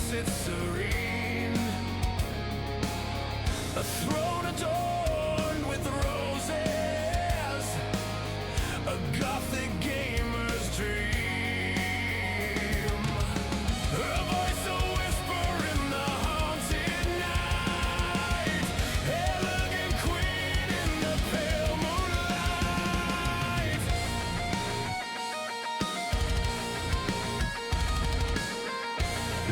sits serene, a throne adorned with roses, a gothic gamer's dream. Her voice a whisper in the haunted night, elegant queen in the pale moonlight.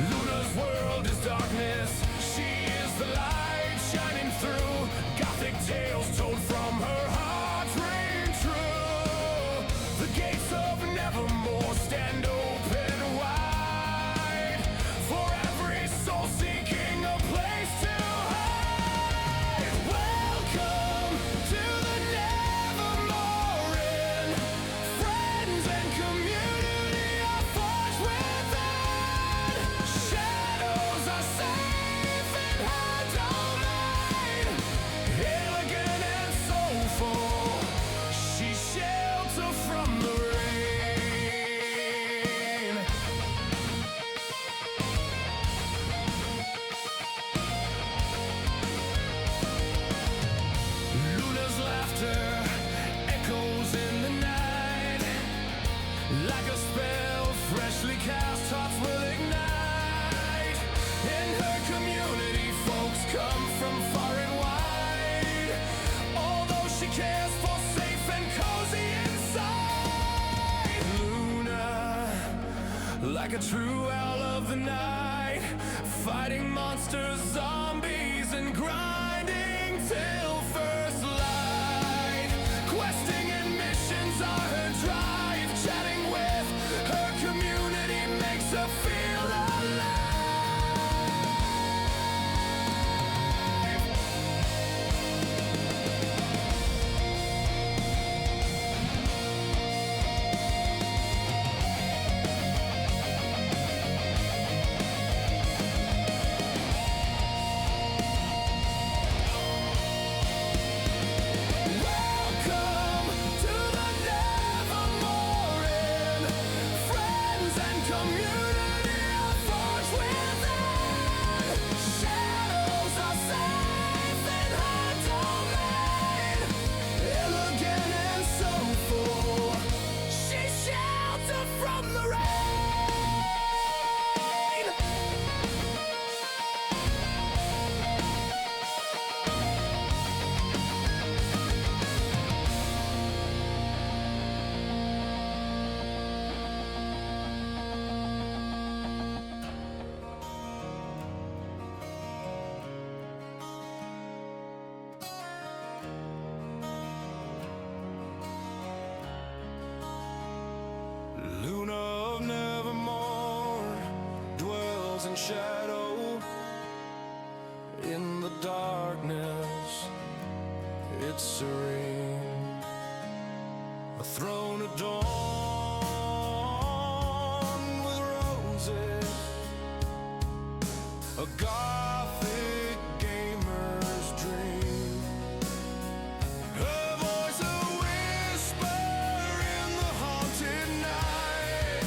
Luna's world is darkness, she is the light shining through. Gothic tales told from her heart ring true. The gates of Nevermore stand open wide for every soul seeking a place to hide. Welcome to the Nevermore Inn. Friends and community are forged within. Shadows are safe in her domain. Elegant and soulful, she's shelter from the rain. Luna's laughter echoes in the night, like a spell freshly cast, hearts will ignite. In her community, folks come from far and wide, although she cares for safe and cozy inside. Luna, like a true owl of the night, fighting monsters, zombies, and grinding till first light. Questing and missions are her drive, chatting with her community makes her feel alive. Welcome to the Nevermore Inn. Friends and community are forged within. Shadows are safe in her domain. Elegant and soulful, she's shelter from the rain. Luna of Nevermore dwells in shadow. In the darkness, it's serene, a throne adorned with roses, a gothic gamer's dream. Her voice a whisper in the haunted night,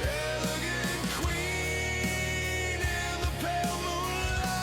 elegant queen in the pale moonlight.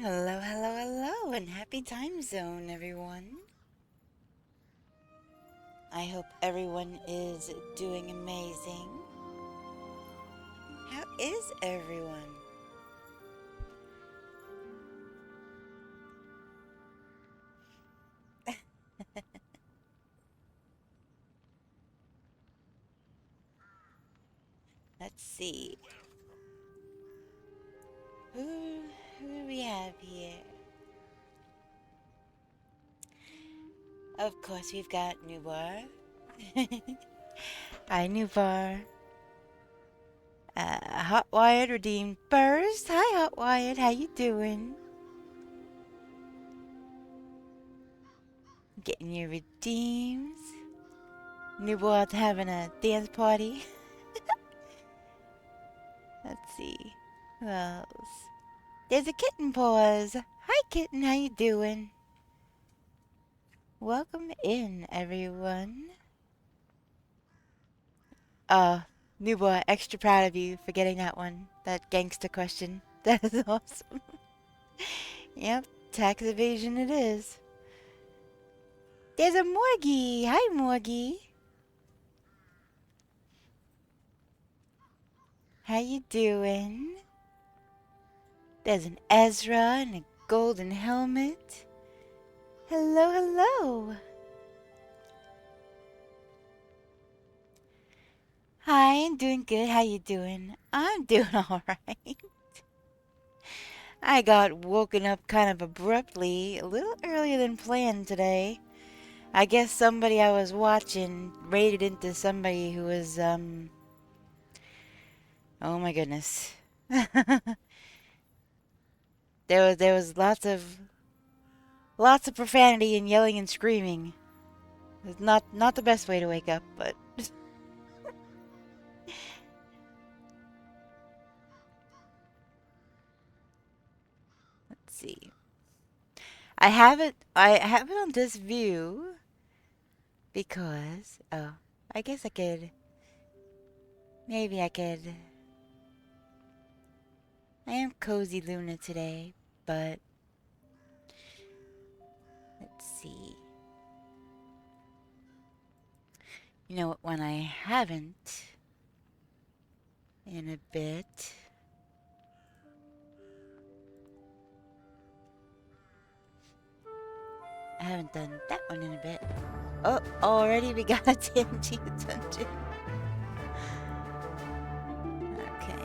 Hello, hello, hello, and happy time zone, everyone. I hope everyone is doing amazing. How is everyone? Let's see. Who do we have here? Of course, we've got Nubar. Hi, Nubar. Hot Wired redeemed first. Hi, Hot Wired. How you doing? Getting your redeems. Nubar's having a dance party. Let's see. Who else? There's a kitten paws. Hi, kitten. How you doing? Welcome in, everyone. New boy, extra proud of you for getting that one. That gangster question. That is awesome. Yep, tax evasion it is. There's a Morgie. Hi, Morgie. How you doing? There's an Ezra and a golden helmet. Hello, hello. Hi, I'm doing good. How you doing? I'm doing all right. I got woken up kind of abruptly, a little earlier than planned today. I guess somebody I was watching raided into somebody who was, oh my goodness. There was lots of profanity and yelling and screaming. It's not the best way to wake up, but let's see. I have it on this view because I guess I could. I am Cozy Luna today, but let's see. You know what one I haven't in a bit? I haven't done that one in a bit. Oh, already we got a TNT dungeon. Okay.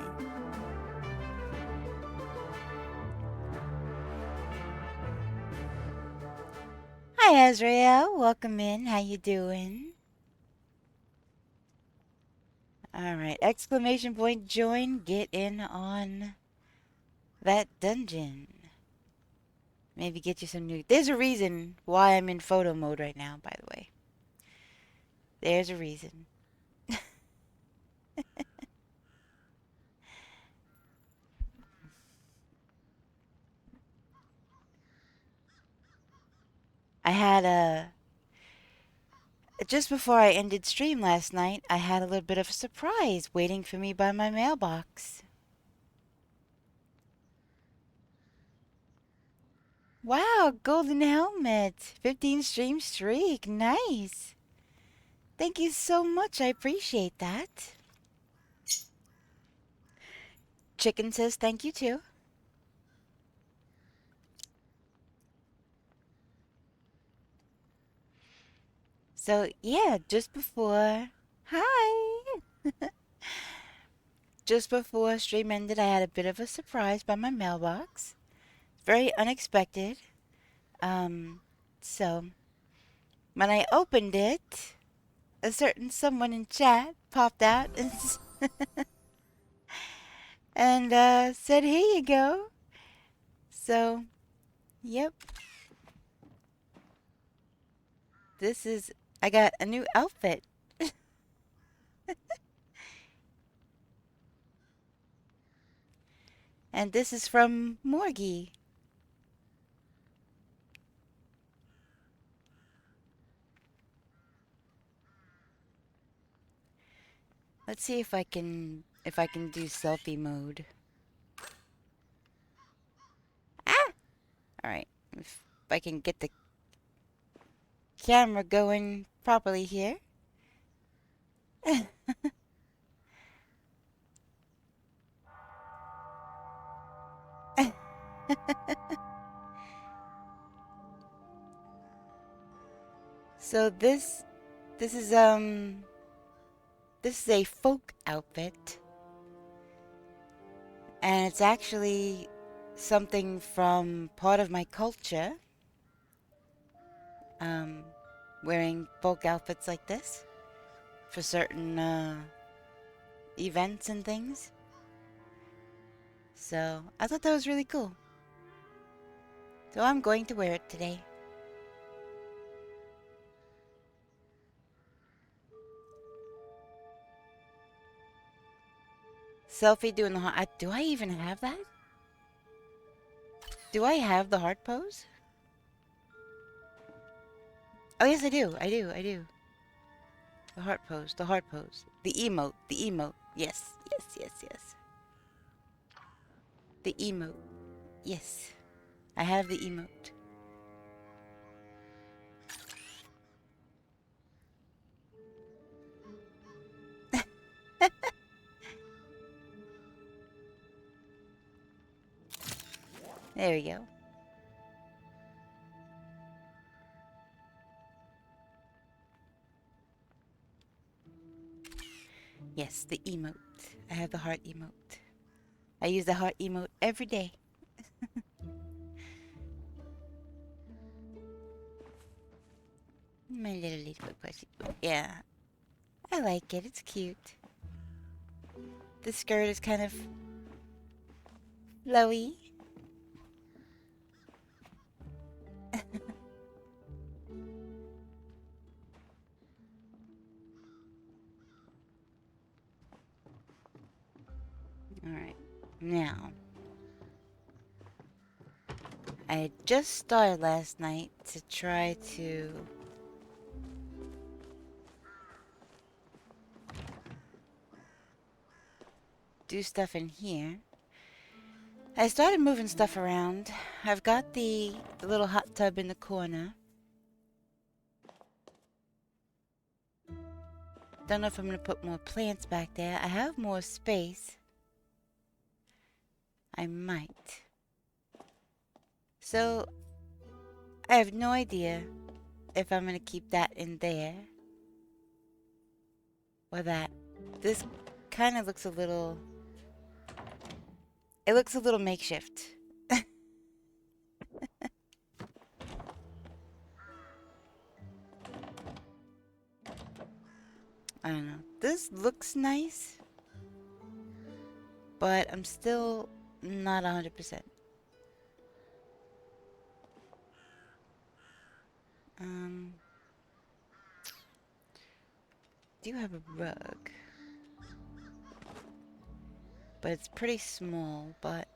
Hi, Azrael. Welcome in. How you doing? Alright. Exclamation point join. Get in on that dungeon. Maybe get you some new... There's a reason why I'm in photo mode right now, by the way. There's a reason. I had a... Just before I ended stream last night, I had a little bit of a surprise waiting for me by my mailbox. Wow, golden helmet. 15 stream streak. Nice. Thank you so much. I appreciate that. Chicken says thank you too. So, yeah, just before... Hi! Just before stream ended, I had a bit of a surprise by my mailbox. Very unexpected. Um, so, when I opened it, a certain someone in chat popped out and said, "Here you go." So, yep. I got a new outfit. And this is from Morgie. Let's see if I can do selfie mode. Ah! If I can get the camera going properly here. So this is this is a folk outfit, and it's actually something from part of my culture. Wearing folk outfits like this for certain events and things. So I thought that was really cool. So I'm going to wear it today. Selfie doing the heart. Do I even have that? Do I have the heart pose? Oh yes, I do. I do. I do. The heart pose. The heart pose. The emote. The emote. Yes. Yes. Yes. Yes. The emote. Yes. I have the emote. There we go. Yes, the emote. I have the heart emote. I use the heart emote every day. My little ladybug plushie. Yeah. I like it. It's cute. The skirt is kind of flowy. Alright. Now, I had just started last night to try to do stuff in here. I started moving stuff around. I've got the little hot tub in the corner. Don't know if I'm going to put more plants back there. I have more space. I might. So, I have no idea if I'm going to keep that in there. Or that. This kind of looks a little... It looks a little makeshift. I don't know. This looks nice. But I'm still not 100%. Do have a rug. But it's pretty small, but...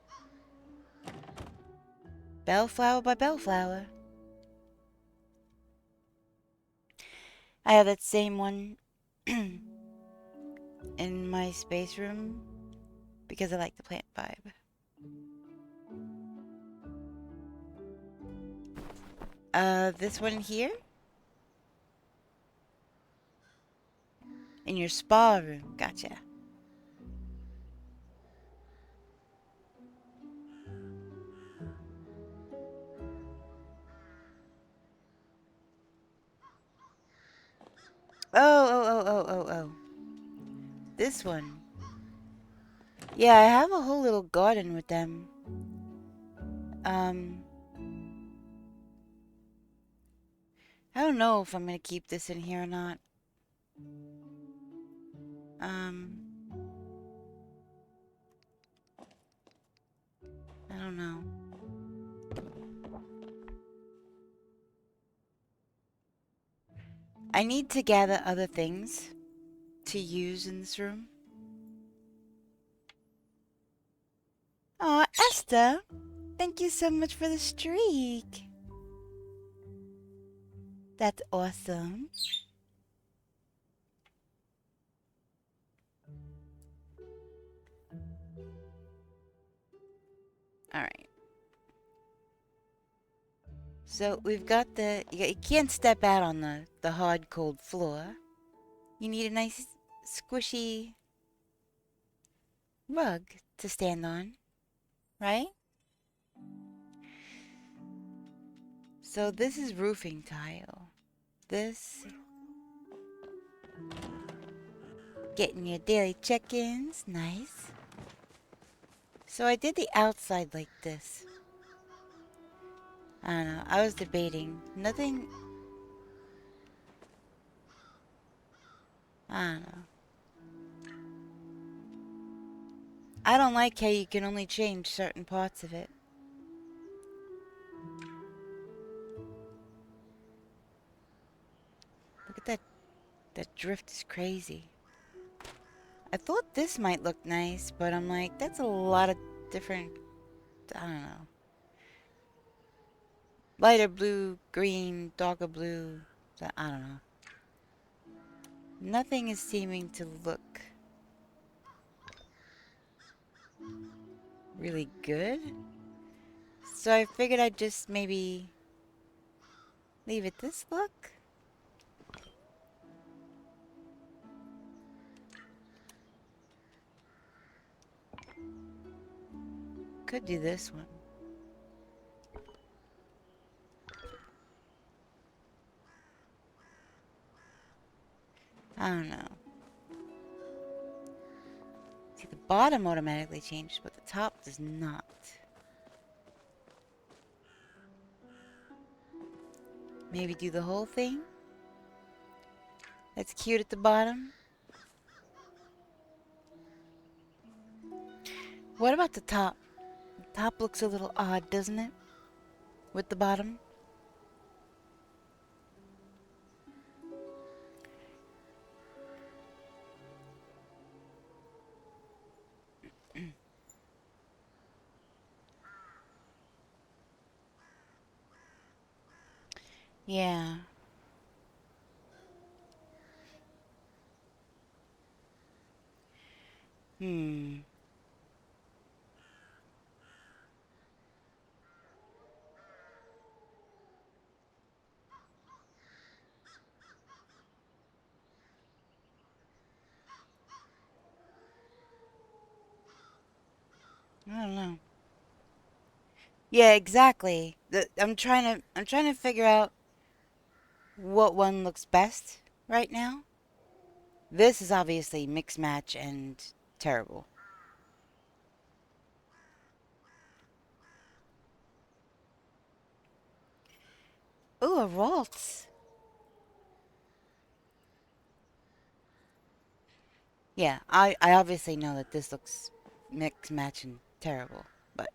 Bellflower by Bellflower. I have that same one in my space room because I like the plant vibe. This one here? In your spa room. Gotcha. Oh. This one. Yeah, I have a whole little garden with them. I don't know if I'm gonna keep this in here or not. I don't know. I need to gather other things to use in this room. Aw, Esther! Thank you so much for the streak. That's awesome. Alright. So we've got you can't step out on the hard cold floor. You need a nice squishy rug to stand on, right? So this is roofing tile. This, getting your daily check-ins, nice. So I did the outside like this. I don't know, I was debating. Nothing, I don't know. I don't like how you can only change certain parts of it. Look at that, that drift is crazy. I thought this might look nice, but I'm like, that's a lot of different, I don't know. Lighter blue, green, darker blue, I don't know. Nothing is seeming to look really good. So I figured I'd just maybe leave it this look. Could do this one. I don't know. See, the bottom automatically changed, but the top does not. Maybe do the whole thing. That's cute at the bottom. What about the top? The top looks a little odd, doesn't it? With the bottom. Yeah. Hmm. I don't know. Yeah, exactly. I'm trying to figure out what one looks best right now. This is obviously mix match and terrible. Ooh, a waltz. Yeah, I obviously know that this looks mix match and terrible, but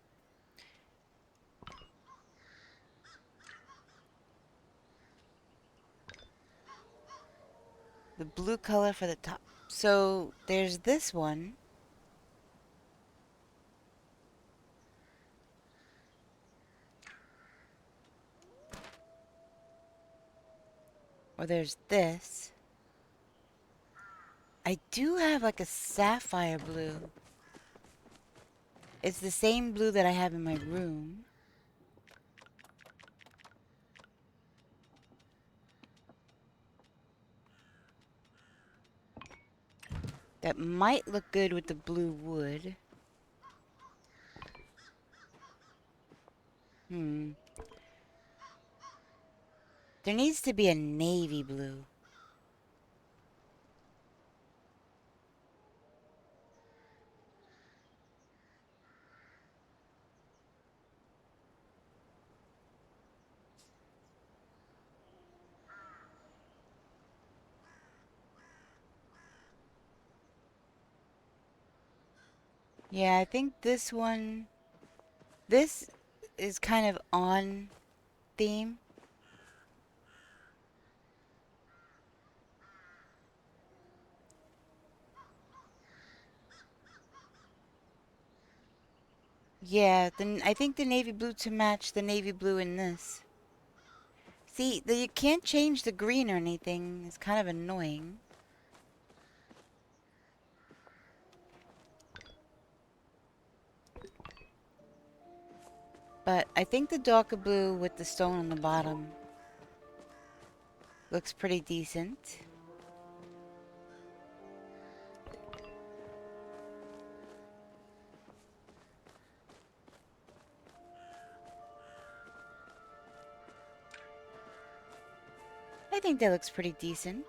the blue color for the top. So there's this one. Or there's this. I do have like a sapphire blue. It's the same blue that I have in my room. That might look good with the blue wood. Hmm. There needs to be a navy blue. Yeah, I think this one... This is kind of on theme. Yeah, then I think the navy blue to match the navy blue in this. See, you can't change the green or anything. It's kind of annoying. But I think the darker blue with the stone on the bottom looks pretty decent. I think that looks pretty decent.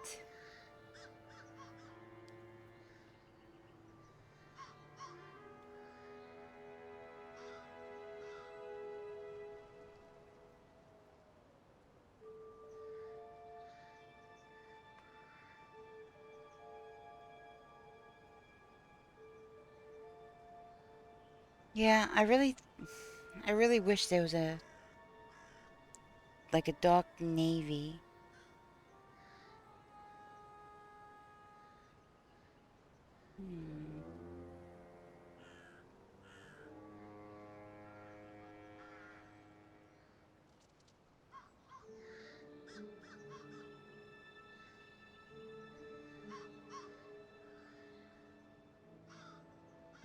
Yeah, I really wish there was like a dark navy. Hmm.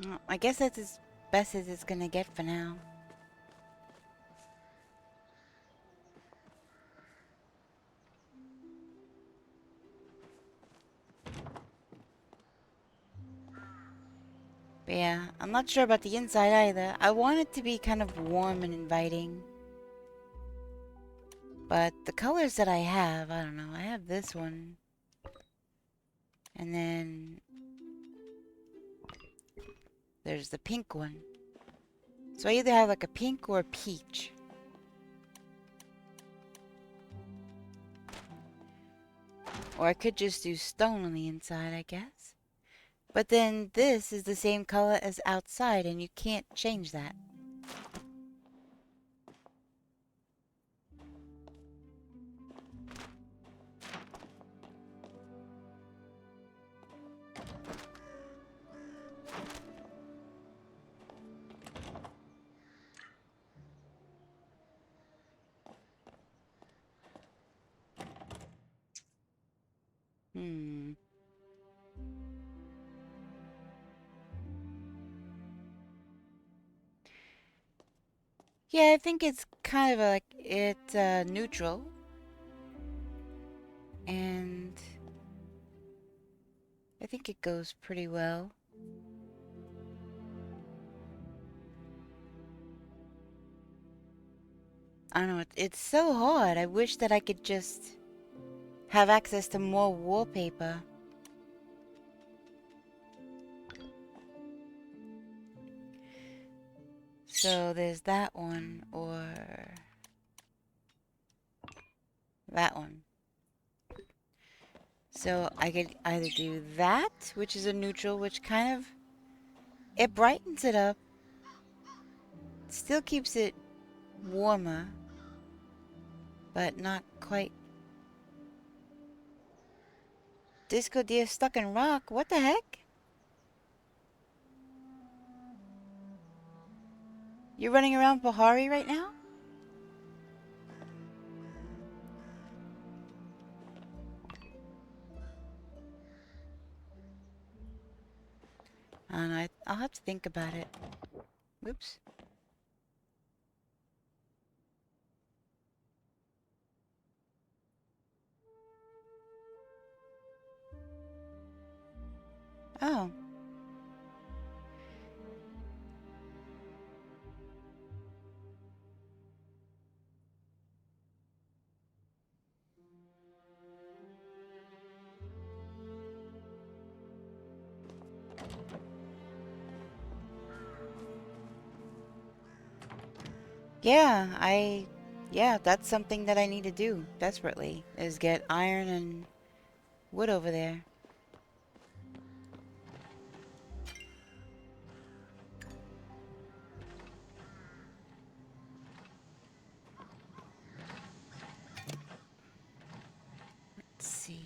Well, I guess that's as best as it's gonna get for now. But yeah, I'm not sure about the inside either. I want it to be kind of warm and inviting. But the colors that I have, I don't know. I have this one. And then there's the pink one. So I either have like a pink or a peach. Or I could just do stone on the inside, I guess. But then this is the same color as outside, and you can't change that. Hmm. Yeah, I think it's kind of like it's neutral. And I think it goes pretty well. I don't know, it's so hard. I wish that I could just have access to more wallpaper. So there's that one or that one. So I could either do that, which is a neutral, which kind of, it brightens it up, still keeps it warmer, but not quite. Disco deer stuck in rock, what the heck? You're running around Pahari right now? I don't know, I'll have to think about it. Whoops. Oh. Yeah, that's something that I need to do desperately, is get iron and wood over there. Let's see.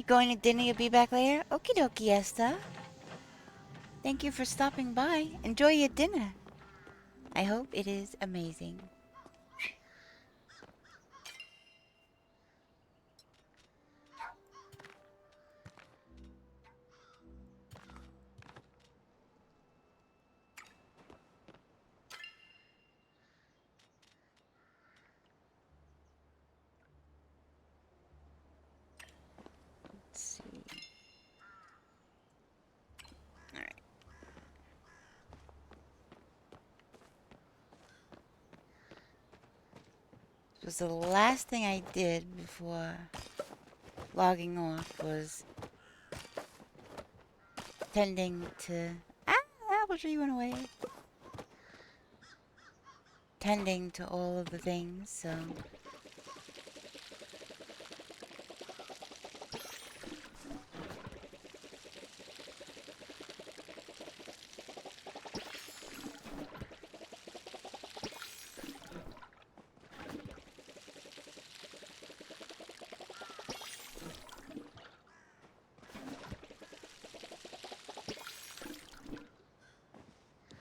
Going to dinner, you'll be back later? Okie dokie, Esther. Thank you for stopping by. Enjoy your dinner. I hope it is amazing. Let's see. Alright. This was the last thing I did before logging off was tending to... Ah! Apple tree went away. Tending to all of the things, so...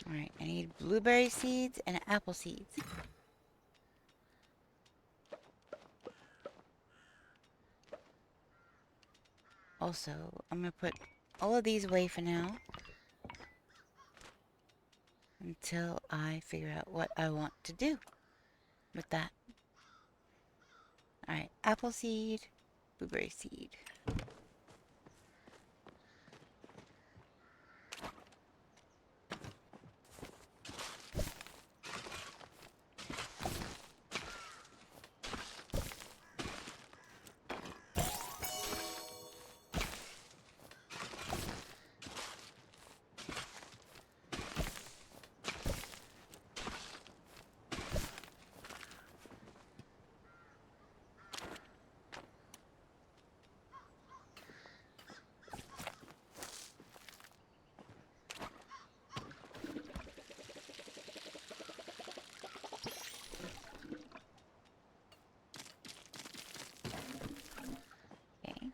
Alright, I need blueberry seeds and apple seeds. Also, I'm gonna put all of these away for now. Until I figure out what I want to do with that. Alright, apple seed, blueberry seed. Okay.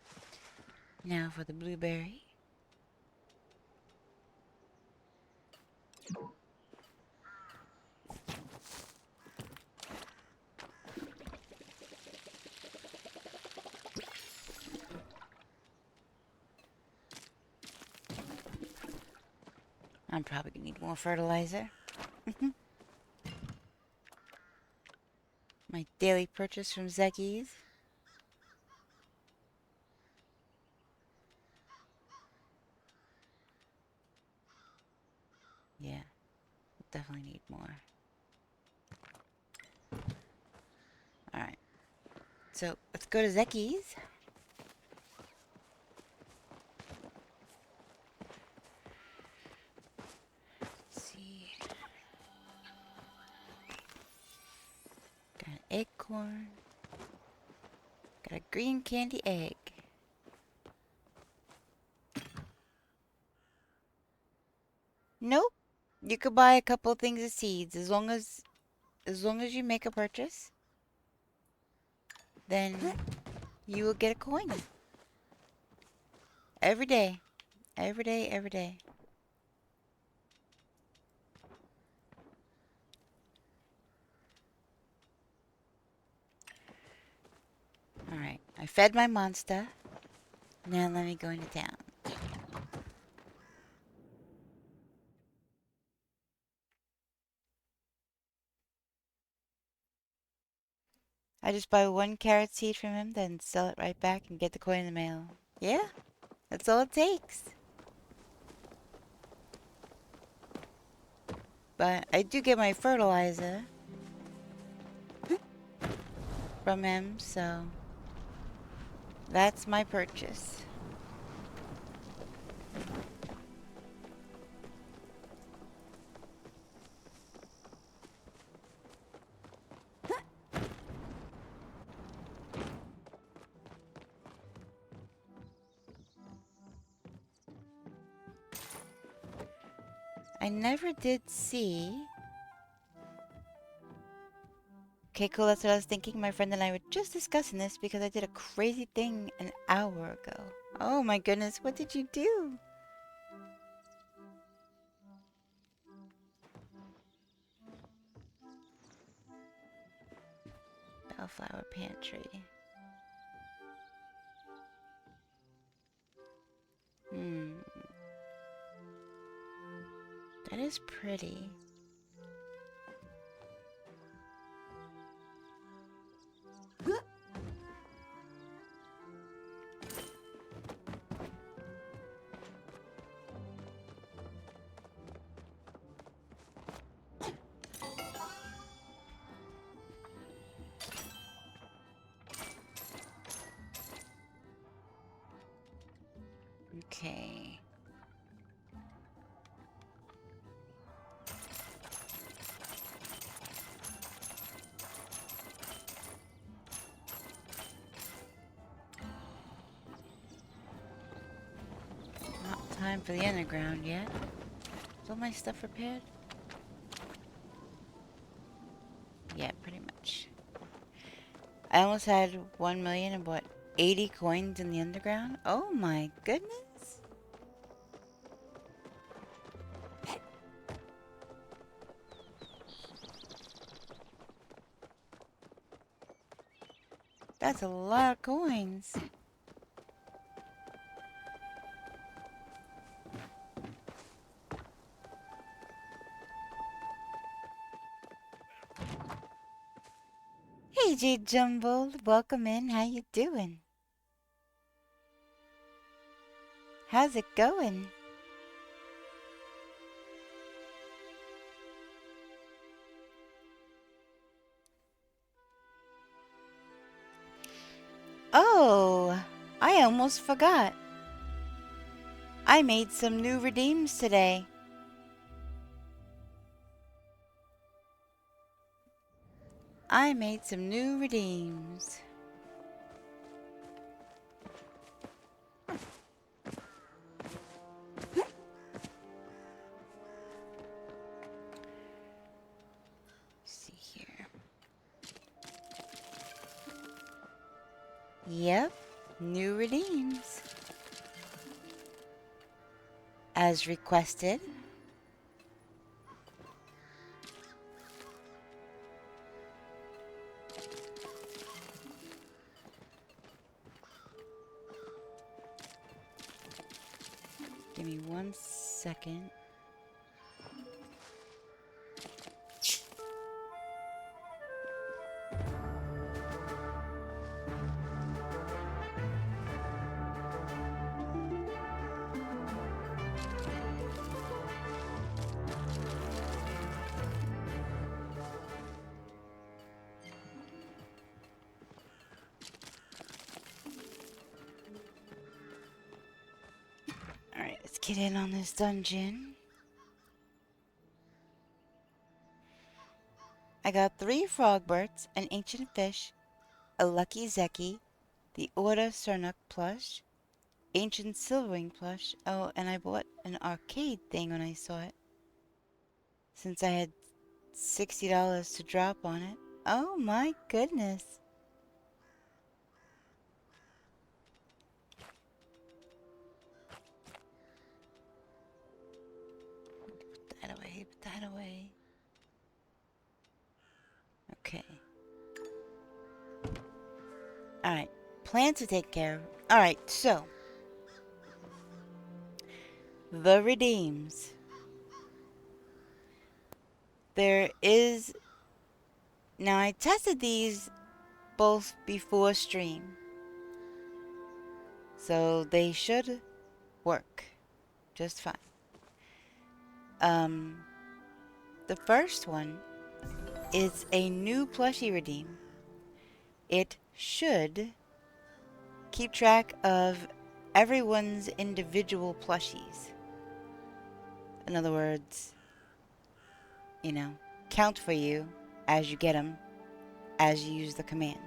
Now for the blueberry. I'm probably gonna need more fertilizer. My daily purchase from Zeki's. Yeah, definitely need more. Alright. So, let's go to Zeki's. Let's see. Got an acorn. Got a green candy egg. Nope. You could buy a couple things of seeds as long as you make a purchase. Then you will get a coin. Every day. Every day, every day. Alright, I fed my monster. Now let me go into town. I just buy one carrot seed from him, then sell it right back and get the coin in the mail. Yeah, that's all it takes. But I do get my fertilizer from him, so that's my purchase. I never did see... Okay, cool, that's what I was thinking. My friend and I were just discussing this because I did a crazy thing an hour ago. Oh my goodness, what did you do? Bellflower pantry. Hmm. That is pretty. Okay. Not time for the underground yet. Is all my stuff repaired? Yeah, pretty much. I almost had 1 million and bought 80 coins in the underground. Oh my goodness. That's a lot of coins. Hey, J Jumble, welcome in. How you doing? How's it going? Oh, I almost forgot. I made some new redeems today. I made some new redeems. See here. Yep, new redeems. As requested. Give me 1 second. Alright, let's get in on this dungeon. I got 3 frogbirds, an ancient fish, a lucky Zeki, the Order Cernuk plush, ancient silverwing plush. Oh, and I bought an arcade thing when I saw it. Since I had $60 to drop on it. Oh my goodness. Put that away, put that away. Okay. Alright, plan to take care of. Alright, so. The redeems. There is... Now, I tested these both before stream. So, they should work just fine. The first one is a new plushie redeem. It should keep track of everyone's individual plushies. In other words, you know, count for you as you get them, as you use the command.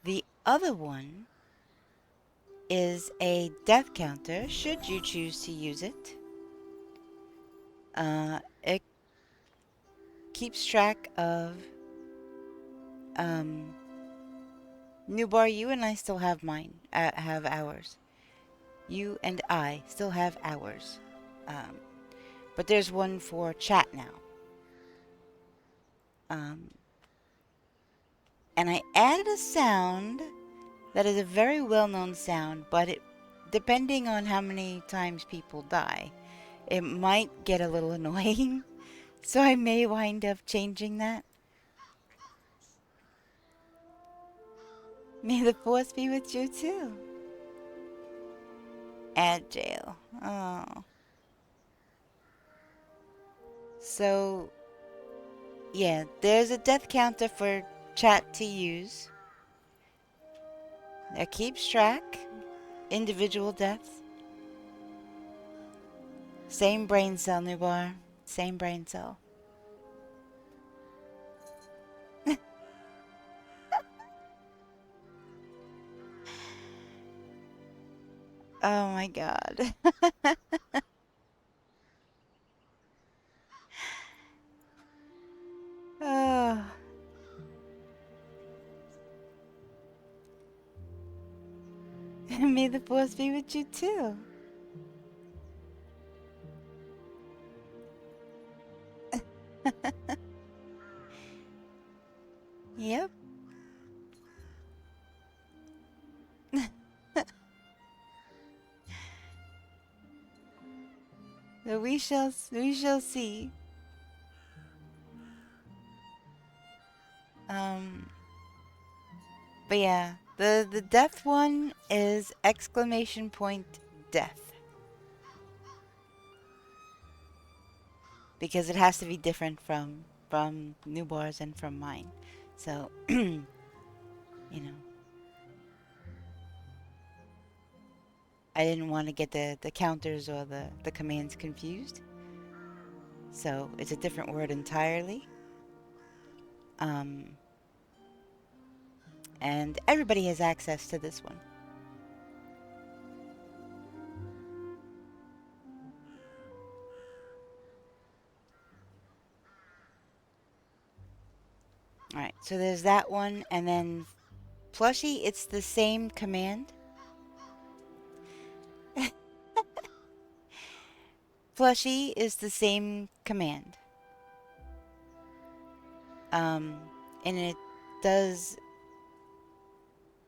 The other one is a death counter, should you choose to use it. It keeps track of New bar, you and I still have mine. Have ours. You and I still have ours. Um, but there's one for chat now. Um, and I added a sound that is a very well-known sound, but depending on how many times people die, it might get a little annoying. So I may wind up changing that. May the force be with you too. Add jail. Oh. So, yeah, there's a death counter for chat to use that keeps track individual deaths. Same brain cell, Nubar. Same brain cell. Oh my god. Oh. May the force be with you too. Yep. So we shall see. Um but yeah, the death one is exclamation point death. Because it has to be different from new bars and from mine. So, you know, I didn't want to get the counters or the commands confused. So it's a different word entirely. Um, and everybody has access to this one. Alright, so there's that one, and then plushie, it's the same command. Plushie is the same command. Um, and it does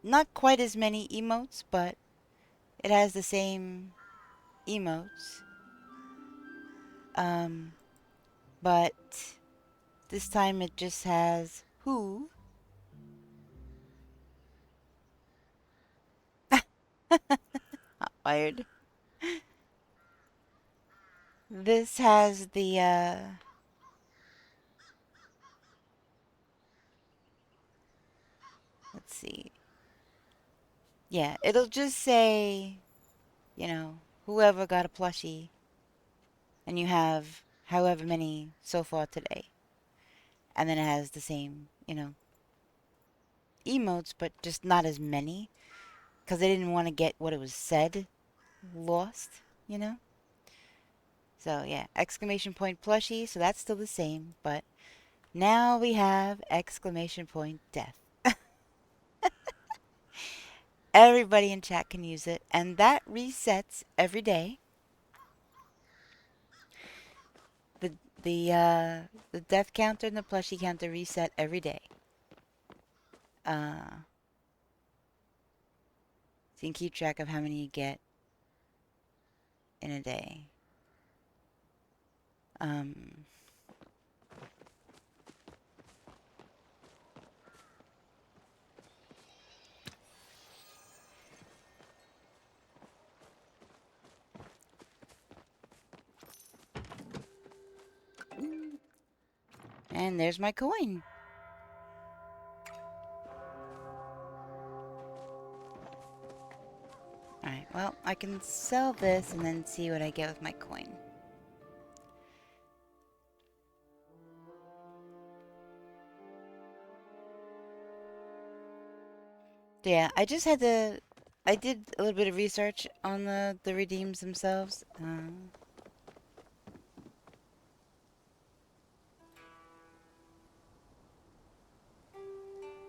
not quite as many emotes, but it has the same emotes. Um, but this time it just has who. Not wired. This has the, let's see. Yeah, it'll just say, whoever got a plushie, and you have however many so far today. And then it has the same, emotes, but just not as many. Because I didn't want to get what it was said lost, you know? So, yeah, exclamation point plushie, so that's still the same, but now we have exclamation point death. Everybody in chat can use it, and that resets every day. The the uh, the death counter and the plushie counter reset every day. So you can keep track of how many you get in a day. Um, and there's my coin. Alright, well, I can sell this and then see what I get with my coin. Yeah, I just had to... I did a little bit of research on the redeems themselves.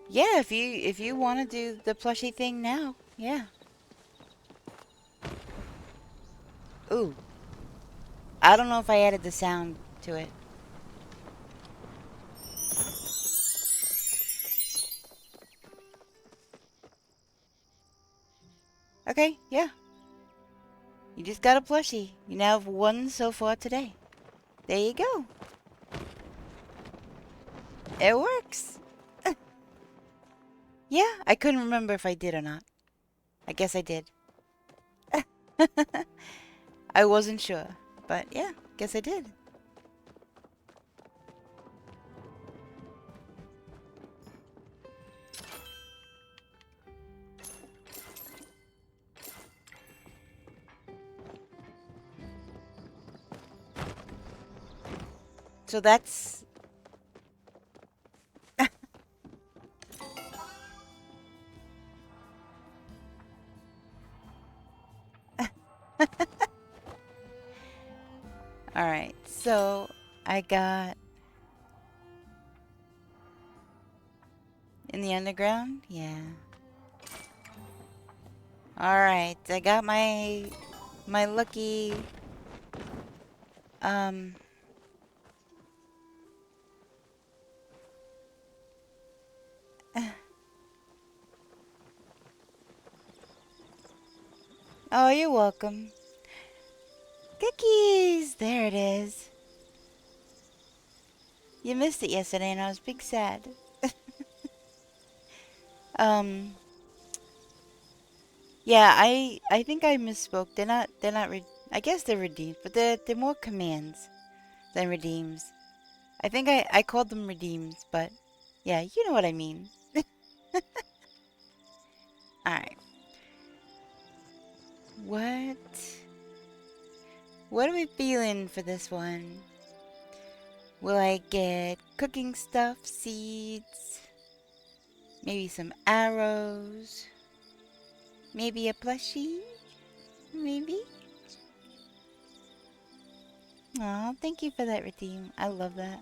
Yeah, if you want to do the plushie thing now, yeah. Ooh, I don't know if I added the sound to it. Okay, yeah. You just got a plushie. You now have one so far today. There you go. It works. Yeah, I couldn't remember if I did or not. I guess I did. I wasn't sure, but yeah, guess I did. So that's... Alright, so I got... In the underground? Yeah. Alright, I got my lucky... Um... Oh, you're welcome. Cookies! There it is. You missed it yesterday and I was big sad. Um... Yeah, I think I misspoke. I guess they're redeemed, but they're more commands than redeems. I think I called them redeems, but yeah, you know what I mean. Alright. What? What are we feeling for this one? Will I get cooking stuff, seeds, maybe some arrows, maybe a plushie? Maybe? Aw, thank you for that, Redeem. I love that.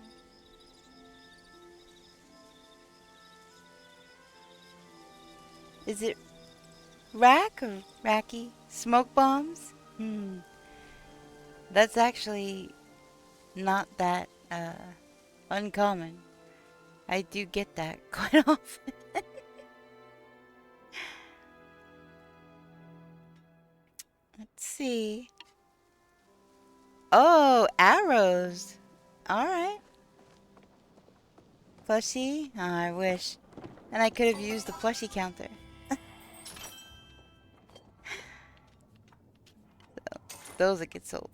Is it rack or racky? Smoke bombs? That's actually not that uncommon. I do get that quite often. Let's see. Oh, arrows. Alright. Plushie? Oh, I wish. And I could have used the plushie counter. Those that get sold.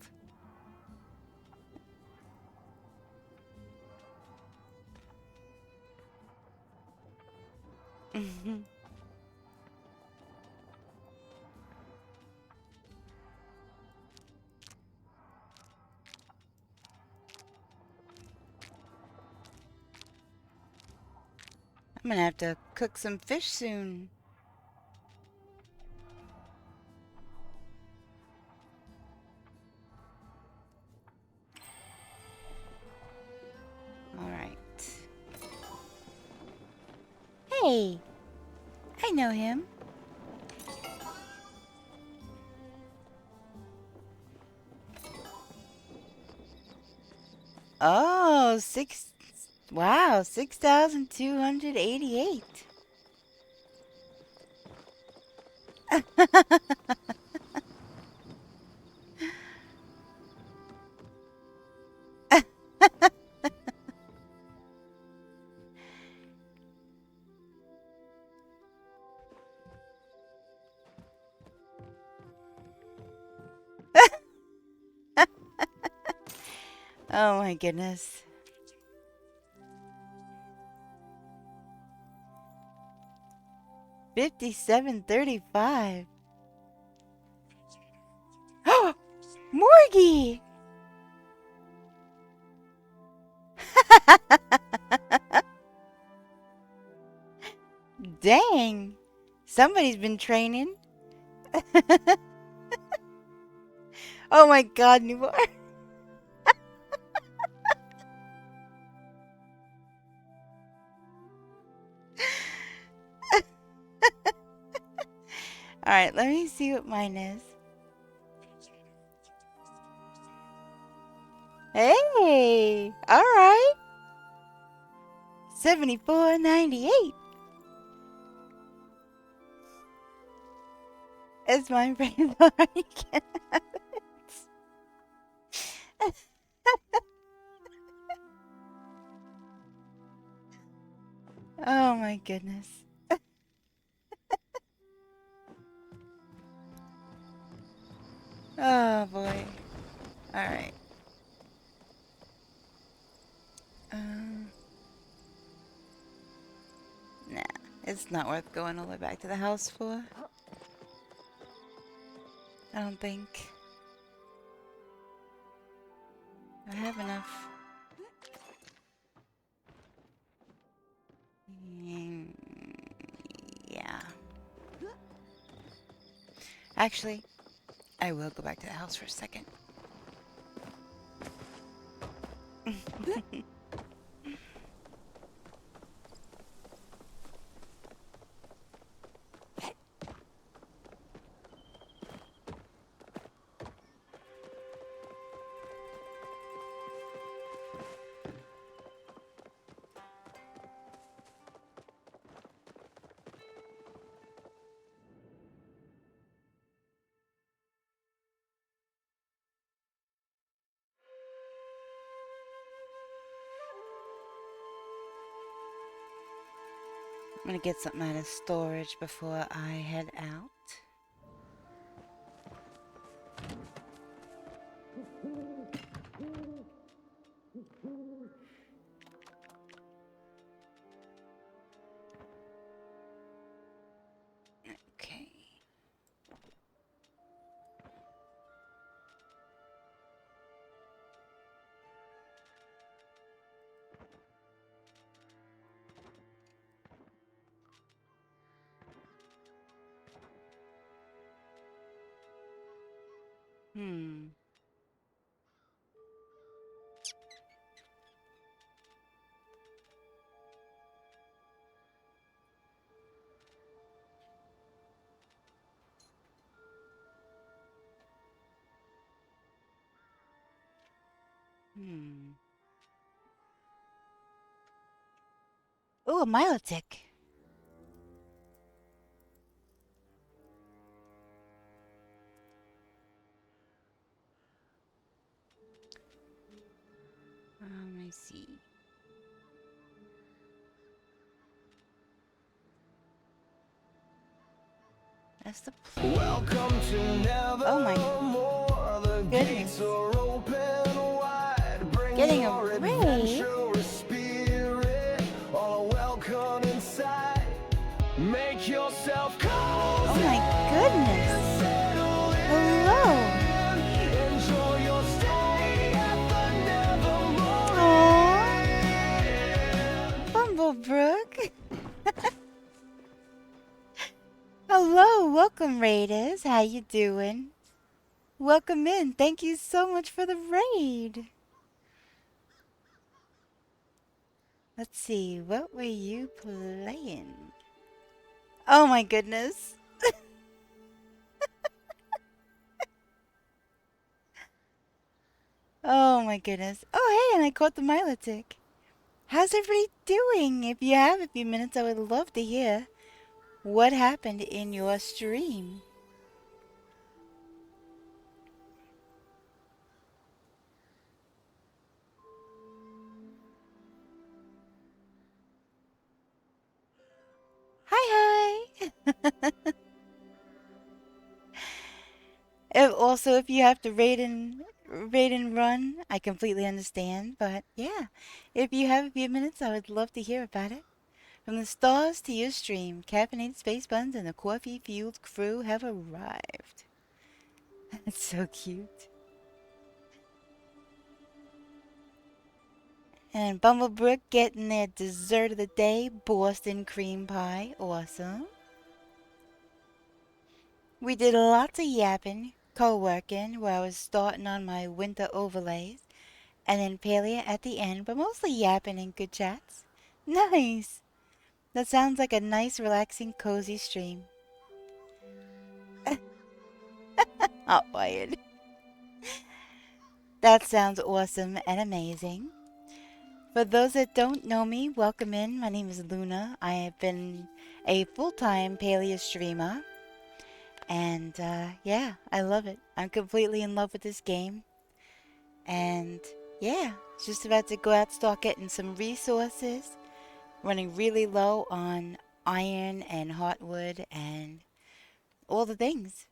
I'm gonna have to cook some fish soon. Alright. Hey! I know him. Oh, wow, 6,288. Oh my goodness. $57.35. Oh, Morgie! Dang. Somebody's been training. Oh my god, Newbar. Alright, let me see what mine is. Hey! Alright! 74.98. It's my brain. Oh my goodness. Oh boy. Alright. Nah, it's not worth going all the way back to the house for. I don't think. I have enough. Yeah. Actually, I will go back to the house for a second. I'm gonna get something out of storage before I head out. Okay. Hmm. Hmm. Ooh, a Milotic. Let me see. That's the Welcome to Nevermore. Oh my The goodness. gates are open wide. Bring Getting a your raid? adventurous spirit. All are welcome inside. Make yourself cozy. Oh my goodness. Settle in. Hello. Enjoy your stay at the Nevermore. Bumblebrook. Hello, welcome raiders. How you doing? Welcome in. Thank you so much for the raid. Let's see, what were you playing? Oh my goodness. Oh my goodness. Oh hey, and I caught the Milotic. How's everybody doing? If you have a few minutes, I would love to hear what happened in your stream. Hi, hi. If you have to raid and run, I completely understand. But yeah, if you have a few minutes, I would love to hear about it. From the stars to your stream, caffeinated space buns and the coffee-fueled crew have arrived. That's so cute. And Bumblebrook getting their dessert of the day, Boston cream pie. Awesome. We did lots of yapping, co-working, where I was starting on my winter overlays, and then Palia at the end, but mostly yapping and good chats. Nice! That sounds like a nice, relaxing, cozy stream. Hot wired. That sounds awesome and amazing. For those that don't know me, welcome in. My name is Luna. I have been a full-time Paleo streamer. And yeah, I love it. I'm completely in love with this game. And yeah, just about to go out start getting some resources. Running really low on iron and hardwood and all the things.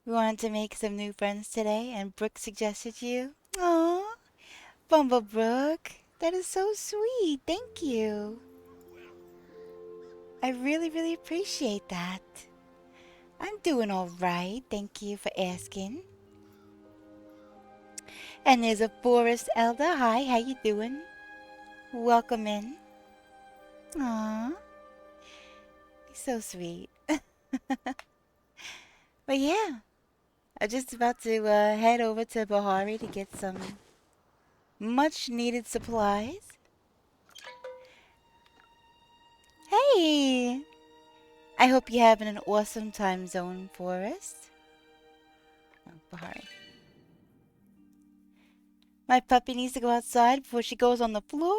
We wanted to make some new friends today, and Brooke suggested you. Aww, Bumblebrook. That is so sweet. Thank you. I really, really appreciate that. I'm doing all right. Thank you for asking. And there's a forest elder. Hi, how you doing? Welcome in. Aww, he's so sweet. But yeah, I'm just about to head over to Bahari to get some much needed supplies. Hey! I hope you're having an awesome time zone, Forest. Oh, Bahari. My puppy needs to go outside before she goes on the floor,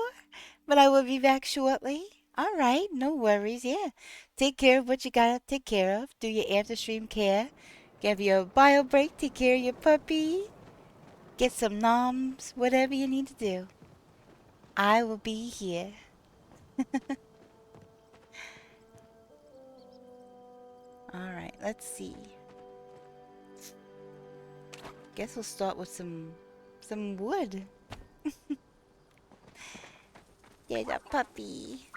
but I will be back shortly. Alright, no worries, yeah. Take care of what you gotta take care of. Do your after stream care. Give your bio break, take care of your puppy. Get some noms, whatever you need to do. I will be here. Alright, let's see. Guess we'll start with some wood. There's a puppy.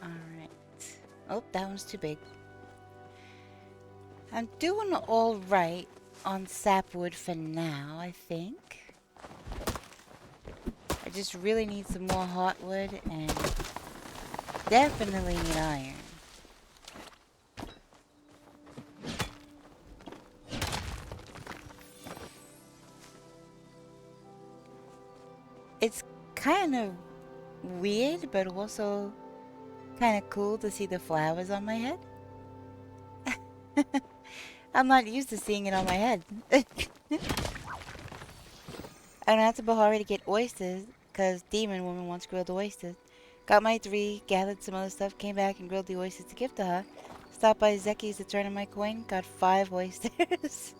Alright. Oh, that one's too big. I'm doing alright on sapwood for now, I think. I just really need some more hardwood and definitely need iron. It's kind of weird, but also kind of cool to see the flowers on my head. I'm not used to seeing it on my head. I went out to Bahari to get oysters, because Demon Woman wants grilled oysters. Got my 3, gathered some other stuff, came back and grilled the oysters to give to her. Stopped by Zeki's to turn in my coin, got 5 oysters.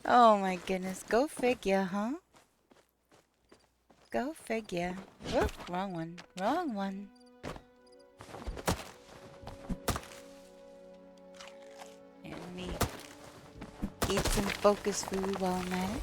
Oh my goodness, go figure, huh? Go figure. Whoop, wrong one. Wrong one. And let me eat some focus food while I'm at it.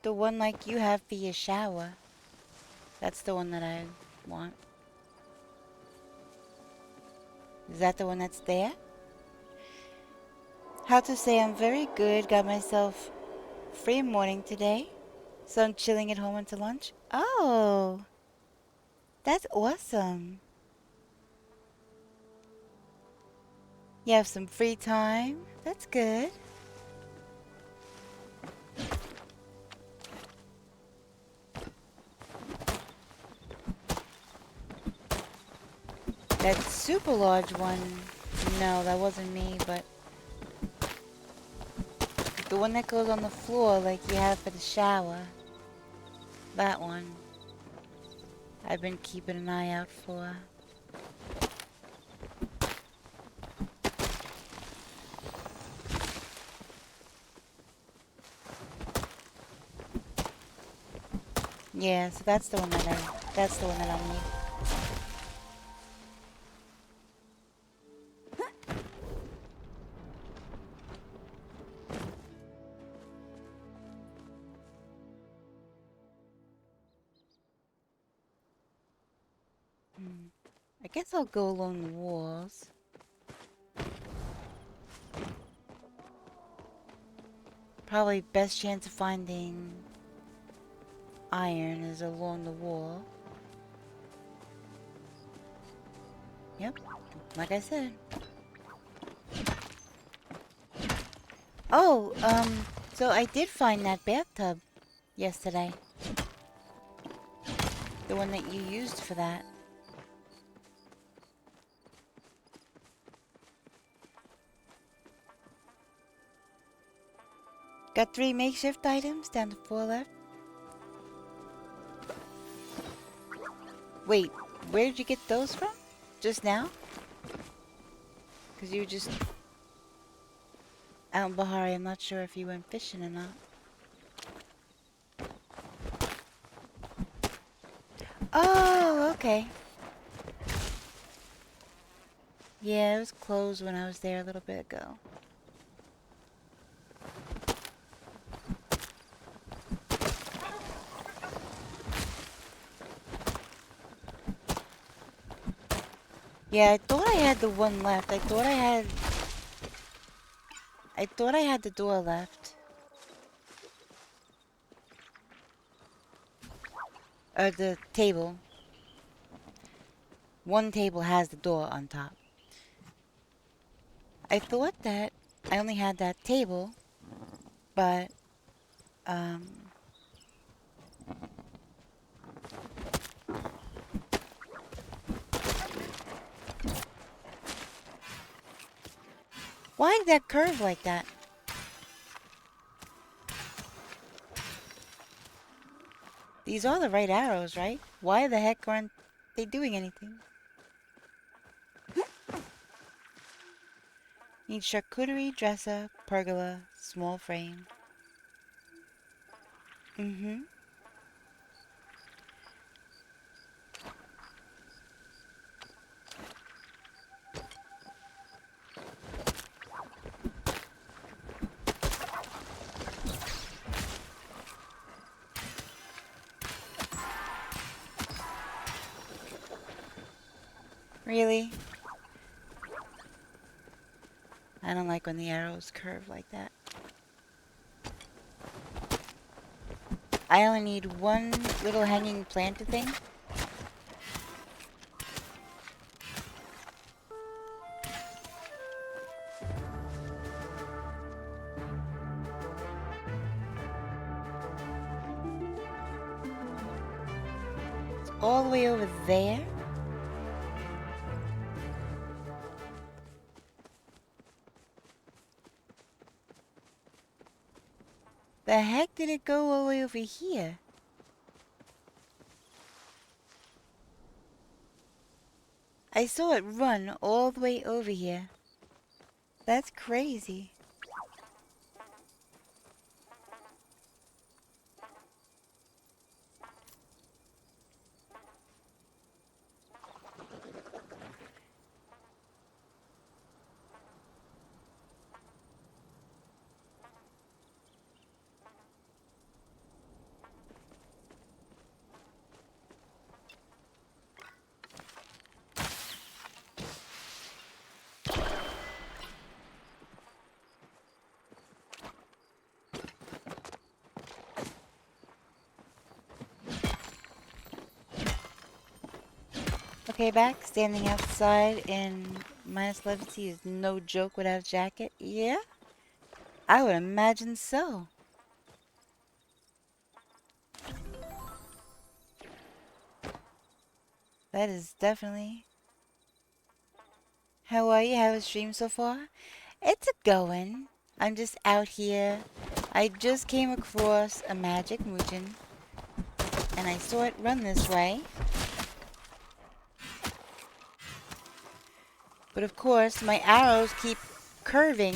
The one like you have for your shower. That's the one that I want. Is that the one that's there? How to say I'm very good. Got myself free morning today. So I'm chilling at home until lunch. Oh, that's awesome. You have some free time. That's good. That super large one, no, that wasn't me, but the one that goes on the floor like you have for the shower, that one, I've been keeping an eye out for. Yeah, so that's the one that I'll need. I guess I'll go along the walls. Probably best chance of finding iron is along the wall. Yep, like I said. Oh, so I did find that bathtub yesterday. The one that you used for that. Got 3 makeshift items, down to 4 left. Wait, where did you get those from? Just now? Because you were just out in Bahari. I'm not sure if you went fishing or not. Oh, okay. Yeah, it was closed when I was there a little bit ago. Yeah, I thought I had the one left. I thought I had the door left. Or the table. One table has the door on top. I thought that I only had that table, but, why did that curve like that? These are the right arrows, right? Why the heck aren't they doing anything? Need charcuterie, dresser, pergola, small frame. Mm-hmm. Really? I don't like when the arrows curve like that. I only need one little hanging planter thing. It's all the way over there. The heck did it go all the way over here? I saw it run all the way over here. That's crazy. Okay, back. Standing outside in -11 is no joke without a jacket. Yeah? I would imagine so. That is definitely... How are you? How was stream so far? It's a going. I'm just out here. I just came across a magic Muujin, and I saw it run this way. But of course, my arrows keep curving.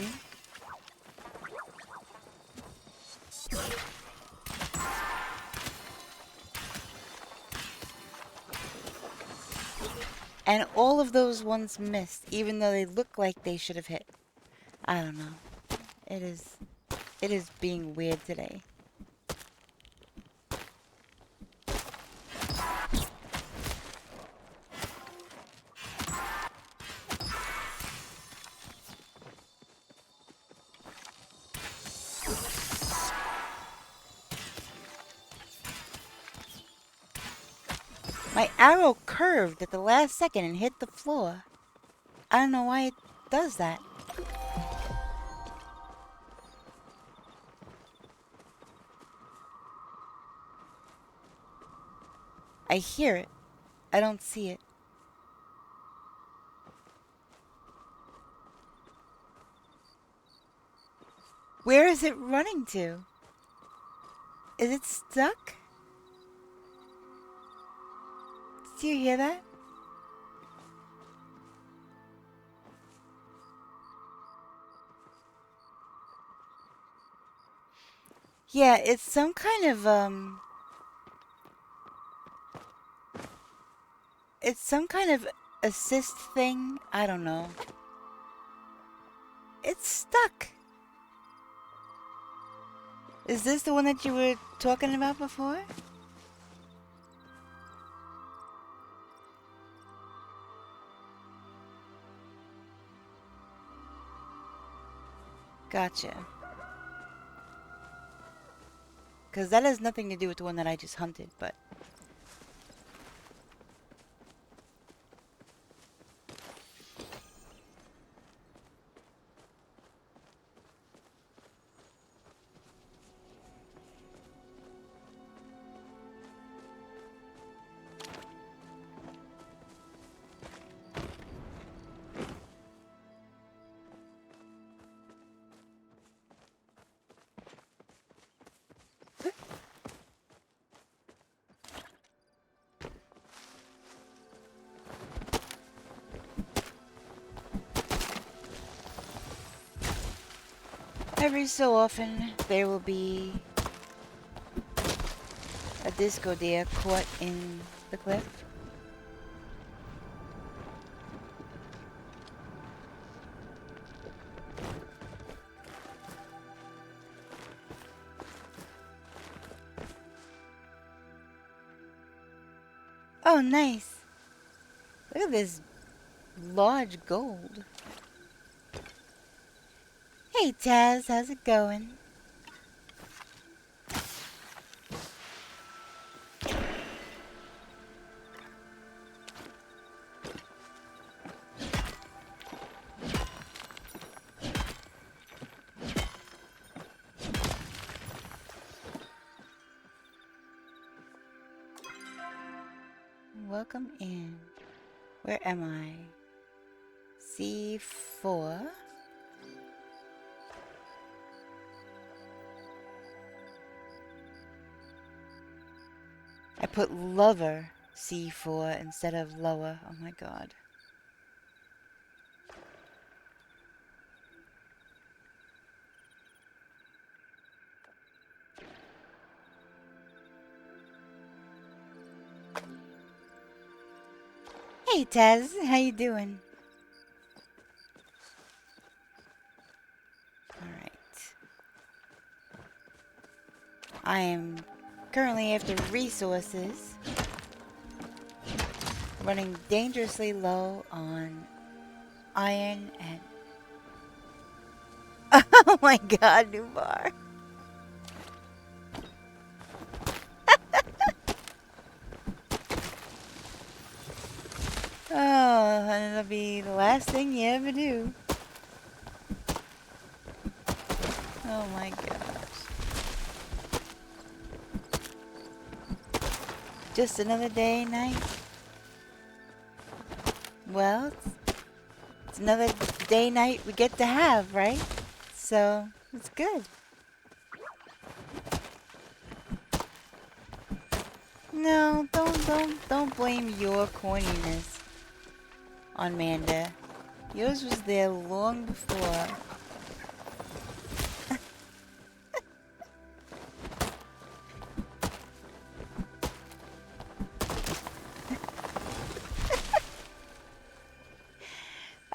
And all of those ones missed, even though they look like they should have hit. I don't know. It is being weird today. My arrow curved at the last second and hit the floor. I don't know why it does that. I hear it. I don't see it. Where is it running to? Is it stuck? Do you hear that? Yeah, it's some kind of, it's some kind of assist thing. I don't know. It's stuck. Is this the one that you were talking about before? Gotcha. Because that has nothing to do with the one that I just hunted, but... Every so often, there will be a disco deer caught in the cliff. Oh, nice. Look at this large gold. Hey, Taz, how's it going? Welcome in. Where am I? C4. I put lover C4 instead of lower. Oh my god. Hey Taz, how you doing? Alright. I am currently after resources. Running dangerously low on iron and... Oh my god, new bar. Oh, and it'll be the last thing you ever do. Oh my gosh. Just another day, night. Well, it's another day, night we get to have, right? So, it's good. No, don't blame your corniness on Manda. Yours was there long before.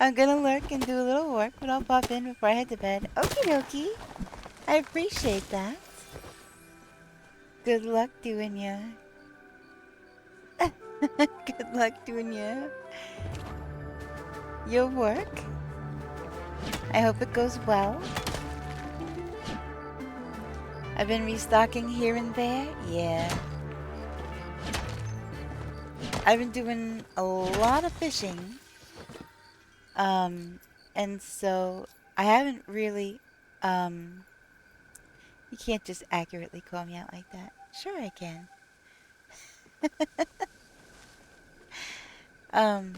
I'm gonna lurk and do a little work, but I'll pop in before I head to bed. Okie dokie. I appreciate that. Good luck doing ya. Good luck doing your work. I hope it goes well. I've been restocking here and there. Yeah. I've been doing a lot of fishing. And so I haven't really, you can't just accurately call me out like that. Sure I can. Um,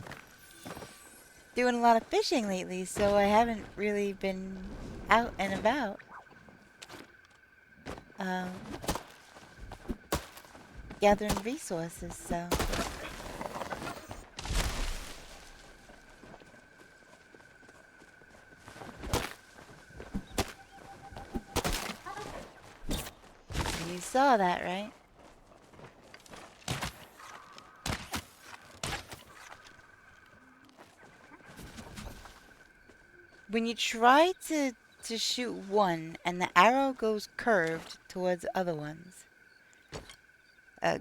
doing a lot of fishing lately, so I haven't really been out and about. Um, gathering resources, so. You saw that, right? When you try to shoot one and the arrow goes curved towards other ones. Ugh.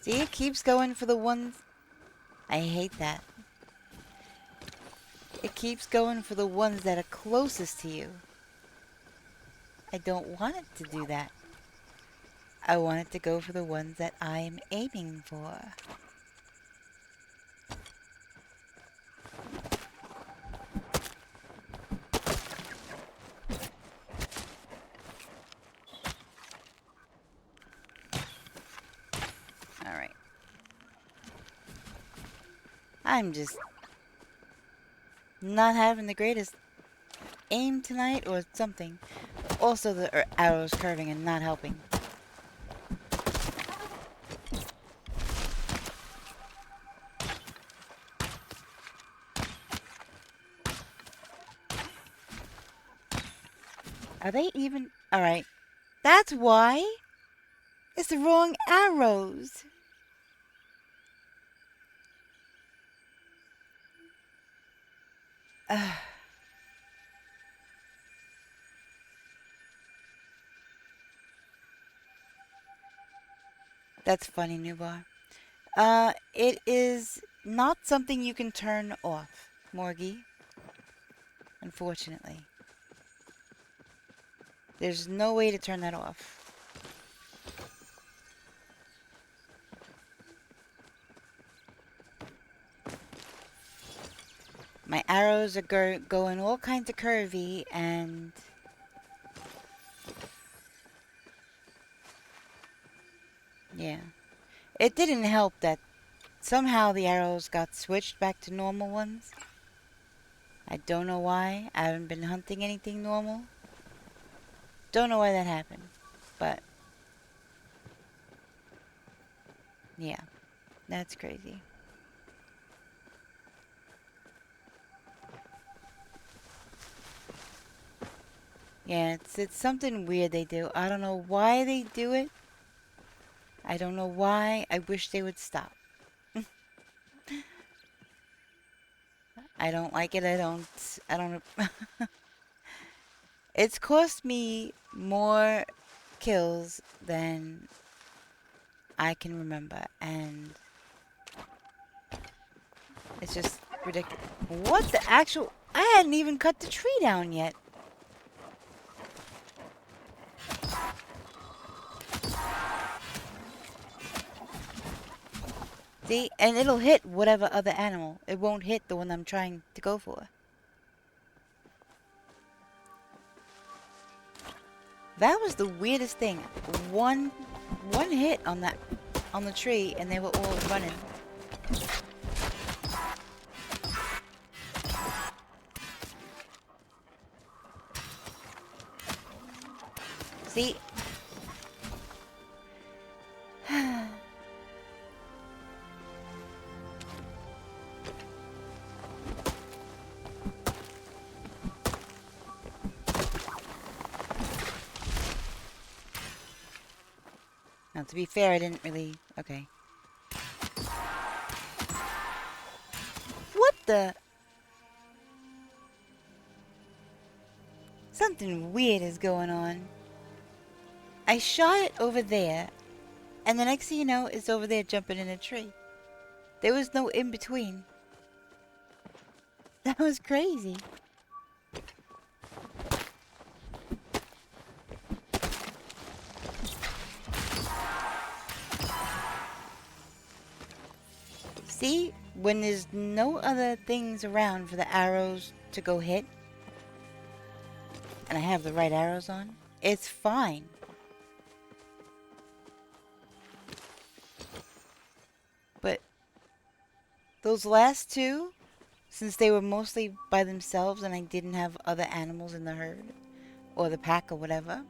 See, it keeps going for the ones. I hate that. It keeps going for the ones that are closest to you. I don't want it to do that. I want it to go for the ones that I am aiming for. Alright. I'm just not having the greatest aim tonight or something. Also, the arrow's curving and not helping. Are they even... Alright. That's why. It's the wrong arrows. That's funny, Newbar. It is not something you can turn off, Morgie. Unfortunately. There's no way to turn that off. My arrows are going all kinds of curvy and... Yeah. It didn't help that somehow the arrows got switched back to normal ones. I don't know why. I haven't been hunting anything normal. Don't know why that happened. But... Yeah. That's crazy. Yeah, it's something weird they do. I don't know why they do it. I don't know why. I wish they would stop. I don't like it. I don't... It's cost me more kills than I can remember. And it's just ridiculous. What the actual... I hadn't even cut the tree down yet. See? And it'll hit whatever other animal. It won't hit the one I'm trying to go for. That was the weirdest thing. One hit on the tree and they were all running. See? Now, to be fair, I didn't really... Okay. What the... Something weird is going on. I shot it over there, and the next thing you know, it's over there jumping in a tree. There was no in-between. That was crazy. See? When there's no other things around for the arrows to go hit, and I have the right arrows on, it's fine. But those last two, since they were mostly by themselves and I didn't have other animals in the herd, or the pack or whatever,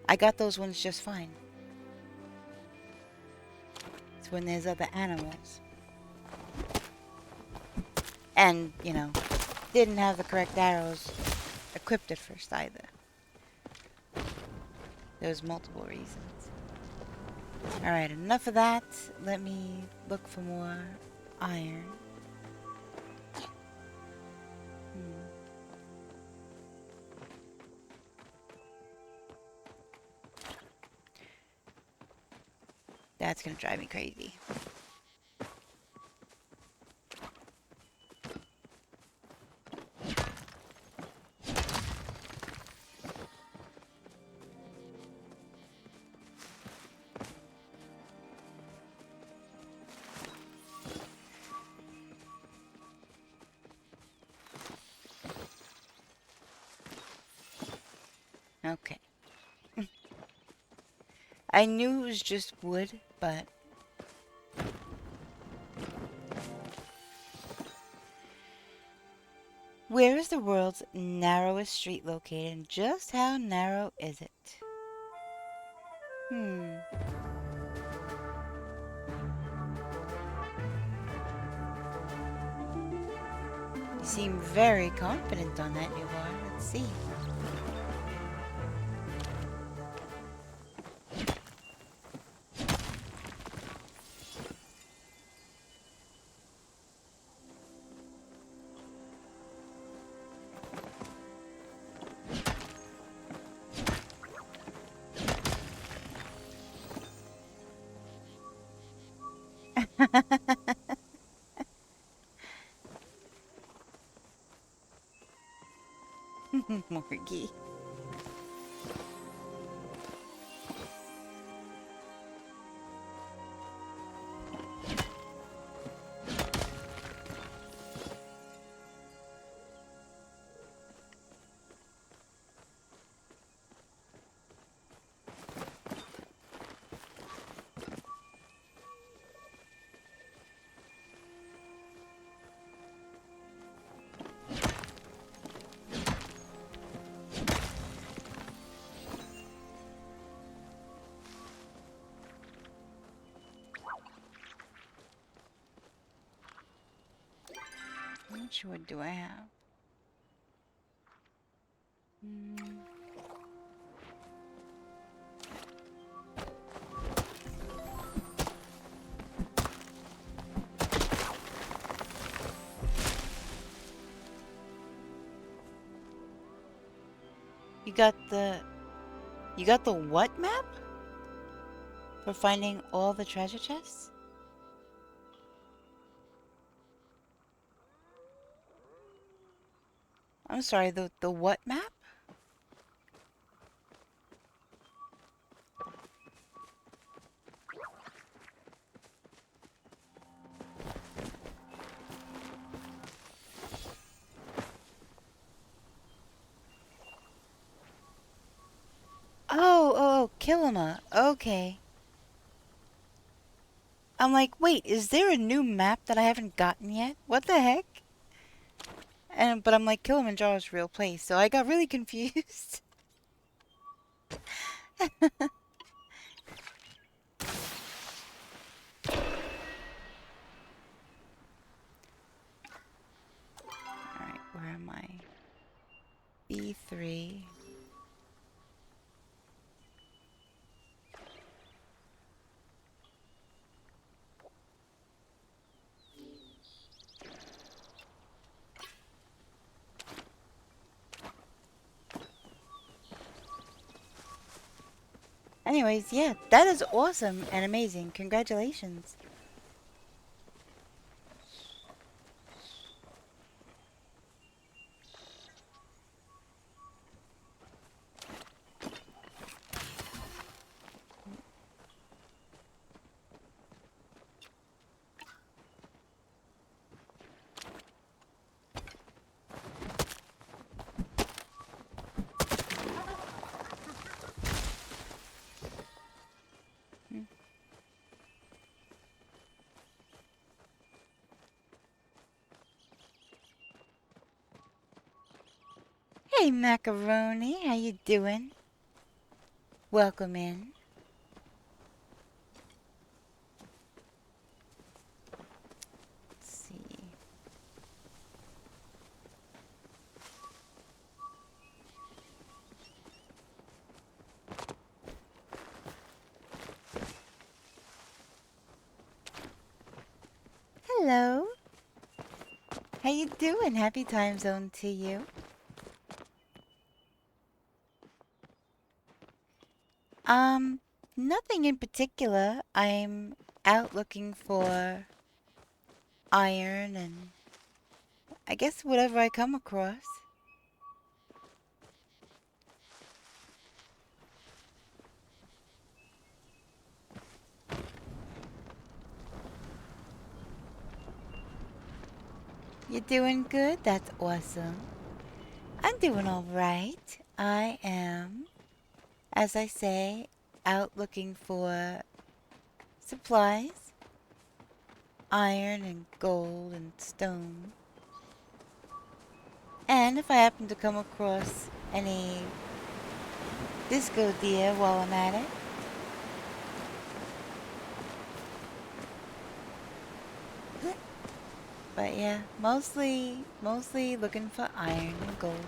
I got those ones just fine. It's when there's other animals. And, you know, didn't have the correct arrows equipped at first either. There's multiple reasons. Alright, enough of that. Let me look for more iron. That's gonna drive me crazy. Okay. I knew it was just wood, but... Where is the world's narrowest street located, and just how narrow is it? You seem very confident on that, you are. Let's see. Morgie. How much wood do I have? You got the what map? For finding all the treasure chests? I'm sorry, the what map? Oh, Kilima. Okay. I'm like, wait, is there a new map that I haven't gotten yet? What the heck? But I'm like, Kilimanjaro's a real place, so I got really confused. Alright, where am I? B3. Anyways, yeah, that is awesome and amazing. Congratulations. Hey, Macaroni, how you doing? Welcome in. Let's see. Hello. How you doing? Happy time zone to you. Nothing in particular. I'm out looking for iron and I guess whatever I come across. You doing good? That's awesome. I'm doing all right. I am, as I say, out looking for supplies, iron and gold and stone. And if I happen to come across any disco deer while I'm at it. But yeah, mostly looking for iron and gold.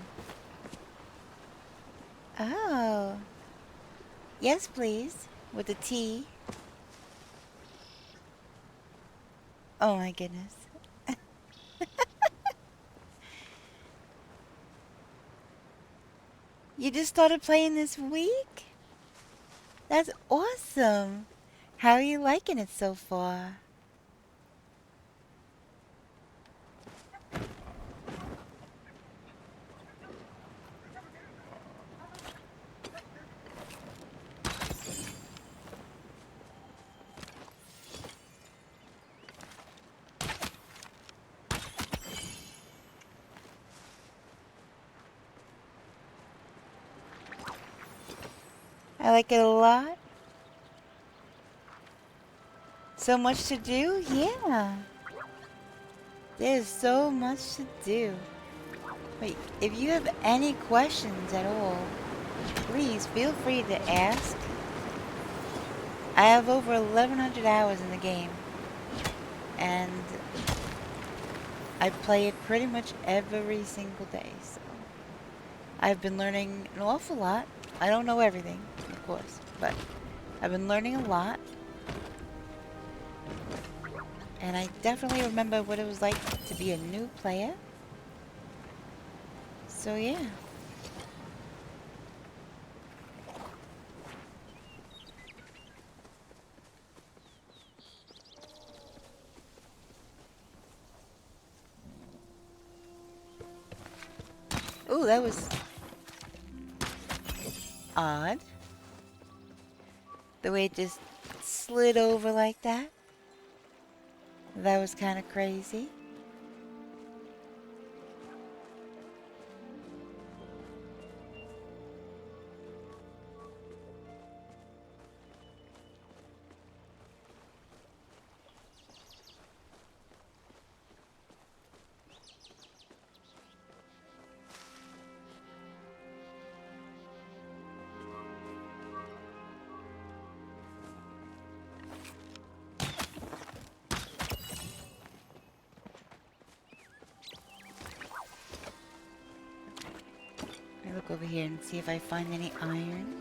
Oh. Yes, please. With a T. Oh my goodness. You just started playing this week? That's awesome. How are you liking it so far? I like it a lot. So much to do? Yeah. There's so much to do. Wait, if you have any questions at all, please feel free to ask. I have over 1,100 hours in the game, and I play it pretty much every single day, so I've been learning an awful lot. I don't know everything, of course, but I've been learning a lot, and I definitely remember what it was like to be a new player. So yeah. Ooh, that was odd. The way it just slid over like that. That was kind of crazy. Let me look over here and see if I find any iron.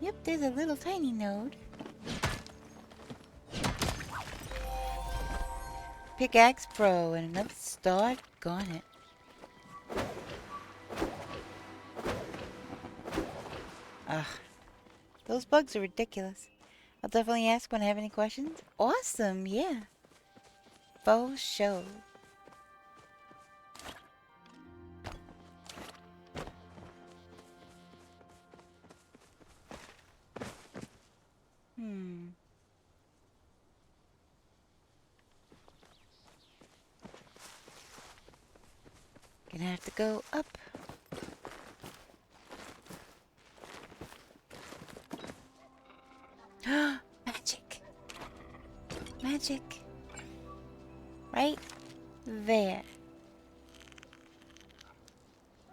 Yep, there's a little tiny node. Pickaxe Pro and another star. Gone it. Those bugs are ridiculous. I'll definitely ask when I have any questions. Awesome, yeah. Faux show. Gonna have to go up. Magic. Magic. Right there.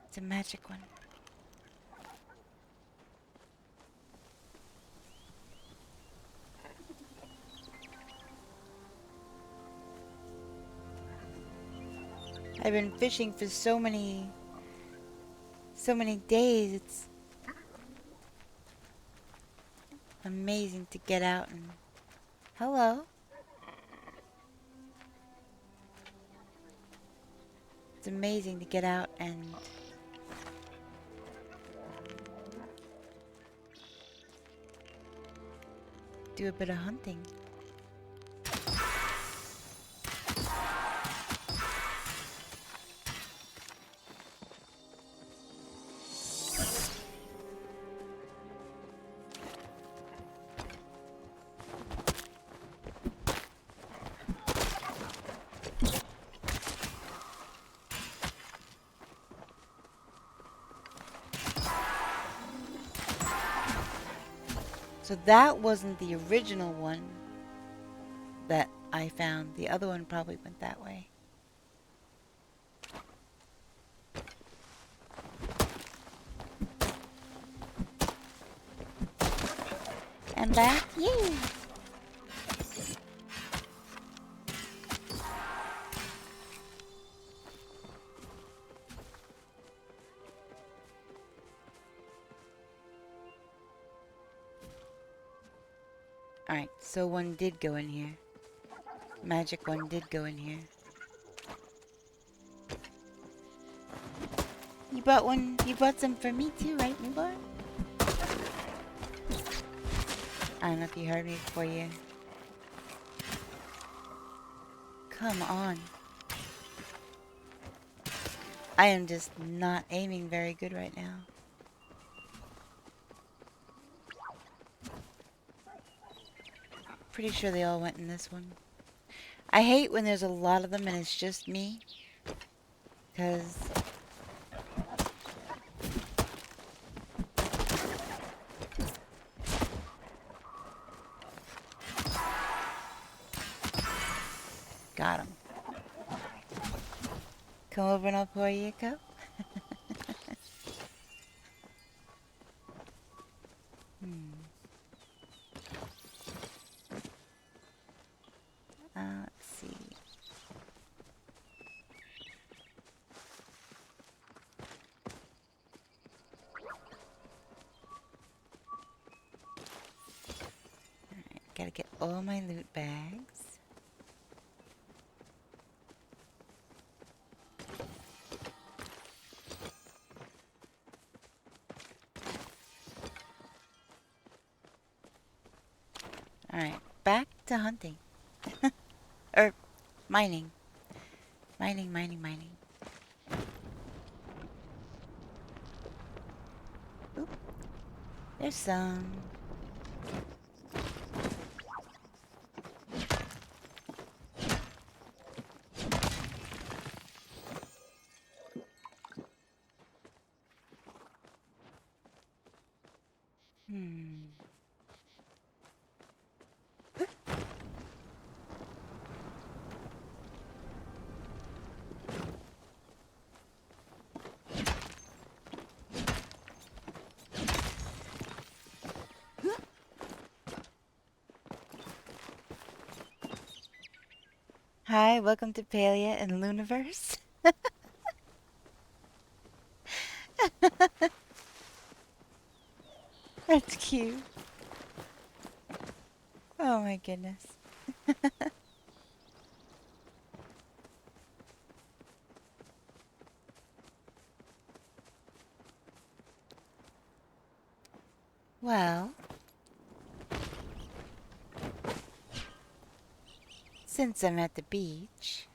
It's a magic one. I've been fishing for so many days. It's amazing to get out and... Hello. It's amazing to get out and do a bit of hunting. So that wasn't the original one that I found. The other one probably went that way. And back. Yay! Alright, so one did go in here. Magic one did go in here. You bought one, you bought some for me too, right, Newborn? I don't know if you heard me before you. Come on. I am just not aiming very good right now. Pretty sure they all went in this one. I hate when there's a lot of them and it's just me. Because... Got him. Come over and I'll pour you a cup. Let's see. Alright, gotta get all my loot bags. Alright, back to hunting. Or mining. Mining. Oop. There's some. Hi, welcome to Palia and Luniverse. That's cute. Oh my goodness. Well, since I'm at the beach.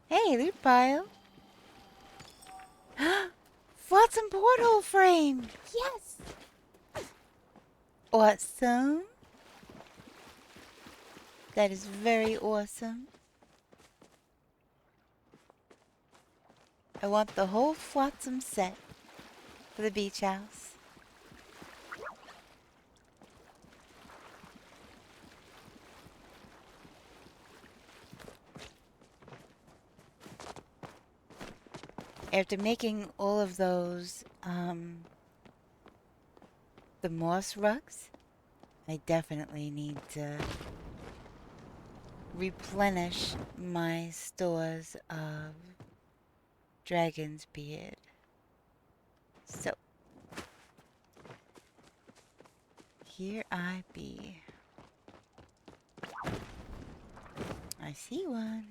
Hey, loot pile. Flotsam porthole frame. Yes. Awesome. That is very awesome. I want the whole Flotsam set for the beach house. After making all of those, the moss rugs, I definitely need to replenish my stores of dragon's beard. So, here I be. I see one.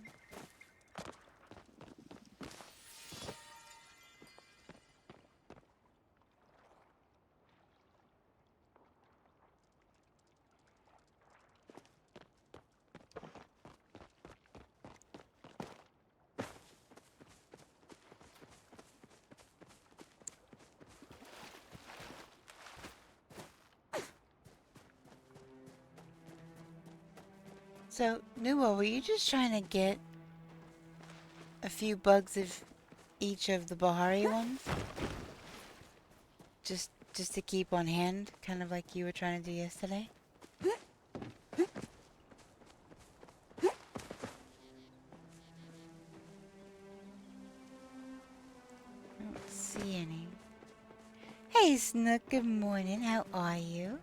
So, Nuo, were you just trying to get a few bugs of each of the Bahari ones? Just to keep on hand, kind of like you were trying to do yesterday? I don't see any. Hey, Snook, good morning. How are you?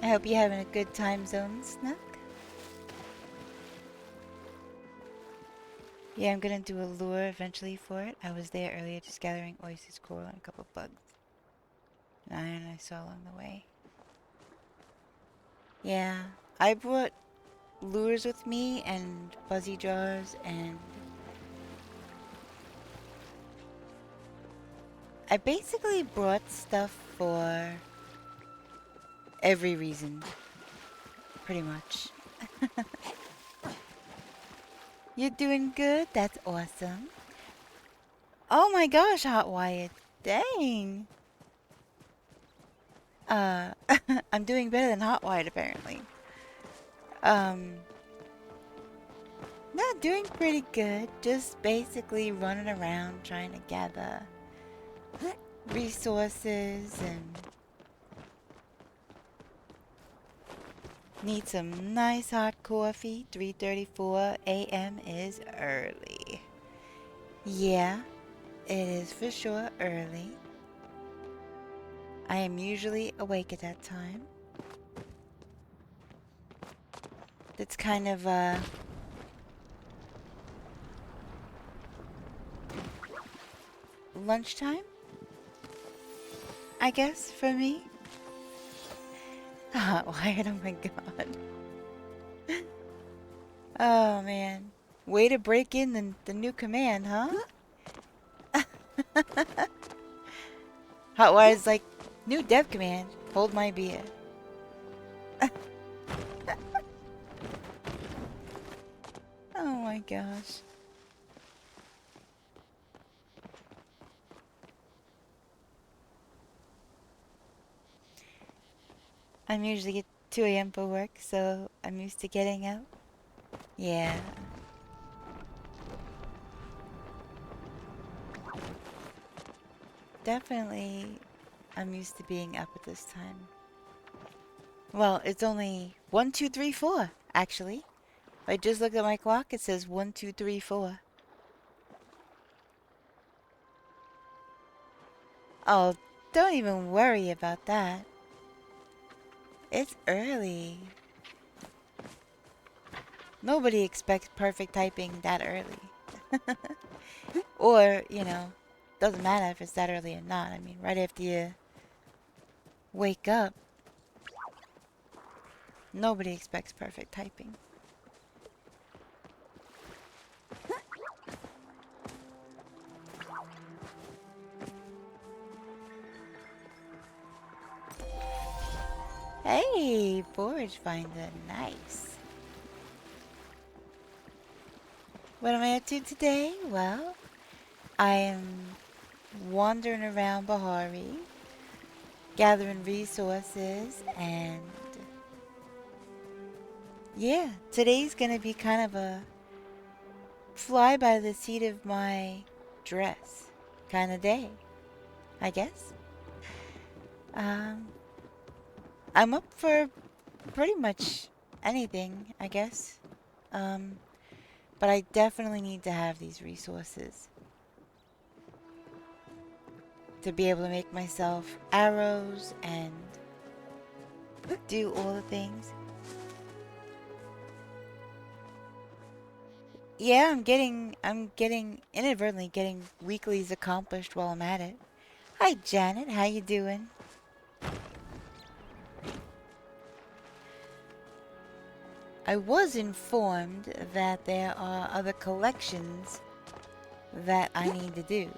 I hope you're having a good time zone, Snook. Yeah, I'm gonna do a lure eventually for it. I was there earlier just gathering oysters, coral, and a couple bugs. An iron I saw along the way. Yeah, I brought lures with me and fuzzy jars, and I basically brought stuff for every reason, pretty much. You're doing good? That's awesome. Oh my gosh, Hot Wyatt. Dang. I'm doing better than Hot Wyatt, apparently. Not doing pretty good. Just basically running around trying to gather resources and need some nice hot coffee. 3:34 a.m. is early. Yeah, it is for sure early. I am usually awake at that time. That's kind of lunchtime, I guess, for me. Hot Wired, oh my god. Oh man. Way to break in the new command, huh? Hotwire's like, new dev command, hold my beer. Oh my gosh. I'm usually at 2 a.m. for work, so I'm used to getting up. Yeah. I'm used to being up at this time. Well, it's only 1, 2, 3, 4, actually. I just looked at my clock, it says 1, 2, 3, 4. Oh, don't even worry about that. It's early. Nobody expects perfect typing that early. Or, doesn't matter if it's that early or not. I mean, right after you wake up, nobody expects perfect typing. Hey, forage finder, nice. What am I up to today? Well, I am wandering around Bahari, gathering resources, and yeah, today's gonna be kind of a fly by the seat of my dress kind of day, I guess. Um, I'm up for pretty much anything, I guess. Um, but I definitely need to have these resources to be able to make myself arrows and do all the things. Yeah, inadvertently getting weeklies accomplished while I'm at it. Hi, Janet. How you doing? I was informed that there are other collections that I need to do.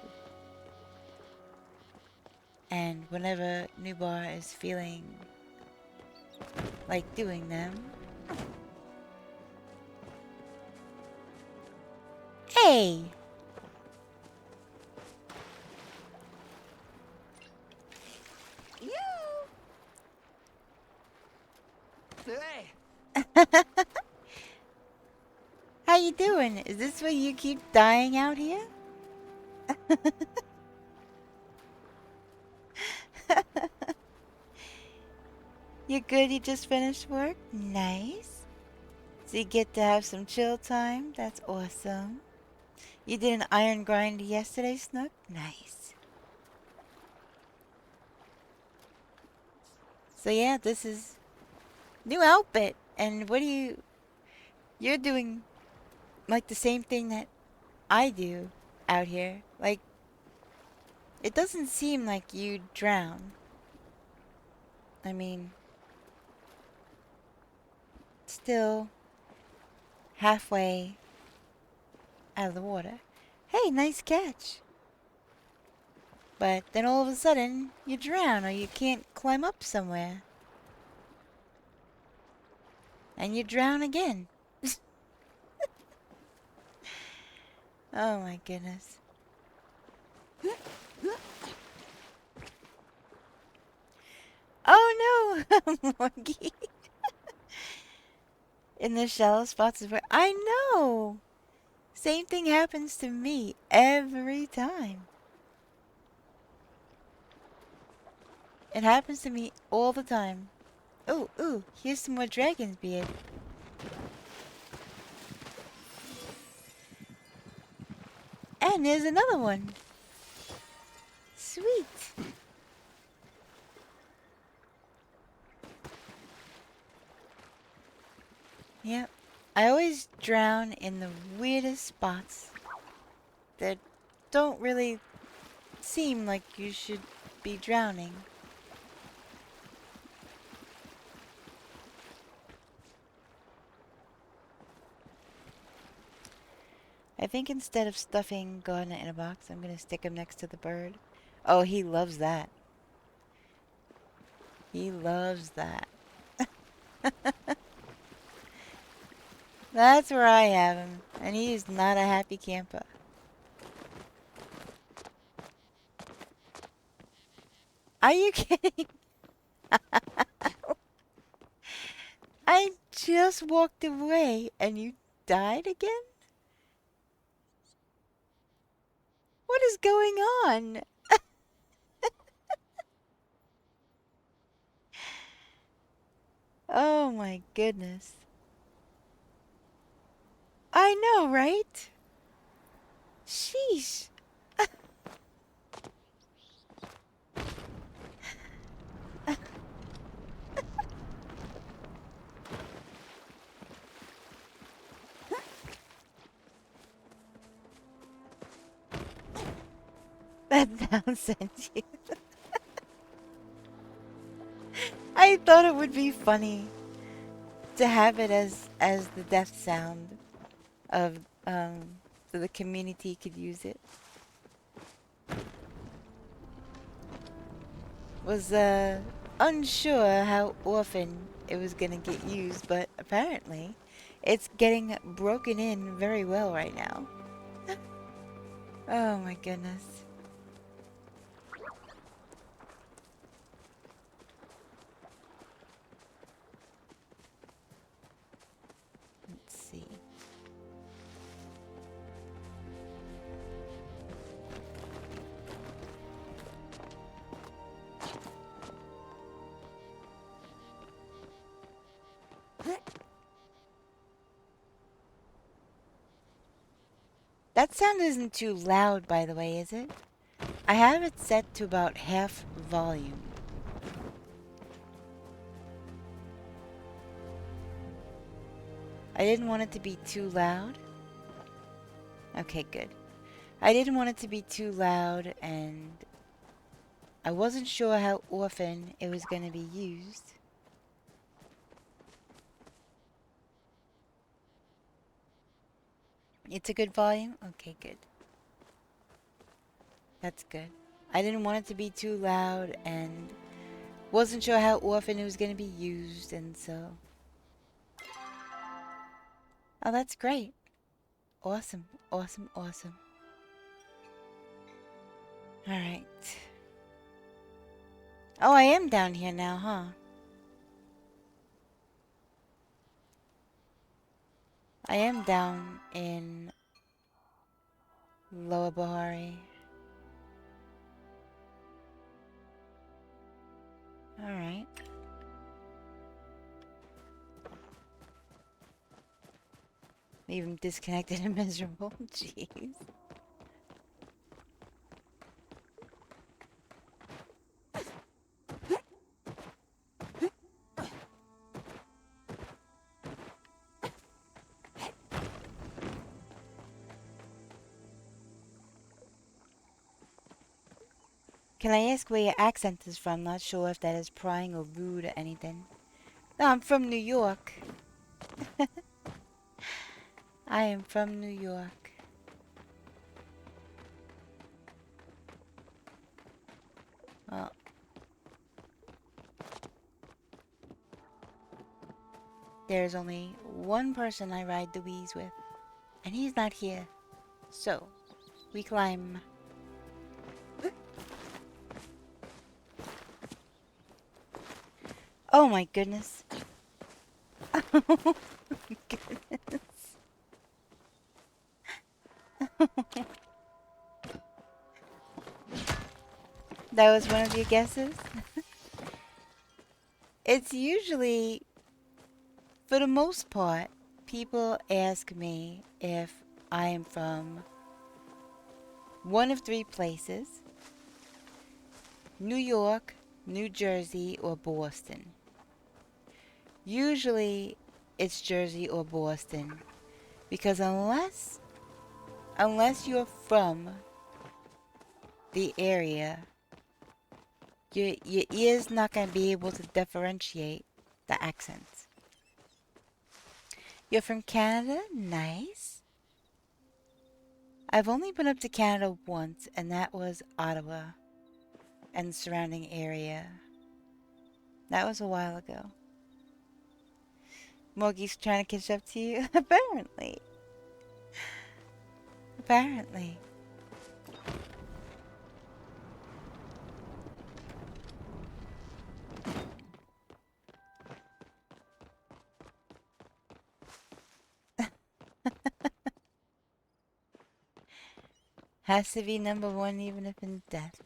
And whenever Nubar is feeling like doing them... Hey! Hey! How you doing? Is this why you keep dying out here? You good? You just finished work? Nice. So you get to have some chill time? That's awesome. You did an iron grind yesterday, Snook? Nice. So yeah, this is new outfit. And what do you... You're doing like the same thing that I do out here. Like, it doesn't seem like you drown. I mean, still halfway out of the water. Hey, nice catch. But then all of a sudden, you drown or you can't climb up somewhere. And you drown again. Oh my goodness. Oh no, Morgie. In the shallow spots is where I know. Same thing happens to me every time. It happens to me all the time. Oh, ooh, here's some more dragon's beard. And there's another one. Sweet. Yep. I always drown in the weirdest spots that don't really seem like you should be drowning. I think instead of stuffing Gardner in a box, I'm going to stick him next to the bird. Oh, he loves that. He loves that. That's where I have him, and he is not a happy camper. Are you kidding? I just walked away, and you died again? What is going on? Oh my goodness. I know, right? Sheesh. That sound sentient. I thought it would be funny to have it as the death sound of so the community could use it. Was unsure how often it was gonna get used, but apparently it's getting broken in very well right now. Oh my goodness. Let's see. That sound isn't too loud, by the way, is it? I have it set to about half volume. I didn't want it to be too loud. Okay, good. I didn't want it to be too loud, and I wasn't sure how often it was going to be used. It's a good volume? Okay, good. That's good. I didn't want it to be too loud, and wasn't sure how often it was going to be used, and so... Oh, that's great. Awesome, awesome, awesome. Alright. Oh, I am down here now, huh? I am down in Lower Bahari. Alright. Leave him disconnected and miserable. Jeez. Can I ask where your accent is from? Not sure if that is prying or rude or anything. No, I'm from New York. I am from New York. Well, there's only one person I ride the wheeze with, and he's not here. So, we climb. Oh my goodness. Oh my goodness. That was one of your guesses? It's usually, for the most part, people ask me if I am from one of three places: New York, New Jersey, or Boston. Usually it's Jersey or Boston, because unless you're from the area, your ear's not going to be able to differentiate the accents. You're from Canada? Nice. I've only been up to Canada once, and that was Ottawa and surrounding area. That was a while ago. Morgie's trying to catch up to you? Apparently. Apparently. Has to be number one even if in death.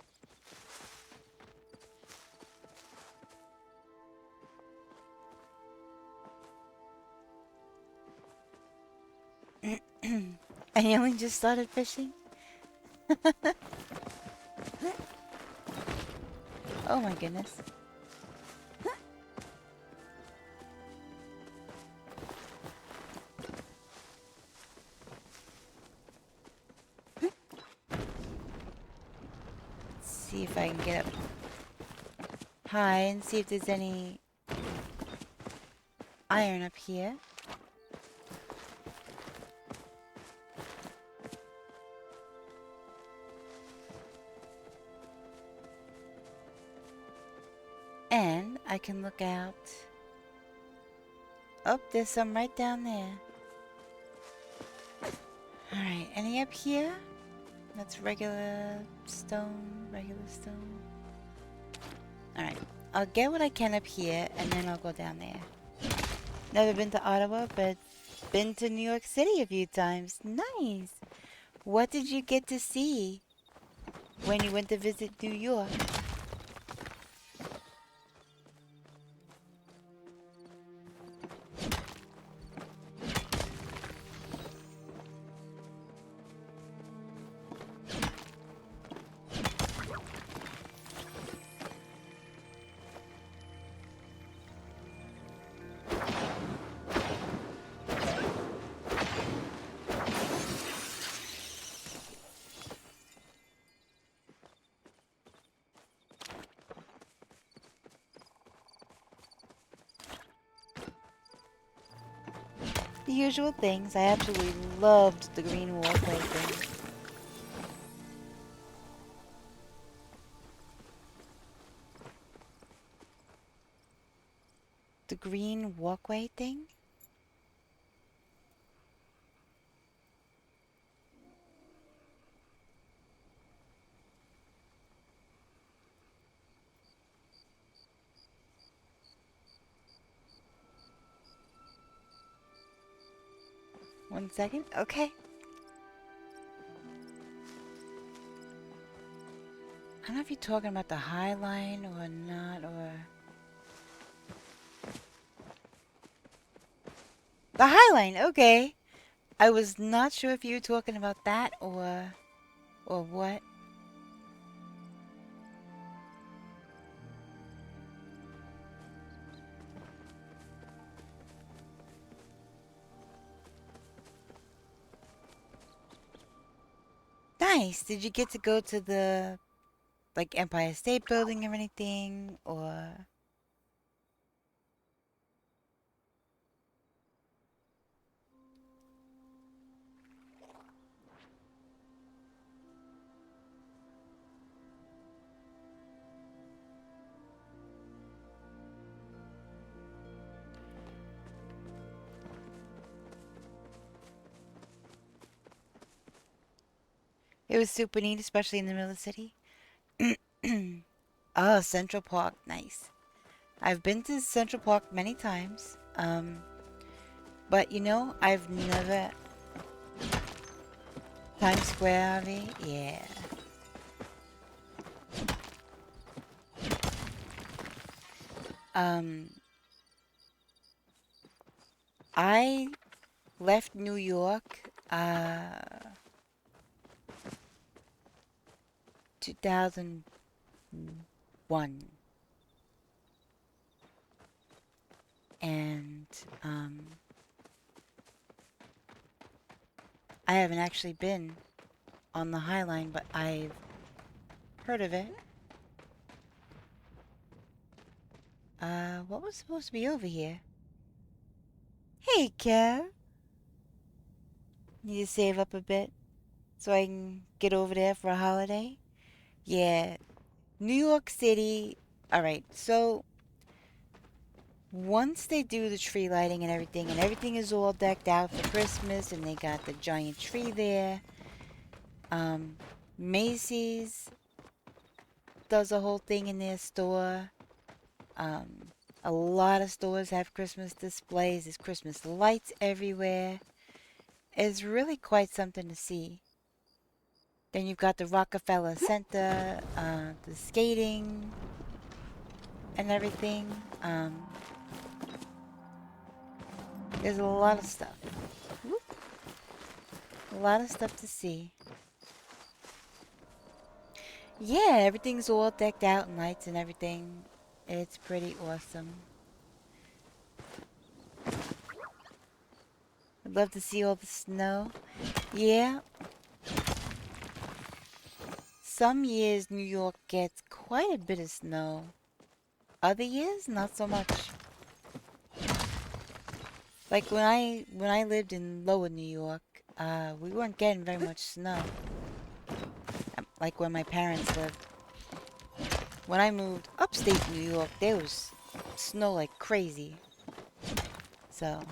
And you only just started fishing? Oh my goodness. Let's see if I can get up high and see if there's any iron up here. And I can look out. Oh, there's some right down there. Alright, any up here? That's regular stone, Alright, I'll get what I can up here, and then I'll go down there. Never been to Ottawa, but been to New York City a few times. Nice! What did you get to see when you went to visit New York? The usual things. I absolutely loved the green walkway thing. The green walkway thing? One second. Okay. I don't know if you're talking about the High Line or not, or... The High Line, okay. I was not sure if you were talking about that or what. Nice. Did you get to go to the, like, Empire State Building or anything, or... It was super neat, especially in the middle of the city. Oh, Central Park, nice. I've been to Central Park many times. But you know, I've never... Times Square, Avi? Yeah. I left New York, 2001. And, I haven't actually been on the High Line, but I've heard of it. What was supposed to be over here? Hey, Kev. Need to save up a bit so I can get over there for a holiday? Yeah, New York City. Alright, so once they do the tree lighting and everything is all decked out for Christmas, and they got the giant tree there, Macy's does a whole thing in their store. A lot of stores have Christmas displays. There's Christmas lights everywhere. It's really quite something to see. Then you've got the Rockefeller Center, the skating and everything. There's a lot of stuff. Whoop. A lot of stuff to see. Yeah, everything's all decked out and lights and everything. It's pretty awesome. I'd love to see all the snow. Yeah. Some years New York gets quite a bit of snow. Other years, not so much. Like when I lived in Lower New York, we weren't getting very much snow. Like when my parents lived. When I moved upstate New York, there was snow like crazy. So,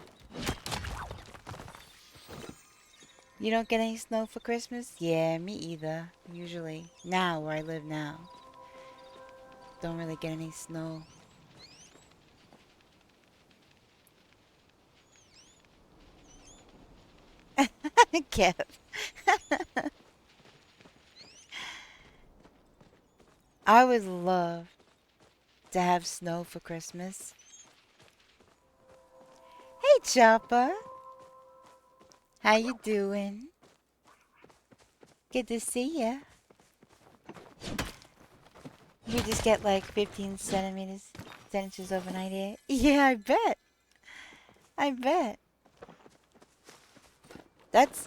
you don't get any snow for Christmas? Yeah, me either. Usually. Now, where I live now. Don't really get any snow. Kev. I would love to have snow for Christmas. Hey, Chopper. How you doing? Good to see ya. We just get like 15 centimeters overnight here. Yeah, I bet. I bet.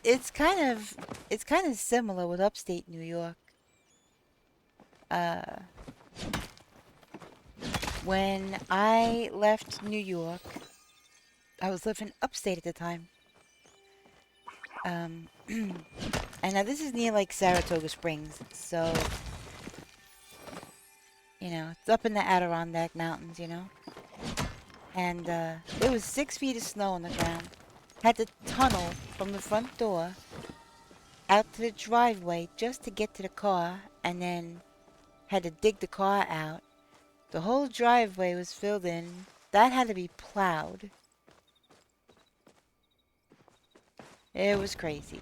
It's kind of similar with upstate New York. Uh, when I left New York, I was living upstate at the time. And now this is near like Saratoga Springs, so you know, it's up in the Adirondack Mountains, you know. And there was 6 feet of snow on the ground. Had to tunnel from the front door out to the driveway just to get to the car, and then had to dig the car out. The whole driveway was filled in. That had to be plowed. It was crazy.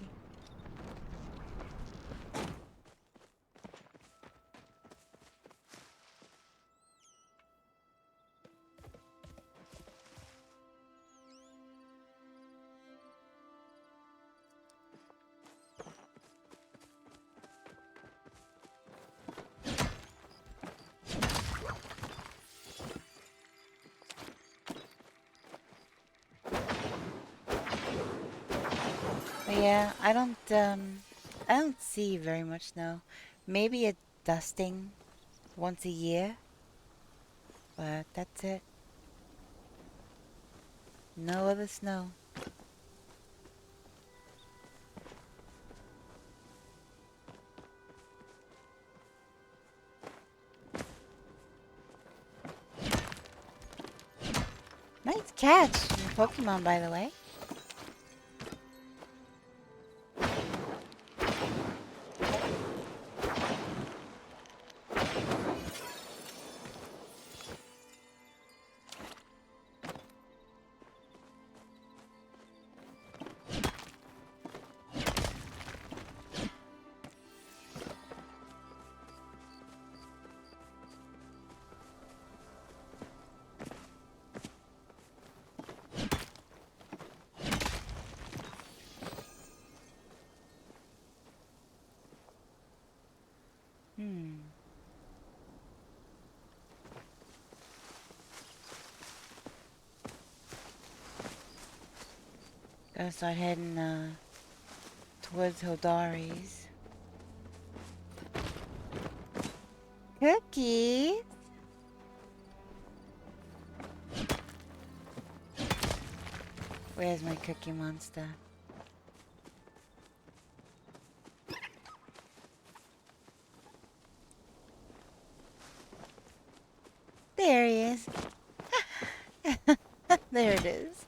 But yeah, I don't see very much snow. Maybe a dusting once a year, but that's it. No other snow. Nice catch, Pokemon, by the way. Gotta start heading towards Hildari's. Cookies! Where's my cookie monster? There he is. There it is.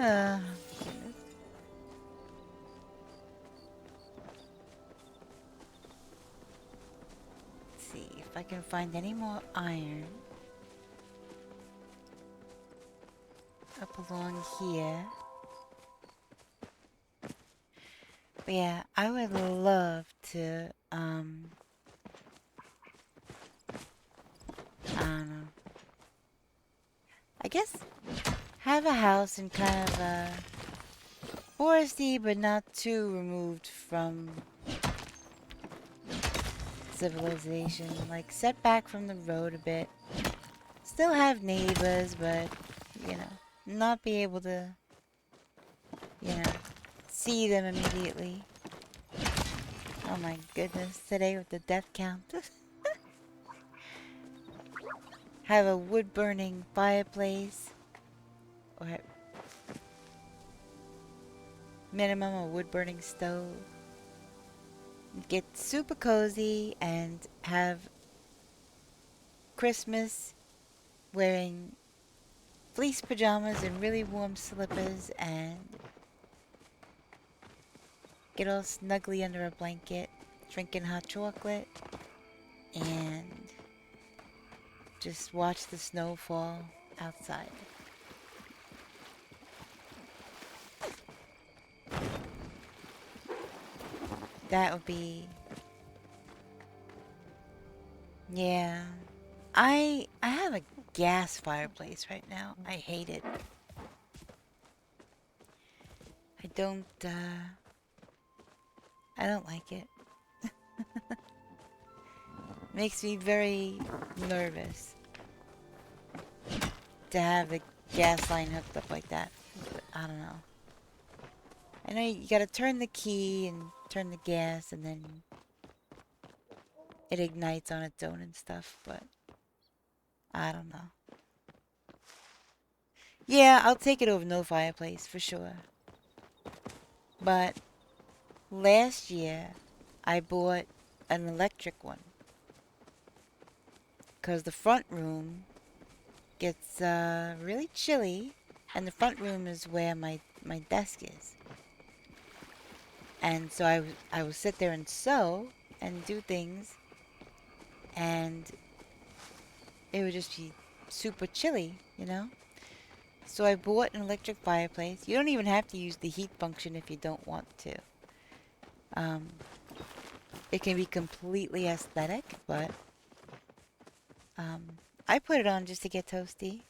Oh, goodness. Let's see if I can find any more iron up along here. But yeah, I would love to, I don't know. I guess have a house and kind of, foresty, but not too removed from civilization. Like, set back from the road a bit. Still have neighbors, but, you know, not be able to, you know, see them immediately. Oh my goodness, today with the death count. Have a wood-burning fireplace. Or minimum a wood-burning stove. Get super cozy and have Christmas wearing fleece pajamas and really warm slippers and get all snugly under a blanket, drinking hot chocolate, and just watch the snow fall outside. That would be... Yeah. I have a gas fireplace right now. I hate it. I don't like it. Makes me very nervous to have the gas line hooked up like that. But I don't know. I know you gotta turn the key and turn the gas and then it ignites on its own and stuff, but I don't know. Yeah, I'll take it over no fireplace for sure. But last year I bought an electric one because the front room gets really chilly, and the front room is where my desk is. And so I would sit there and sew and do things, and it would just be super chilly, you know? So I bought an electric fireplace. You don't even have to use the heat function if you don't want to. It can be completely aesthetic, but I put it on just to get toasty.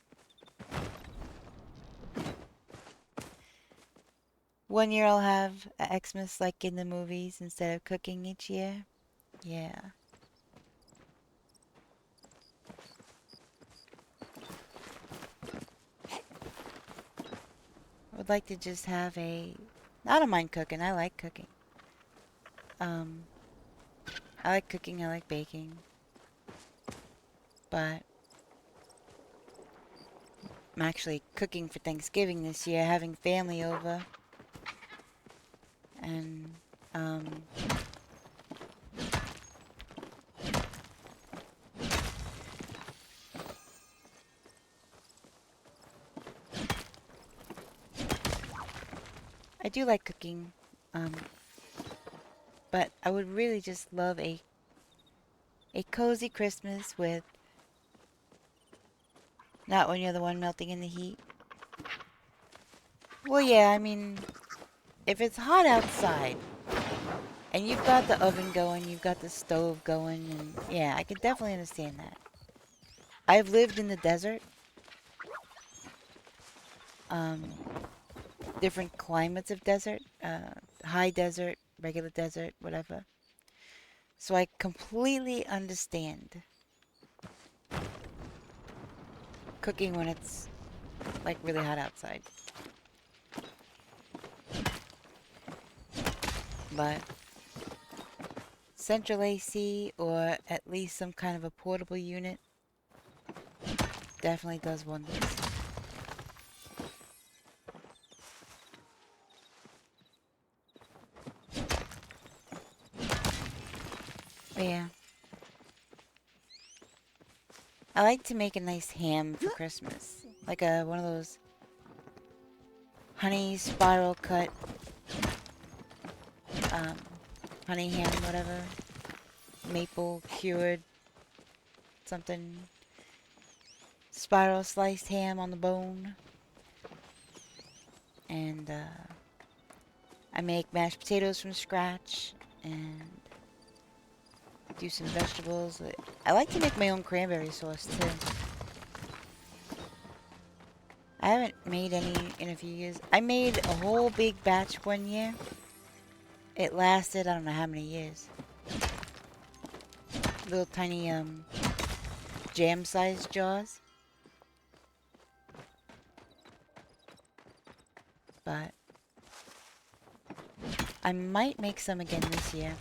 One year I'll have a Xmas like in the movies instead of cooking each year. Yeah. I would like to just have a... I don't mind cooking. I like cooking. I like cooking. I like baking. But I'm actually cooking for Thanksgiving this year, having family over. And, I do like cooking, but I would really just love a cozy Christmas with... Not when you're the one melting in the heat. Well, yeah, I mean, if it's hot outside, and you've got the oven going, you've got the stove going, and yeah, I could definitely understand that. I've lived in the desert. Different climates of desert. High desert, regular desert, whatever. So I completely understand cooking when it's like really hot outside. But central AC or at least some kind of a portable unit definitely does wonders. But yeah. I like to make a nice ham for Christmas. Like one of those honey spiral cut honey ham, whatever. Maple cured something. Spiral sliced ham on the bone. And I make mashed potatoes from scratch and do some vegetables. I like to make my own cranberry sauce too. I haven't made any in a few years. I made a whole big batch one year. It lasted, I don't know how many years. Little tiny, jam-sized jars. But I might make some again this year.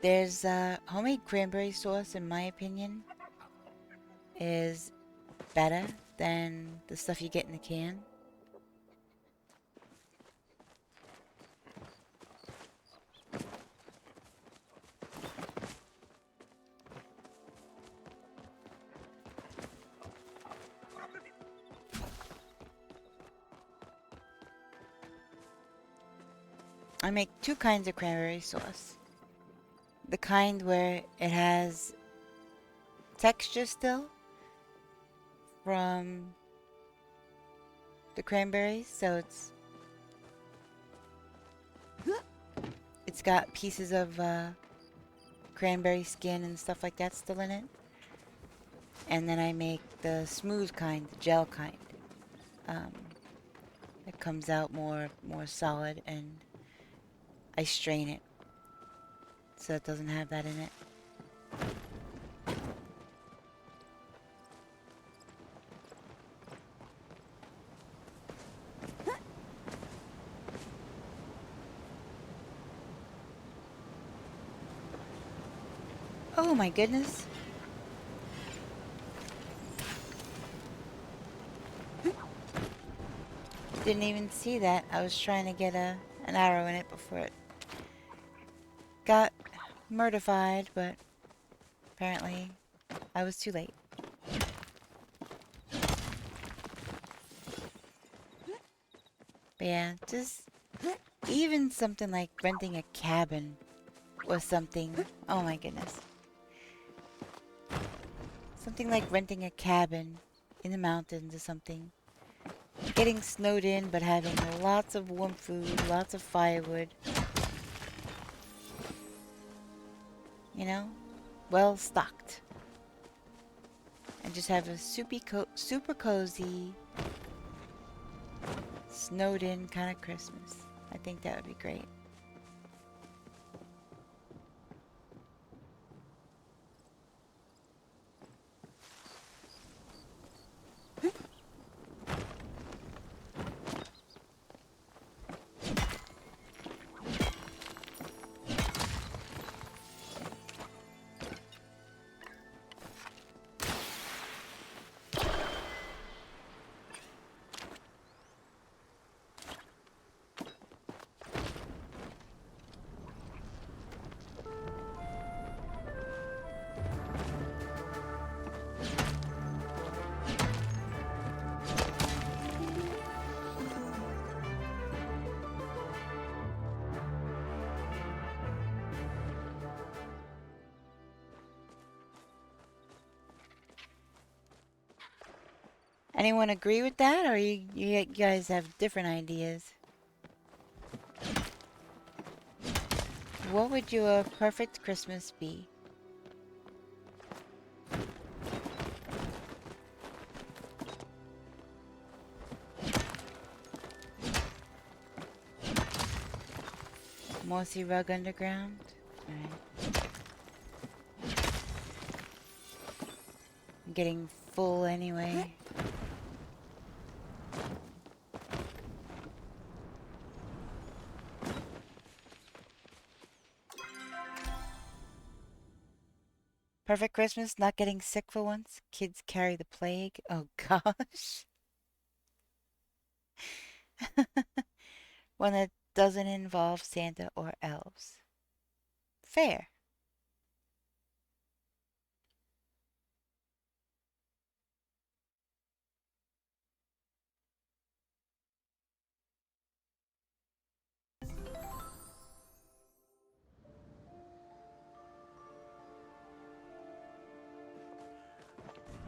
There's homemade cranberry sauce, in my opinion, is better than the stuff you get in the can. I make two kinds of cranberry sauce. The kind where it has texture still from the cranberries, so it's got pieces of cranberry skin and stuff like that still in it. And then I make the smooth kind, the gel kind. It comes out more solid, and I strain it so it doesn't have that in it. Oh my goodness. Didn't even see that. I was trying to get an arrow in it before it got murdified, but apparently I was too late. But yeah, just even something like renting a cabin or something. Oh my goodness. Something like renting a cabin in the mountains or something. Getting snowed in, but having lots of warm food, lots of firewood. You know? Well stocked. And just have a super cozy, snowed in kind of Christmas. I think that would be great. Anyone agree with that, or you guys have different ideas? What would your perfect Christmas be? Mossy Rug Underground? Alright. I'm getting full anyway. Perfect Christmas, not getting sick for once. Kids carry the plague. Oh gosh. One that doesn't involve Santa or elves. Fair.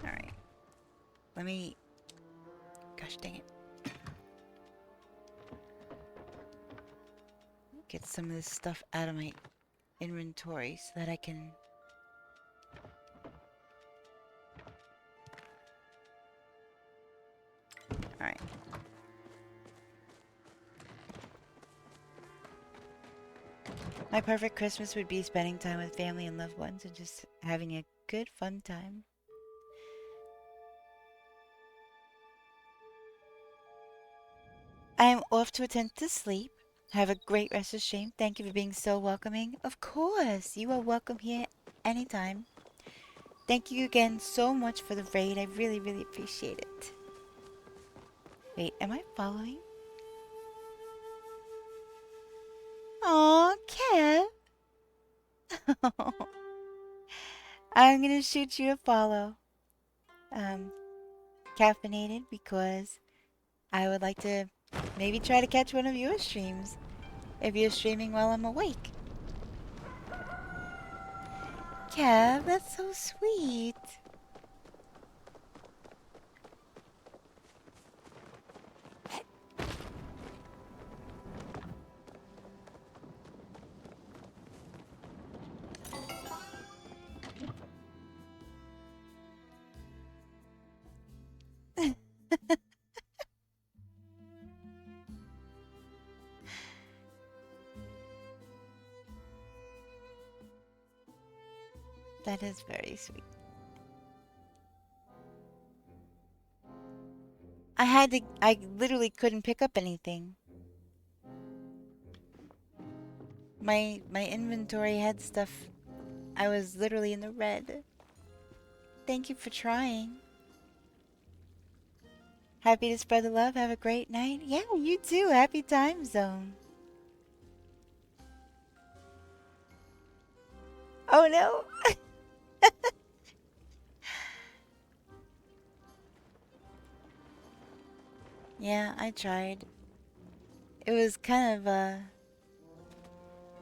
Alright. Let me... Gosh dang it. Get some of this stuff out of my inventory so that I can... Alright. My perfect Christmas would be spending time with family and loved ones and just having a good, fun time. I am off to attempt to sleep. Have a great rest of the stream. Thank you for being so welcoming. Of course, you are welcome here anytime. Thank you again so much for the raid. I really, really appreciate it. Wait, am I following? Aw, Kev. I'm gonna shoot you a follow. Caffeinated because I would like to maybe try to catch one of your streams if you're streaming while I'm awake. Kev, that's so sweet. That is very sweet. I literally couldn't pick up anything. My inventory had stuff. I was literally in the red. Thank you for trying. Happy to spread the love. Have a great night. Yeah, you too. Happy time zone. Oh no. Yeah, I tried. It was kind of,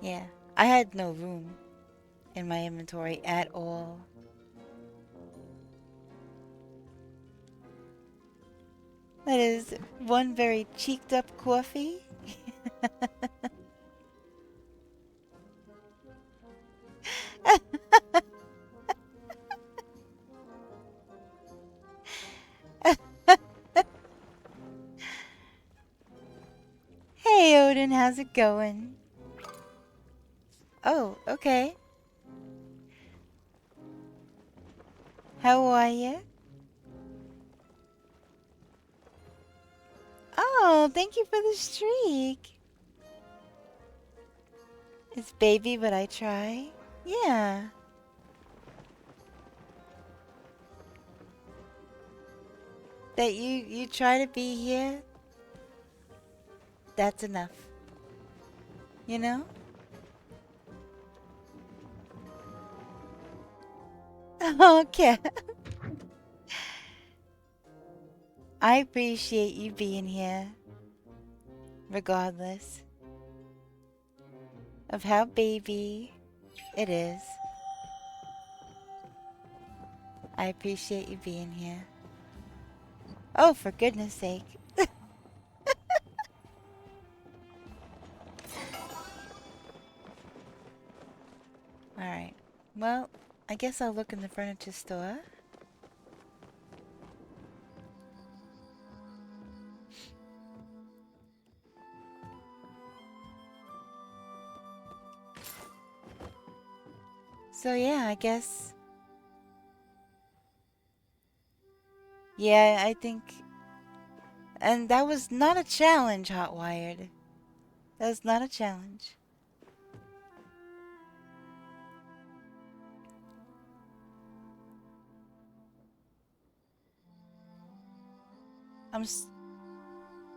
yeah. I had no room in my inventory at all. That is one very cheeked up coffee. Hey Odin, how's it going? Oh, okay. How are you? Oh, thank you for the streak. It's baby, but I try. Yeah. That you try to be here, that's enough. You know? Okay. I appreciate you being here, regardless of how baby it is. I appreciate you being here. Oh, for goodness sake. Alright. Well, I guess I'll look in the furniture store. So yeah, I guess... Yeah, I think... And that was not a challenge, Hotwired. That was not a challenge.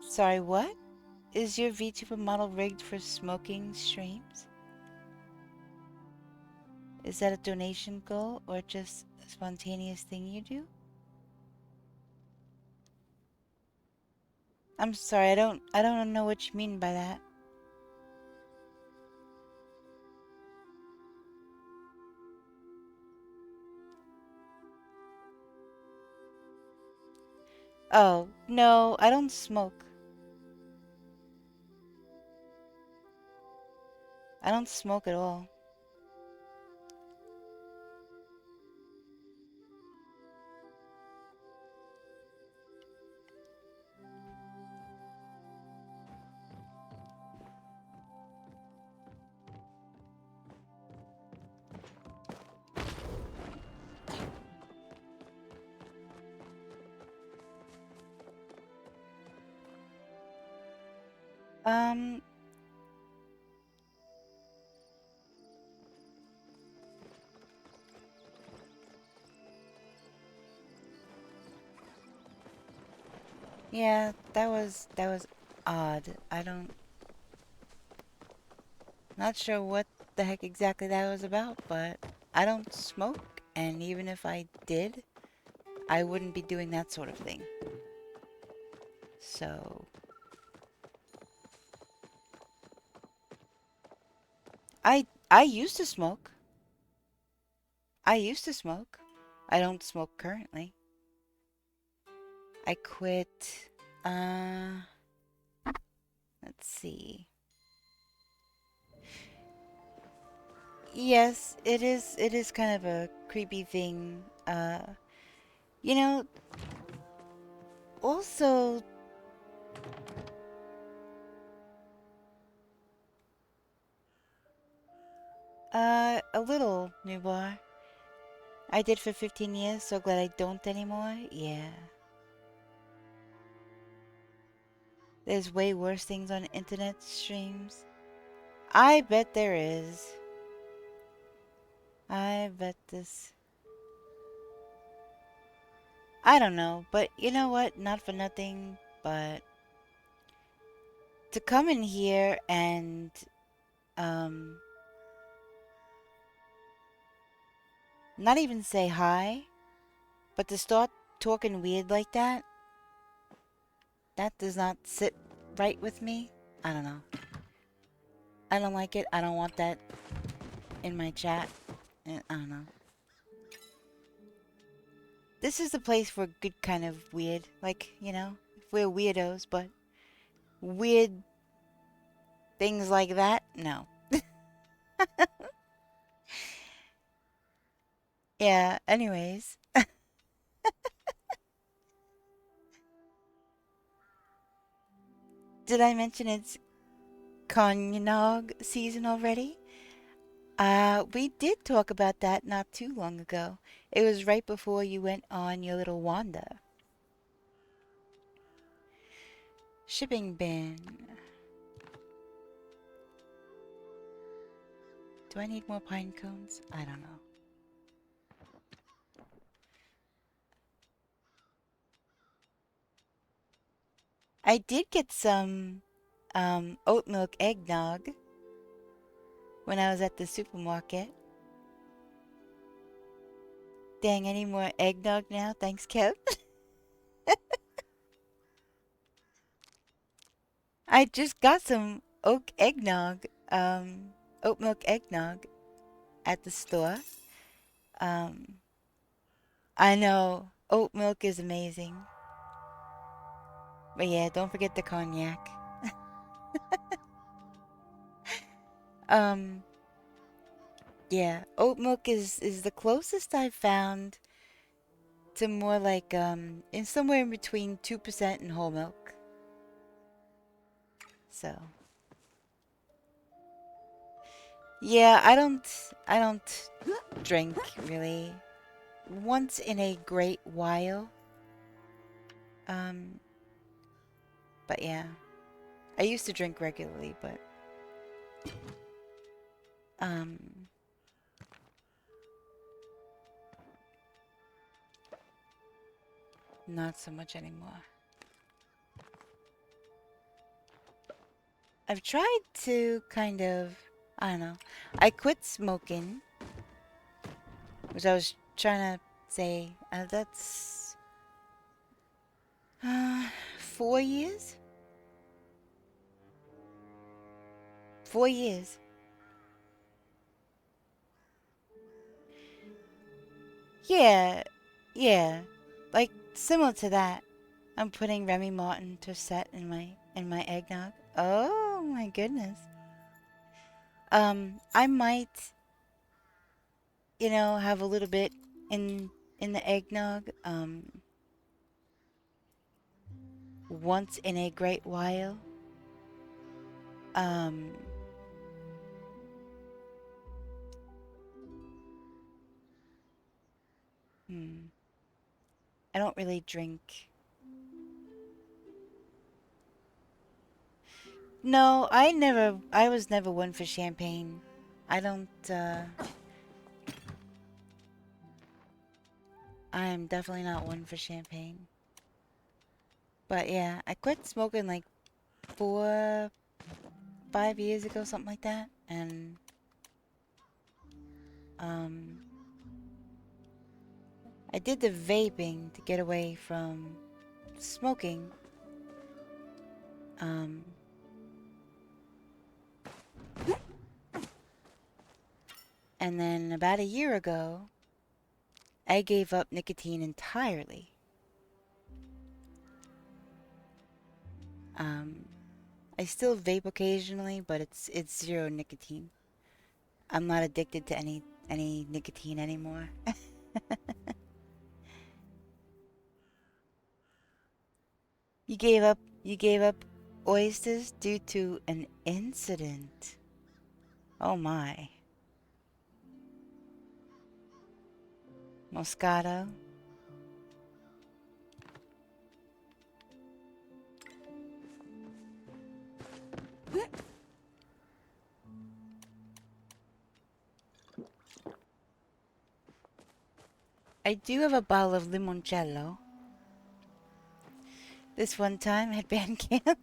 Sorry, what? Is your VTuber model rigged for smoking streams? Is that a donation goal or just a spontaneous thing you do? I'm sorry, I don't know what you mean by that. Oh, no, I don't smoke. I don't smoke at all. Um, yeah, that was odd. Not sure what the heck exactly that was about, but I don't smoke, and even if I did, I wouldn't be doing that sort of thing. So, I used to smoke. I used to smoke. I don't smoke currently. I quit. Uh, let's see. Yes, it is kind of a creepy thing. You know, also, a little, newbar. I did for 15 years, so glad I don't anymore. Yeah. There's way worse things on internet streams. I bet there is. I bet this. I don't know, but you know what? Not for nothing, but to come in here and, um, not even say hi, but to start talking weird like that, that does not sit right with me. I don't know. I don't like it. I don't want that in my chat. I don't know. This is the place for good kind of weird. Like, we're weirdos, but weird things like that? No. Yeah, anyways. Did I mention it's Cognog season already? We did talk about that not too long ago. It was right before you went on your little wander. Shipping bin. Do I need more pine cones? I don't know. I did get some oat milk eggnog when I was at the supermarket. Dang, I need more eggnog now. Thanks, Kev. I just got some oat milk eggnog at the store. Um, I know oat milk is amazing. But yeah, don't forget the cognac. Um, yeah, oat milk is the closest I've found to more like in somewhere in between 2% and whole milk. So, yeah, I don't drink really. Once in a great while. Um, but yeah, I used to drink regularly, but um, not so much anymore. I've tried to kind of, I don't know. I quit smoking, which I was trying to say. That's 4 years. 4 years. Yeah, yeah, like similar to that. I'm putting Remy Martin to set in my eggnog. Oh my goodness. I might, have a little bit in the eggnog. Once in a great while. Um, hmm. I don't really drink. No, I was never one for champagne. I don't, I'm definitely not one for champagne. But yeah, I quit smoking like 5 years ago, something like that. And, um, I did the vaping to get away from smoking. Um, and then about a year ago, I gave up nicotine entirely. Um, I still vape occasionally, but it's zero nicotine. I'm not addicted to any nicotine anymore. You gave up oysters due to an incident. Oh my. Moscato. I do have a bottle of limoncello. This one time at band camp.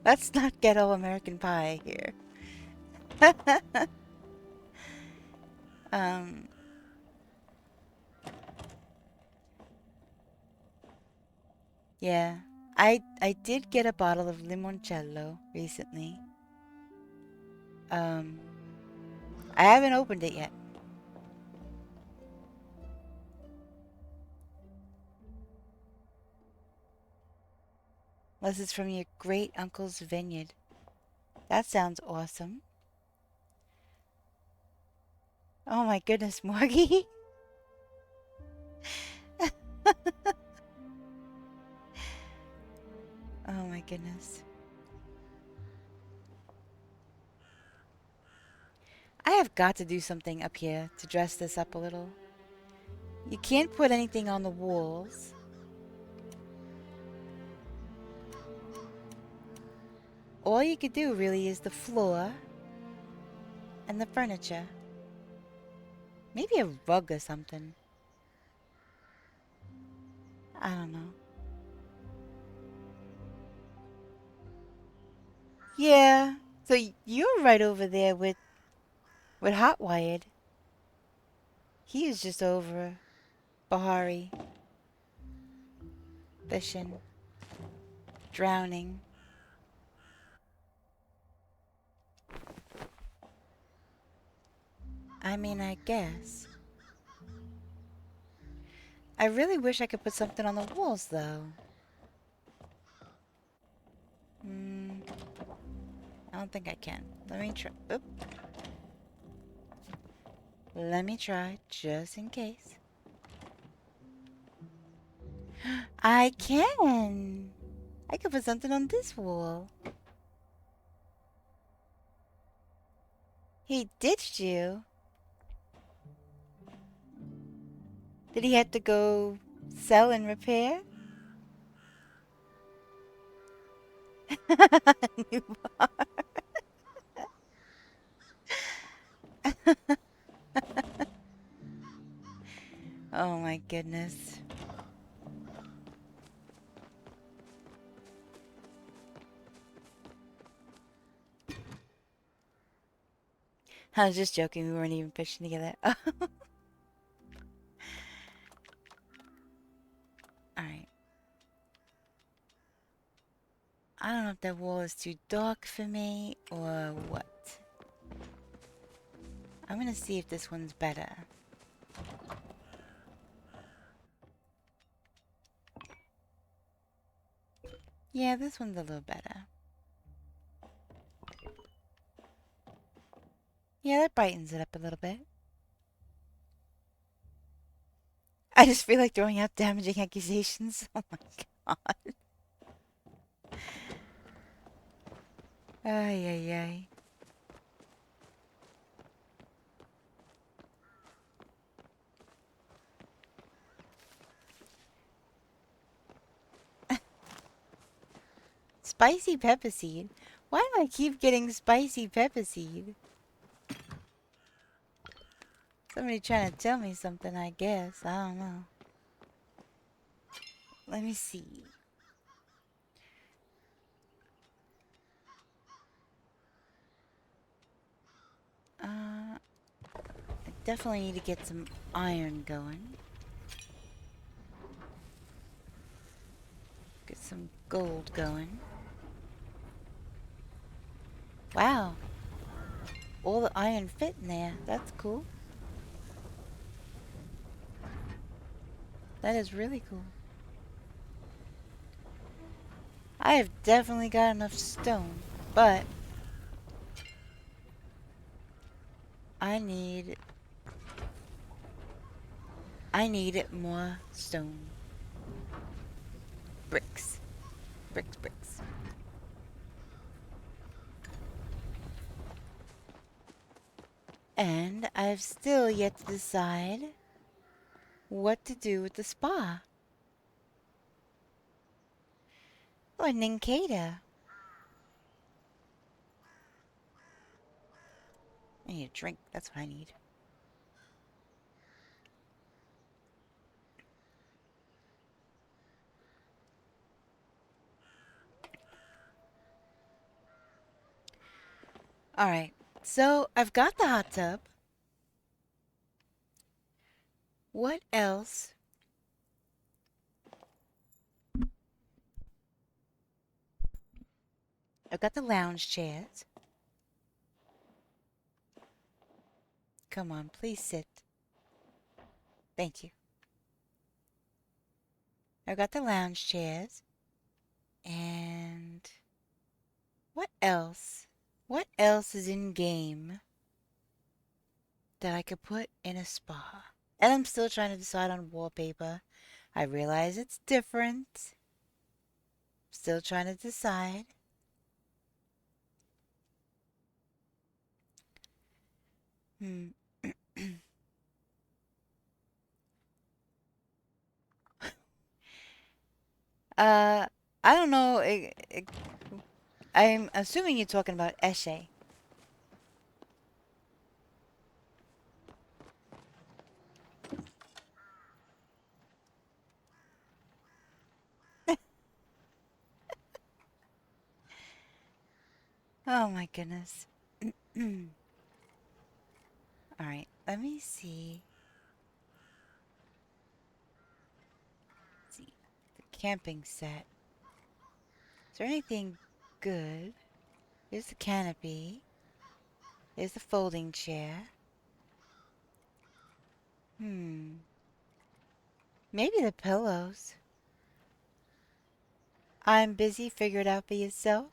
Let's not get all American Pie here. um, yeah. I did get a bottle of limoncello recently. Um, I haven't opened it yet. Unless it's from your great uncle's vineyard. That sounds awesome. Oh my goodness, Morgie. Oh my goodness. I have got to do something up here to dress this up a little. You can't put anything on the walls. All you could do really is the floor and the furniture. Maybe a rug or something. I don't know. Yeah. So you're right over there with Hotwired. He is just over Bahari, fishing, drowning. I mean, I guess. I really wish I could put something on the walls, though. Hmm. I don't think I can. Let me try. Oop. Let me try, just in case. I can! I could put something on this wall. He ditched you. Did he have to go sell and repair? New bar. Oh my goodness. I was just joking, we weren't even fishing together. Alright. I don't know if that wall is too dark for me or what. I'm gonna see if this one's better. Yeah, this one's a little better. Yeah, that brightens it up a little bit. I just feel like throwing out damaging accusations. Oh my god. Ay, ay, ay. Spicy pepper seed? Why do I keep getting spicy pepper seed? Somebody trying to tell me something, I guess. I don't know. Let me see. I definitely need to get some iron going. Get some gold going. Wow. All the iron fit in there. That's cool. That is really cool. I have definitely got enough stone, but I need more stone. Bricks. Bricks, bricks. And I've still yet to decide what to do with the spa. Oh, a Ninkata. I need a drink. That's what I need. Alright. So, I've got the hot tub. What else? I've got the lounge chairs. Come on, please sit. Thank you. I've got the lounge chairs. And what else? What else is in game that I could put in a spa? And I'm still trying to decide on wallpaper. I realize it's different. Still trying to decide. Hmm. uh, I don't know. I'm assuming you're talking about Eshe. Oh my goodness. Alright, let me see. Let's see. The camping set. Is there anything good? There's the canopy. There's the folding chair. Maybe the pillows. I'm busy. Figure it out for yourself.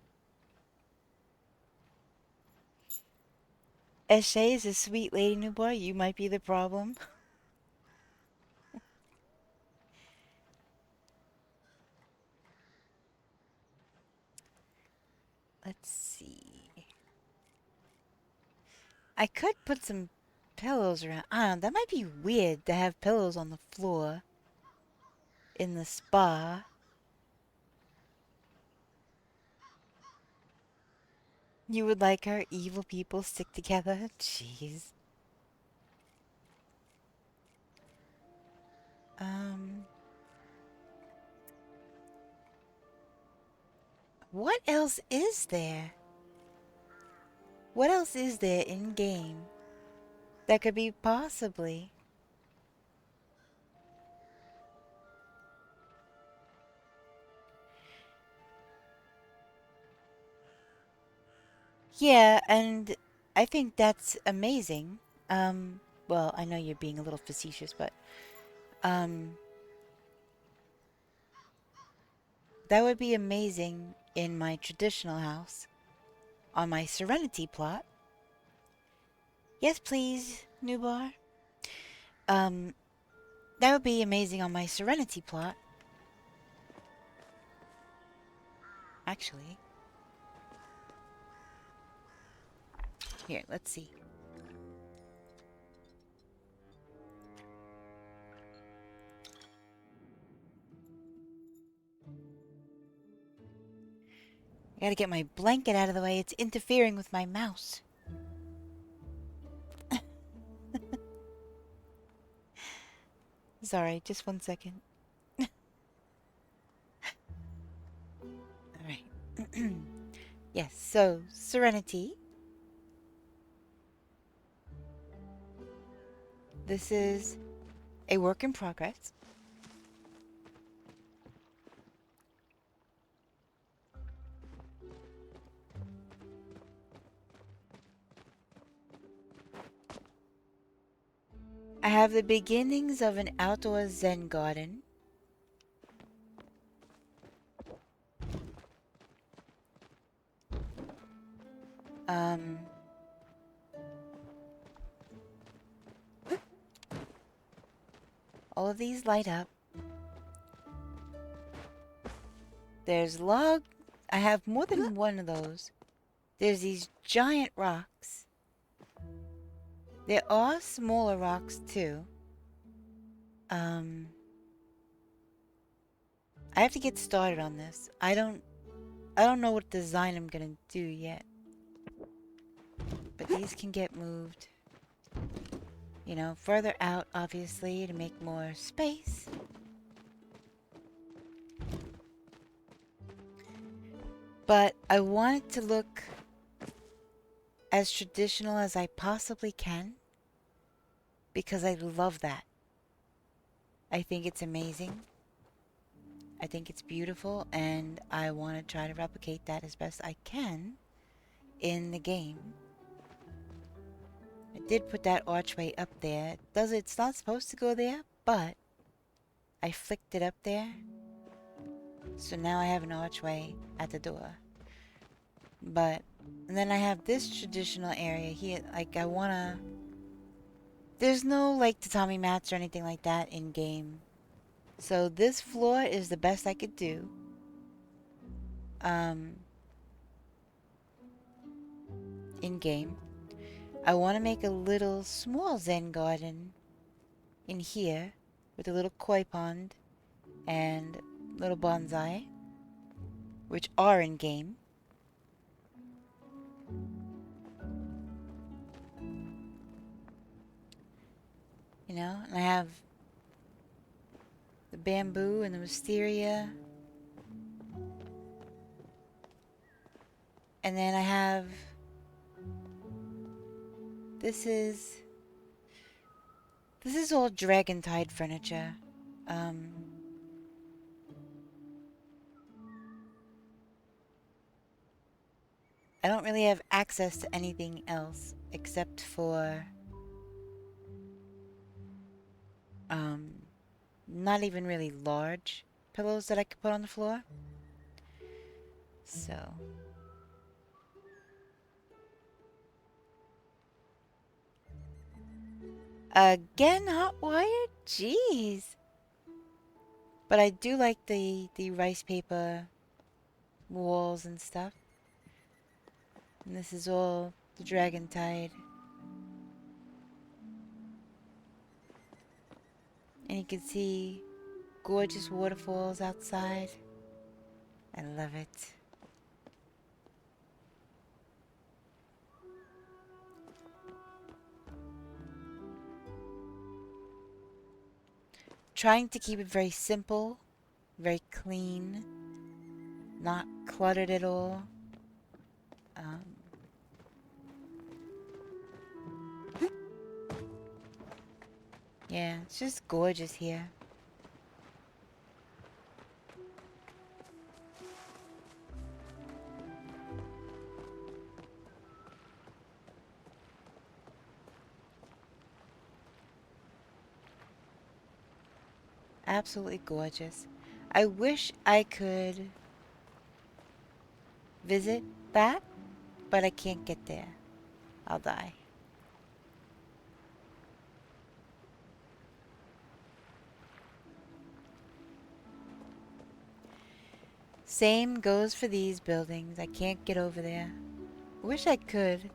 Eshe is a sweet lady, new boy. You might be the problem. Let's see. I could put some pillows around. I don't know. That might be weird to have pillows on the floor in the spa. You would like our evil people stick together? Jeez. What else is there? What else is there in game that could be possibly? Yeah, and I think that's amazing. Well, I know you're being a little facetious, but that would be amazing in my traditional house on my Serenity plot. Yes, please, Nubar. That would be amazing on my Serenity plot. Actually. Here, let's see. gotta get my blanket out of the way. It's interfering with my mouse. Sorry, just 1 second. Alright. Yes, so, Serenity. This is a work in progress. I have the beginnings of an outdoor Zen garden. All of these light up. There's log. I have more than one of those. There's these giant rocks. There are smaller rocks too. I have to get started on this. I don't know what design I'm gonna do yet. But these can get moved, you know, further out, obviously, to make more space. But I want it to look as traditional as I possibly can, because I love that. I think it's amazing. I think it's beautiful, and I want to try to replicate that as best I can in the game. I did put that archway up there. It's not supposed to go there, but I flicked it up there. So now I have an archway at the door. And then I have this traditional area here. Like, there's no, like, tatami mats or anything like that in game. So this floor is the best I could do. In game. I want to make a little small Zen garden in here with a little koi pond and little bonsai, which are in game. You know, and I have the bamboo and the wisteria. And then I have... This is all Dragon Tide furniture. I don't really have access to anything else except for not even really large pillows that I could put on the floor. So again, hot wire? Jeez. But I do like the rice paper walls and stuff. And this is all the Dragon Tide. And you can see gorgeous waterfalls outside. I love it. Trying to keep it very simple, very clean, not cluttered at all. Yeah, it's just gorgeous here. Absolutely gorgeous. I wish I could visit that, but I can't get there. I'll die. Same goes for these buildings. I can't get over there. Wish I could.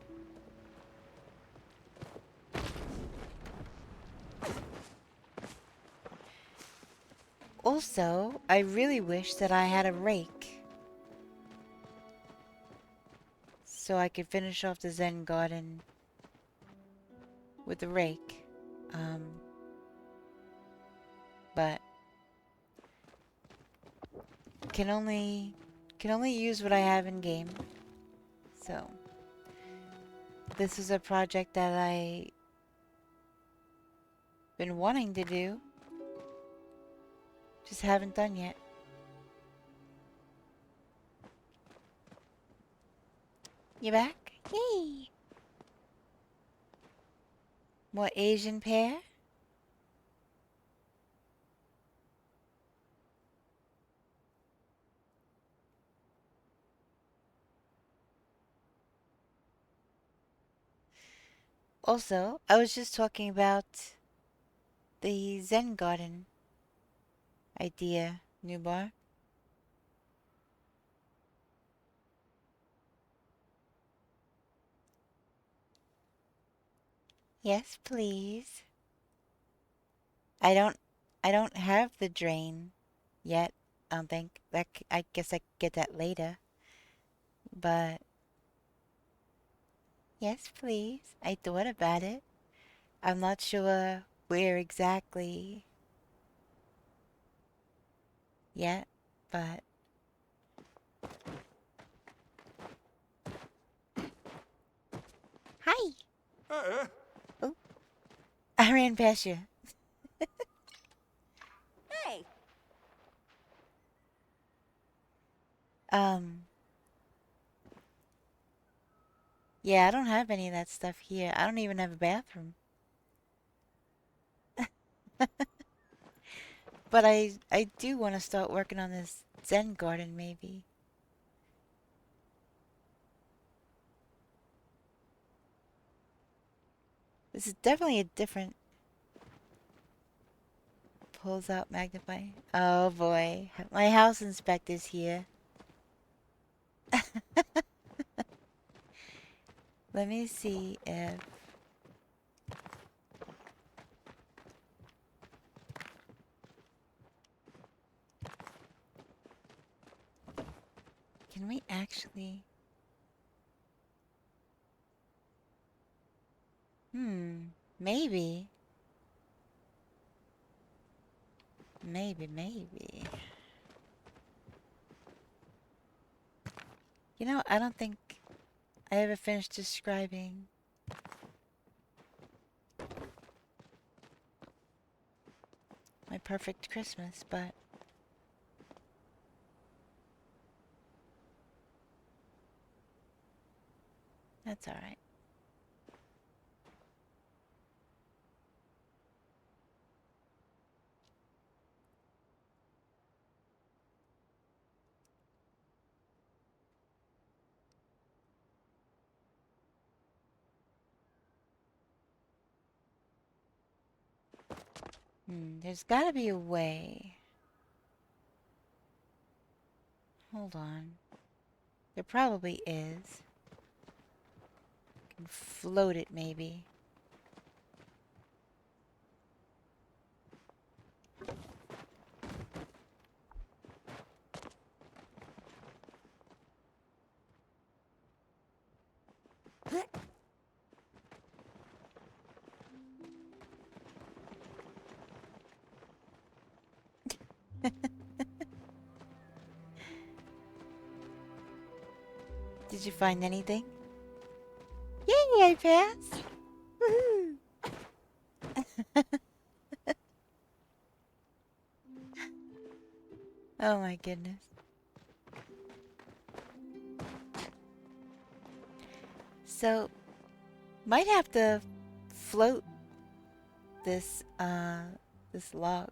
Also, I really wish that I had a rake. so I could finish off the Zen garden with the rake. But can only use what I have in game. So this is a project that I been wanting to do, just haven't done yet. You back? Yay! More Asian pear? Also, I was just talking about the Zen garden idea, new bar. Yes, please. I don't have the drain yet. I don't think I guess I could get that later. But yes, please. I thought about it. I'm not sure where exactly yet, but hi. Oh, I ran past you. Hey! Um, yeah, I don't have any of that stuff here. I don't even have a bathroom. But I do want to start working on this Zen garden maybe. This is definitely a different pulls out magnify. Oh boy, my house inspector's here. Let me see if can we actually maybe. Maybe. You know, I don't think I ever finished describing my perfect Christmas, but that's alright. There's gotta be a way. Hold on. There probably is. Can float it maybe. Did you find anything? Yay, I passed! Woohoo! Oh my goodness. So, might have to float this, this log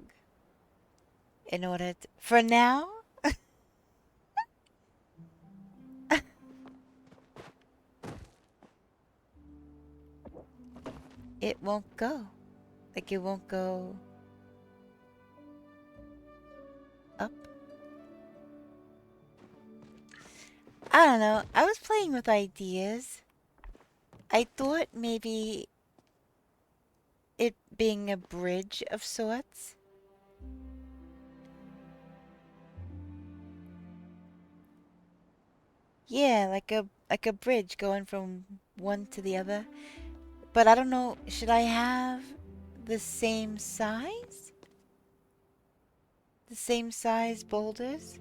in order to, for now, it won't go. Like, it won't go up. I don't know. I was playing with ideas. I thought maybe it being a bridge of sorts. Yeah, like a bridge going from one to the other. But I don't know, should I have the same size? The same size boulders?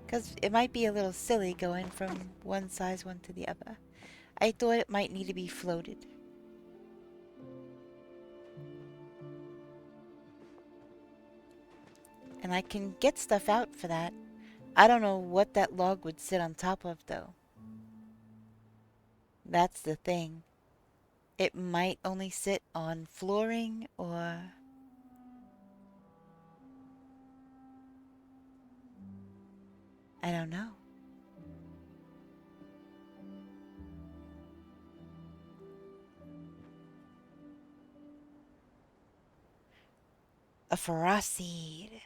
Because it might be a little silly going from one size one to the other. I thought it might need to be floated. And I can get stuff out for that. I don't know what that log would sit on top of, though. That's the thing. It might only sit on flooring or... I don't know. A seed.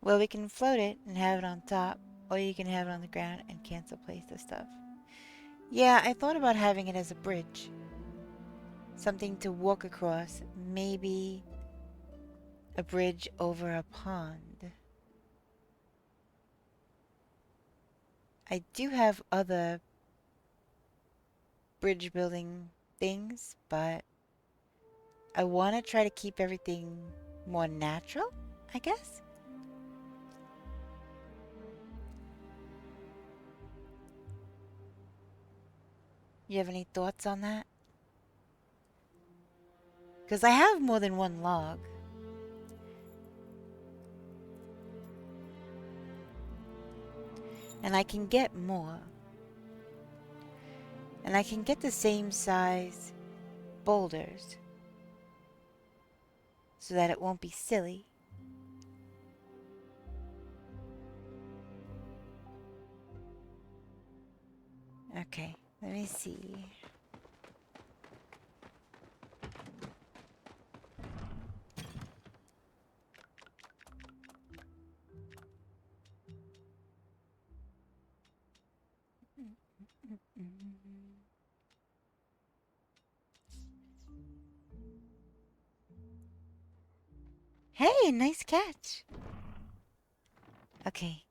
Well, we can float it and have it on top, or you can have it on the ground and cancel place the stuff. Yeah, I thought about having it as a bridge. Something to walk across. Maybe a bridge over a pond. I do have other bridge building things, but I want to try to keep everything more natural, I guess. You have any thoughts on that? Because I have more than one log. And I can get more. And I can get the same size boulders so that it won't be silly. Okay, let me see. Hey, nice catch. Okay.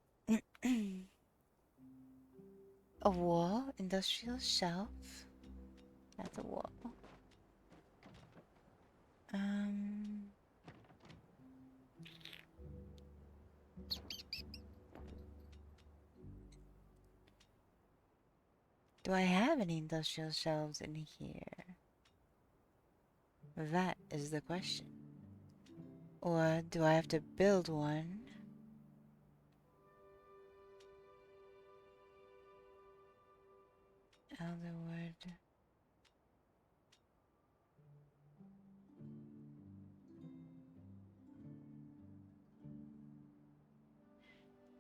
A wall, industrial shelf. That's a wall. Um, do I have any industrial shelves in here? That is the question. Or do I have to build one? Elderwood.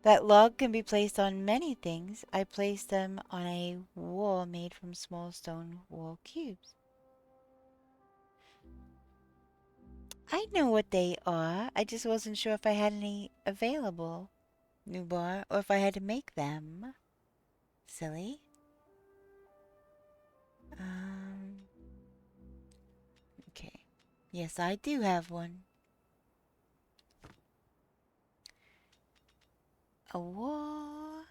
That log can be placed on many things. I placed them on a wall made from small stone wall cubes. I know what they are. I just wasn't sure if I had any available, new bar, or if I had to make them. Silly. Um, okay. Yes, I do have one. A wall.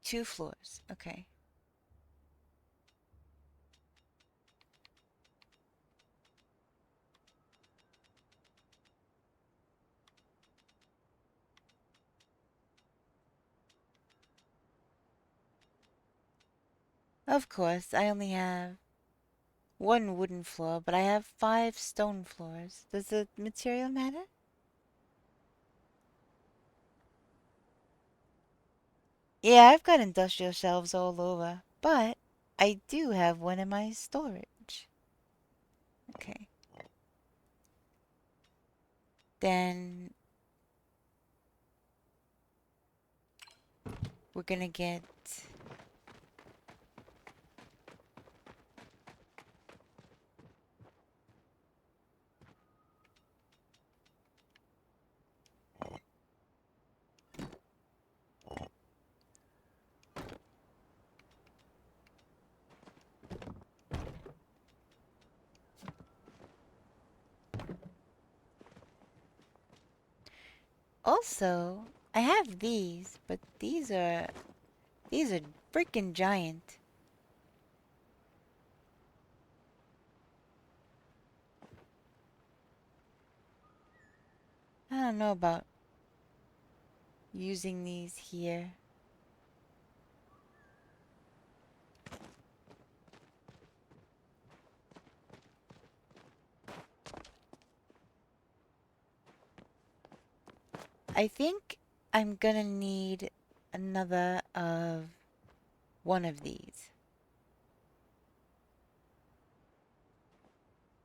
Two floors. Okay. Of course, I only have one wooden floor, but I have 5 stone floors. Does the material matter? Yeah, I've got industrial shelves all over, but I do have one in my storage. Okay. Then we're gonna get... Also, I have these, but these are freaking giant. I don't know about using these here. I think I'm gonna need another of one of these.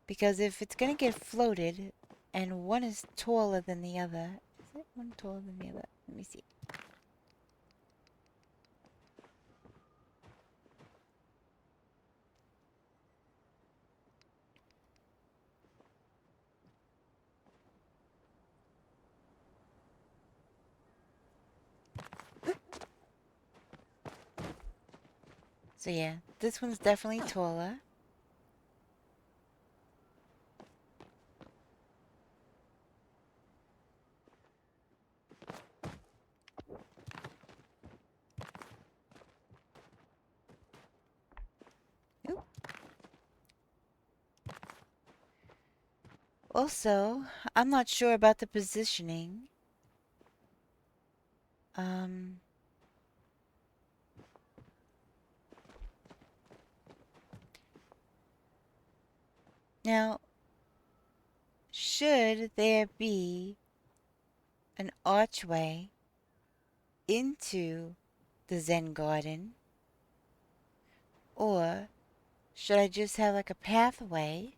Because if it's gonna get floated and one is taller than the other, is it one taller than the other? Let me see. So yeah, this one's definitely taller. Oop. Also, I'm not sure about the positioning. Um, Now, should there be an archway into the Zen garden, or should I just have like a pathway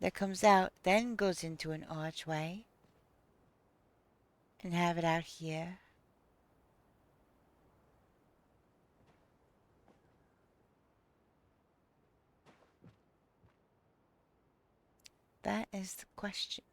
that comes out, then goes into an archway, and have it out here? That is the question.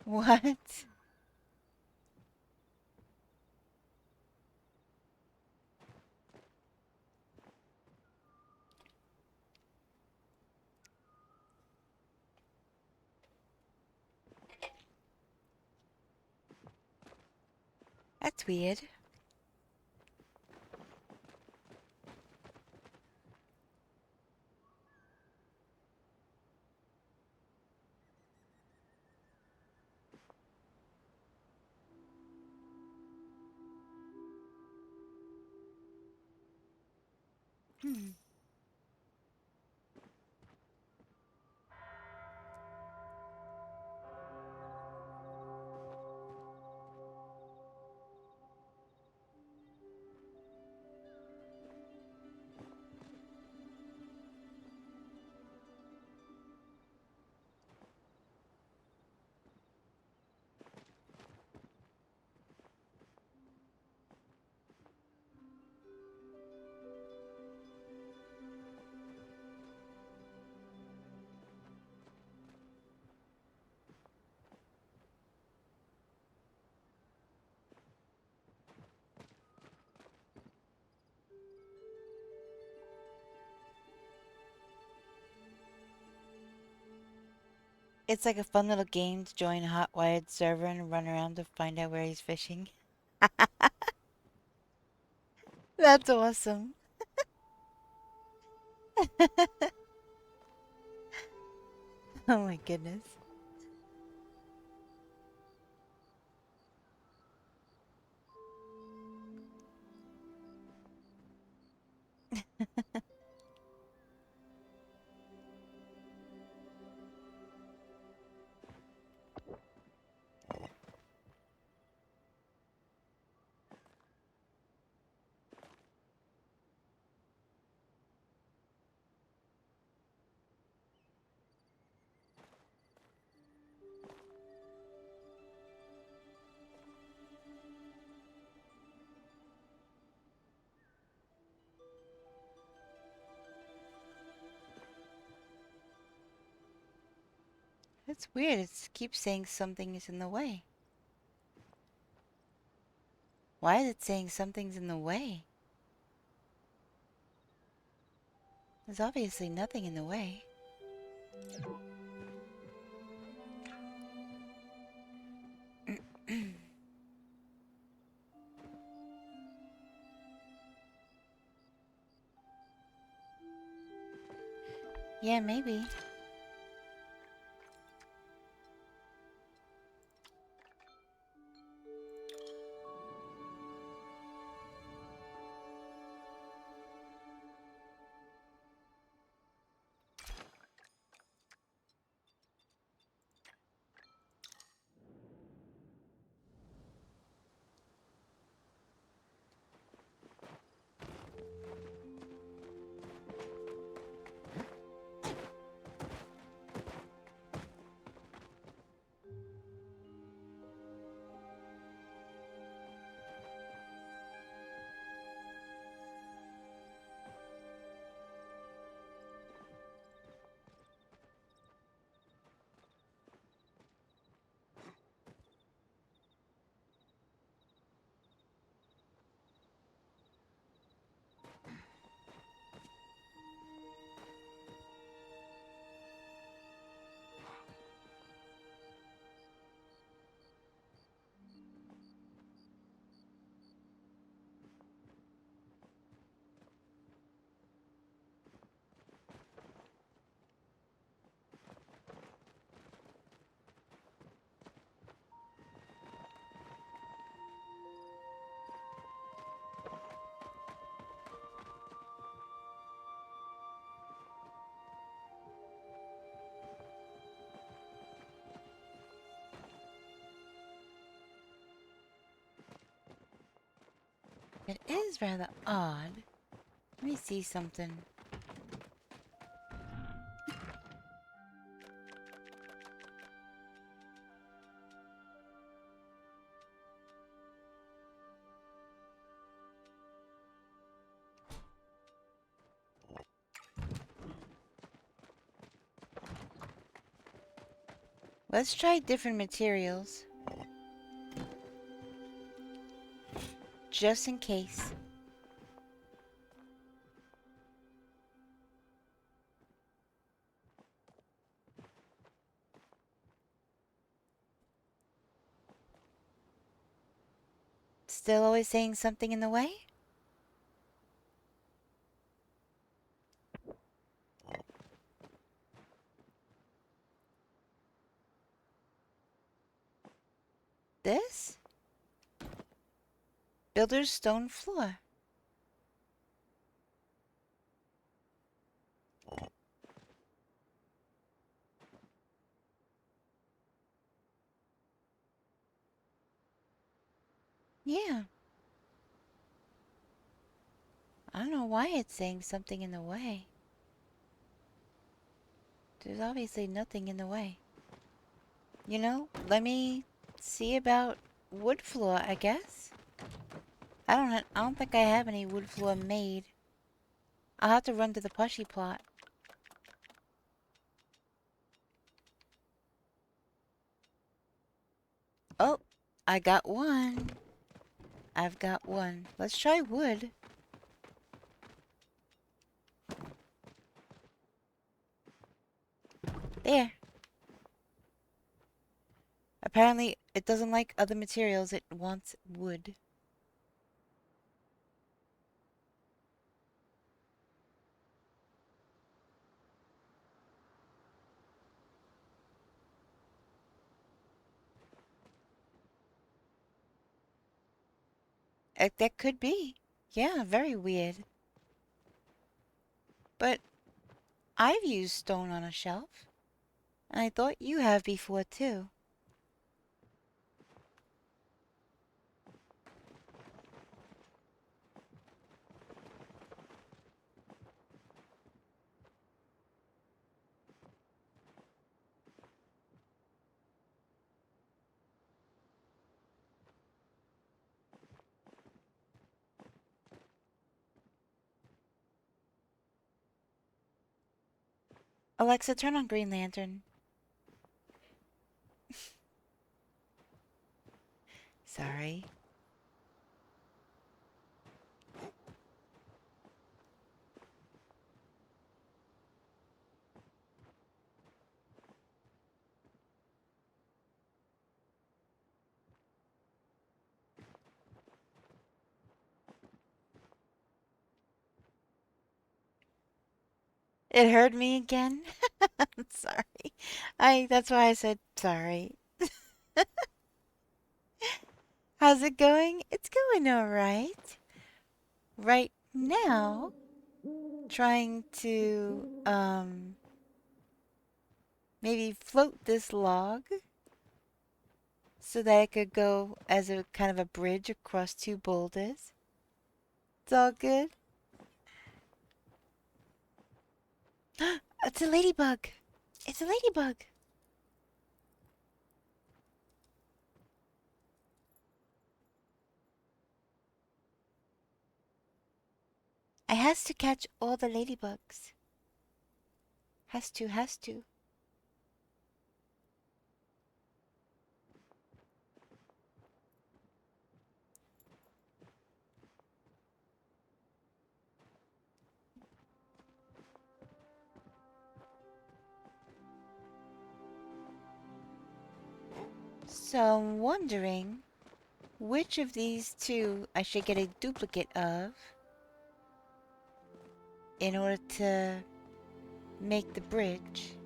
What? That's weird. Hmm. It's like a fun little game to join a hot wired server and run around to find out where he's fishing. That's awesome. Oh my goodness. That's weird. It keeps saying something is in the way. Why is it saying something's in the way? There's obviously nothing in the way. Yeah, maybe. It is rather odd. Let me see something. Let's try different materials. Just in case. Still always saying something in the way? This? Builder's stone floor. Yeah. I don't know why it's saying something in the way. There's obviously nothing in the way. You know, let me see about wood floor, I guess. I don't think I have any wood floor made. I'll have to run to the plushy plot. Oh, I got one. I've got one. Let's try wood. There. Apparently, it doesn't like other materials. It wants wood. That could be. Yeah, very weird. But I've used stone on a shelf. And I thought you have before, too. Alexa, turn on Green Lantern. Sorry. It hurt me again. Sorry. That's why I said sorry. How's it going? It's going all right. Right now, trying to maybe float this log so that it could go as a kind of a bridge across two boulders. It's all good. It's a ladybug. It's a ladybug. I has to catch all the ladybugs. Has to, has to. So I'm wondering which of these two I should get a duplicate of in order to make the bridge.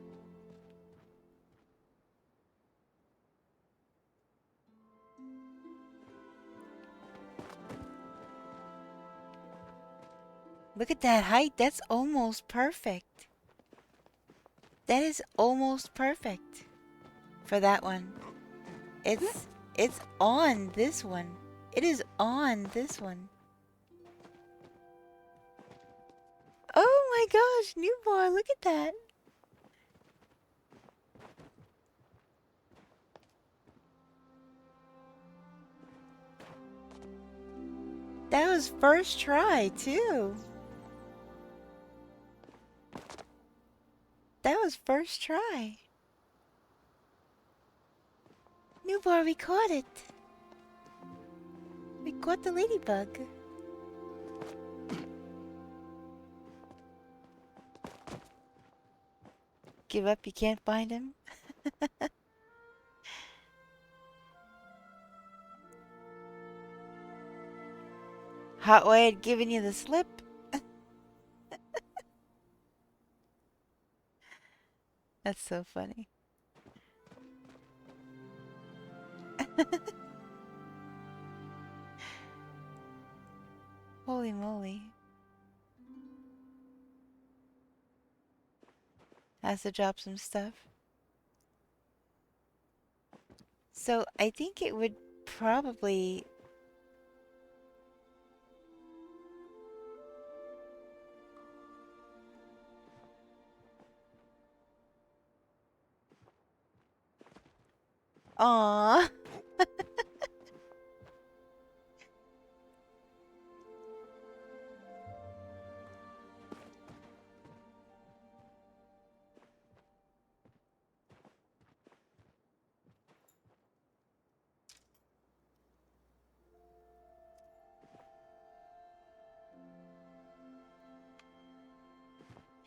Look at that height. That's almost perfect. That is almost perfect for that one. It's on this one. It is on this one. Oh my gosh, newborn, look at that. That was first try, too. That was first try. Newborn, we caught it. We caught the ladybug. Give up, you can't find him. Hot White giving you the slip. That's so funny. Holy moly. Has to drop some stuff. So I think it would probably... Aww.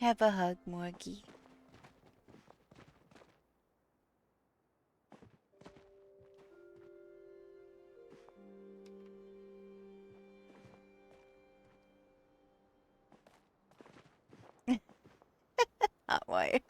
Have a hug, Morgie. Hot White.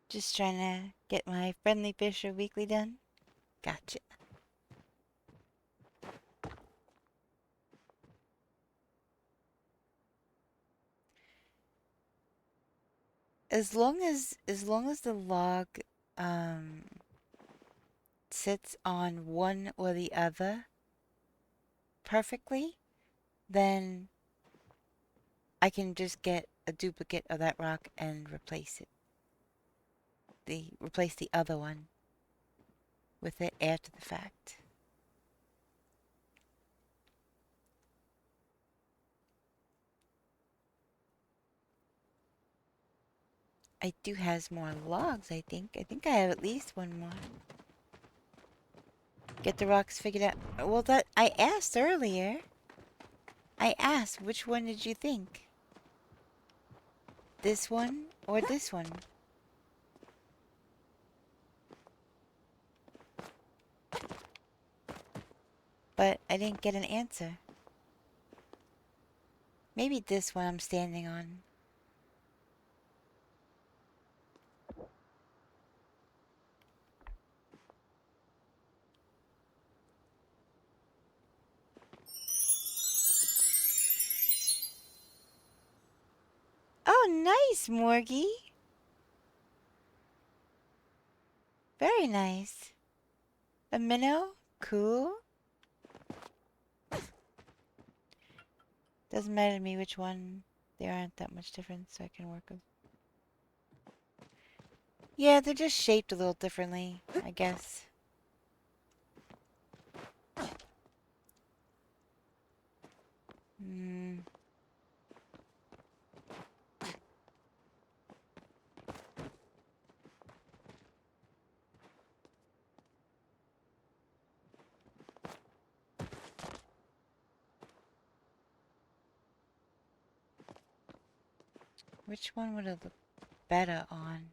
Just trying to get my friendly fisher weekly done. Gotcha. As long as the log sits on one or the other perfectly, then I can just get a duplicate of that rock and replace it. Replace the other one with it after the fact. I do has more logs, I think. I think I have at least one more. Get the rocks figured out. Well, that I asked earlier. I asked, which one did you think? This one or this one? But I didn't get an answer. Maybe this one I'm standing on. Oh, nice, Morgie. Very nice. A minnow? Cool. Doesn't matter to me which one. There aren't that much difference, so I can work with. Yeah, they're just shaped a little differently, I guess. Hmm. Which one would it look better on?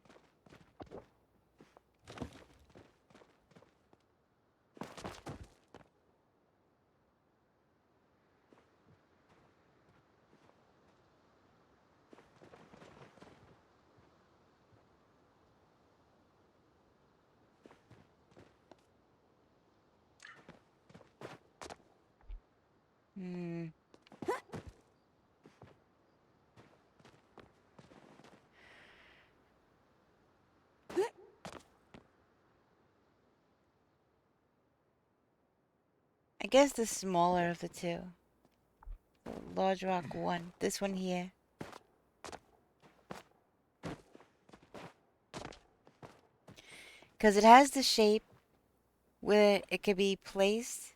Hmm. I guess the smaller of the two. The large rock one. This one here. Because it has the shape where it could be placed.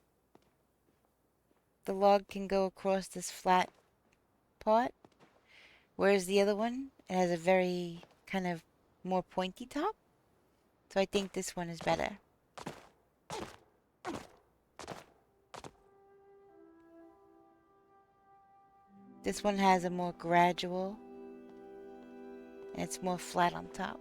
The log can go across this flat part. Whereas the other one, it has a very kind of more pointy top. So I think this one is better. This one has a more gradual, and it's more flat on top.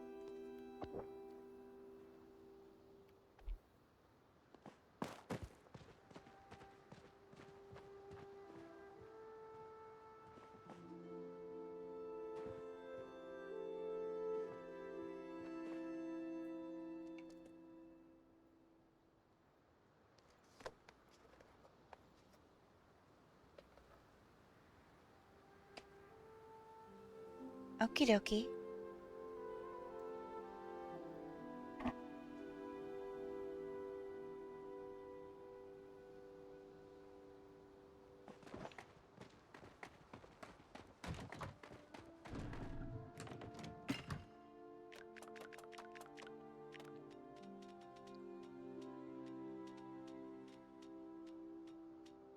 Okie dokie.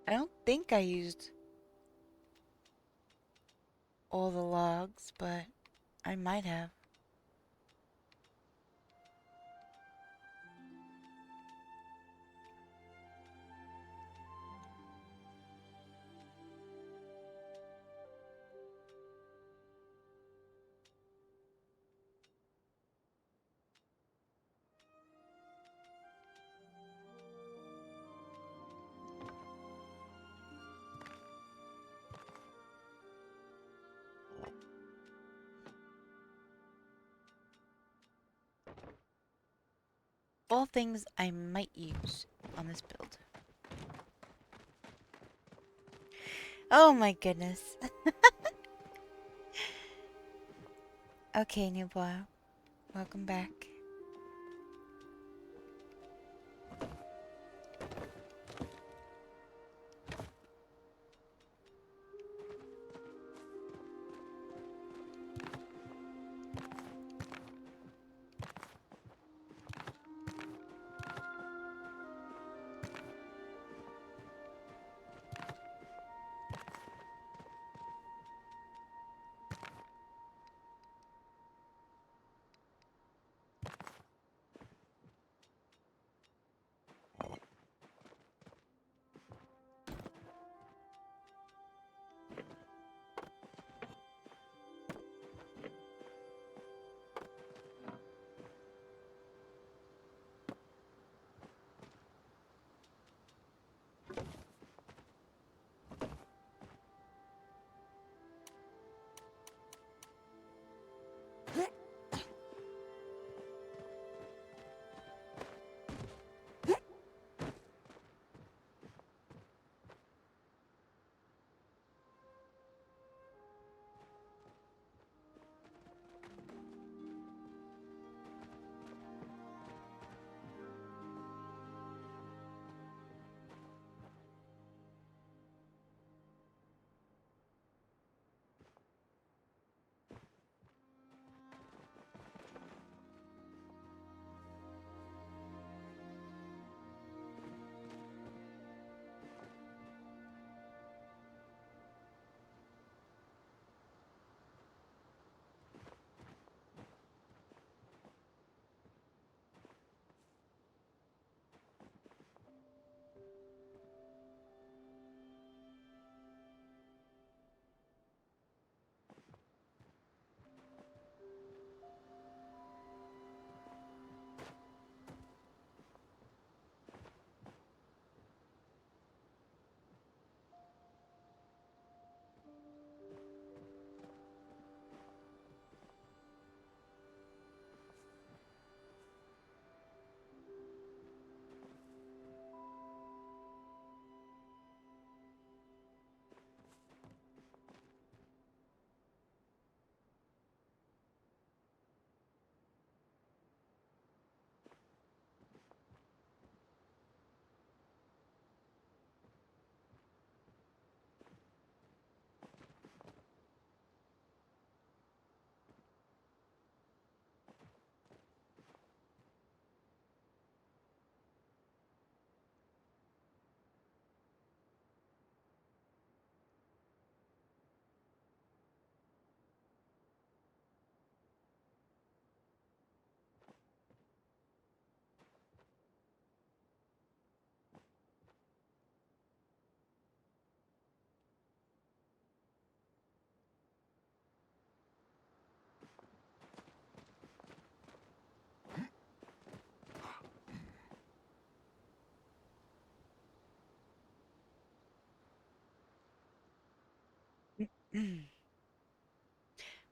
I don't think I used all the logs, but I might have. All things I might use on this build. Oh my goodness. Okay, new boy. Welcome back.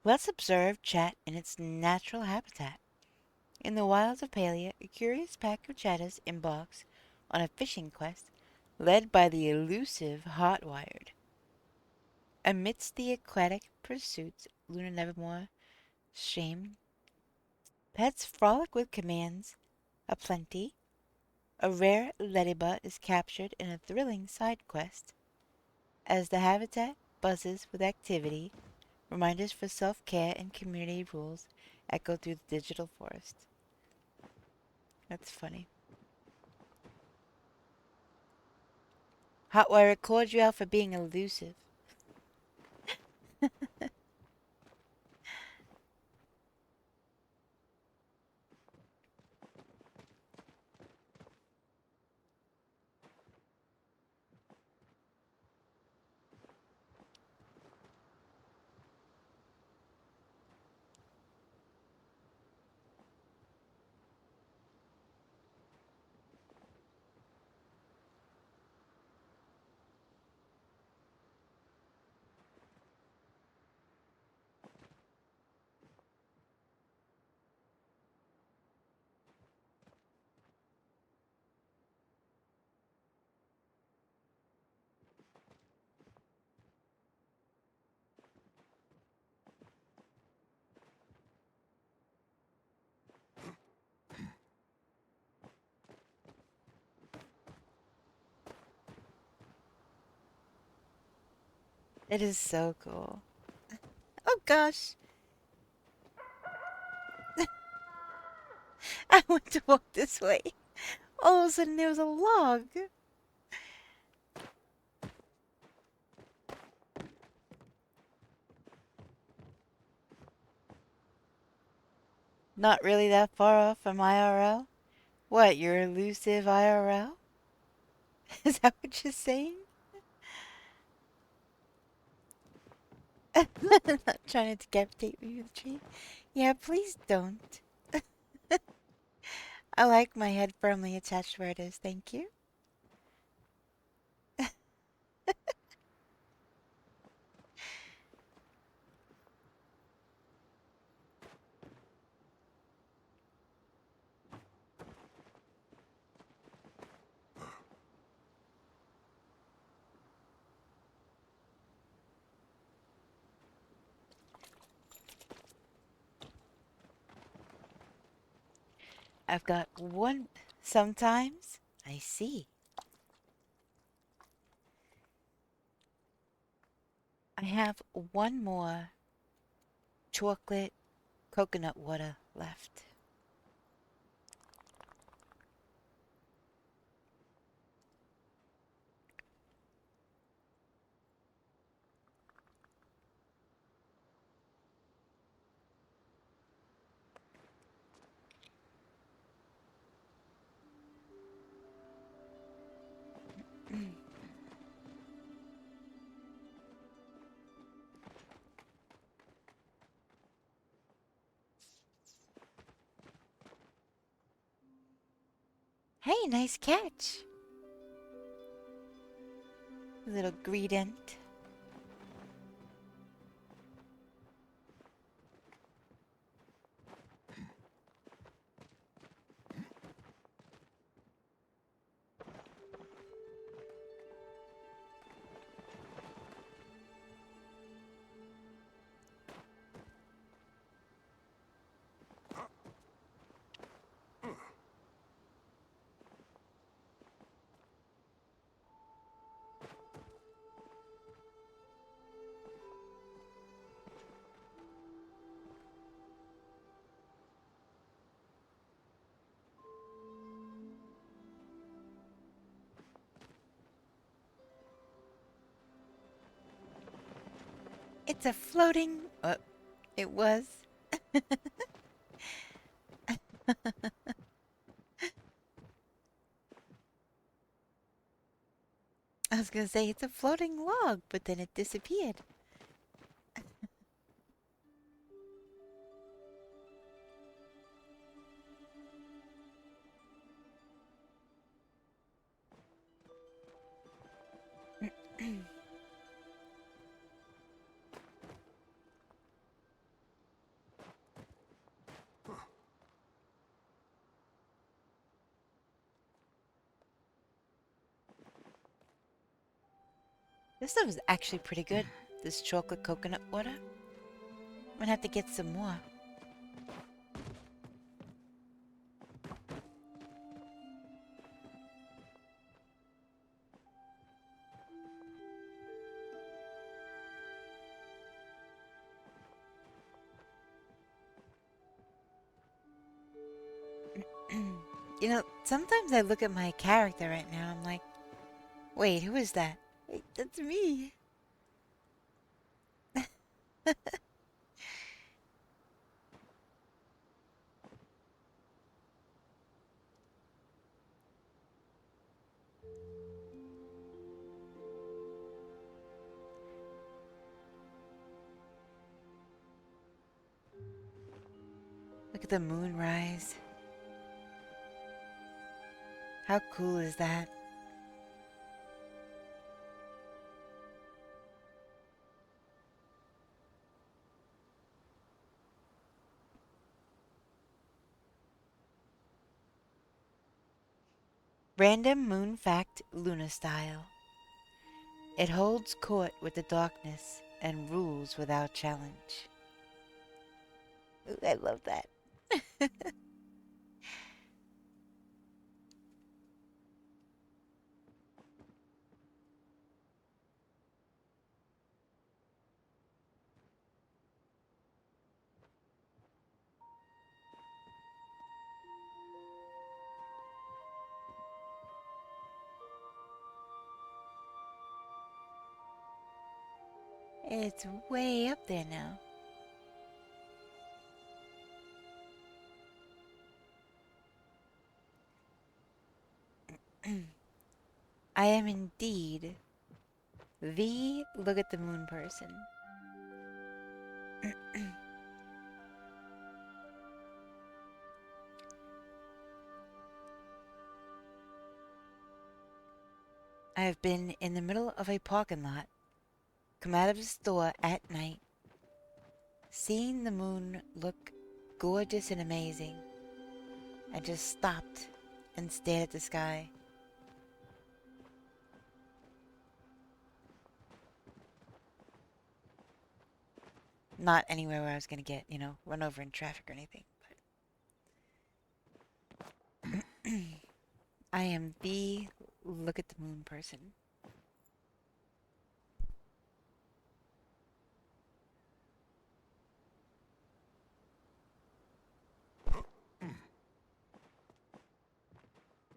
Let's observe chat in its natural habitat. In the wilds of Palia, a curious pack of chatters embarks on a fishing quest led by the elusive Hotwired. Amidst the aquatic pursuits Luna Nevermore shamed, pets frolic with commands aplenty. A rare ladybug is captured in a thrilling side quest. As the habitat buzzes with activity, reminders for self-care and community rules echo through the digital forest. That's funny. Hotwire calls you out for being elusive. It is so cool. Oh gosh, I went to walk this way. All of a sudden there was a log. Not really that far off from IRL? What, you're elusive IRL? Is that what you're saying? Not trying to decapitate me with a tree. Yeah, please don't. I like my head firmly attached where it is, thank you. I've got one. Sometimes I see. I have one more chocolate coconut water left. Hey, nice catch. Little greedent. It's a floating. It was. I was gonna say it's a floating log, but then it disappeared. This stuff is actually pretty good. This chocolate coconut water. I'm gonna have to get some more. You know, sometimes I look at my character right now, I'm like, wait, who is that? Wait, that's me. Look at the moon rise. How cool is that? Random moon fact Luna style. It holds court with the darkness and rules without challenge. Ooh, I love that. It's way up there now. I am indeed the look at the moon person. I have been in the middle of a parking lot, come out of a store at night, seeing the moon look gorgeous and amazing. I just stopped and stared at the sky. Not anywhere where I was gonna get, you know, run over in traffic or anything. But I am the look at the moon person.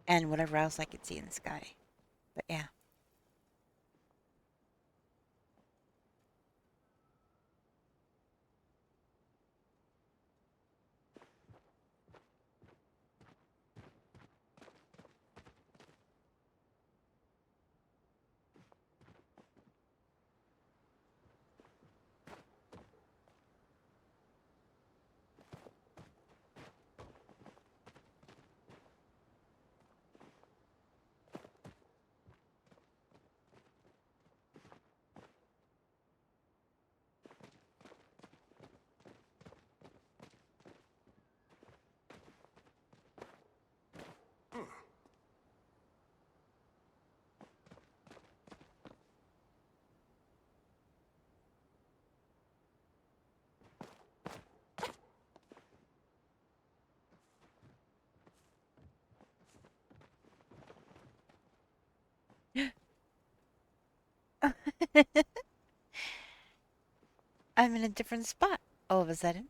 And whatever else I could see in the sky. But yeah. I'm in a different spot all of a sudden.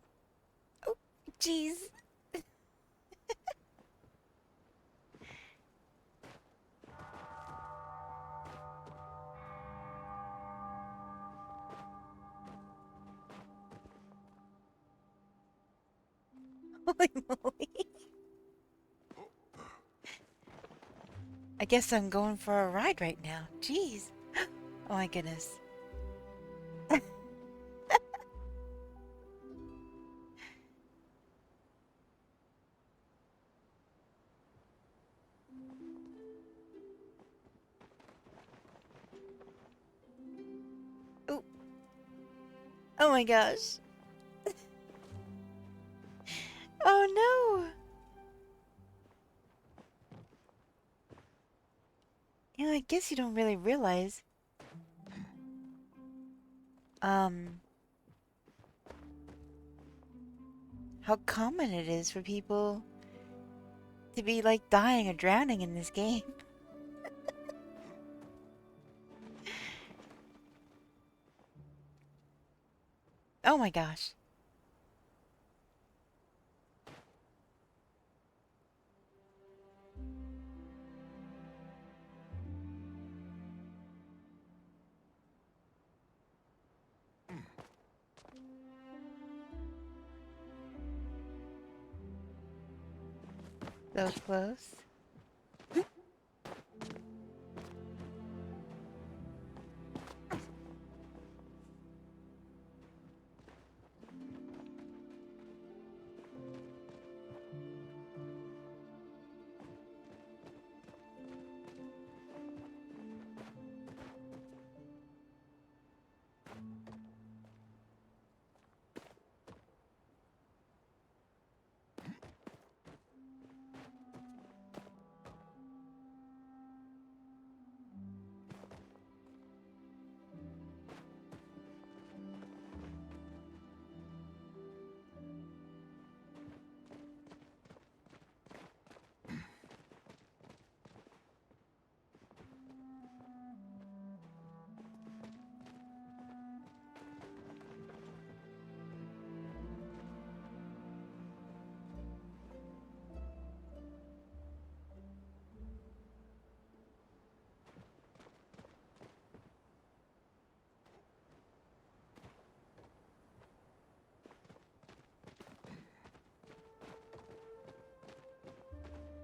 Oh, jeez. Holy moly. I guess I'm going for a ride right now. Jeez. Oh my goodness. Oh. Oh my gosh. Oh no. You know, I guess you don't really realize um, how common it is for people to be like dying or drowning in this game. Oh my gosh. So close.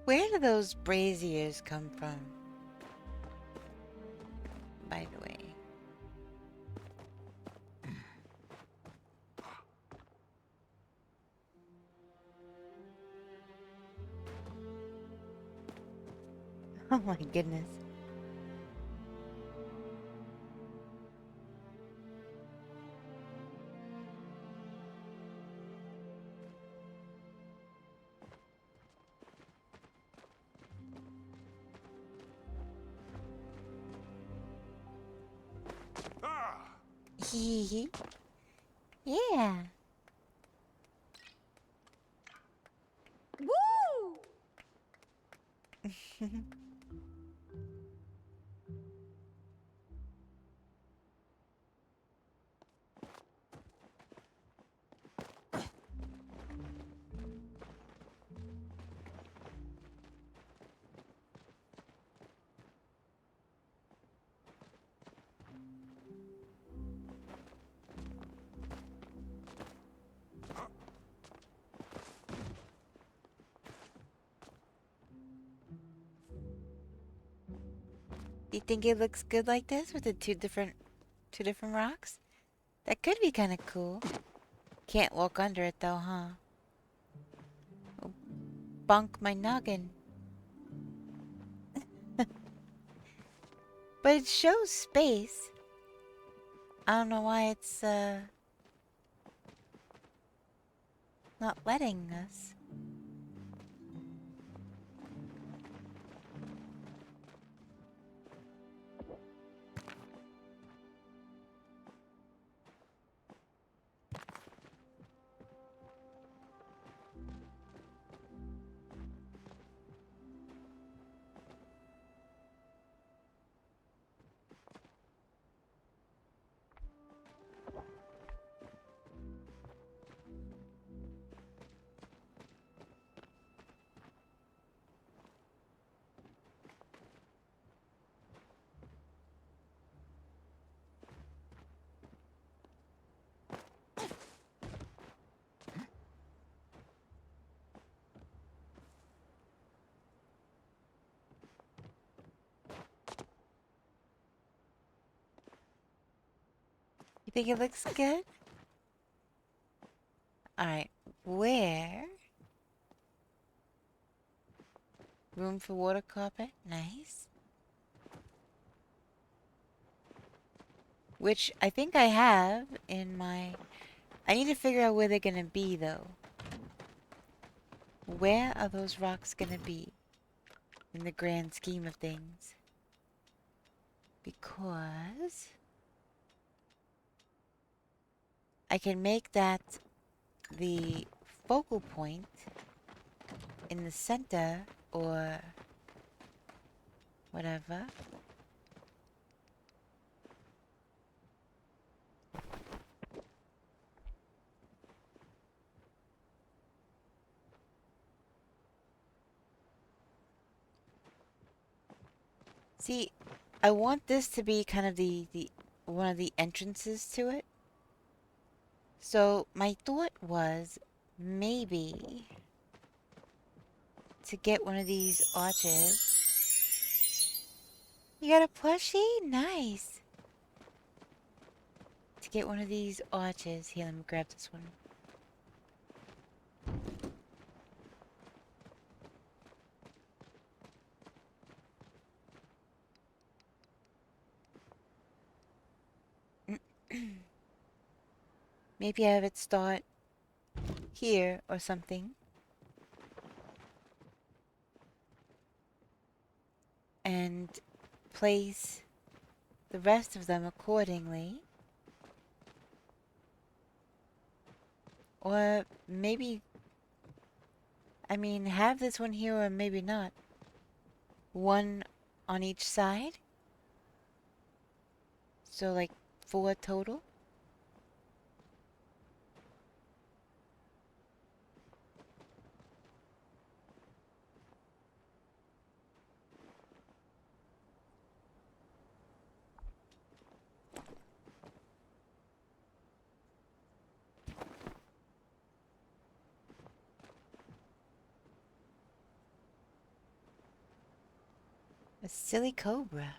Where do those braziers come from? By the way. Oh my goodness. Hee hee. Yeah. Woo! Do you think it looks good like this with the two different rocks? That could be kind of cool. Can't walk under it though, huh? Oh, bonk my noggin. But it shows space. I don't know why it's not letting us. You think it looks good? Alright, where? Room for water carpet? Nice. Which I think I have in my... I need to figure out where they're gonna be though. Where are those rocks gonna be? In the grand scheme of things. Because... I can make that the focal point in the center or whatever. See, I want this to be kind of the one of the entrances to it. So my thought was maybe to get one of these arches. You got a plushie? Nice. To get one of these arches. Here, let me grab this one. Maybe I have it start here or something. And place the rest of them accordingly. Or maybe, I mean, have this one here or maybe not. One on each side. So like 4 total. A silly cobra.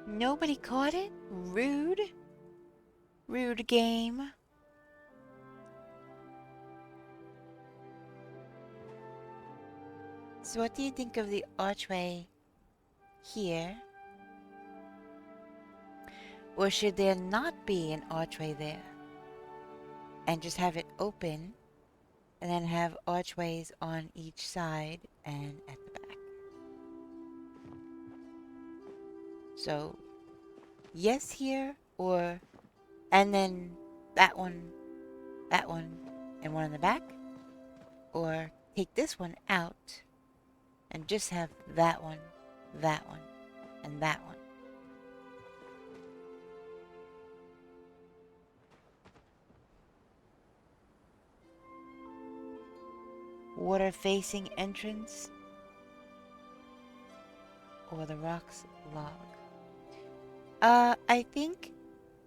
Nobody caught it? Rude. Rude game. So what do you think of the archway here? Or should there not be an archway there? And just have it open and then have archways on each side and at the back. So, yes here, or, and then that one, and one in the back. Or take this one out and just have that one, and that one. Water facing entrance or the rocks log. I think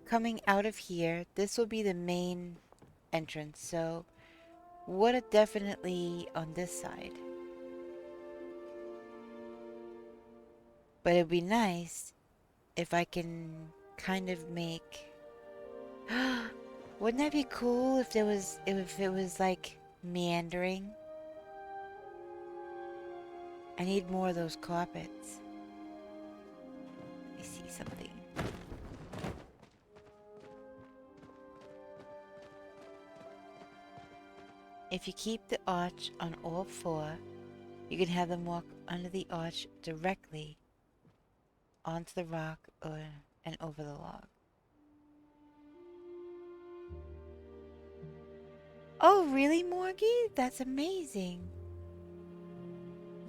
coming out of here, this will be the main entrance. So water definitely on this side. But it'd be nice if I can kind of make wouldn't that be cool if it was like meandering? I need more of those carpets. Let me see something. if you keep the arch on all four, you can have them walk under the arch directly onto the rock and over the log. Oh, really, Morgie? That's amazing.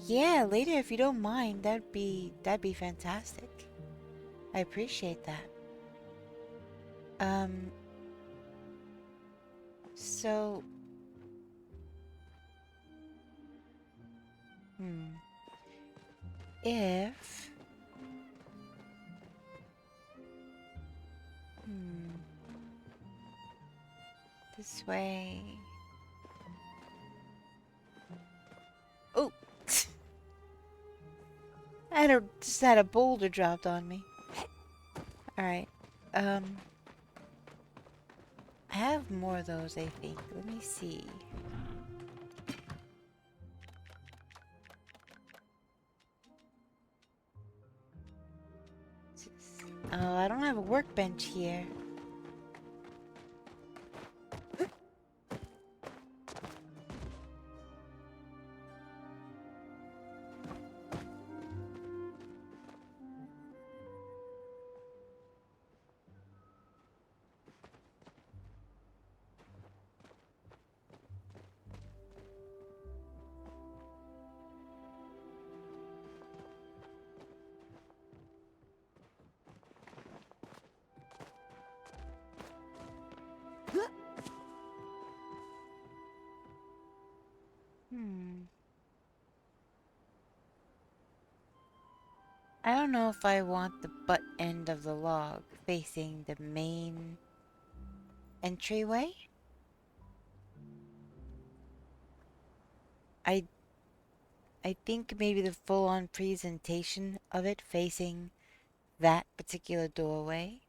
Yeah, later if you don't mind, that'd be fantastic. I appreciate that. So if this way. Oh, just had a boulder dropped on me. All right. I have more of those, I think. Let me see. Oh, I don't have a workbench here. I don't know if I want the butt end of the log facing the main entryway. I think maybe the full-on presentation of it facing that particular doorway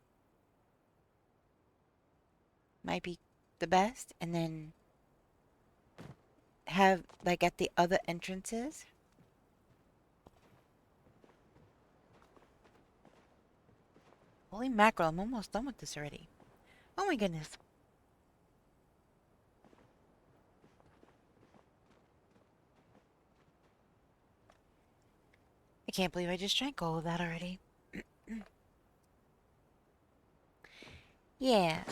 might be the best, and then have, like, at the other entrances. Holy mackerel, I'm almost done with this already. Oh my goodness. I can't believe I just drank all of that already. Yeah.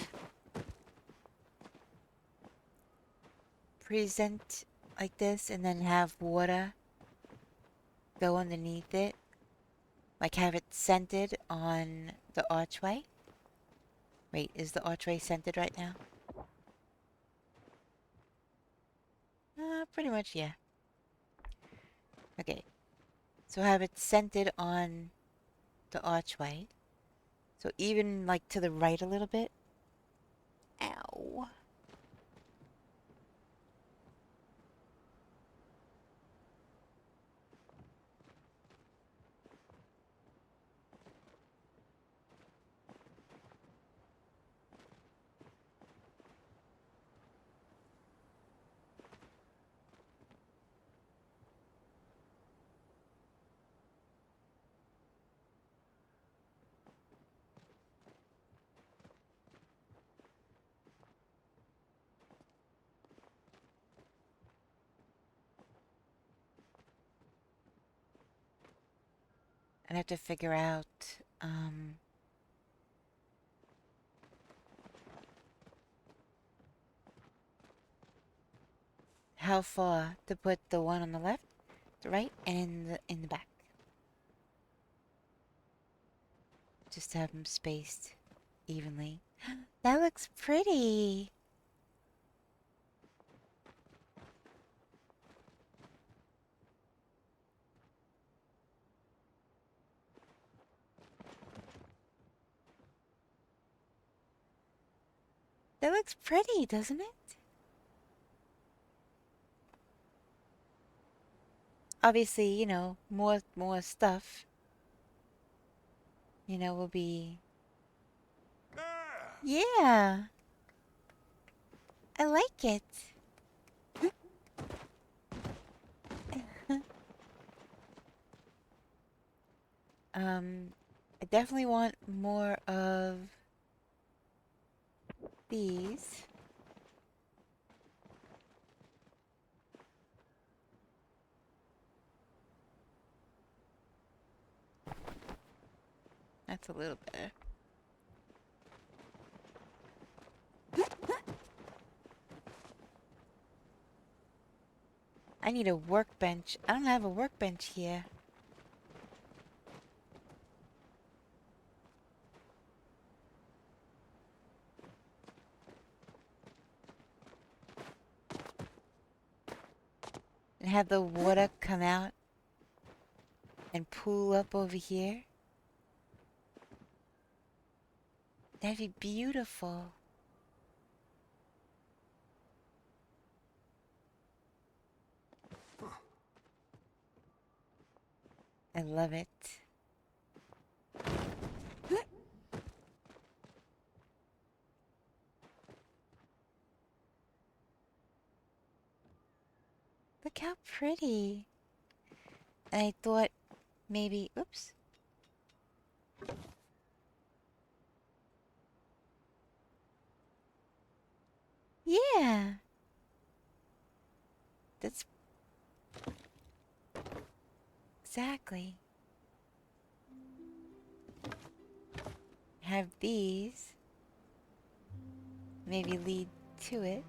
Present like this and then have water go underneath it. Like have it centered on the archway. Wait, is the archway centered right now? Pretty much, yeah. Okay. So have it centered on the archway. So even like to the right a little bit. Ow. I'd have to figure out, how far to put the one on the left, the right, and in the back. Just to have them spaced evenly. That looks pretty. That looks pretty, doesn't it? Obviously, you know, more stuff, you know, will be... Yeah. I like it. I definitely want more of these. That's a little better. I need a workbench. I don't have a workbench here. And have the water come out and pool up over here. That'd be beautiful. I love it. Look how pretty. And I thought maybe, oops. Yeah. That's exactly. Have these maybe lead to it.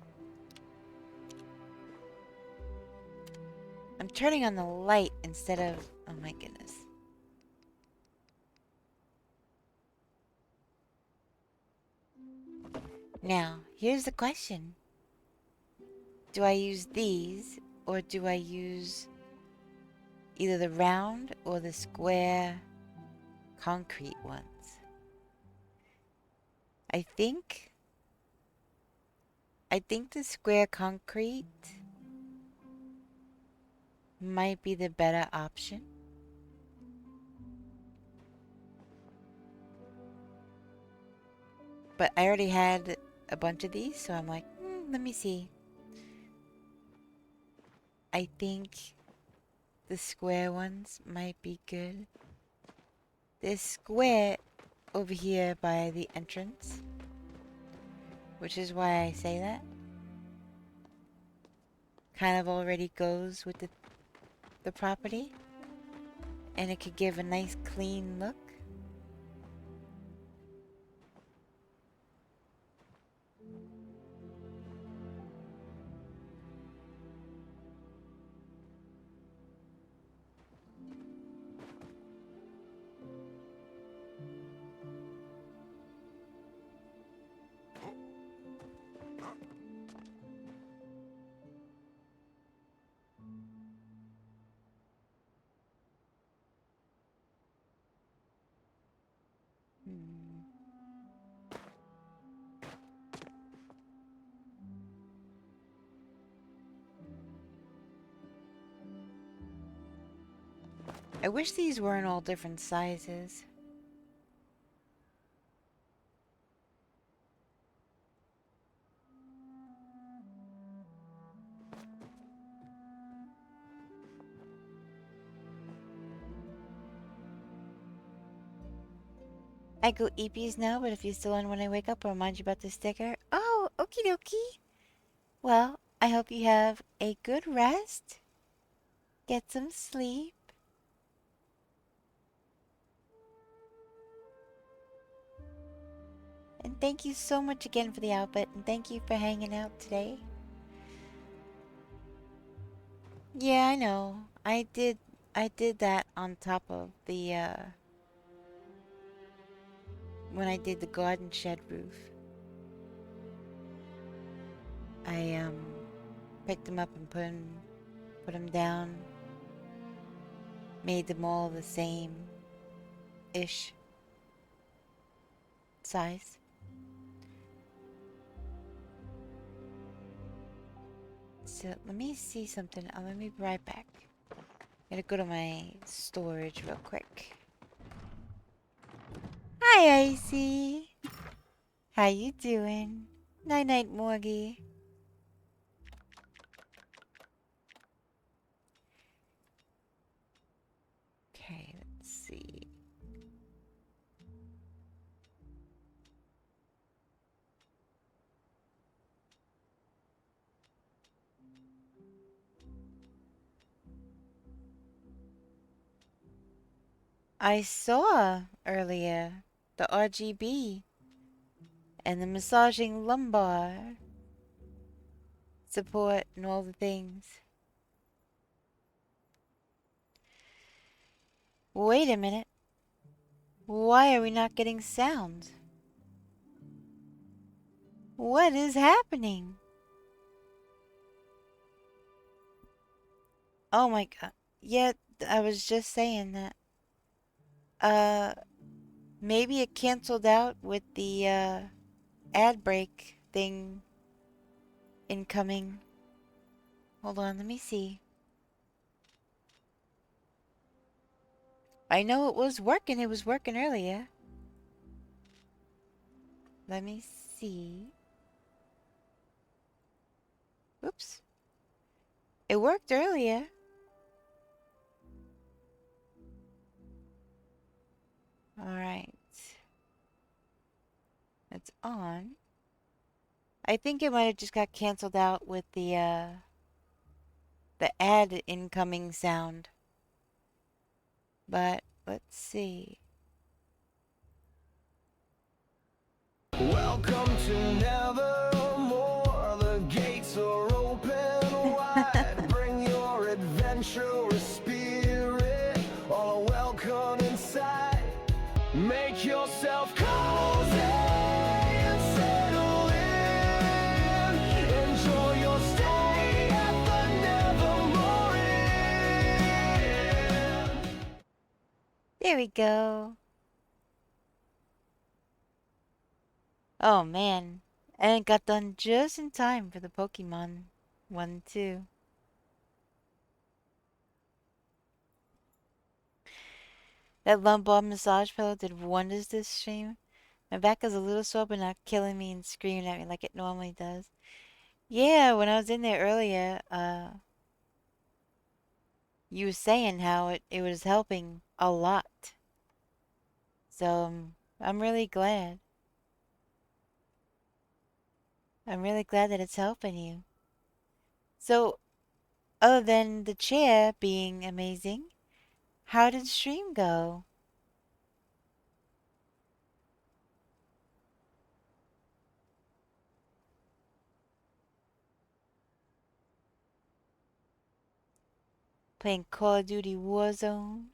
I'm turning on the light instead of, oh my goodness. Now, here's the question. Do I use these or do I use either the round or the square concrete ones? I think the square concrete might be the better option. But I already had a bunch of these, so I'm like, let me see. I think the square ones might be good. There's square over here by the entrance, which is why I say that. Kind of already goes with the property, and it could give a nice clean look. I wish these weren't all different sizes. I go eepies now, but if you still on when I wake up, I'll remind you about the sticker. Oh, okie dokie. Well, I hope you have a good rest. Get some sleep. And thank you so much again for the outfit, and thank you for hanging out today. Yeah, I know. I did that on top of the, when I did the garden shed roof. I, picked them up and put them down. Made them all the same-ish size. So, let me see something. Let me be right back. Gotta go to my storage real quick. Hi, Icy. How you doing? Night-night, Morgie. Okay, let's see. I saw earlier the RGB and the massaging lumbar support and all the things. Wait a minute. Why are we not getting sound? What is happening? Oh my god. Yeah, I was just saying that. Uh, maybe it canceled out with the, ad break thing incoming. Hold on, let me see. I know it was working earlier. Let me see. Oops. It worked earlier. Alright. It's on. I think it might have just got canceled out with the ad incoming sound. But let's see. Welcome to Nevermore. The gates are open wide. Bring your adventurous spirit. All are welcome inside. Make yourself cozy and settle in. Enjoy your stay at the Nevermore Inn. There we go. Oh man. And it got done just in time for the Pokemon one too. That lumbar massage pillow did wonders this stream. My back is a little sore but not killing me and screaming at me like it normally does. Yeah, when I was in there earlier, you were saying how it was helping a lot. So I'm really glad. I'm really glad that it's helping you. So, other than the chair being amazing, how did the stream go? Playing Call of Duty Warzone?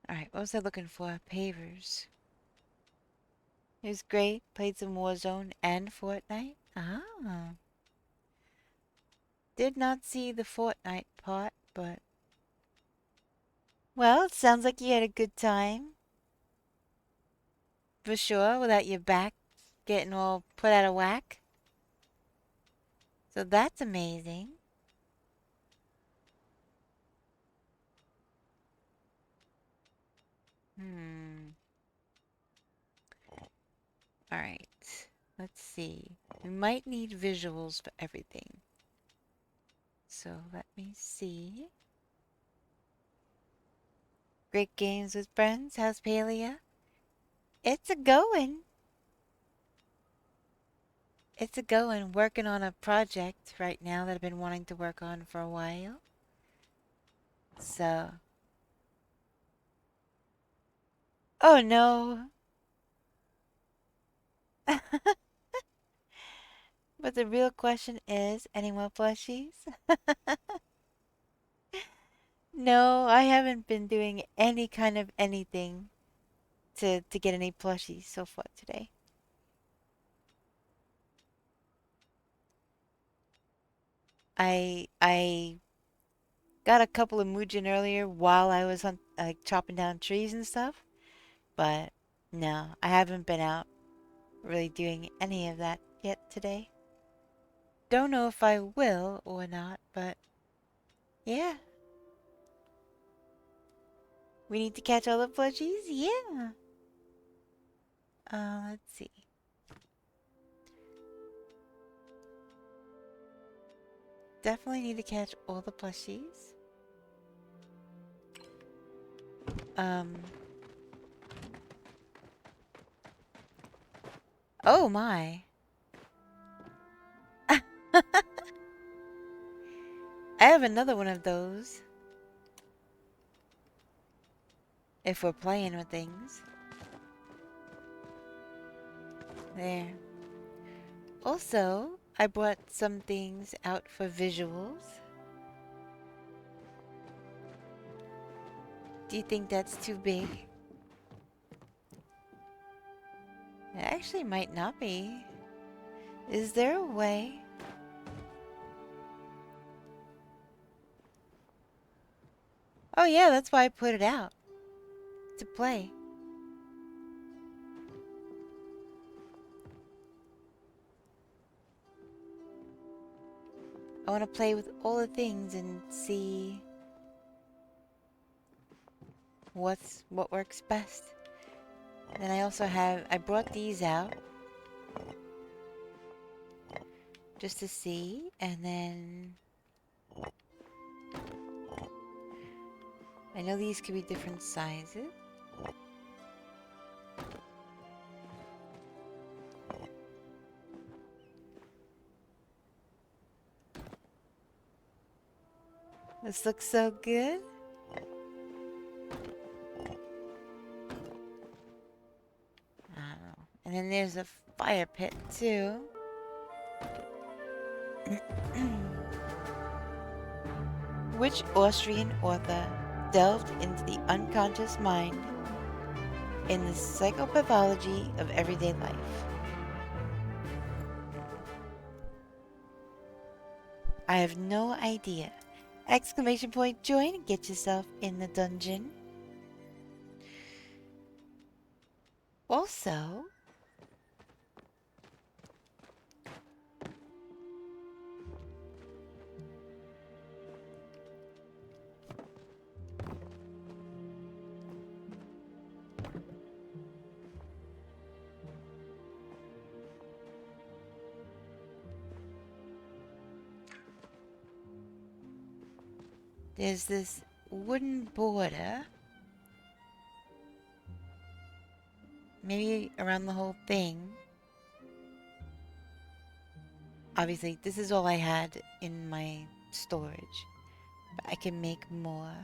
Alright, what was I looking for? Pavers. It was great. Played some Warzone and Fortnite. Ah. Did not see the Fortnite part, but... Well, it sounds like you had a good time. For sure, without your back getting all put out of whack. So that's amazing. Alright. Let's see. We might need visuals for everything. So let me see. Great games with friends. How's Palia? It's a going. It's a going. Working on a project right now that I've been wanting to work on for a while. So. Oh no. But the real question is, any more plushies? No, I haven't been doing any kind of anything to get any plushies so far today. I got a couple of Mujin earlier while I was on chopping down trees and stuff, but no, I haven't been out really doing any of that yet today. Don't know if I will or not, but yeah. We need to catch all the plushies? Yeah. Let's see. Definitely need to catch all the plushies. Um, Oh my. I have another one of those. If we're playing with things. There. Also, I brought some things out for visuals. Do you think that's too big? It actually might not be. Is there a way? Oh yeah, that's why I put it out. To play. I want to play with all the things and see what works best. Then I brought these out just to see, and then I know these could be different sizes. This looks so good. I don't know. And then there's a fire pit too. Which Austrian author delved into the unconscious mind in the psychopathology of everyday life? I have no idea. Exclamation point join and get yourself in the dungeon. Also, there's this wooden border, maybe around the whole thing. Obviously, this is all I had in my storage, but I can make more.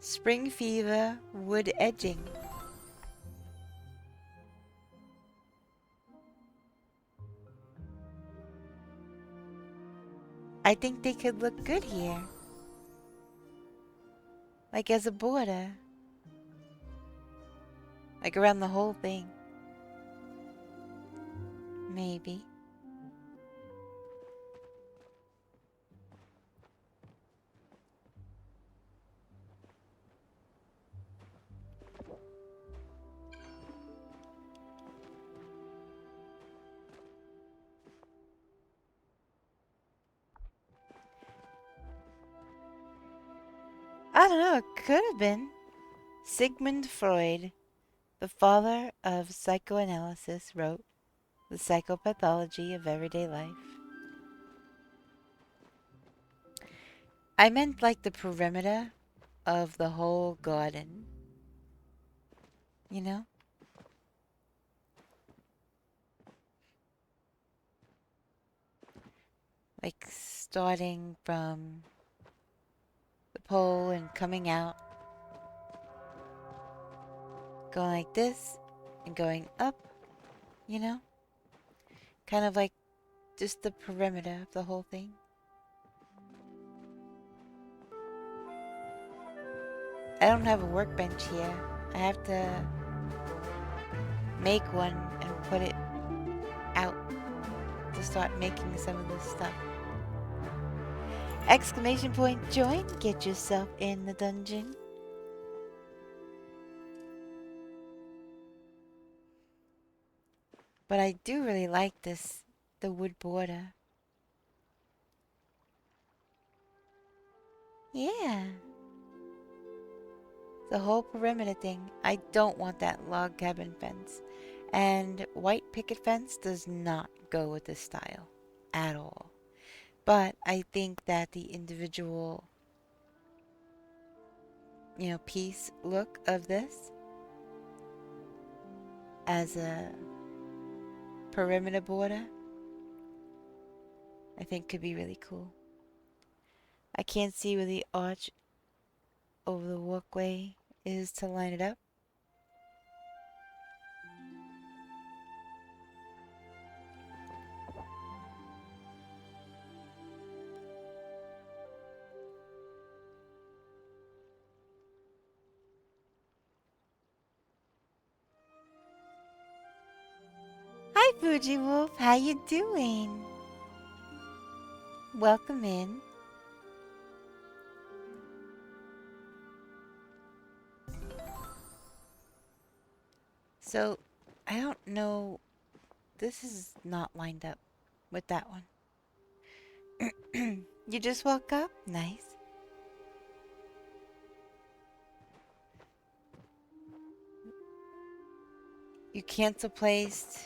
Spring fever wood edging. I think they could look good here. Like as a border. Like around the whole thing. Maybe. I don't know, it could have been. Sigmund Freud, the father of psychoanalysis, wrote The Psychopathology of Everyday Life. I meant like the perimeter of the whole garden. You know? Like starting from the pole and coming out. Going like this and going up, you know? Kind of like just the perimeter of the whole thing. I don't have a workbench here. I have to make one and put it out to start making some of this stuff. Exclamation point join, get yourself in the dungeon. But I do really like this, the wood border. Yeah. The whole perimeter thing. I don't want that log cabin fence. And white picket fence does not go with this style at all. But I think that the individual, piece look of this as a perimeter border, I think could be really cool. I can't see where the arch over the walkway is to line it up. Hi, Fuji Wolf. How you doing? Welcome in. So, I don't know. This is not lined up with that one. You just woke up? Nice. You cancel placed.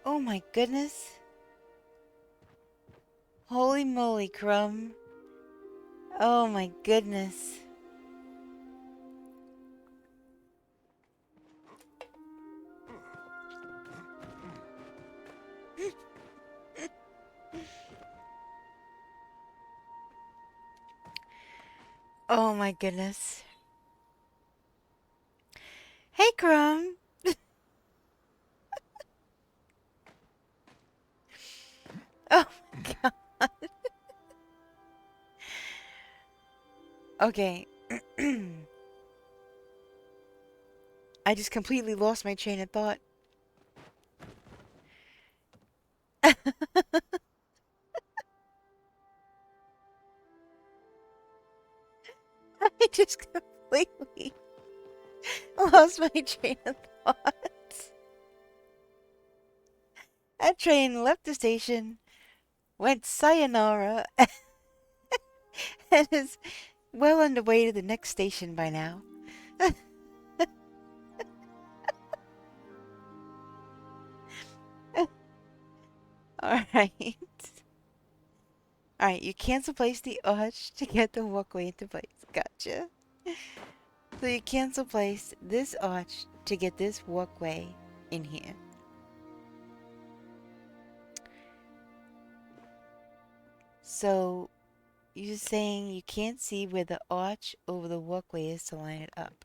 Oh my goodness. Holy moly, Crumb. Oh my goodness. Oh my goodness. Hey, Crumb. Oh my god. Okay. I just completely lost my train of thought. I just completely lost my train of thought. That train left the station, went sayonara, and is well on the way to the next station by now. Alright. Alright, you cancel place the arch to get the walkway into place. Gotcha. So you cancel place this arch to get this walkway in here. So you're saying you can't see where the arch over the walkway is to line it up.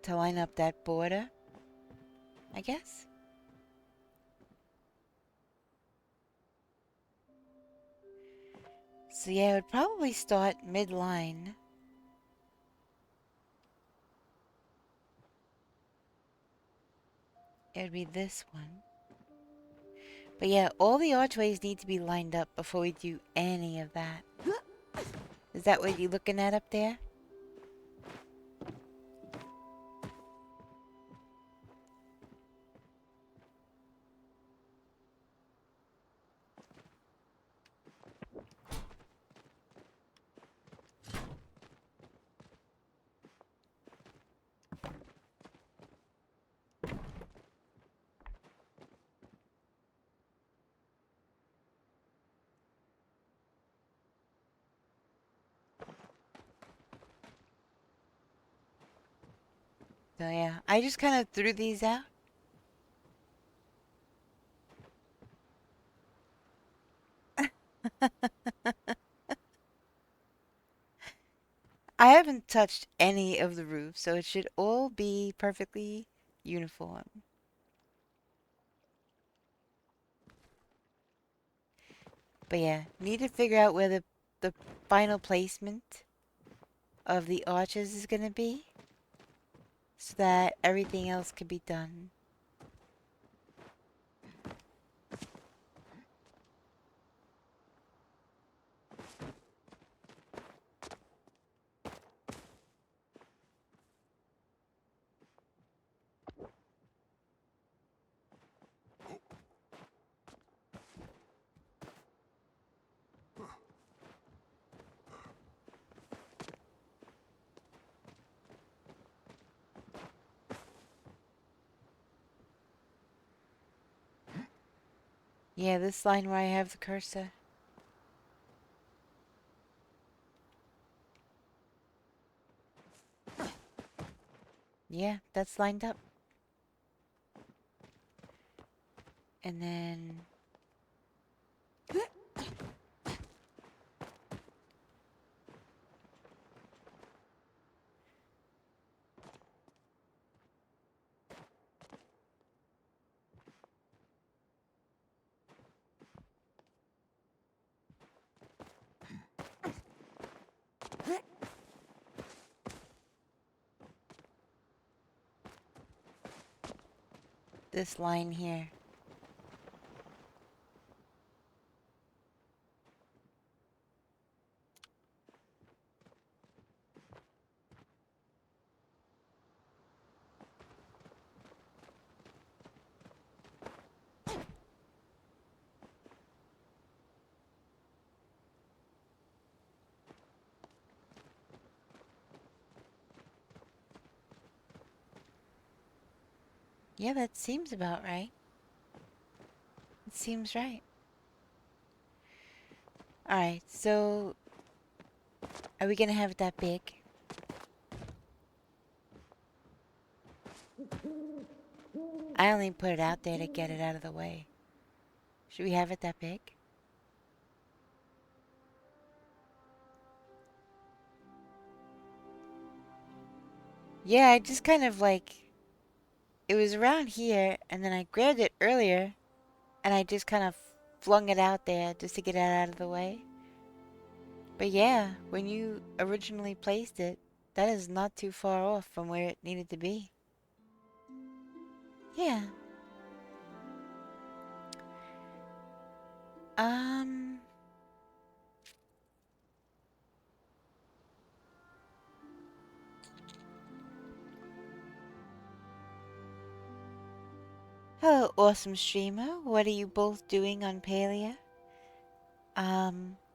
To line up that border, I guess? So yeah, it would probably start mid-line. It would be this one. But yeah, all the archways need to be lined up before we do any of that. Is that what you're looking at up there? So yeah, I just kind of threw these out. I haven't touched any of the roof, so it should all be perfectly uniform. But yeah, need to figure out where the final placement of the arches is going to be so that everything else can be done. Yeah, this line where I have the cursor. Yeah, that's lined up. And then... this line here. Yeah, that seems about right. It seems right. Alright, so... Are we gonna have it that big? I only put it out there to get it out of the way. Should we have it that big? Yeah, I just kind of like... It was around here, and then I grabbed it earlier, and I just kind of flung it out there just to get it out of the way. But yeah, when you originally placed it, that is not too far off from where it needed to be. Yeah. Um... Hello, awesome streamer. What are you both doing on Palia?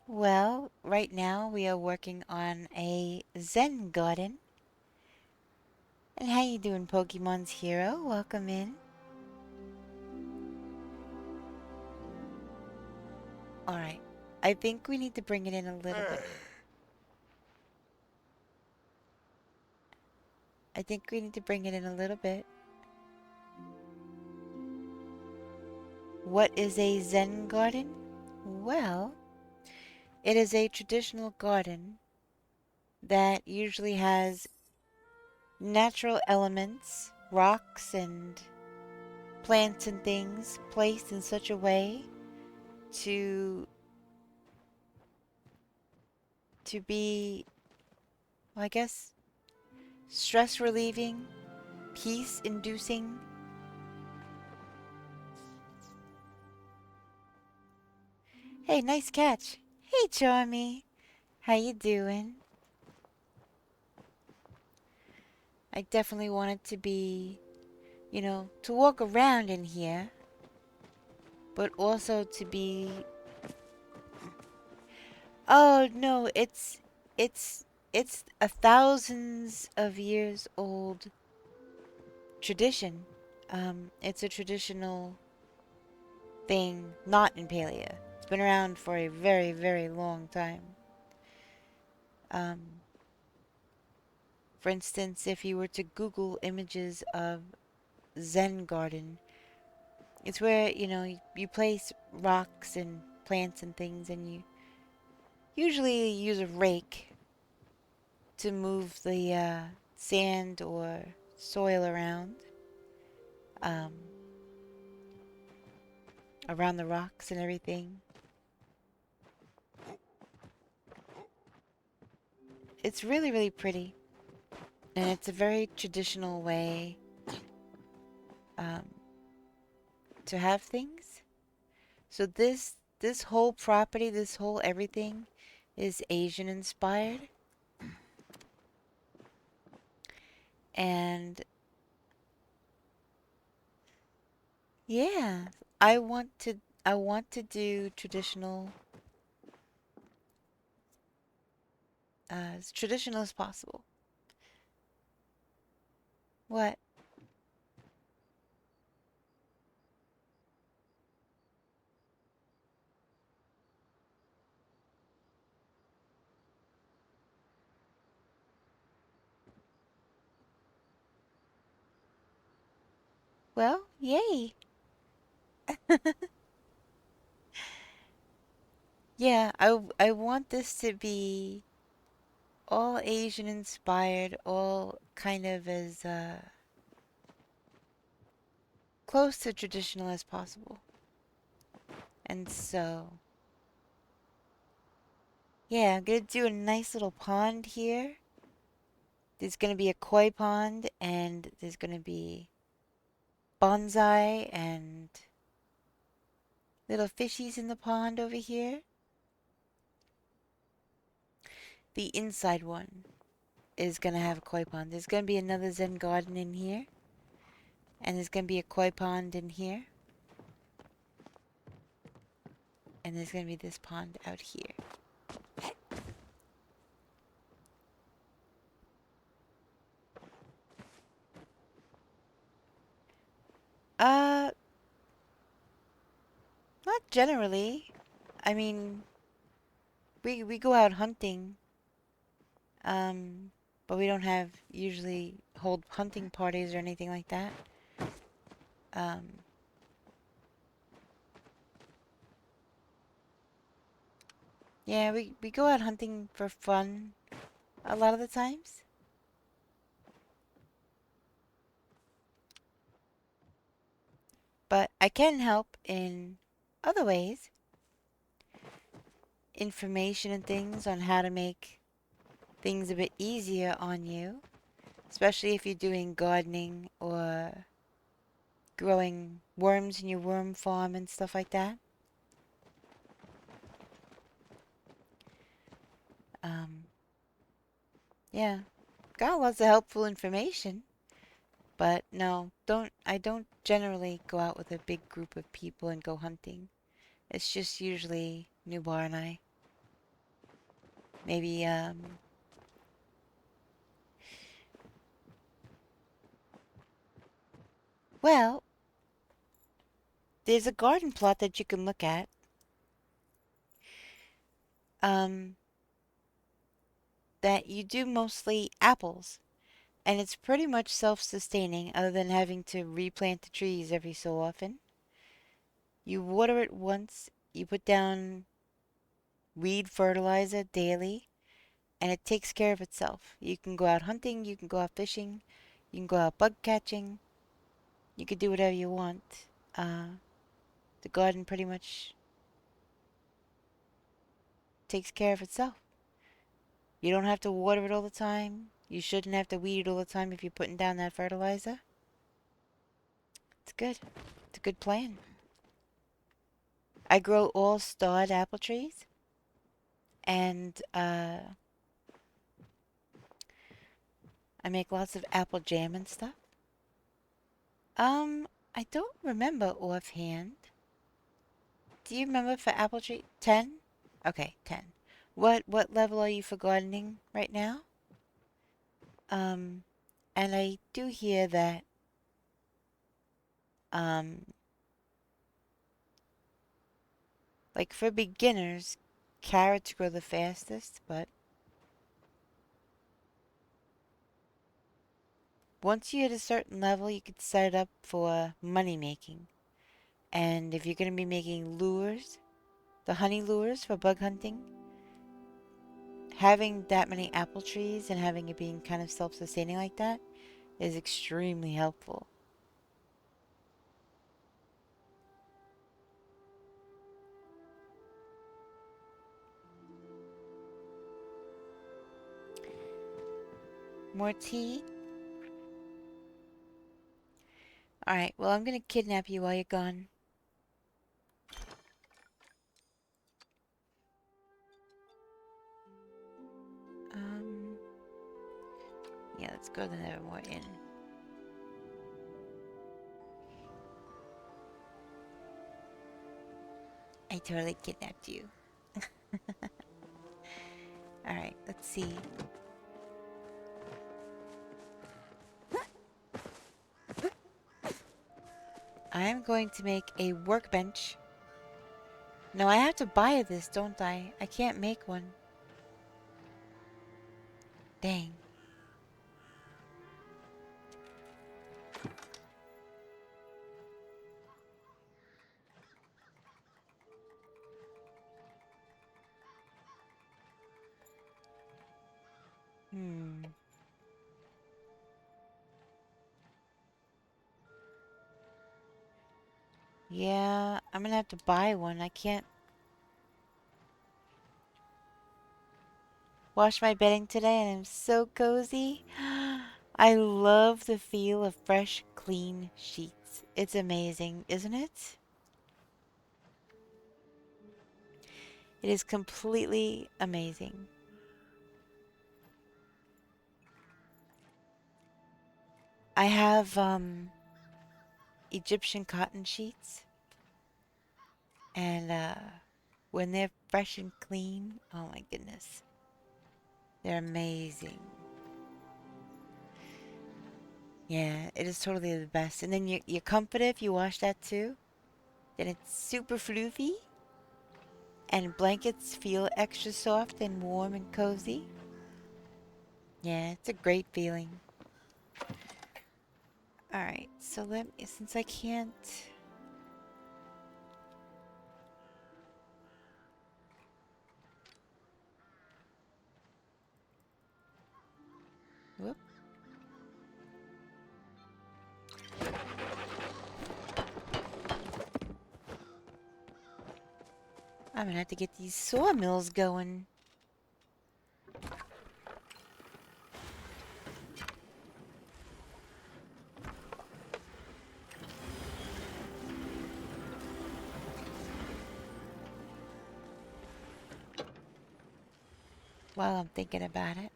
Well, right now we are working on a Zen garden. And how you doing, Pokemon's hero? Welcome in. Alright. I think we need to bring it in a little bit. I think we need to bring it in a little bit. What is a Zen garden? Well, it is a traditional garden that usually has natural elements, rocks and plants and things placed in such a way to be, well, I guess, stress relieving, peace inducing. Hey, nice catch. Hey, Charmy. How you doing? I definitely want it to be, you know, to walk around in here, but also to be... Oh, no, it's, it's a thousands of years old tradition. It's a traditional thing not in Palia. It's been around for a very, very long time. For instance, if you were to Google images of Zen garden, it's where, you know, you place rocks and plants and things, and you usually use a rake to move the sand or soil around around the rocks and everything. It's really, really pretty. And it's a very traditional way um, to have things. So this whole property, this whole everything is Asian inspired. And yeah, I want to do traditional as traditional as possible. What? Well, yay. Yeah, I want this to be all Asian inspired, all kind of as close to traditional as possible. And so, yeah, I'm gonna do a nice little pond here. There's gonna be a koi pond, and there's gonna be bonsai and little fishies in the pond over here. The inside one is gonna have a koi pond. There's gonna be another Zen garden in here, and there's gonna be a koi pond in here, and there's gonna be this pond out here. Uh, Not generally. I mean, we go out hunting, but we don't have usually hold hunting parties or anything like that. Um, yeah, we go out hunting for fun a lot of the times. But I can help in other ways. Information and things on how to make things a bit easier on you, especially if you're doing gardening or growing worms in your worm farm and stuff like that. Um, yeah, got lots of helpful information, but no, I don't generally go out with a big group of people and go hunting. It's just usually Newbar and I. Maybe, well, there's a garden plot that you can look at. Um, that you do mostly apples, and it's pretty much self-sustaining other than having to replant the trees every so often. You water it once, you put down weed fertilizer daily, and it takes care of itself. You can go out hunting, you can go out fishing, you can go out bug catching, you can do whatever you want. The garden pretty much takes care of itself. You don't have to water it all the time. You shouldn't have to weed it all the time if you're putting down that fertilizer. It's good. It's a good plan. I grow all starred apple trees, and I make lots of apple jam and stuff. I don't remember offhand. Do you remember for apple tree? 10? Okay, 10. What level are you for gardening right now? Um, and I do hear that um like for beginners, carrots grow the fastest, but once you hit a certain level, you could set it up for money making. And if you're going to be making lures, the honey lures for bug hunting, having that many apple trees and having it being kind of self-sustaining like that is extremely helpful. More tea? Alright, well, I'm going to kidnap you while you're gone. Um, yeah, let's go to the Nevermore Inn. I totally kidnapped you. Alright, let's see. I'm going to make a workbench. No, I have to buy this, don't I? I can't make one. Dang. Yeah, I'm gonna have to buy one. I can't wash my bedding today and I'm so cozy. I love the feel of fresh, clean sheets. It's amazing, isn't it? It is completely amazing. I have Egyptian cotton sheets, and when they're fresh and clean, oh my goodness, they're amazing. Yeah, it is totally the best. And then your comforter, if you wash that too, then it's super floofy, and blankets feel extra soft and warm and cozy. Yeah, it's a great feeling. All right, so let me, since I can't. Whoop. I'm gonna have to get these sawmills going. While I'm thinking about it.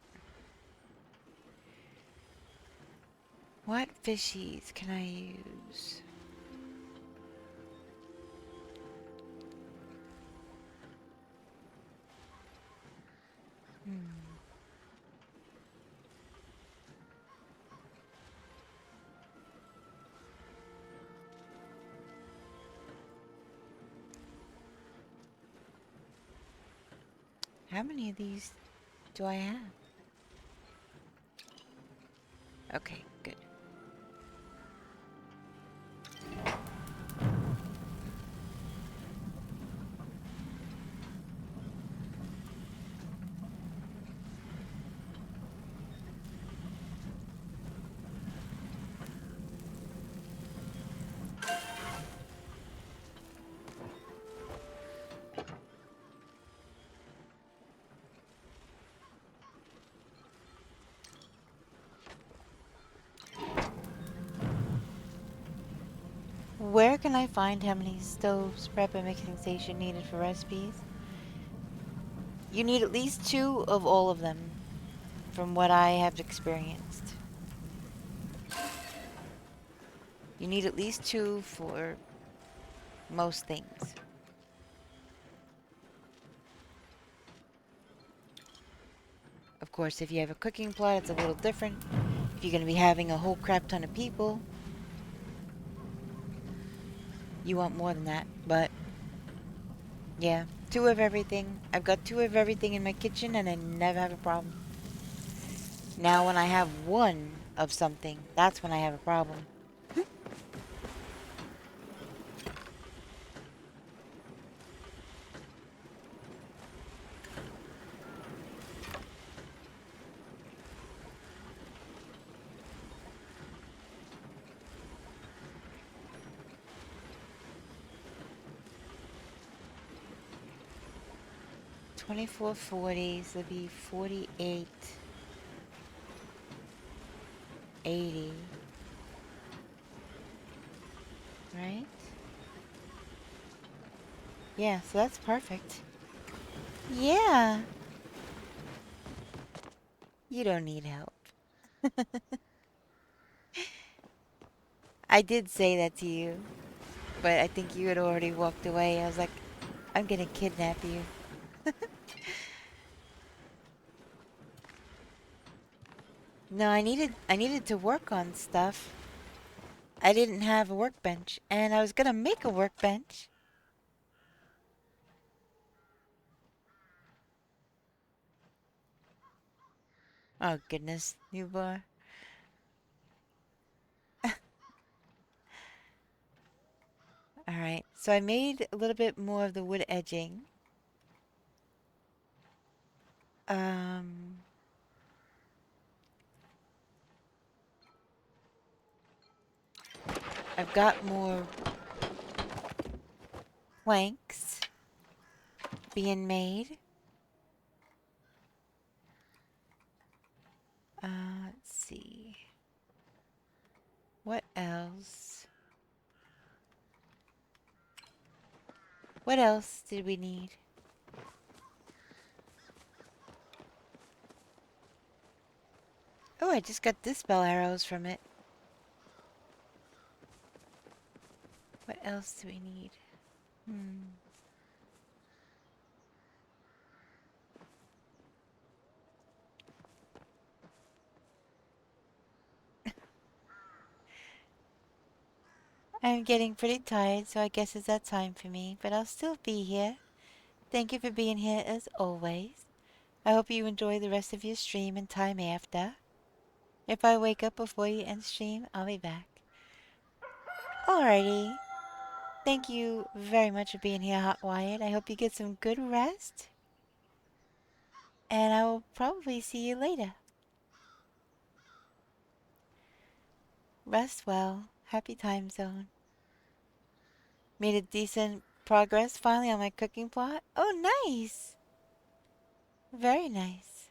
What fishies can I use? Hmm. How many of these do I have? Okay, good. Where can I find how many stoves, prep, and mixing station needed for recipes? You need at least 2 of all of them, from what I have experienced. You need at least 2 for most things. Of course, if you have a cooking plot, it's a little different. If you're going to be having a whole crap ton of people, you want more than that. But, yeah, 2 of everything. I've got 2 of everything in my kitchen, and I never have a problem. Now, when I have 1 of something, that's when I have a problem. 24 40s would be 48 80, right? Yeah, so that's perfect. Yeah, you don't need help. I did say that to you, but I think you had already walked away. I was like, I'm gonna kidnap you. No, I needed to work on stuff. I didn't have a workbench, and I was gonna make a workbench. Oh goodness, you boy. Alright, so I made a little bit more of the wood edging. Um, I've got more planks being made. Let's see. What else? What else did we need? Oh, I just got dispel arrows from it. What else do we need? I'm getting pretty tired, so I guess it's that time for me, but I'll still be here. Thank you for being here as always. I hope you enjoy the rest of your stream and time after. If I wake up before you end stream, I'll be back. Alrighty. Thank you very much for being here, Hot Wyatt. I hope you get some good rest. And I will probably see you later. Rest well. Happy time zone. Made a decent progress finally on my cooking plot. Oh, nice. Very nice.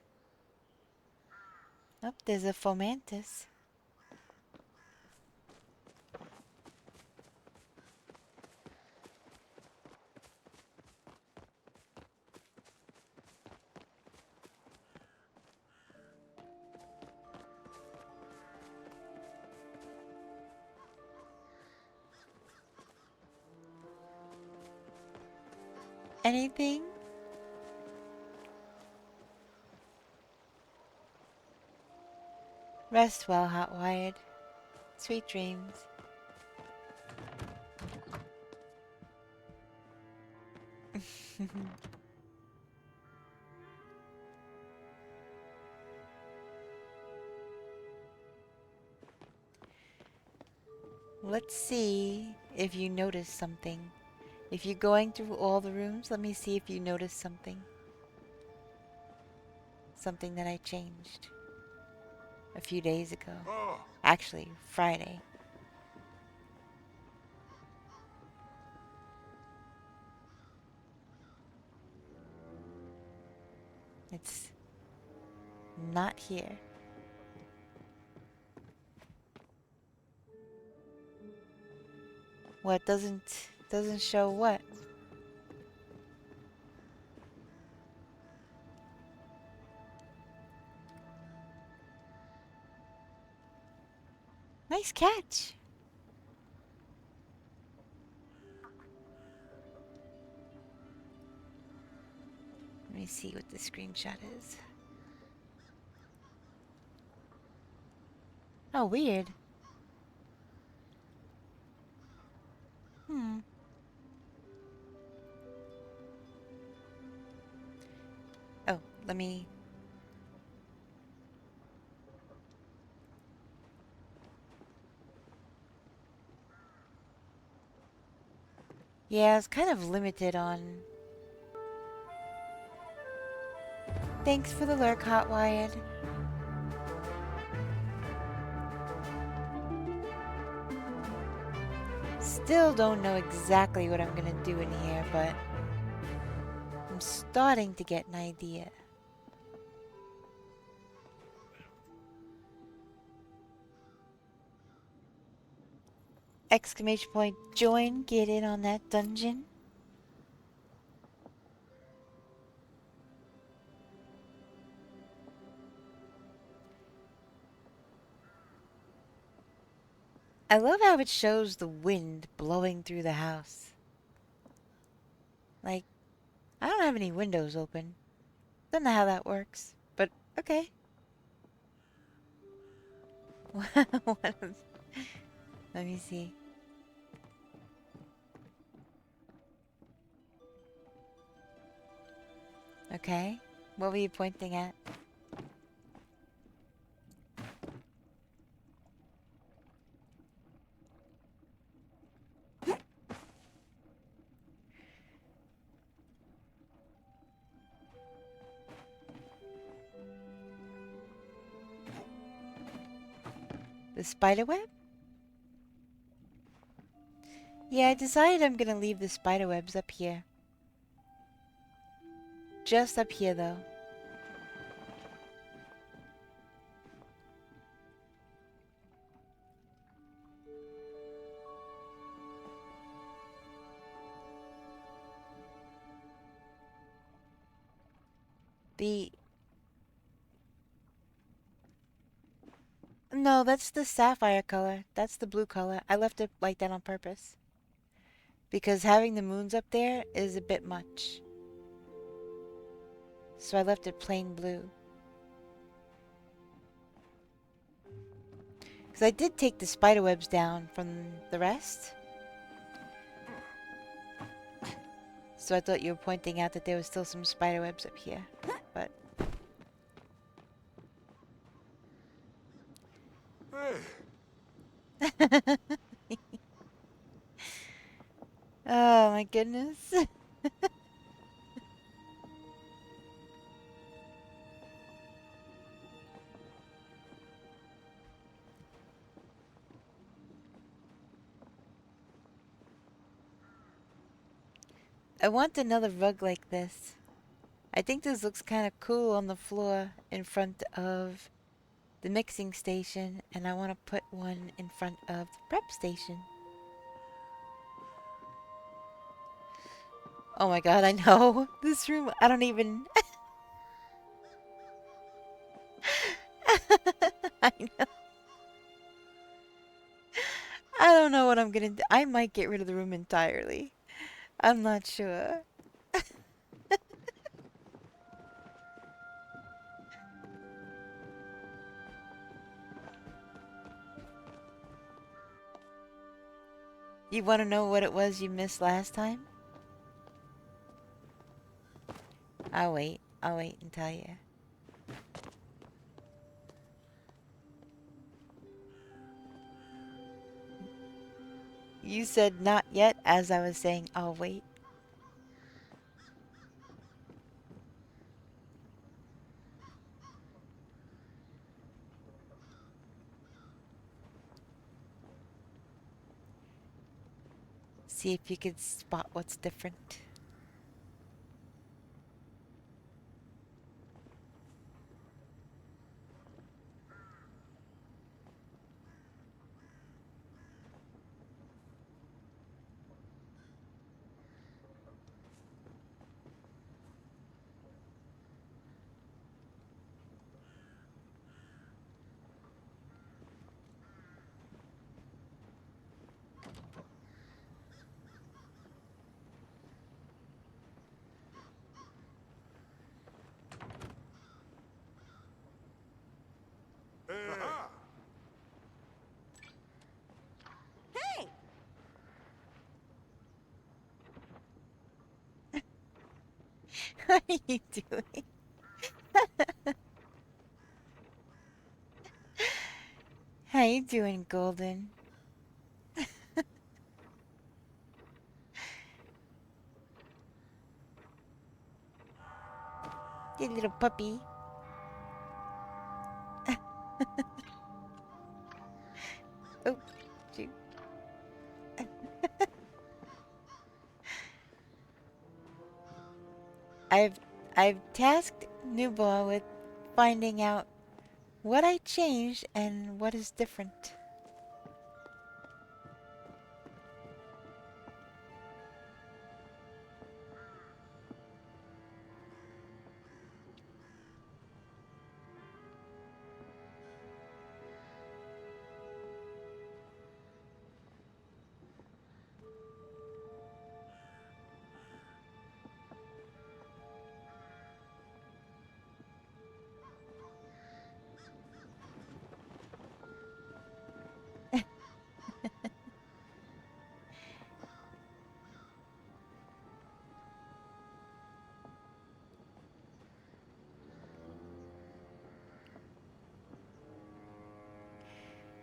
Oh, there's a fomantis. Anything? Rest well, Hot Wired. Sweet dreams. Let's see if you notice something. If you're going through all the rooms, let me see if you notice something. Something that I changed a few days ago. Actually, Friday. It's not here. What doesn't show what? Nice catch. Let me see what the screenshot is. Oh, weird. Oh, let me... Yeah, it's kind of limited on... Thanks for the lurk, Hot Wired. Still don't know exactly what I'm gonna do in here, but I'm starting to get an idea. Exclamation point, join, get in on that dungeon. I love how it shows the wind blowing through the house. Like, I don't have any windows open. Don't know how that works, but okay. Let me see. Okay. What were you pointing at? The spider web? Yeah, I decided I'm gonna leave the spider webs up here. Just up here, though. The... No, that's the sapphire color. That's the blue color. I left it like that on purpose. Because having the moons up there is a bit much. So I left it plain blue. Because I did take the spider webs down from the rest. So I thought you were pointing out that there was still some spider webs up here. But... Oh my goodness. I want another rug like this. I think this looks kind of cool on the floor in front of the mixing station, and I want to put one in front of the prep station. Oh my god, I know. This room, I don't even... I know. I don't know what I'm gonna do. I might get rid of the room entirely. I'm not sure. You want to know what it was you missed last time? I'll wait. I'll wait and tell you. You said not yet as I was saying I'll wait. See if you could spot what's different. Hey! What are you doing? How you doing, Golden? You little puppy. Oh, shoot. I've I've tasked Newball with finding out what I changed and what is different.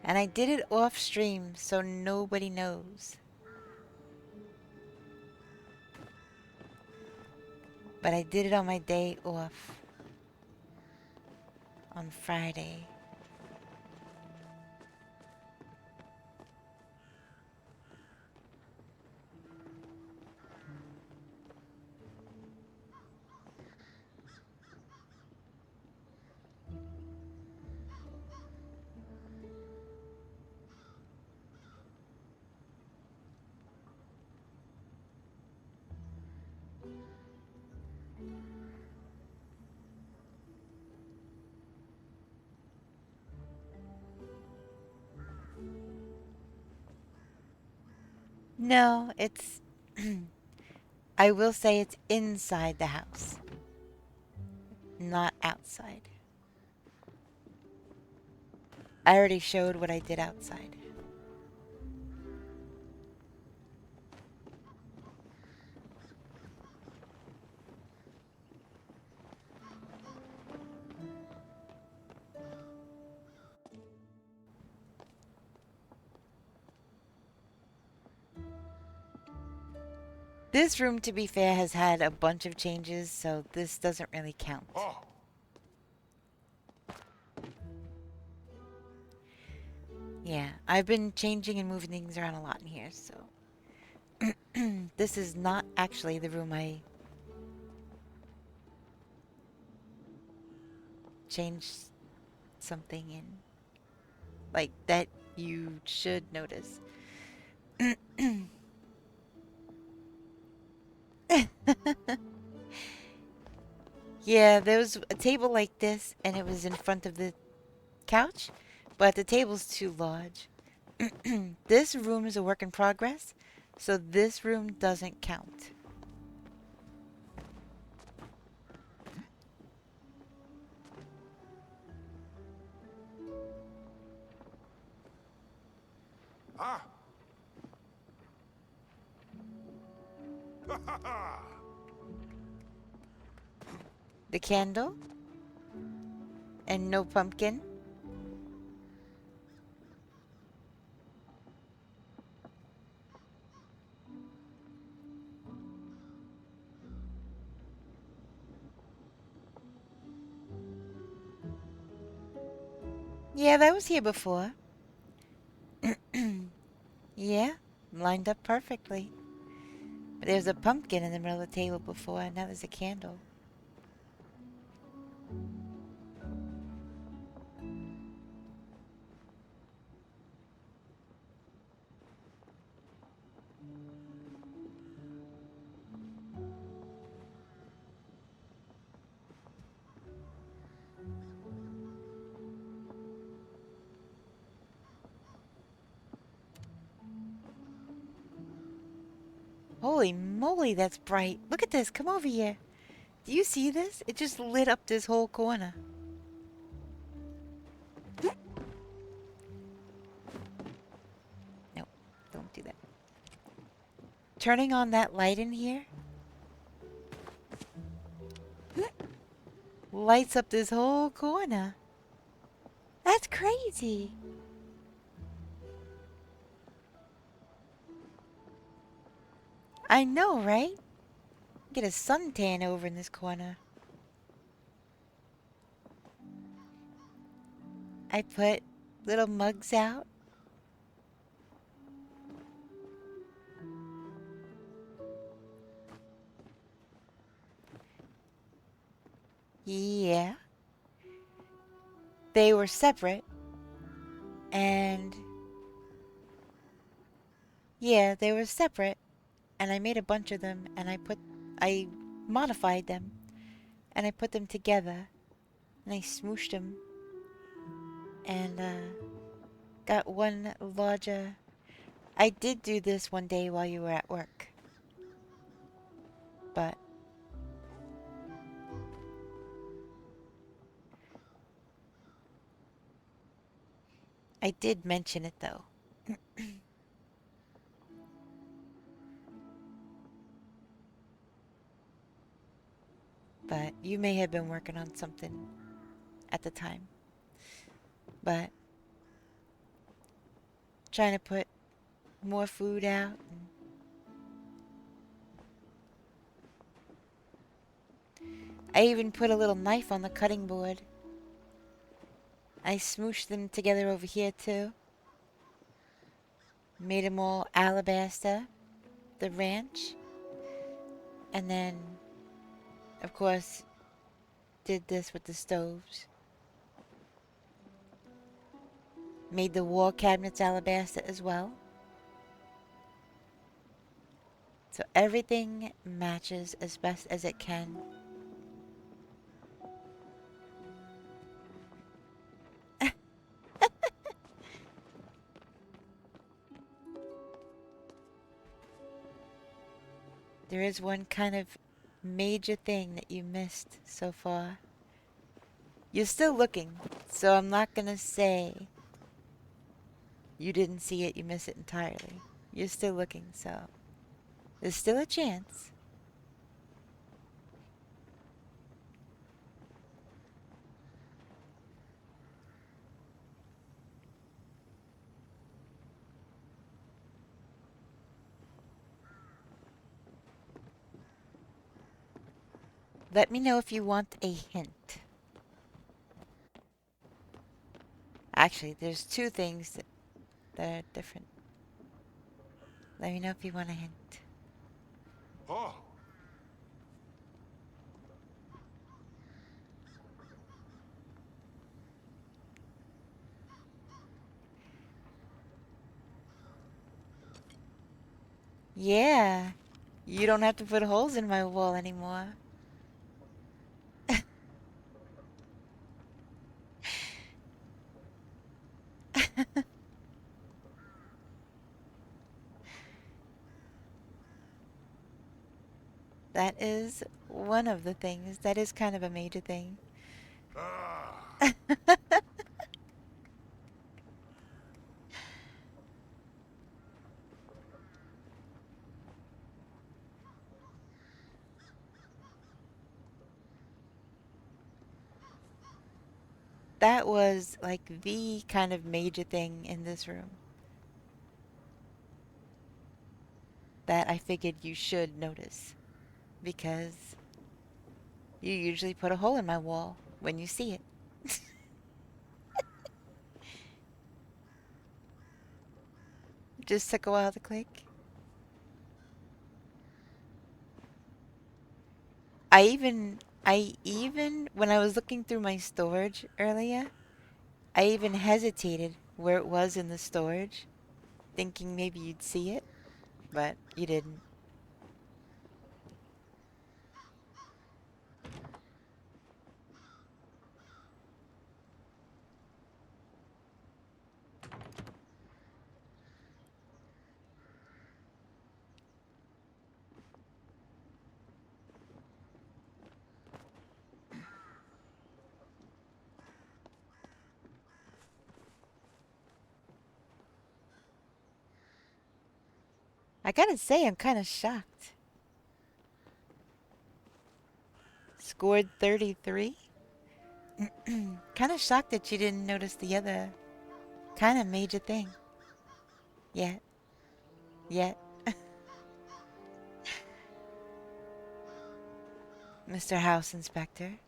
And I did it off stream so nobody knows. But I did it on my day off. On Friday. No, it's... I will say it's inside the house, not outside. I already showed what I did outside. This room, to be fair, has had a bunch of changes, so this doesn't really count. Oh. Yeah, I've been changing and moving things around a lot in here, so... This is not actually the room I changed something in. Like, that you should notice. Yeah, there was a table like this, and it was in front of the couch, but the table's too large. This room is a work in progress, so this room doesn't count. Ah. The candle, and no pumpkin. Yeah, that was here before. Yeah, lined up perfectly. But there was a pumpkin in the middle of the table before, and now there's a candle. Holy moly, that's bright. Look at this. Come over here. Do you see this? It just lit up this whole corner. No, don't do that. Turning on that light in here lights up this whole corner. That's crazy. I know, right? Get a suntan over in this corner. I put little mugs out. Yeah. They were separate. And... yeah, they were separate. And I made a bunch of them, and I modified them. And I put them together. And I smooshed them. And, got one larger... I did do this one day while you were at work. But... I did mention it, though. But you may have been working on something at the time. But... trying to put more food out. I even put a little knife on the cutting board. I smooshed them together over here, too. Made them all alabaster. The ranch. And then, of course, did this with the stoves. Made the wall cabinets alabaster as well. So everything matches as best as it can. there is one kind of major thing that you missed so far. You're still looking, so I'm not gonna say you didn't see it, you miss it entirely. You're still looking, so there's still a chance. Let me know if you want a hint. Actually, there's two things that are different. Let me know if you want a hint. Oh, Yeah, you don't have to put holes in my wall anymore. That is one of the things. That is kind of a major thing. ah, That was like the kind of major thing in this room that I figured you should notice because you usually put a hole in my wall when you see it. Just took a while to click. I even, when I was looking through my storage earlier, I even hesitated where it was in the storage, thinking maybe you'd see it, but you didn't. I gotta say, I'm kind of shocked. Scored 33? Kind of shocked that you didn't notice the other kind of major thing. Yet. Yet. Mr. House Inspector.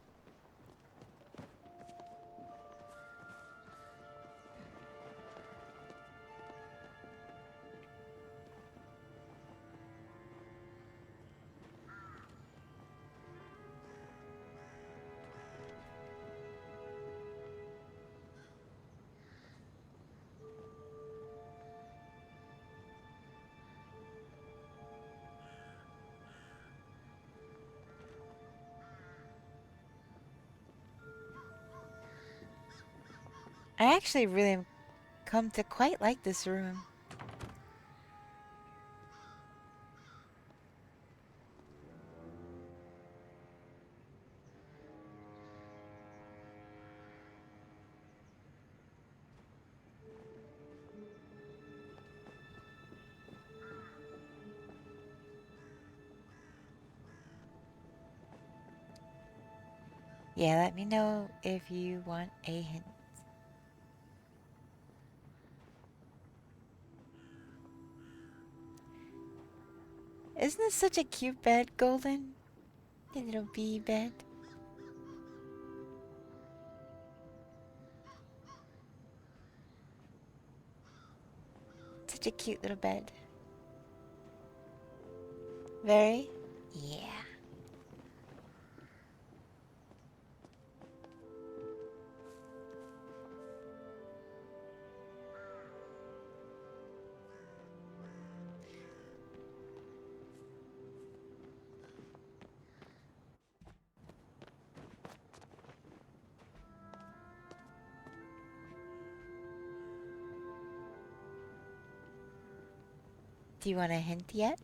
I actually really come to quite like this room. Yeah, let me know if you want a hint. Isn't this such a cute bed, Golden? The little bee bed. Such a cute little bed. Very? Yeah. Do you want a hint yet?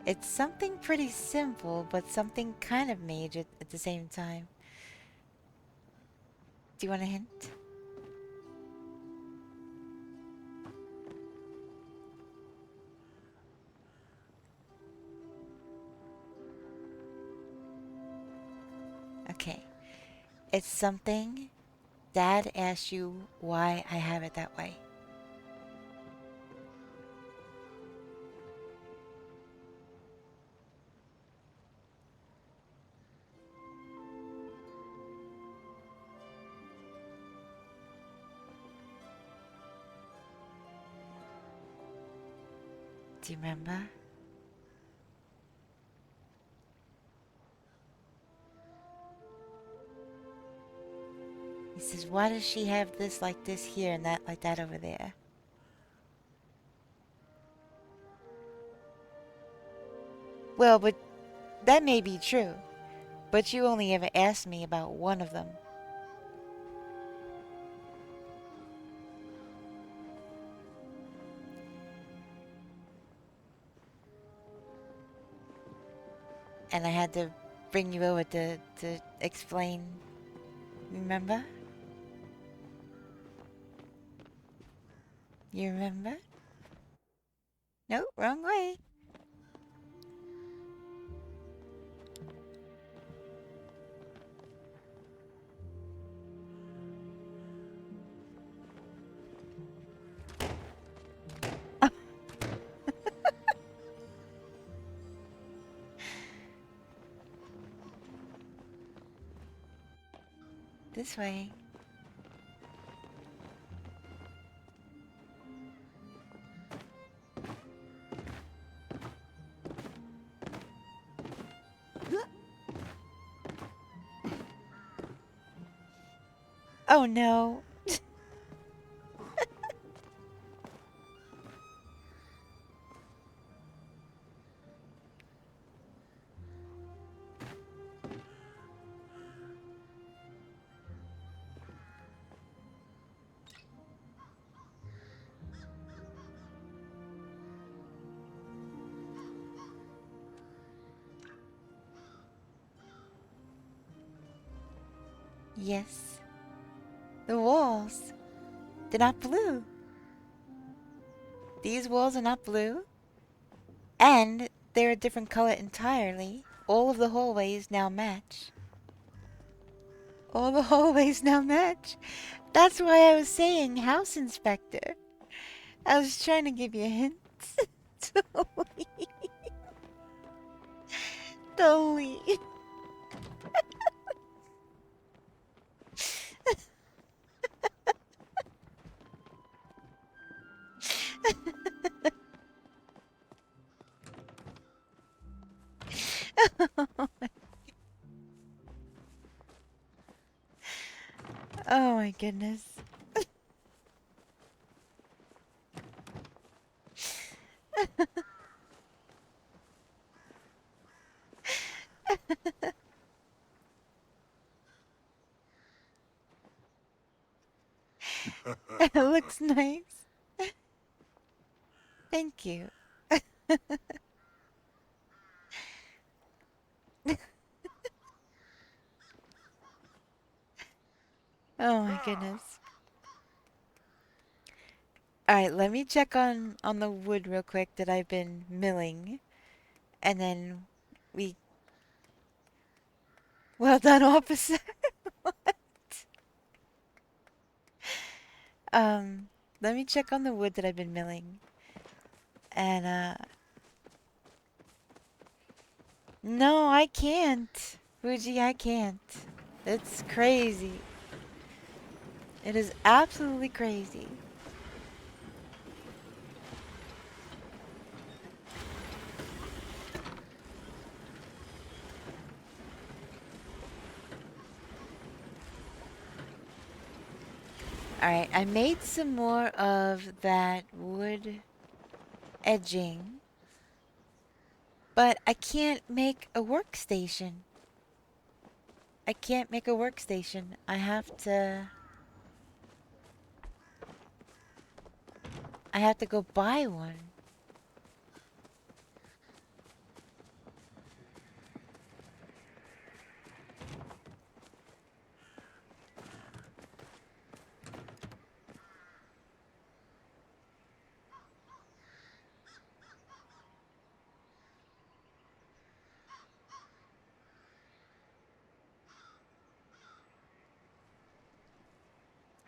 It's something pretty simple, but something kind of major at the same time. Do you want a hint? Okay. It's something Dad asked you why I have it that way. Do you remember? He says, why does she have this like this here and that like that over there? Well, but that may be true. But you only ever asked me about one of them. And I had to bring you over to explain. Remember? You remember? Nope, wrong way. This way. Oh no. Yes. The walls. They're not blue. These walls are not blue. And they're a different color entirely. All of the hallways now match. All the hallways now match. That's why I was saying house inspector. I was trying to give you hints. Totally. Totally. Oh my goodness. It looks nice. Thank you. Oh my goodness. Alright, let me check on the wood real quick that I've been milling. And then we... Well done, officer. Um, let me check on the wood that I've been milling. And, no, I can't. Fuji, I can't. It's crazy. It is absolutely crazy. Alright, I made some more of that wood edging. But I can't make a workstation. I can't make a workstation. I have to go buy one.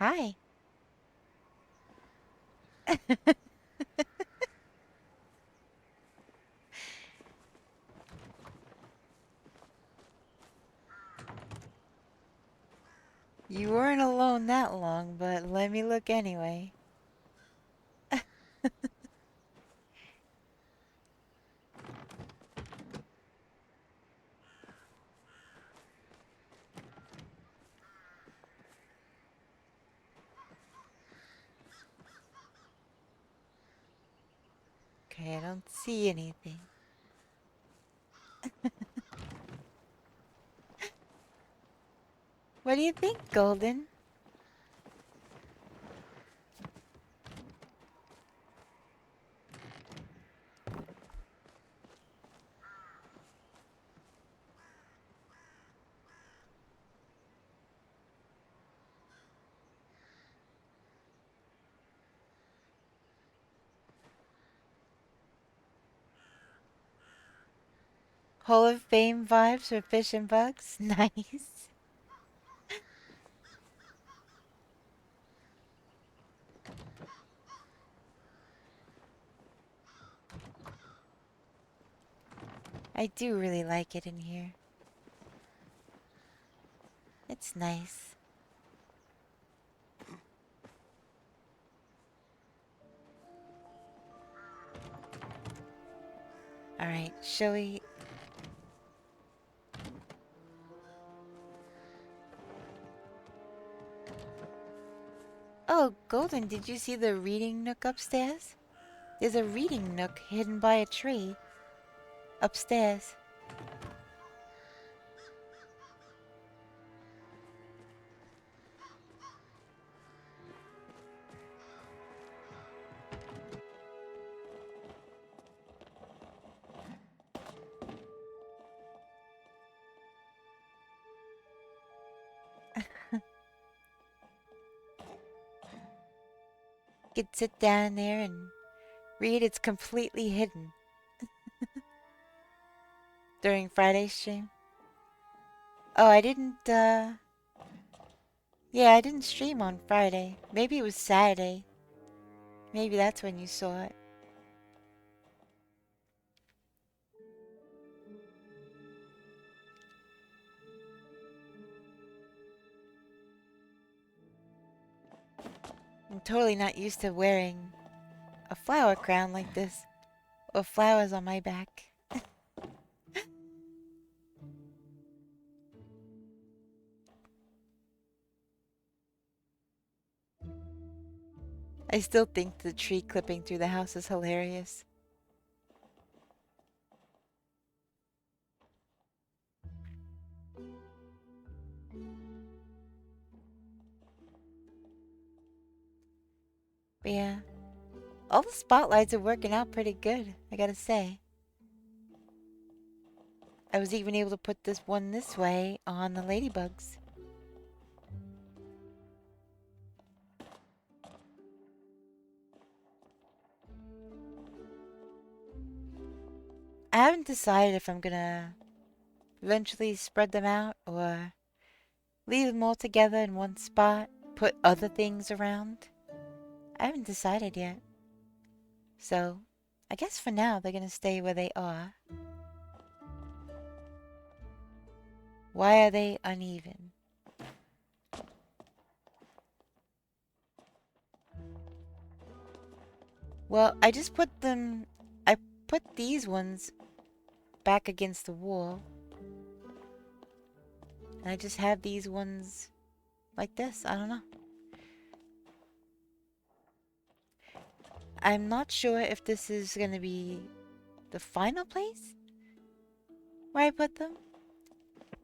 Hi. You weren't alone that long, but let me look anyway. Okay, I don't see anything. What do you think, Golden? Hall of Fame vibes for fish and bugs? Nice. I do really like it in here. It's nice. Alright, shall we... Oh, Golden, did you see the reading nook upstairs? There's a reading nook hidden by a tree. Upstairs. You could sit down there and read. It's completely hidden. During Friday's stream. Oh, I didn't, yeah, I didn't stream on Friday. Maybe it was Saturday. Maybe that's when you saw it. I'm totally not used to wearing a flower crown like this. Or flowers on my back. I still think the tree clipping through the house is hilarious. But yeah, all the spotlights are working out pretty good, I gotta say. I was even able to put this one this way on the ladybugs. I haven't decided if I'm gonna eventually spread them out or leave them all together in one spot, put other things around. I haven't decided yet. So, I guess for now they're gonna stay where they are. Why are they uneven? Well, I just put them... I put these ones back against the wall. And I just have these ones like this. I don't know. I'm not sure if this is going to be the final place where I put them.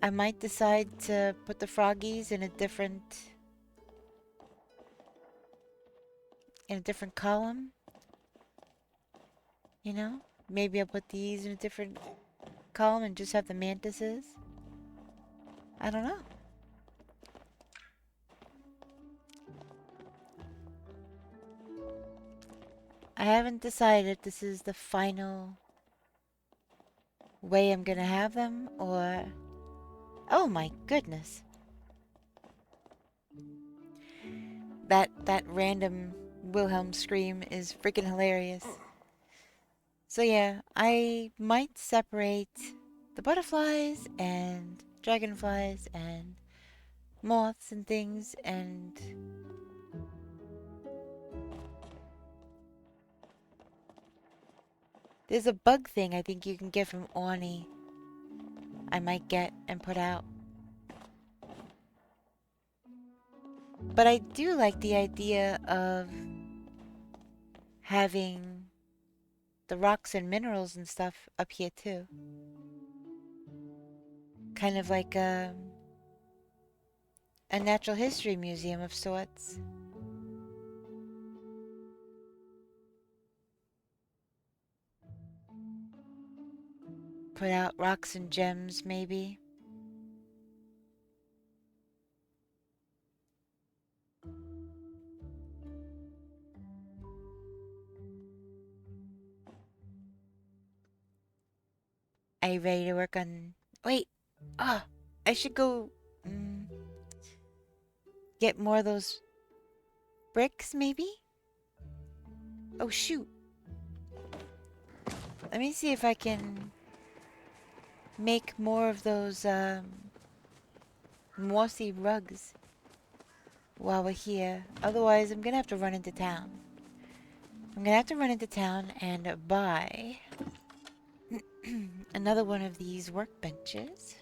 I might decide to put the froggies in a different column. You know? Maybe I'll put these in a different column and just have the mantises. I don't know. I haven't decided if this is the final way I'm gonna have them or... Oh my goodness. That random Wilhelm scream is freaking hilarious. So yeah, I might separate the butterflies and dragonflies and moths and things, and there's a bug thing I think you can get from Orny. I might get and put out. But I do like the idea of having the rocks and minerals and stuff up here too. Kind of like a natural history museum of sorts. Put out rocks and gems, maybe. Are you ready to work on... Wait! Ah! I should go... get more of those bricks, maybe? Oh, shoot. Let me see if I can make more of those, mossy rugs while we're here. Otherwise, I'm gonna have to run into town. I'm gonna have to run into town and buy another one of these workbenches.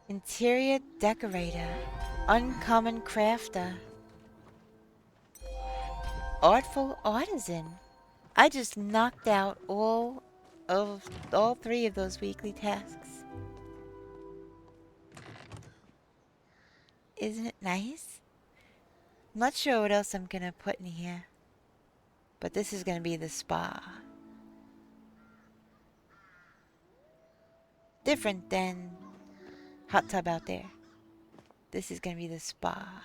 Interior decorator. Uncommon crafter. Artful artisan. I just knocked out all three of those weekly tasks. Isn't it nice? I'm not sure what else I'm gonna put in here, but this is gonna be the spa. Different than hot tub out there. This is gonna be the spa.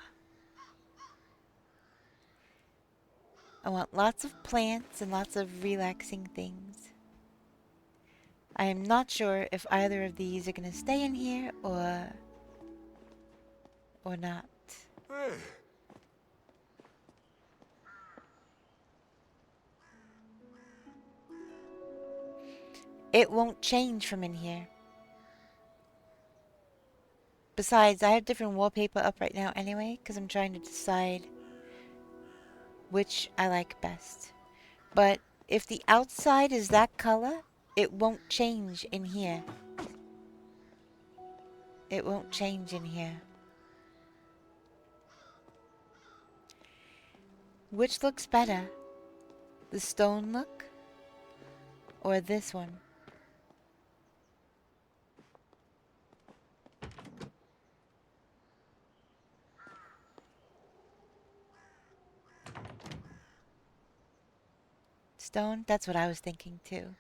I want lots of plants and lots of relaxing things. I am not sure if either of these are gonna stay in here or not. It won't change from in here. Besides, I have different wallpaper up right now anyway, because I'm trying to decide which I like best. But if the outside is that color, it won't change in here. It won't change in here. Which looks better? The stone look? Or this one? Stone? That's what I was thinking too.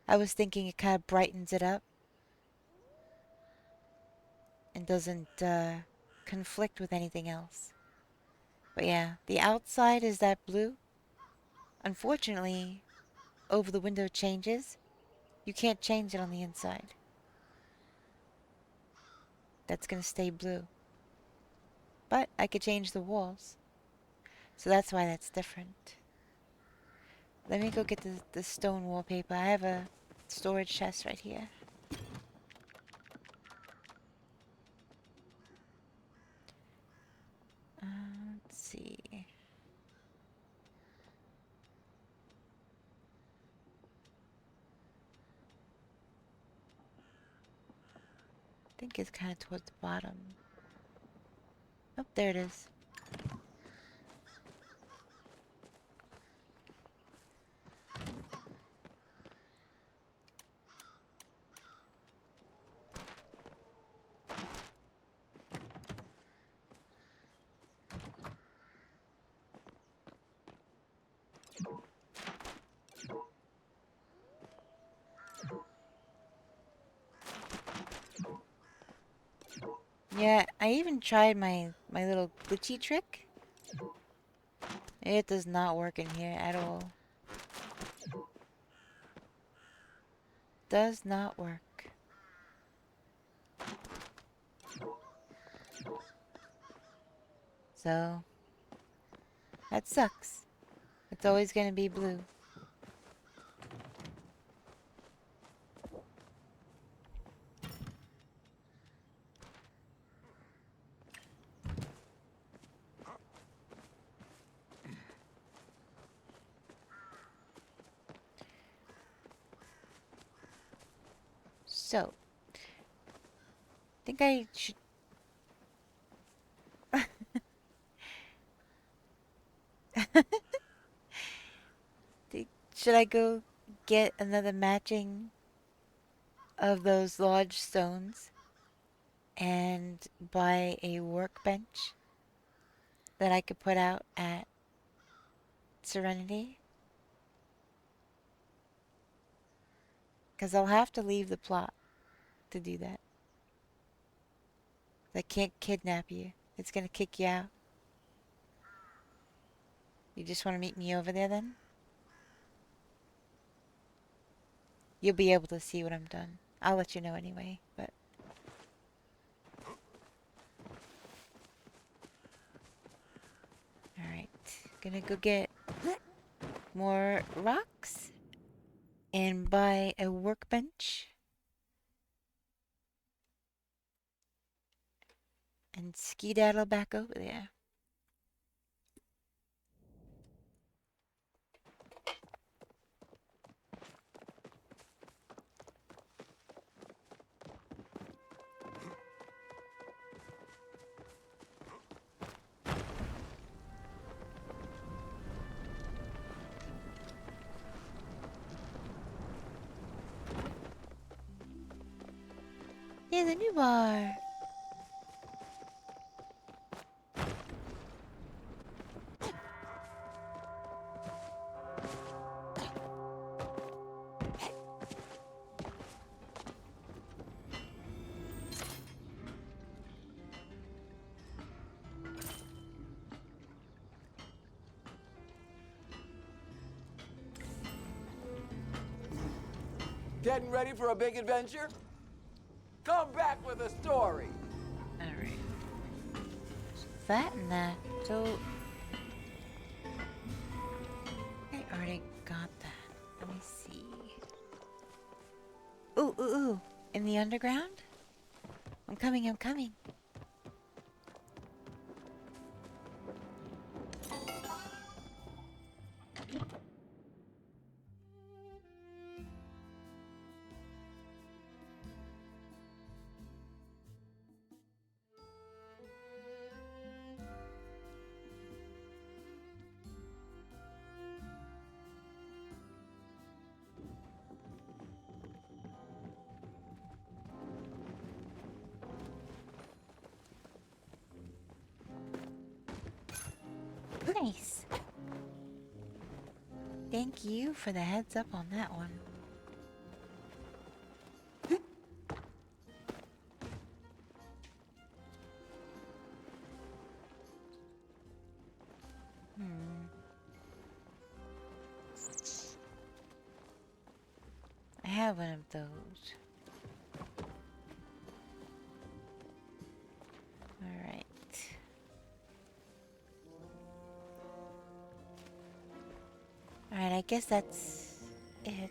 I was thinking it kind of brightens it up and doesn't conflict with anything else. But yeah, the outside is that blue. Unfortunately, over the window changes. You can't change it on the inside. That's gonna stay blue. But I could change the walls. So that's why that's different. Let me go get the stone wallpaper. I have a storage chest right here. Let's see. I think it's kind of towards the bottom. Oh, there it is. Yeah, I even tried my little glitchy trick. It does not work in here at all. Does not work. So, that sucks. It's always gonna be blue. So, think I should... Should I go get another matching of those large stones and buy a workbench that I could put out at Serenity? Because I'll have to leave the plot to do that. I can't kidnap you. It's gonna kick you out. You just want to meet me over there then? You'll be able to see when I'm done. I'll let you know anyway, but... Alright. Gonna go get more rocks and buy a workbench and skedaddle back over there. Yeah, the new bar. Getting ready for a big adventure? Come back with a story. Alright. That and that. So... I already got that. Let me see. Ooh, ooh, ooh. In the underground? I'm coming, I'm coming. Nice. Thank you for the heads up on that one. I have one of those. Alright. Alright, I guess that's it.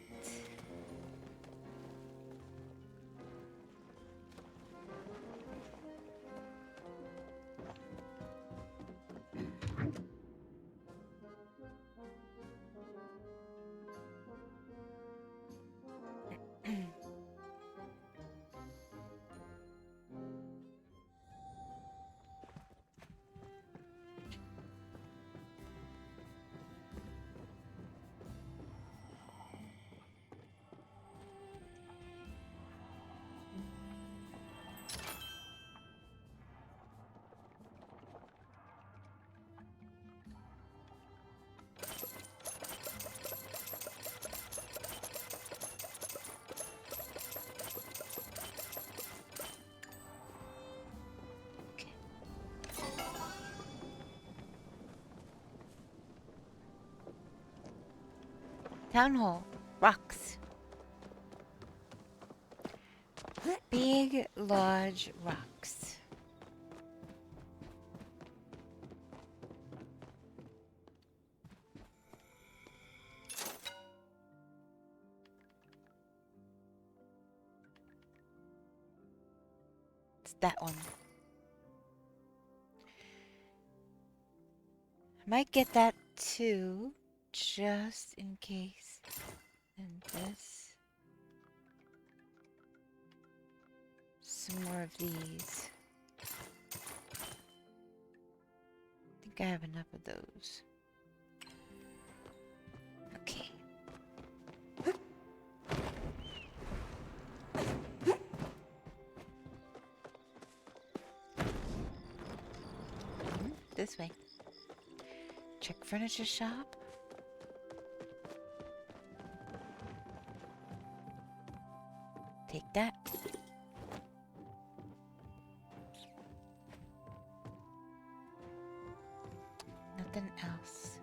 Town hall. Rocks. Big, large rocks. It's that one. Might get that too, just in case. And this. Some more of these. I think I have enough of those. Okay. This way. Check furniture shop. Take that. Nothing else.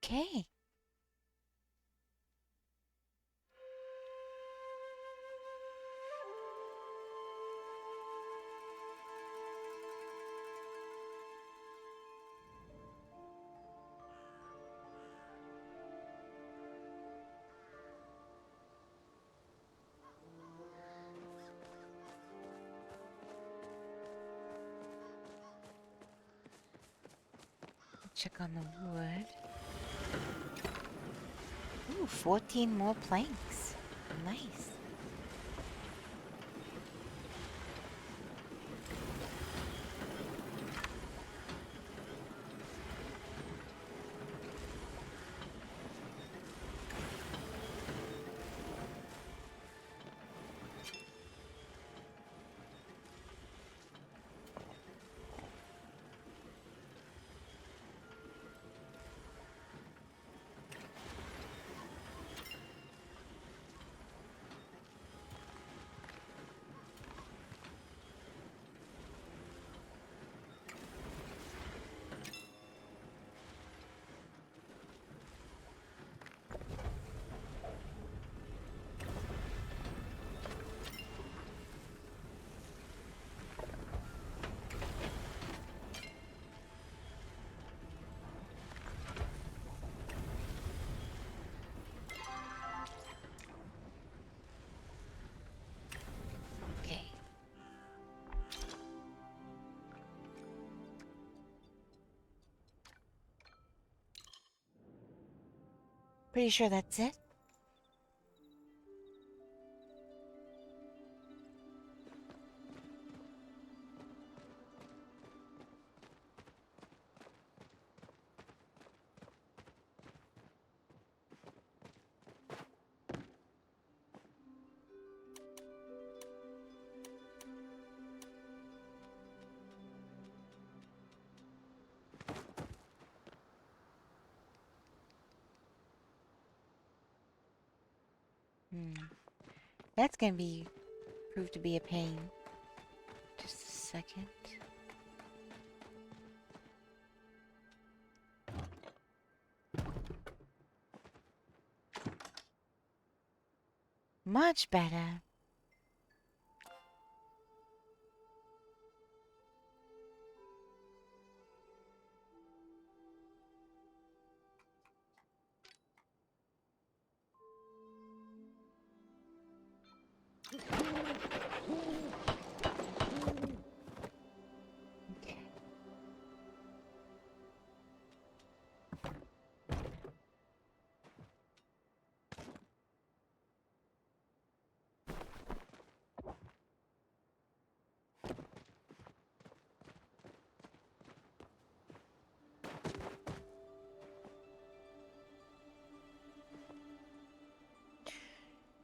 Okay. Check on the wood. Ooh, 14 more planks. Nice. Okay. Pretty sure that's it. That's gonna prove to be a pain. Just a second. Much better. Okay.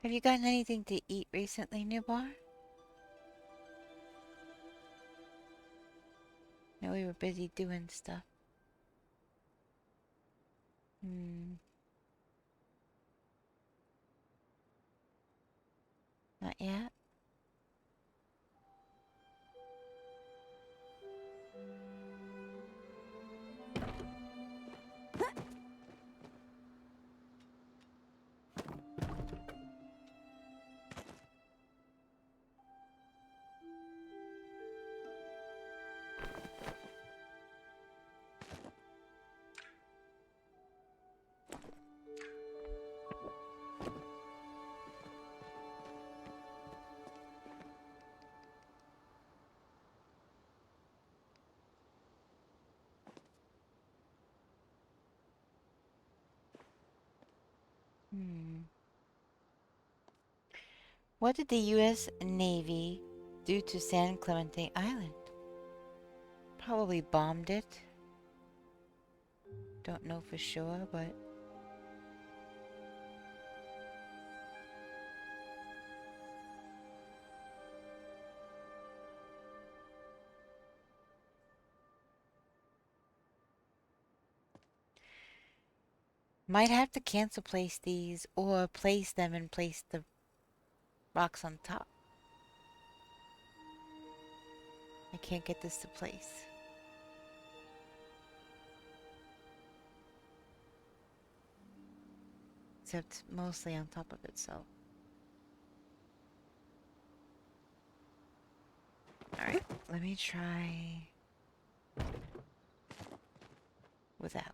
Have you gotten anything to eat recently, Newbar? No, we were busy doing stuff. Not yet? What did the U.S. Navy do to San Clemente Island? Probably bombed it. Don't know for sure, but... Might have to cancel place these, or place them and place the rocks on top. I can't get this to place. Except mostly on top of it, so... Alright, let me try... without.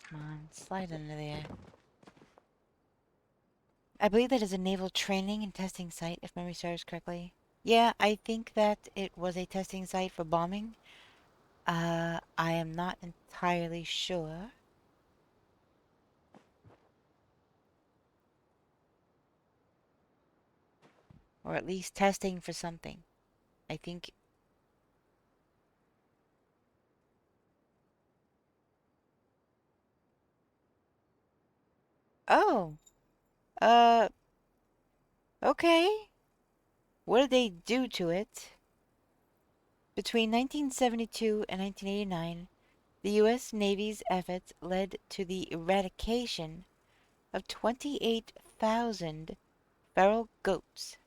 Come on, slide under there. I believe that is a naval training and testing site, if memory serves correctly. Yeah, I think that it was a testing site for bombing. I am not entirely sure. Or at least testing for something. I think... Oh! Okay. What did they do to it? Between 1972 and 1989, the U.S. Navy's efforts led to the eradication of 28,000 feral goats.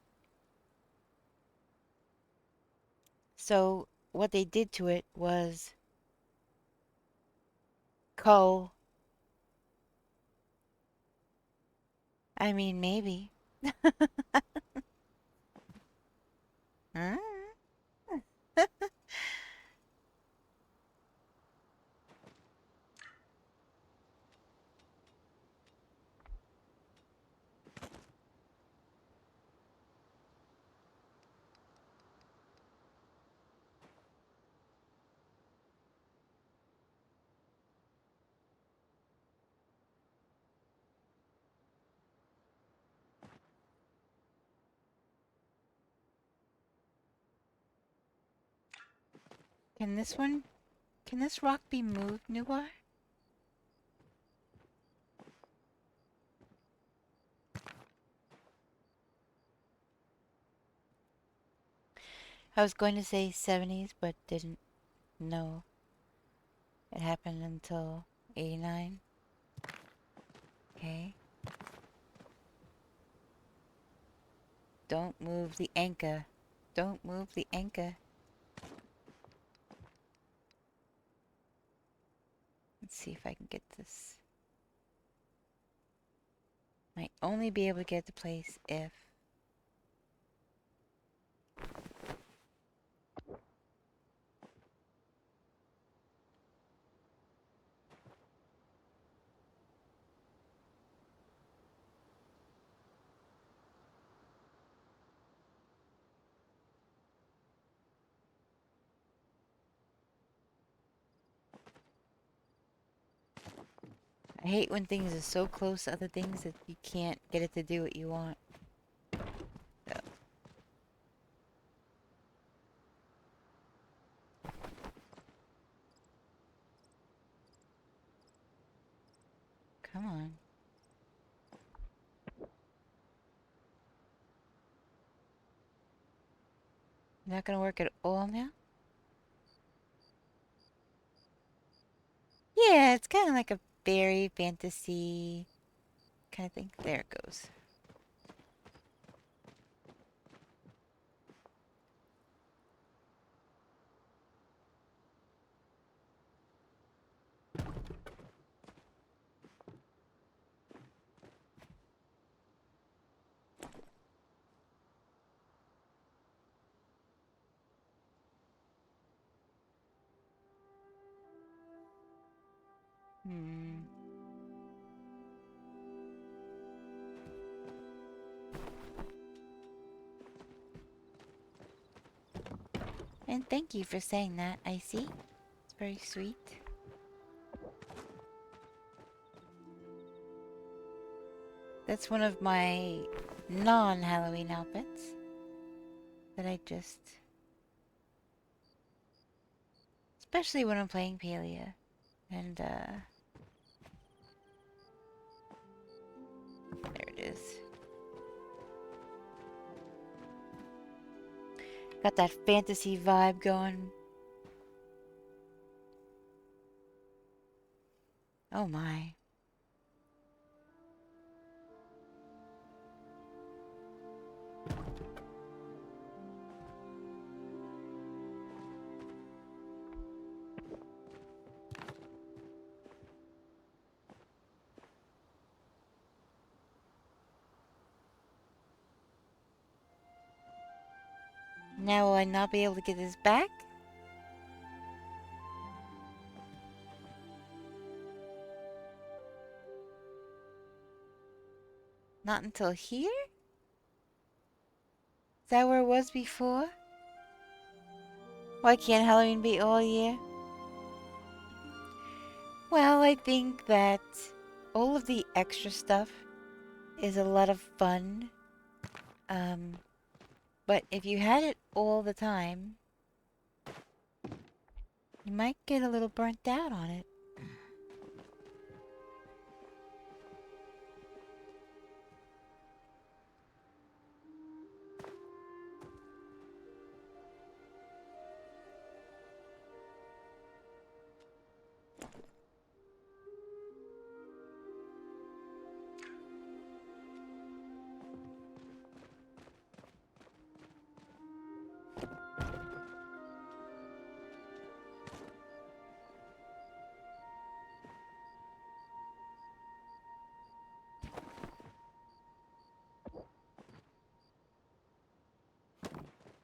So, what they did to it was cull. I mean, maybe. Huh? Can this rock be moved, Nubar? I was going to say 70s, but didn't know it happened until 89. Okay. Don't move the anchor. Don't move the anchor. Let's see if I can get this. Might only be able to get the place if... I hate when things are so close to other things that you can't get it to do what you want. So. Come on. Not gonna work at all now? Yeah, it's kind of like a fairy fantasy kind of thing. There it goes. Hmm. And thank you for saying that, Icy. It's very sweet. That's one of my non-Halloween outfits that I just... Especially when I'm playing Palia. And, there it is. Got that fantasy vibe going. Oh my. Now will I not be able to get this back? Not until here? Is that where it was before? Why can't Halloween be all year? Well, I think that all of the extra stuff is a lot of fun. But if you had it all the time, you might get a little burnt out on it.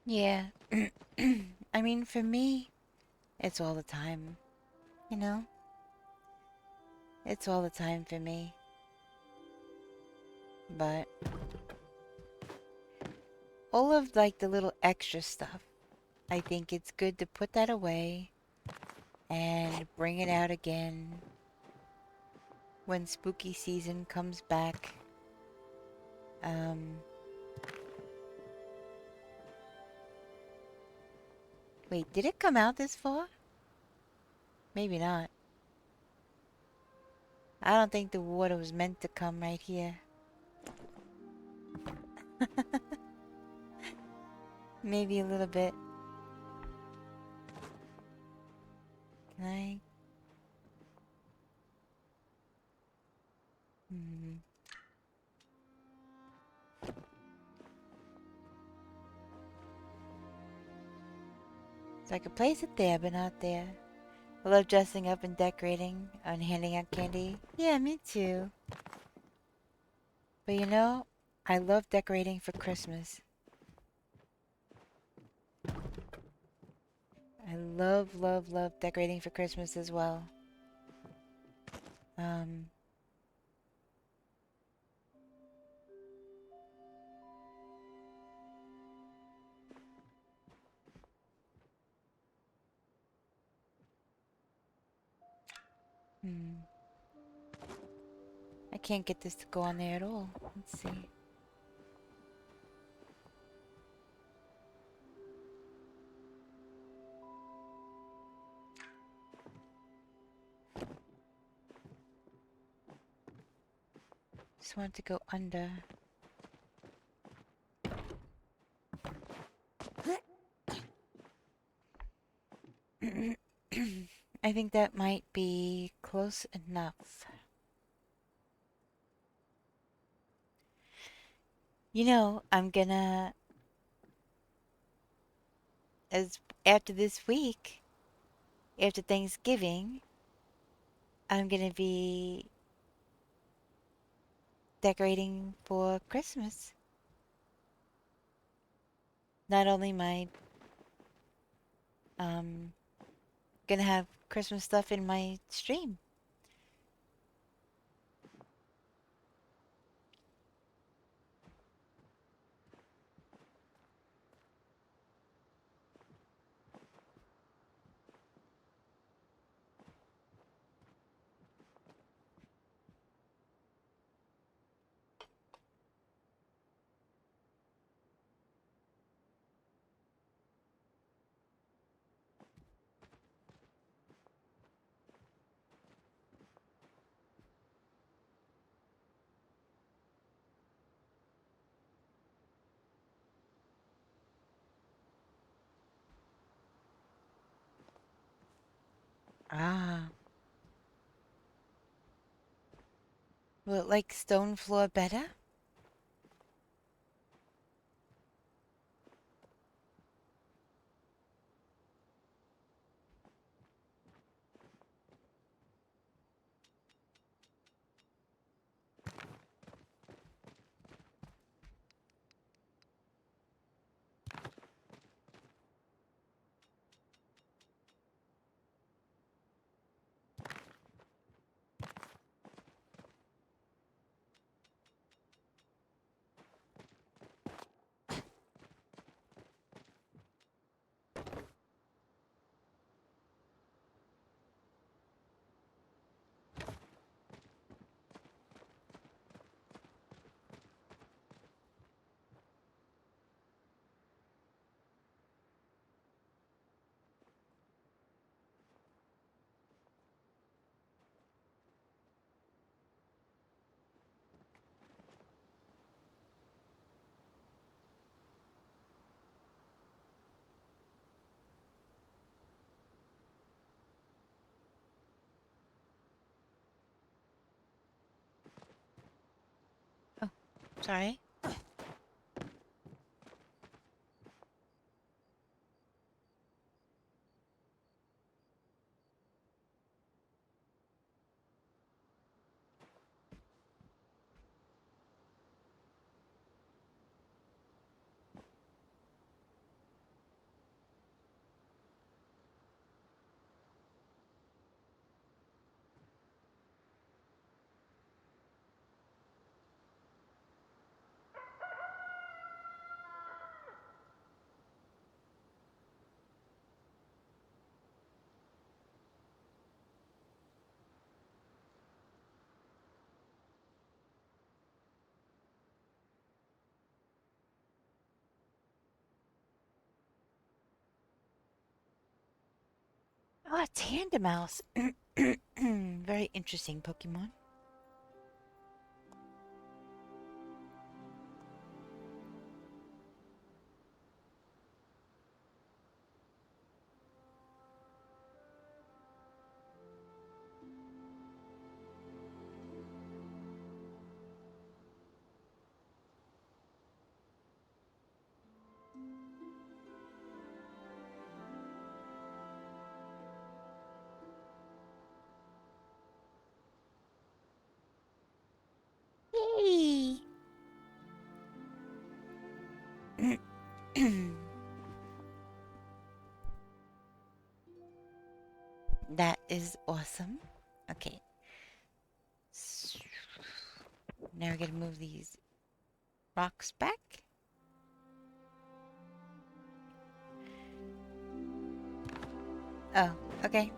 Yeah. I mean, for me, it's all the time. You know? It's all the time for me. But all of like the little extra stuff, I think it's good to put that away and bring it out again when spooky season comes back. Wait, did it come out this far? Maybe not. I don't think the water was meant to come right here. Maybe a little bit. Like, hmm. So I could place it there, but not there. I love dressing up and decorating and handing out candy. Yeah, me too. But you know, I love decorating for Christmas. I love, love, love decorating for Christmas as well. Um, hmm. I can't get this to go on there at all. Let's see. Just want it to go under. I think that might be close enough. You know, I'm gonna, as after this week, after Thanksgiving, I'm gonna be decorating for Christmas. Not only am I gonna have Christmas stuff in my stream. Ah. Will it like stone floor better? Oh, sorry. Oh, it's Hand-a-Mouse. Very interesting Pokemon. That is awesome. Okay. Now we're gonna move these rocks back. Oh, okay.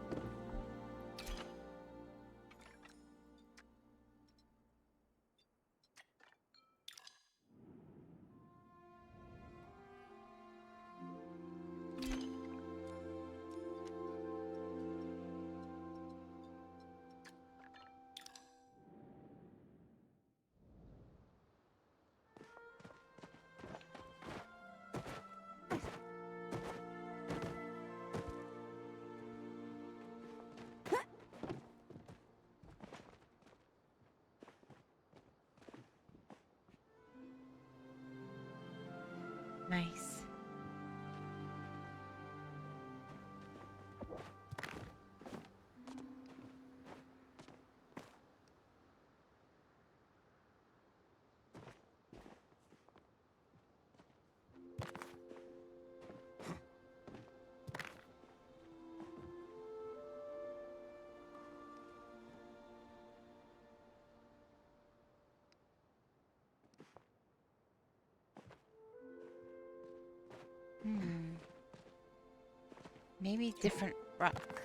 Nice. Maybe different rock.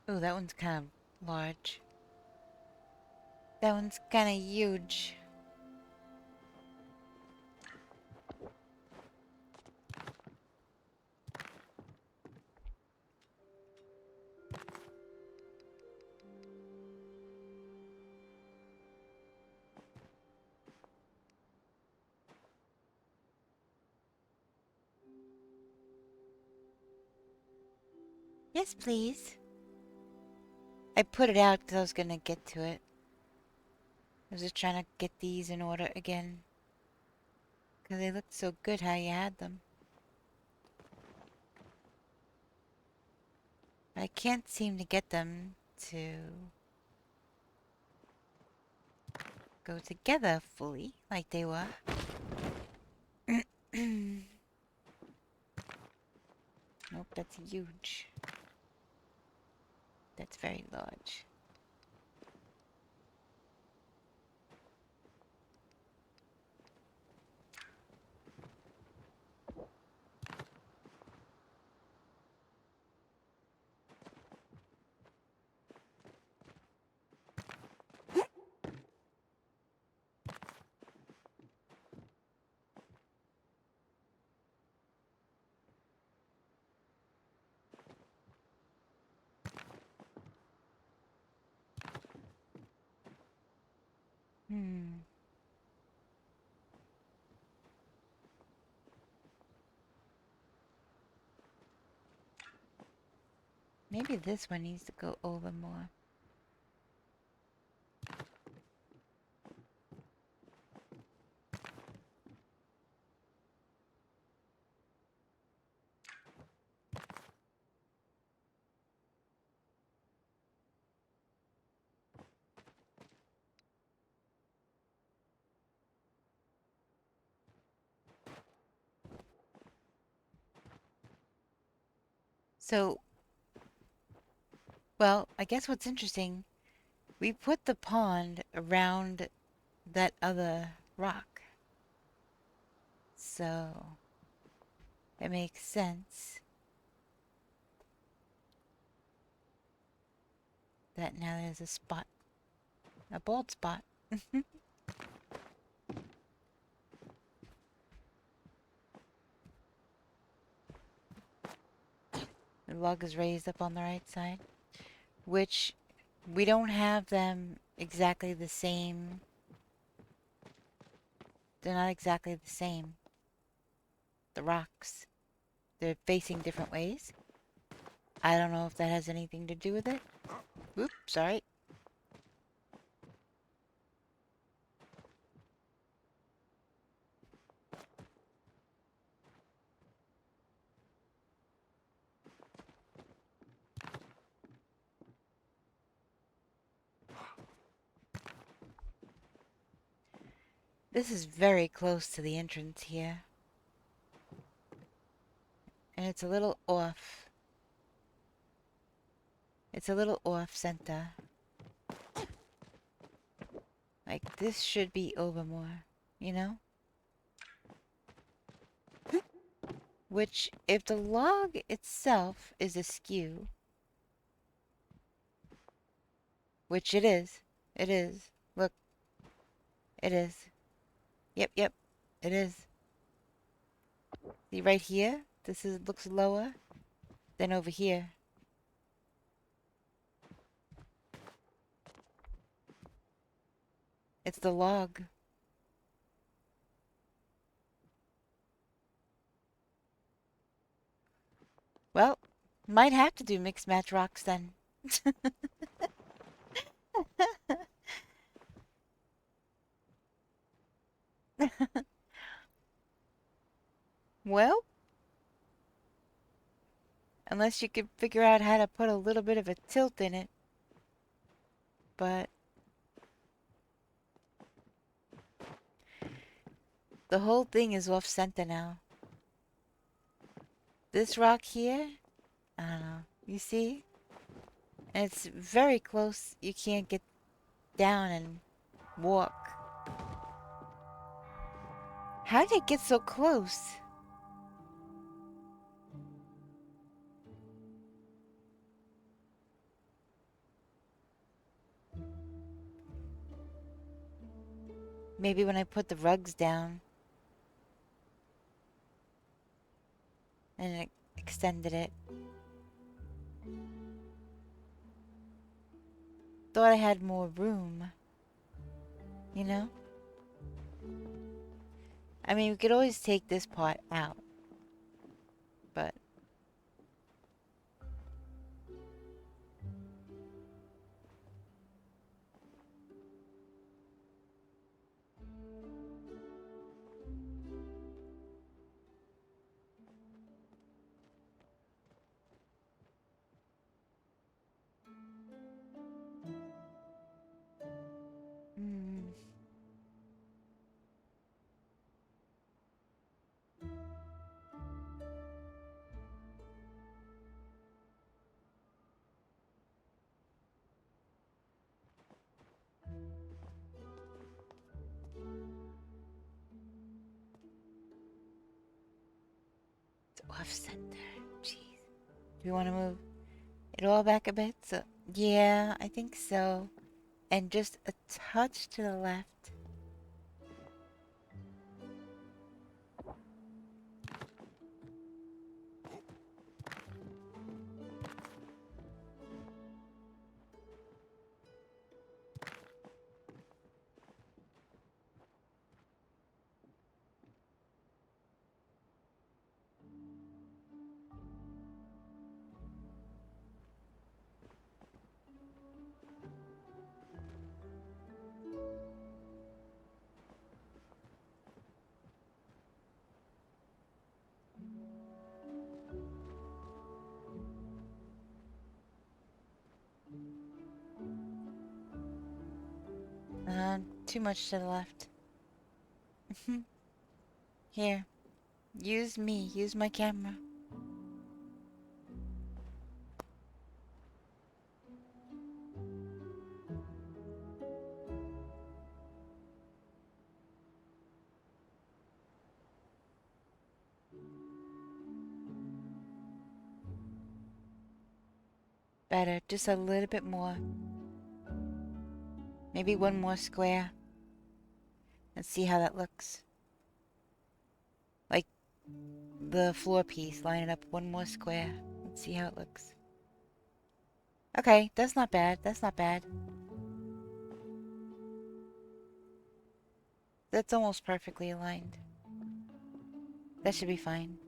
Oh, that one's kind of large. That one's kind of huge. Yes, please. I put it out because I was gonna get to it. I was just trying to get these in order again. Because they looked so good how you had them. But I can't seem to get them to go together fully like they were. Nope, that's huge. That's very large. Maybe this one needs to go over more. So, well, I guess what's interesting, we put the pond around that other rock. So, it makes sense that now there's a spot, a bald spot. The log is raised up on the right side, which we don't have them exactly the same. They're not exactly the same. The rocks. They're facing different ways. I don't know if that has anything to do with it. Oops, sorry. This is very close to the entrance here. And it's a little off. It's a little off center. Like, this should be over more, you know? Which, if the log itself is askew, which it is, look, it is. Yep, it is. See right here? Looks lower than over here. It's the log. Well, might have to do mixed match rocks then. Well, unless you could figure out how to put a little bit of a tilt in it. But the whole thing is off center now. This rock here, I don't know. You see? And it's very close. You can't get down and walk. How did it get so close? Maybe when I put the rugs down and it extended it. Thought I had more room. You know? I mean, we could always take this part out. But mm, it's off center. Jeez. Do we want to move it all back a bit? So, yeah, I think so. And just a touch to the left. Too much to the left. Here. Use me. Use my camera. Better. Just a little bit more. Maybe one more square. Let's see how that looks. Like the floor piece. Line it up one more square. Let's see how it looks. Okay, that's not bad. That's not bad. That's almost perfectly aligned. That should be fine.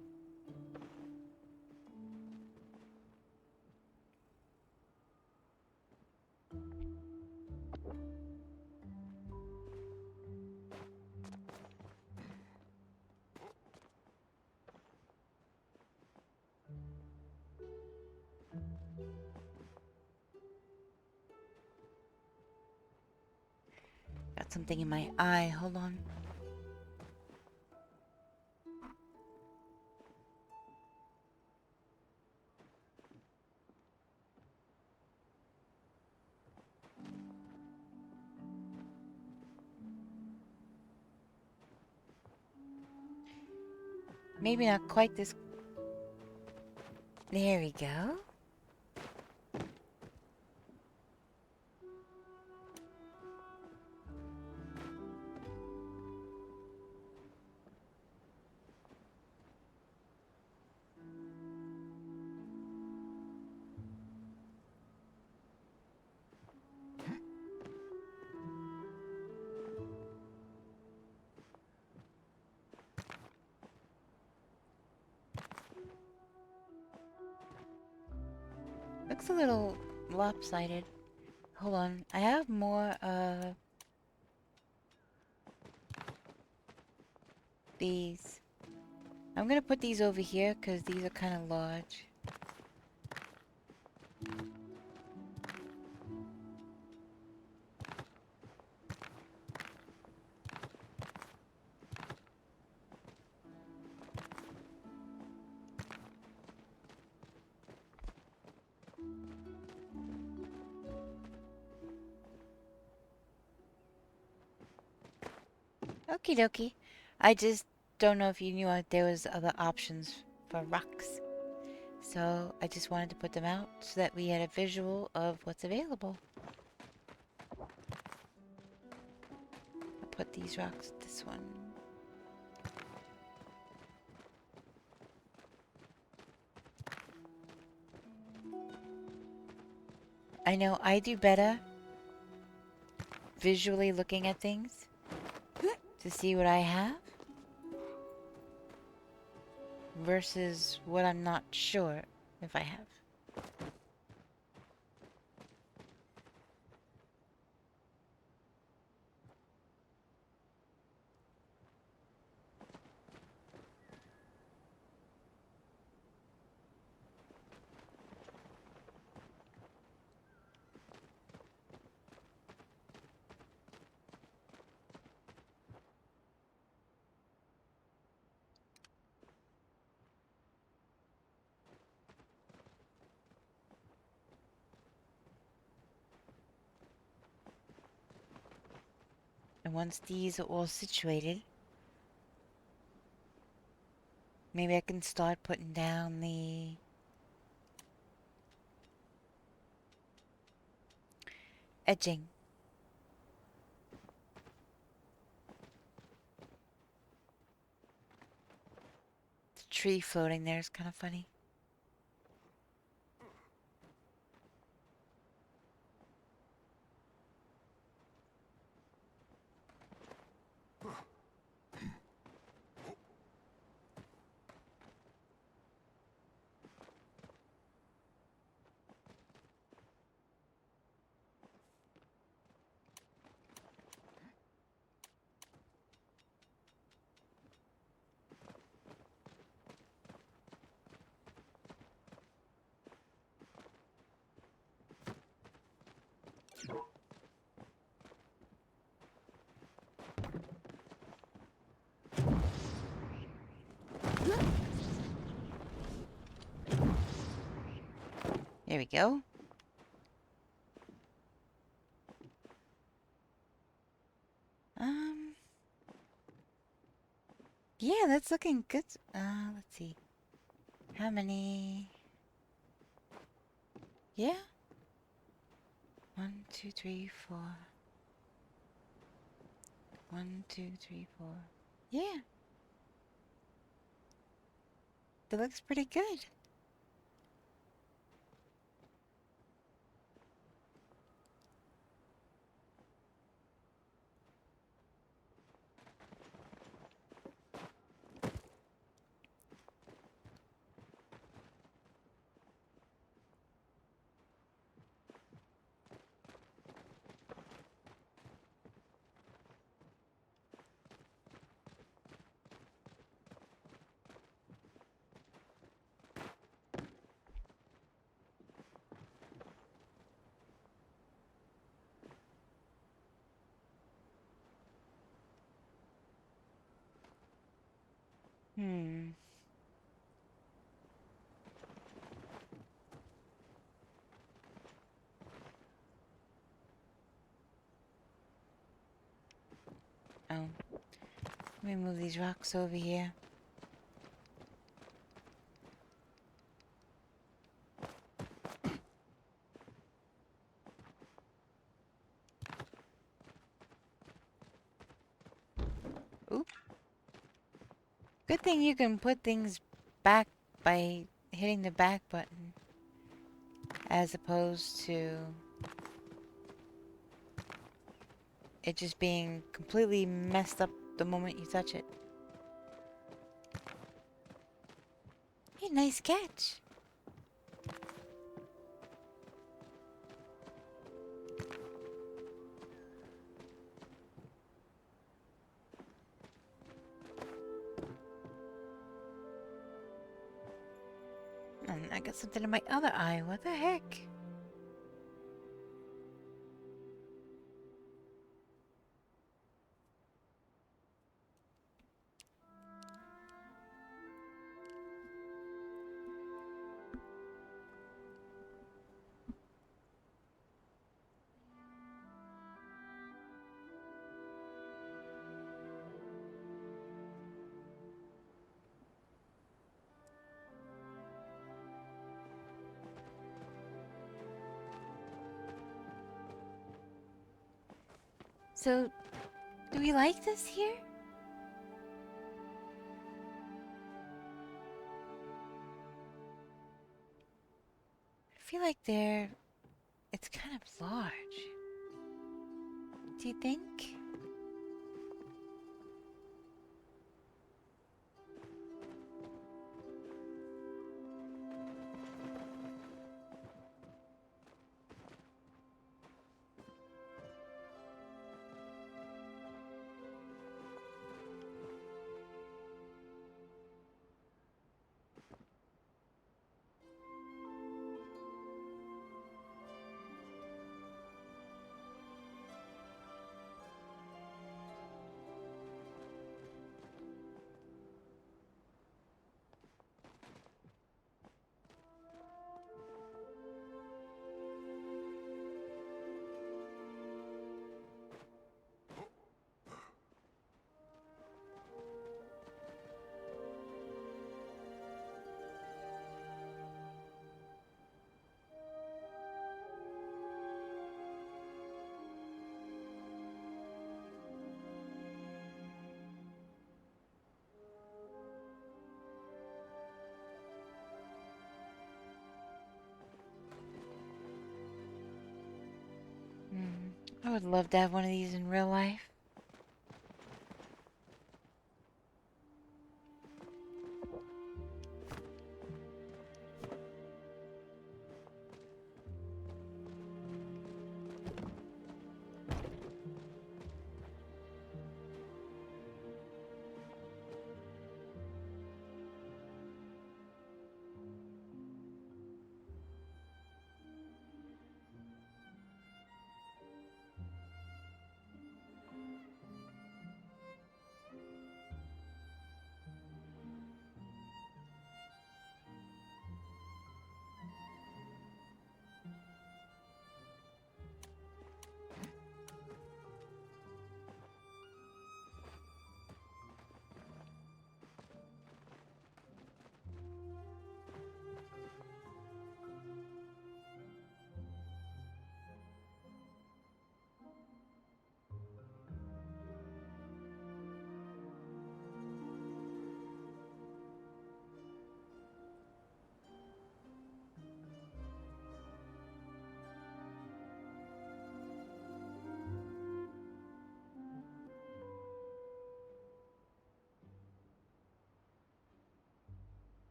Got something in my eye. Hold on. Maybe not quite this... There we go. Looks a little lopsided. Hold on. I have more of these. I'm gonna put these over here because these are kind of large. Okie dokie. I just don't know if you knew there was other options for rocks. So I just wanted to put them out so that we had a visual of what's available. I'll put these rocks, this one. I know I do better visually looking at things to see what I have versus what I'm not sure if I have. And once these are all situated, maybe I can start putting down the edging. The tree floating there is kind of funny. There we go. Yeah, that's looking good. Let's see. How many? Yeah. 1, 2, 3, 4. 1, 2, 3, 4. Yeah. That looks pretty good. Hmm. Oh. Let me move these rocks over here. Good thing you can put things back by hitting the back button, as opposed to it just being completely messed up the moment you touch it. Hey, nice catch. I got something in my other eye. What the heck? So, do we like this here? I feel like it's kind of large. Do you think? I would love to have one of these in real life.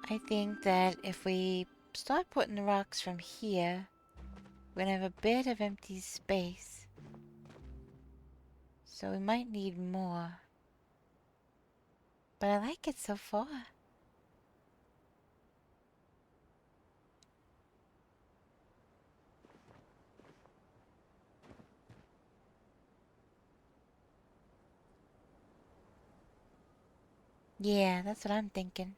I think that if we start putting the rocks from here, we're gonna have a bit of empty space. So we might need more. But I like it so far. Yeah, that's what I'm thinking.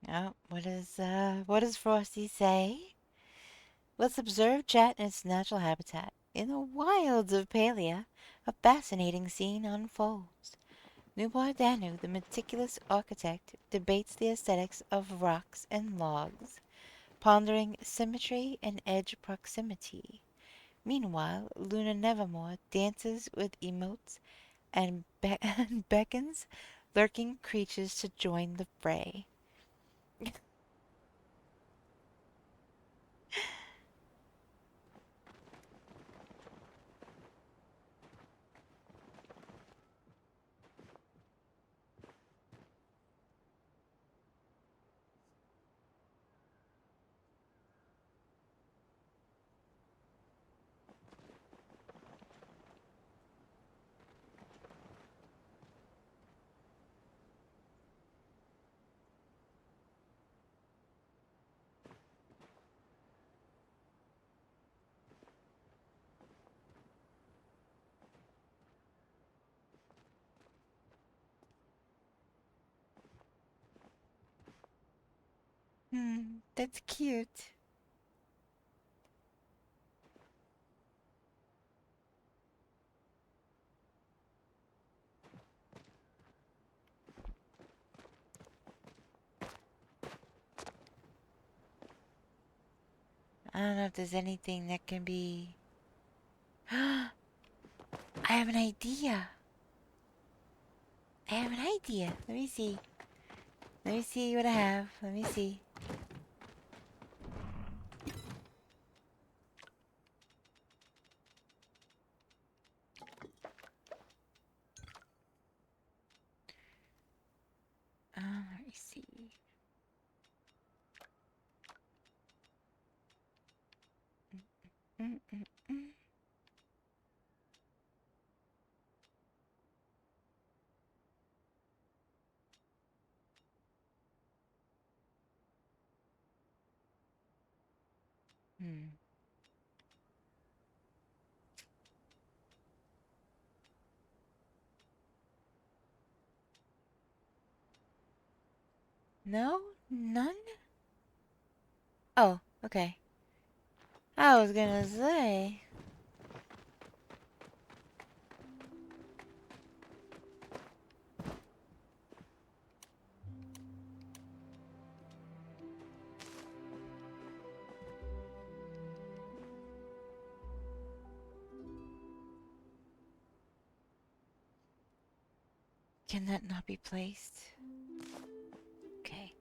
Oh, what does Frosty say? Let's observe chat in its natural habitat. In the wilds of Palia, a fascinating scene unfolds. Newbar Danu, the meticulous architect, debates the aesthetics of rocks and logs, pondering symmetry and edge proximity. Meanwhile, Luna Nevermore dances with emotes and, and beckons lurking creatures to join the fray. That's cute. I don't know if there's anything that can be. I have an idea. I have an idea. Let me see. Let me see what I have. Let me see. Let me see. Mm, mm, mm. Hmm. No? None? Oh, okay. I was gonna say. Can that not be placed? Okay.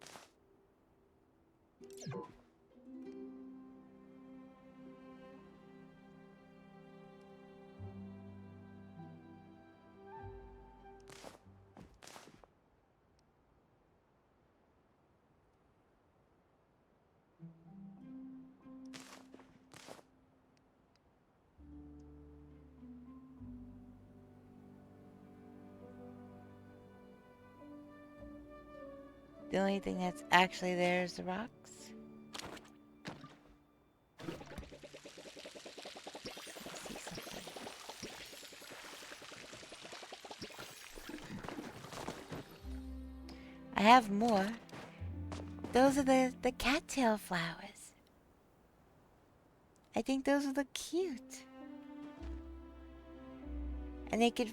The only thing that's actually there is the rocks. I see something. I have more. Those are the cattail flowers. I think those would look cute. And they could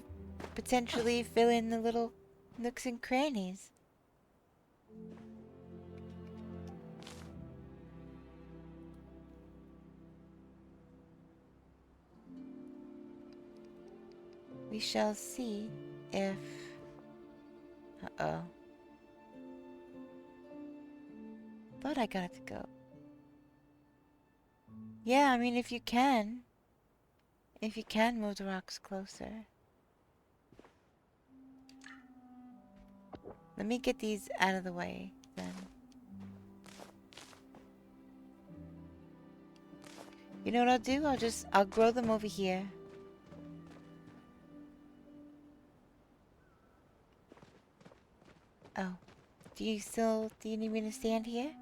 potentially fill in the little nooks and crannies. We shall see if... Uh-oh. Thought I got it to go. Yeah, I mean, if you can. If you can move the rocks closer. Let me get these out of the way, then. You know what I'll do? I'll grow them over here. Oh. Do you need me to stand here?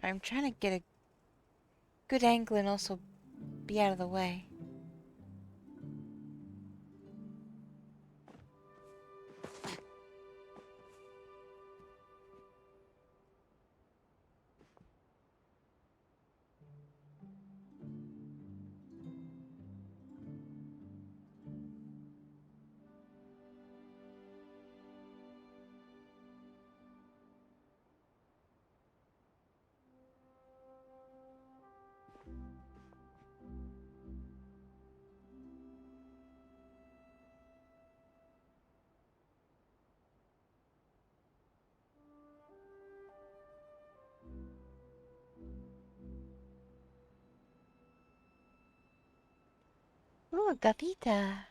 I'm trying to get a good angle and also be out of the way. Ooh, gatita.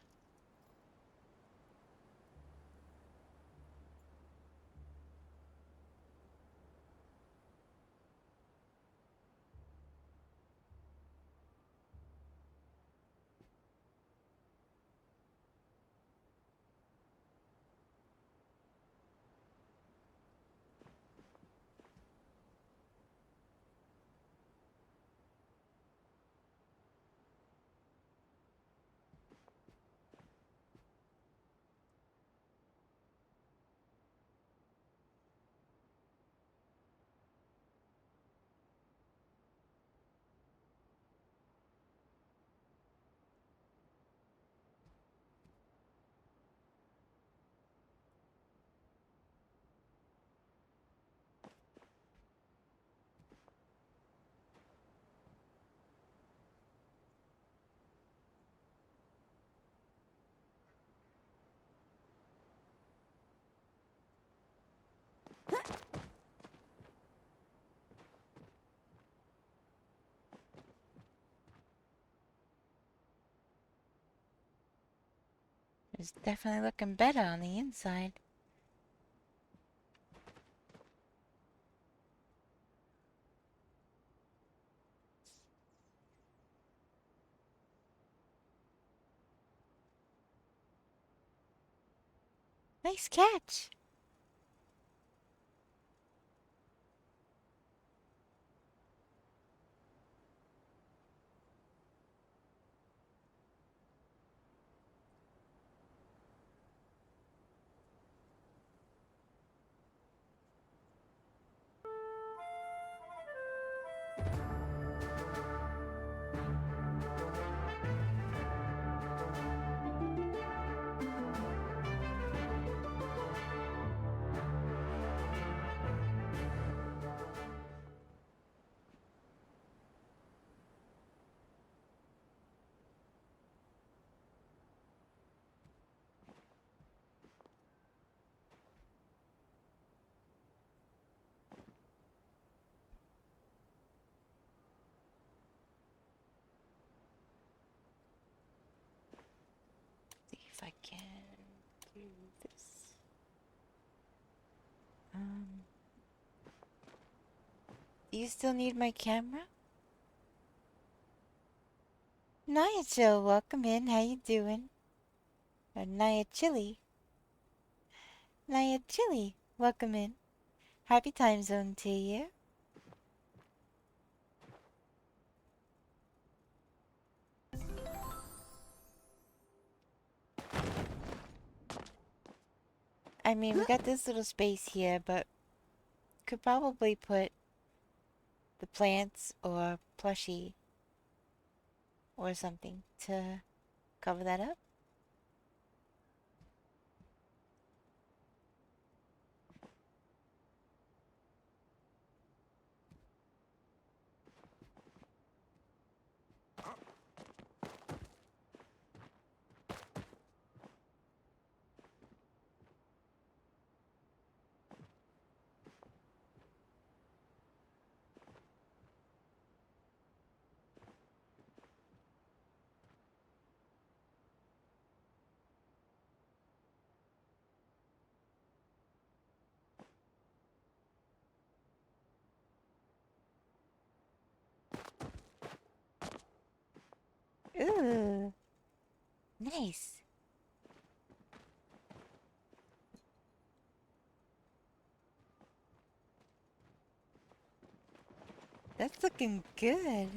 It's definitely looking better on the inside. Nice catch. See if I can do this. Do you still need my camera? Naya Chill, welcome in. How you doing? Or Naya Chili. Naya Chili, welcome in. Happy time zone to you. I mean, we got this little space here, but could probably put the plants or plushie or something to cover that up. Ooh, nice. That's looking good.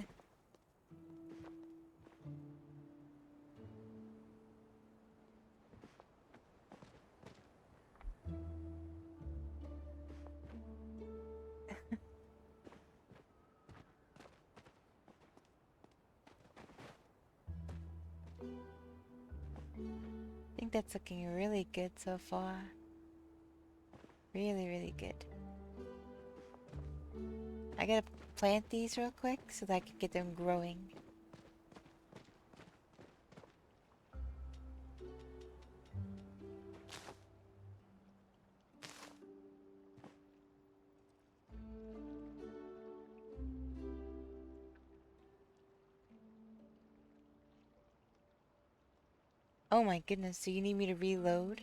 I think that's looking really good so far. Really, really good. I gotta plant these real quick so that I can get them growing. Oh my goodness, so you need me to reload?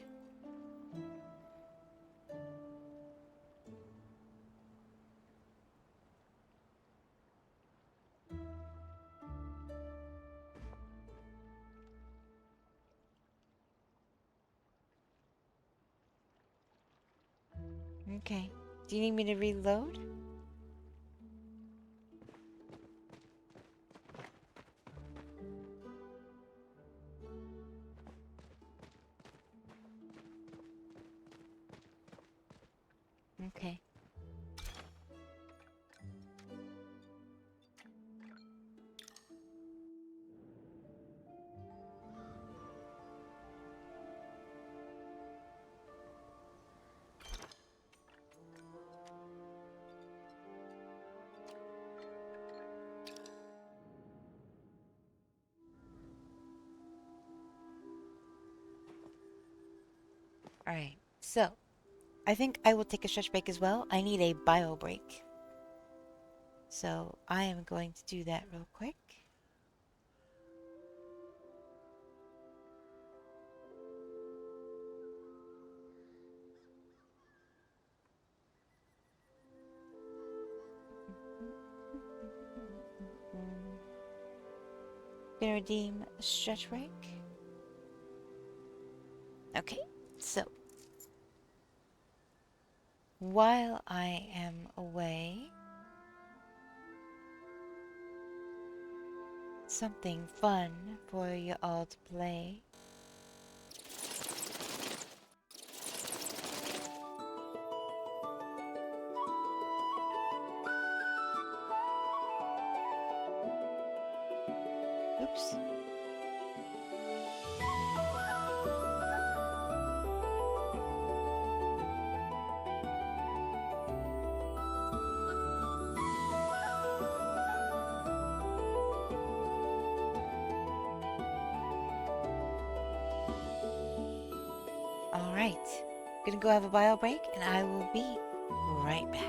Okay. Do you need me to reload? Okay. Alright, so I think I will take a stretch break as well. I need a bio break. So I am going to do that real quick. Gonna redeem a stretch break. Okay, so while I am away, something fun for you all to play. Oops. Alright, gonna go have a bio break and I will be right back.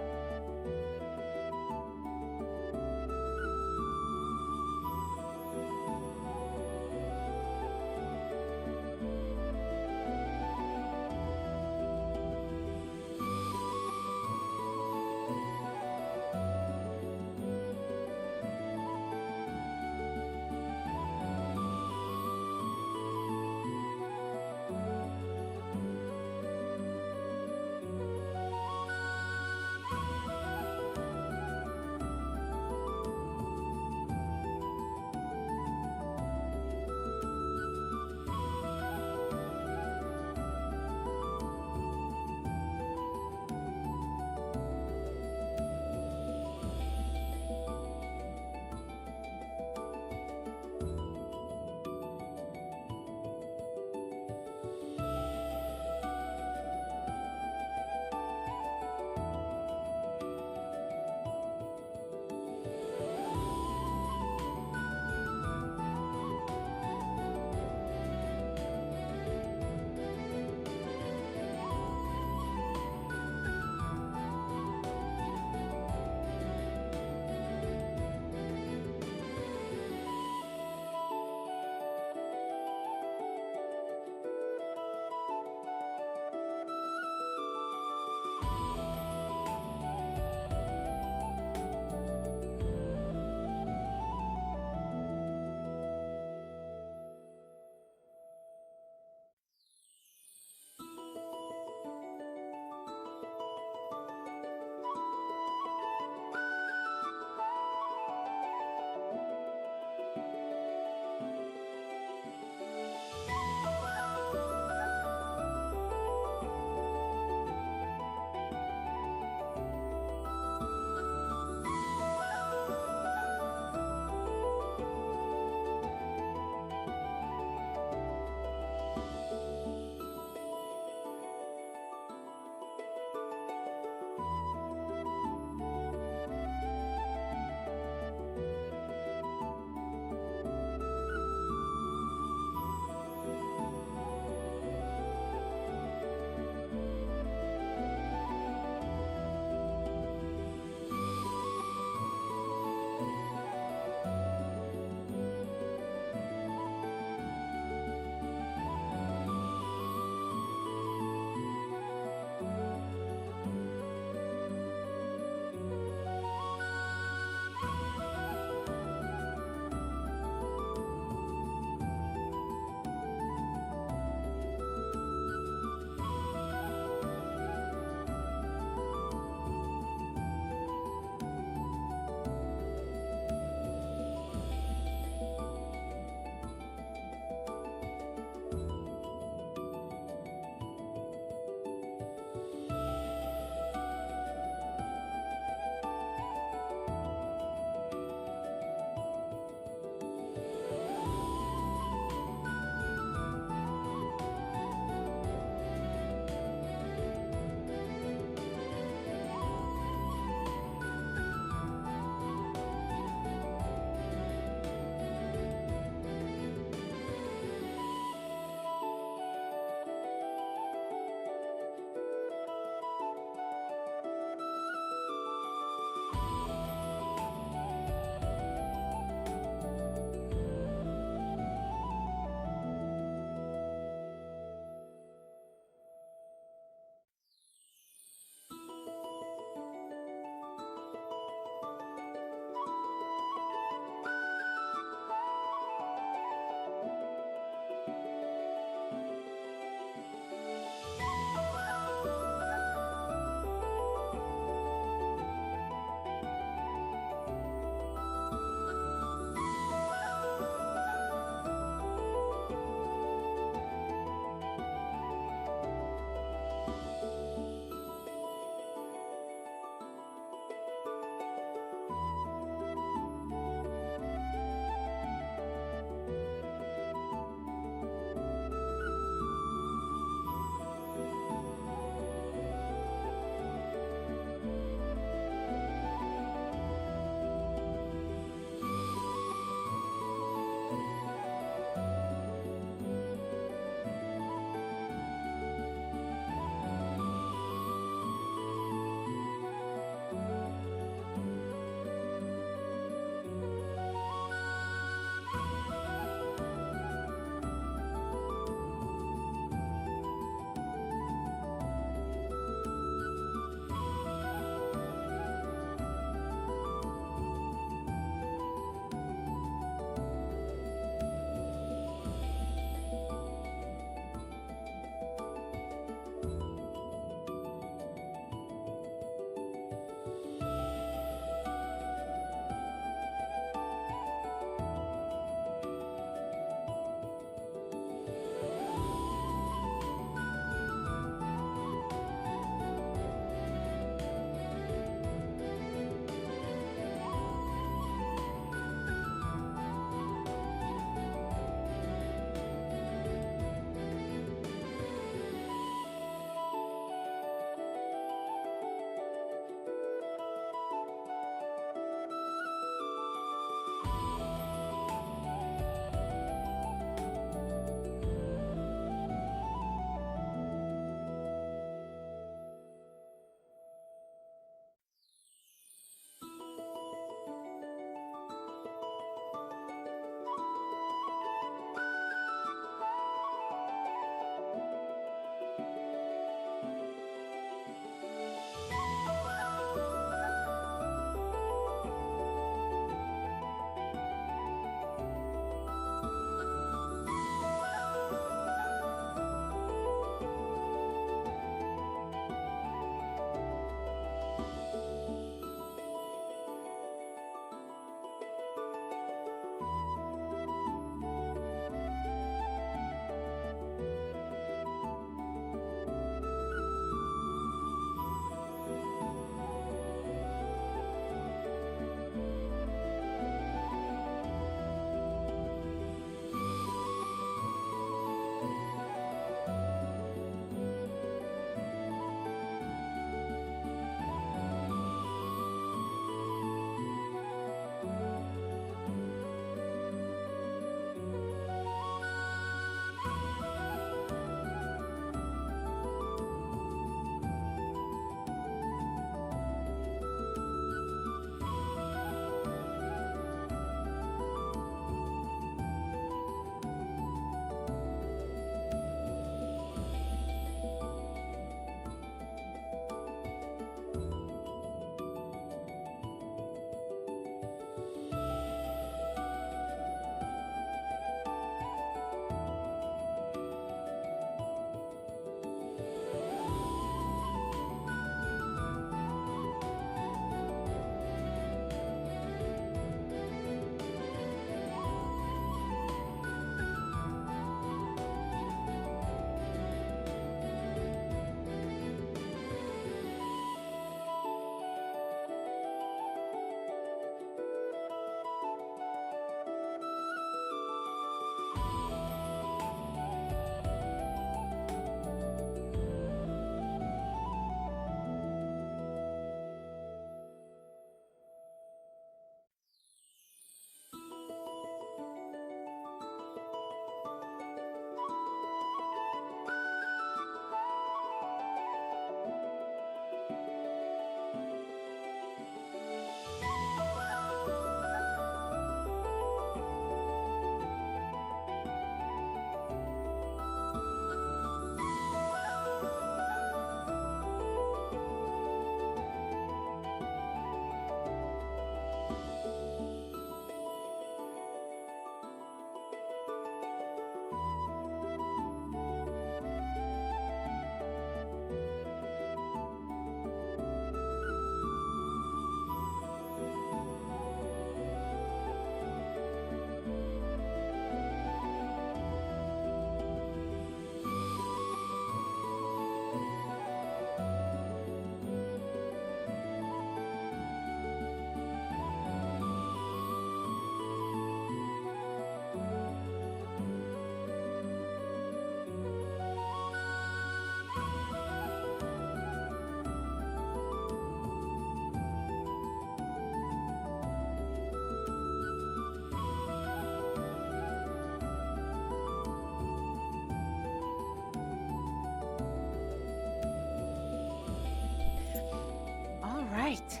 right.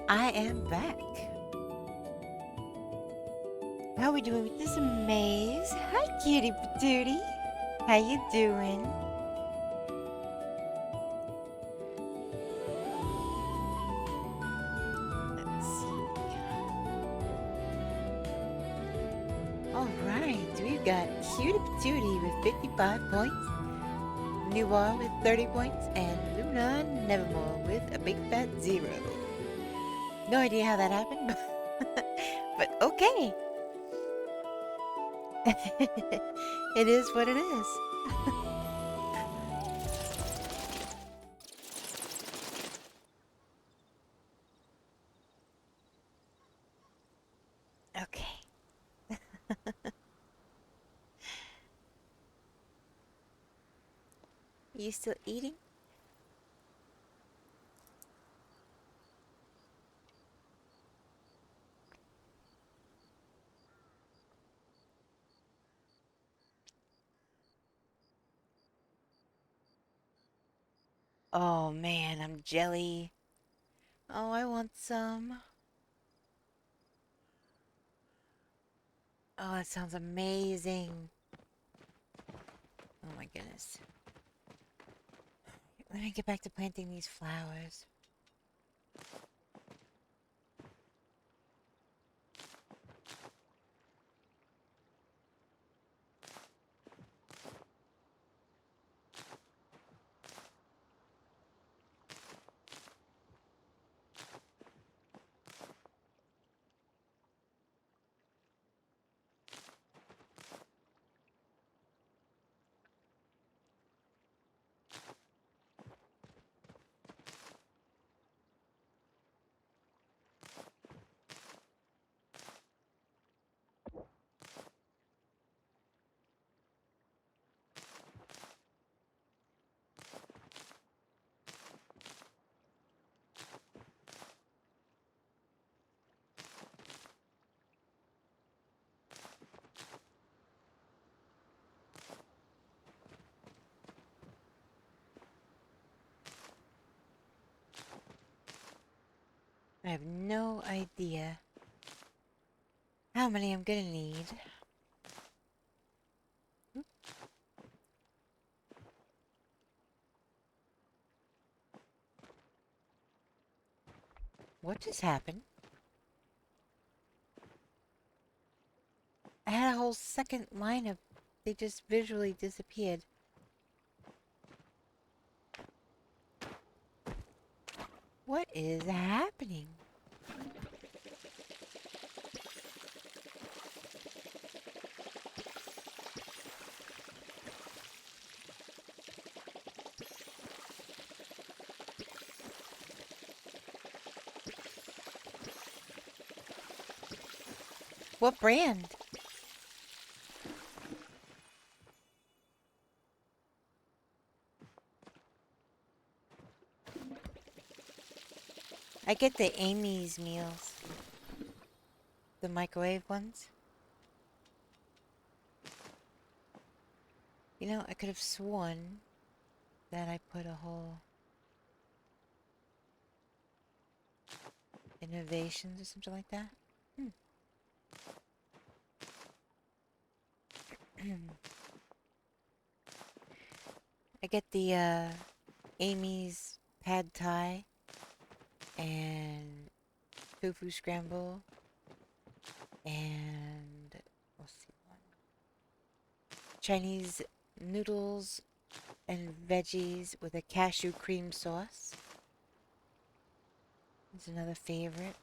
I am back. How we doing with this maze? Hi, cutie patootie. How you doing? Let's see. All right, we've got cutie patootie with 55 points, Noir with 30 points, and Luna Nevermore with a big fat 0. No idea how that happened, but okay. It is what it is. Okay. You still eating? Oh man, I'm jelly. Oh, I want some. Oh, that sounds amazing. Oh my goodness. Let me get back to planting these flowers. I have no idea how many I'm gonna need. What just happened? I had a whole second line of... They just visually disappeared. What is happening? What brand? I get the Amy's meals. The microwave ones. You know, I could have sworn that I put a whole... Innovations or something like that. I get the Amy's pad thai and tofu scramble and what's the one? Chinese noodles and veggies with a cashew cream sauce. It's another favorite.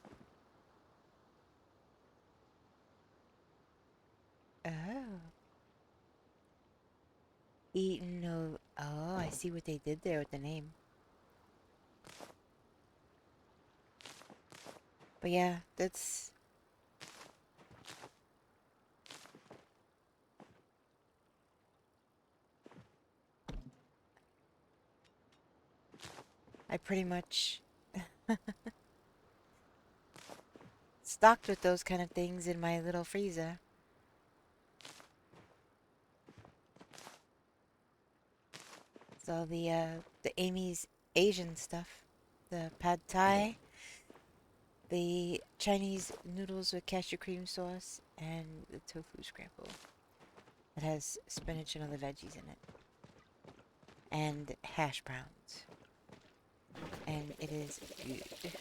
Oh. Eaten no... Oh, I see what they did there with the name. But yeah, that's... I pretty much stocked with those kind of things in my little freezer. It's all the Amy's Asian stuff the pad thai, the Chinese noodles with cashew cream sauce, and the tofu scramble. It has spinach and other veggies in it. And hash browns. And it is good.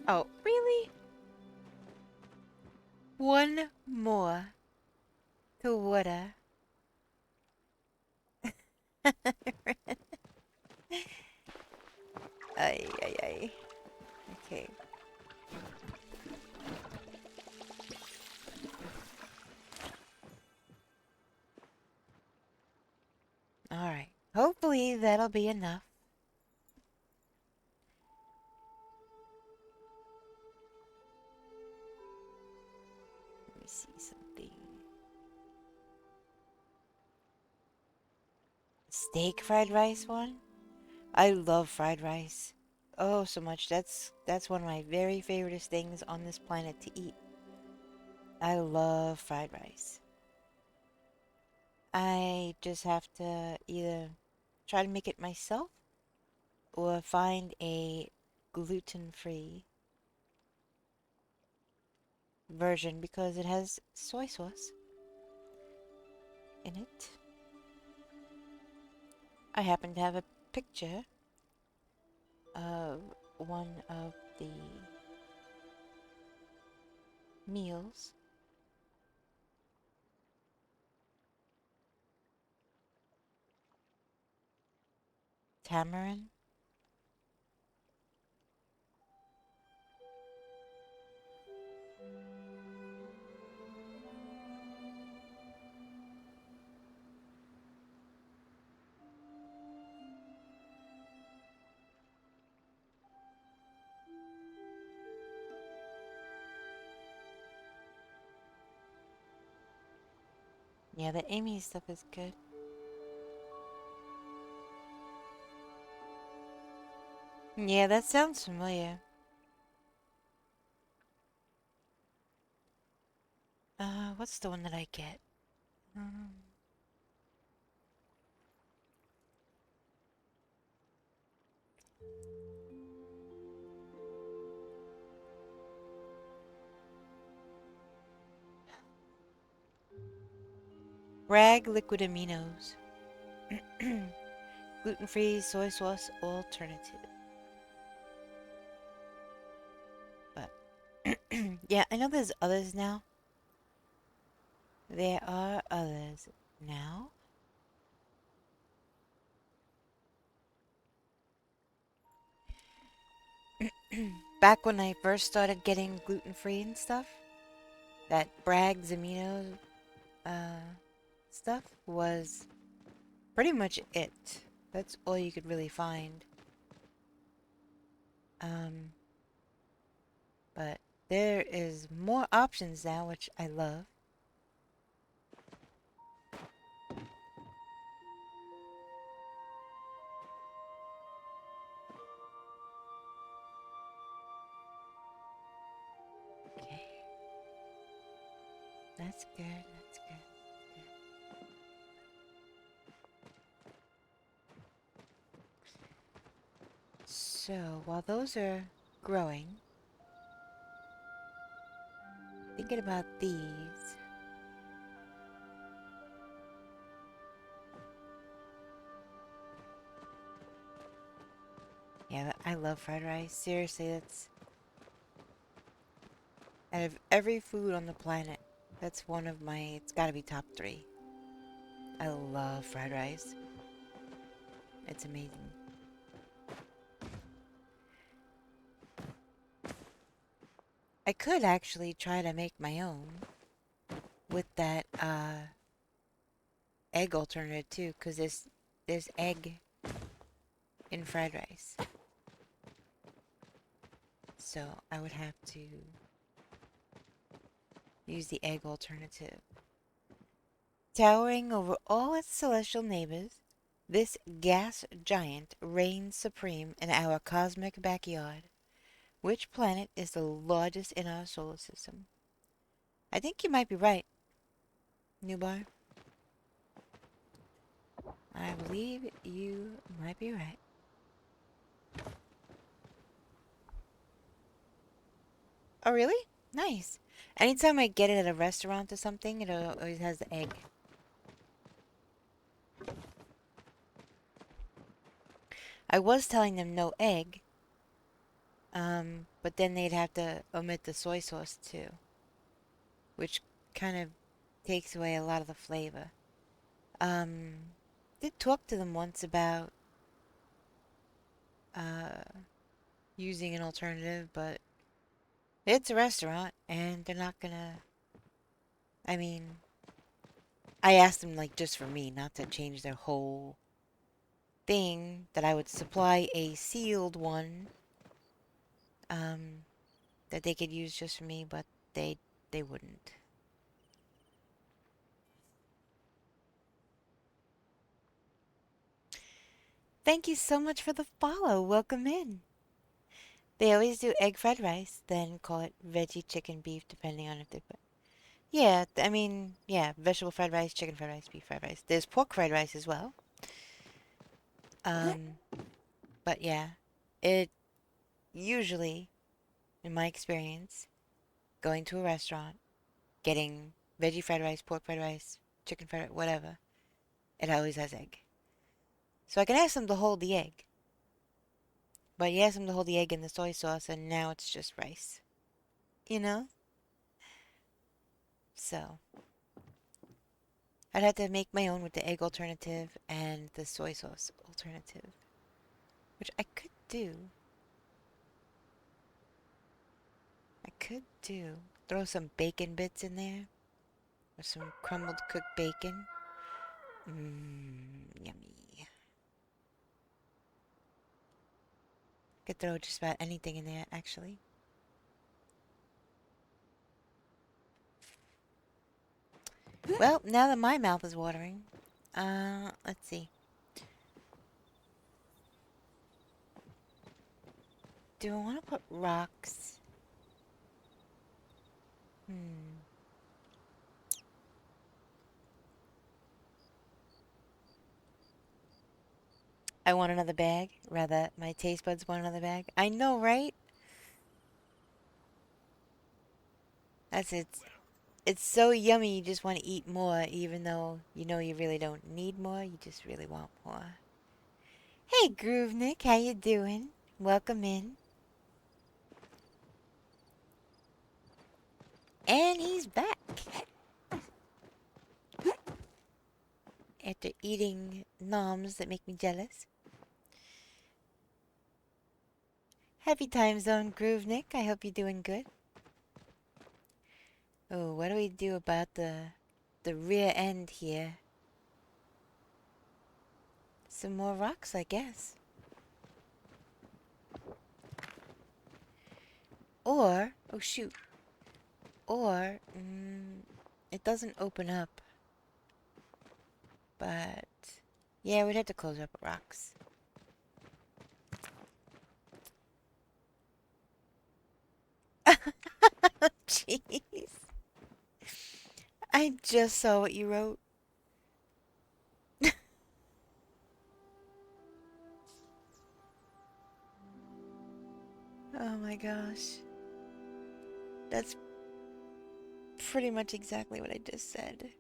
Oh, really? One more to water. Ay, ay, ay. Okay. Alright. Hopefully that'll be enough. Let me see something. Steak fried rice one? I love fried rice. Oh, so much. That's one of my very favorite things on this planet to eat. I love fried rice. I just have to either try to make it myself or find a gluten-free version because it has soy sauce in it. I happen to have a picture of one of the meals. Tamarind. Yeah, the Amy stuff is good. Yeah, that sounds familiar. What's the one that I get? Bragg liquid aminos. Gluten-free soy sauce alternative. But yeah, I know there's others now. There are others now. Back when I first started getting gluten-free and stuff, that Bragg's amino stuff was pretty much it. That's all you could really find. But there is more options now, which I love. Okay. That's good, that's good. So, while those are growing, thinking about these. Yeah, I love fried rice. Seriously, that's... Out of every food on the planet, that's one of my... It's gotta be top 3. I love fried rice. It's amazing. I could actually try to make my own with that, egg alternative too, because there's egg in fried rice. So I would have to use the egg alternative. Towering over all its celestial neighbors, this gas giant reigns supreme in our cosmic backyard. Which planet is the largest in our solar system? I think you might be right, Newbar. I believe you might be right. Oh, really? Nice. Anytime I get it at a restaurant or something, it always has the egg. I was telling them no egg, but then they'd have to omit the soy sauce too, which kind of takes away a lot of the flavor. Did talk to them once about using an alternative, but it's a restaurant and they're not gonna. I mean, I asked them like just for me, not to change their whole thing, that I would supply a sealed one that they could use just for me, but they wouldn't. Thank you so much for the follow. Welcome in. They always do egg fried rice, then call it veggie chicken beef, depending on if they put. Yeah, I mean, yeah, vegetable fried rice, chicken fried rice, beef fried rice. There's pork fried rice as well. But yeah, it usually, in my experience, going to a restaurant, getting veggie fried rice, pork fried rice, chicken fried rice, whatever, it always has egg. So I can ask them to hold the egg. But you ask them to hold the egg in the soy sauce, and now it's just rice. You know? So, I'd have to make my own with the egg alternative and the soy sauce alternative. Which I could do. I could do. Throw some bacon bits in there. Or some crumbled cooked bacon. Mmm, yummy. Could throw just about anything in there, actually. Well, now that my mouth is watering, let's see. Do I want to put rocks? I want another bag. Rather, my taste buds want another bag. I know, right? That's it. It's so yummy you just want to eat more, even though you know you really don't need more. You just really want more. Hey, Groove Nick, how you doing? Welcome in. And he's back. After eating noms that make me jealous. Happy time zone, Groove Nick. I hope you're doing good. Oh, what do we do about the rear end here? Some more rocks, I guess. Or, oh shoot. Or, it doesn't open up. But, yeah, we'd have to close up rocks. Jeez. I just saw what you wrote. Oh my gosh. That's pretty much exactly what I just said.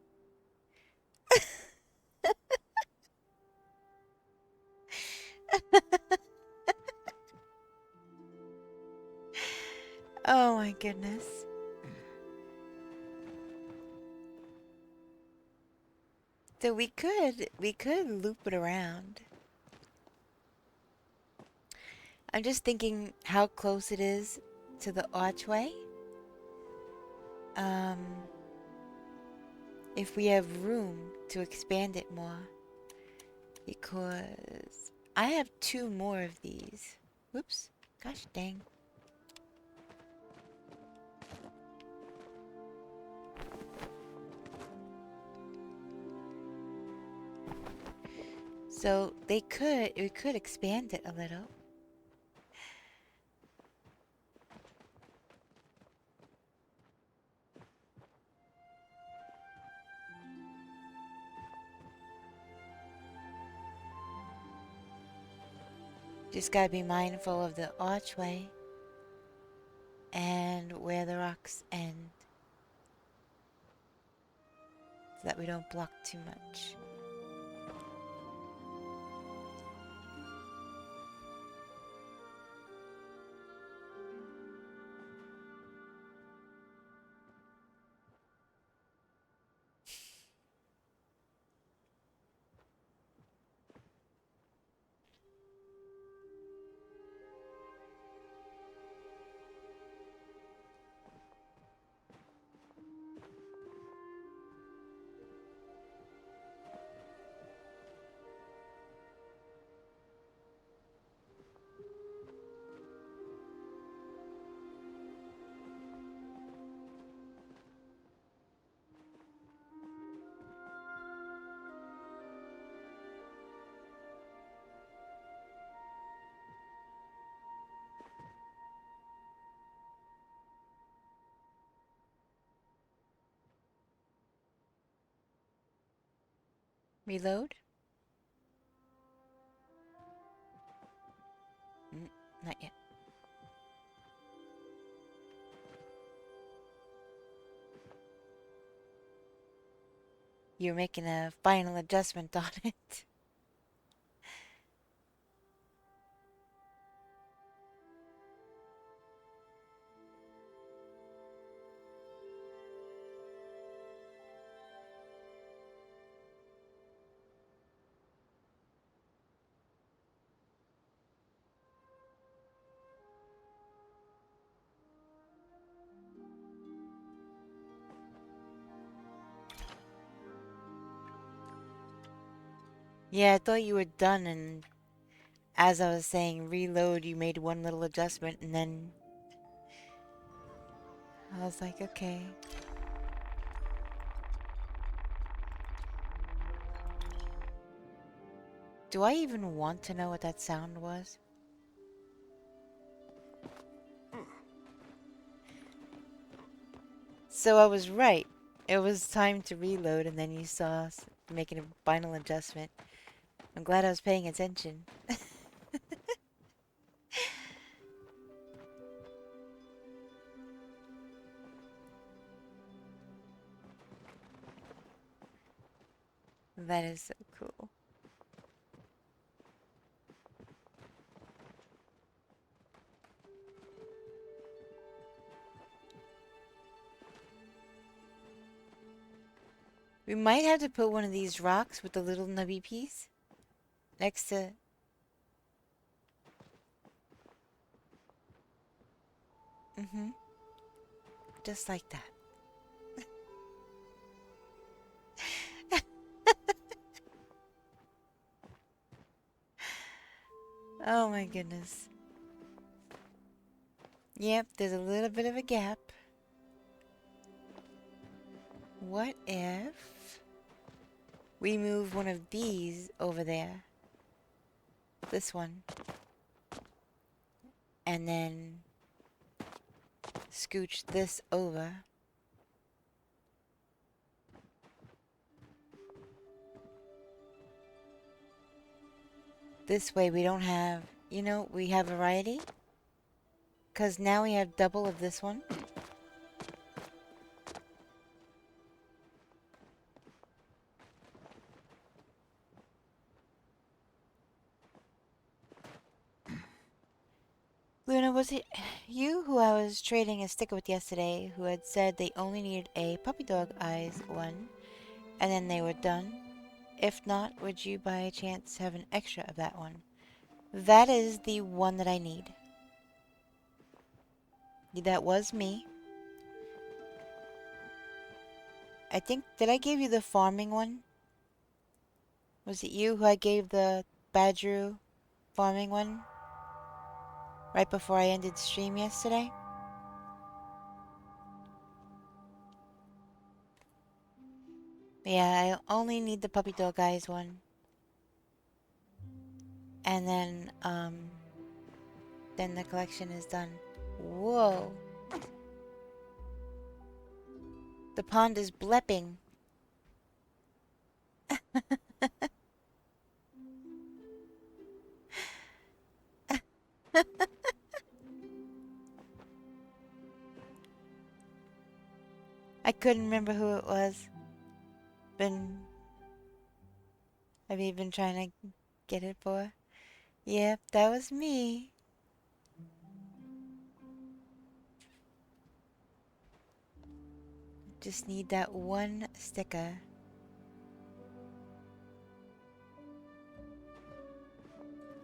Oh my goodness. So we could loop it around. I'm just thinking how close it is to the archway. If we have room to expand it more. Because I have 2 more of these. Whoops. Gosh dang. So we could expand it a little. Just gotta be mindful of the archway and where the rocks end, so that we don't block too much. Reload? Not yet. You're making a final adjustment on it. Yeah, I thought you were done, and as I was saying reload, you made one little adjustment, and then I was like, okay. Do I even want to know what that sound was? So I was right. It was time to reload, and then you saw us making a final adjustment. I'm glad I was paying attention. That is so cool. We might have to put one of these rocks with the little nubby piece next to... Just like that. Oh my goodness. Yep, there's a little bit of a gap. What if we move one of these over there? This one. And then scooch this over. This way we don't have, you know, we have variety. Because now we have double of this one. Luna, was it you who I was trading a sticker with yesterday who had said they only needed a puppy dog eyes one and then they were done? If not, would you by chance have an extra of that one? That is the one that I need. That was me. I think, did I give you the farming one? Was it you who I gave the Badger farming one? Right before I ended stream yesterday? Yeah, I only need the puppy dog eyes one. and then the collection is done. Whoa. The pond is blepping. I couldn't remember who it was. Have you been trying to get it for? Yep, that was me. Just need that one sticker.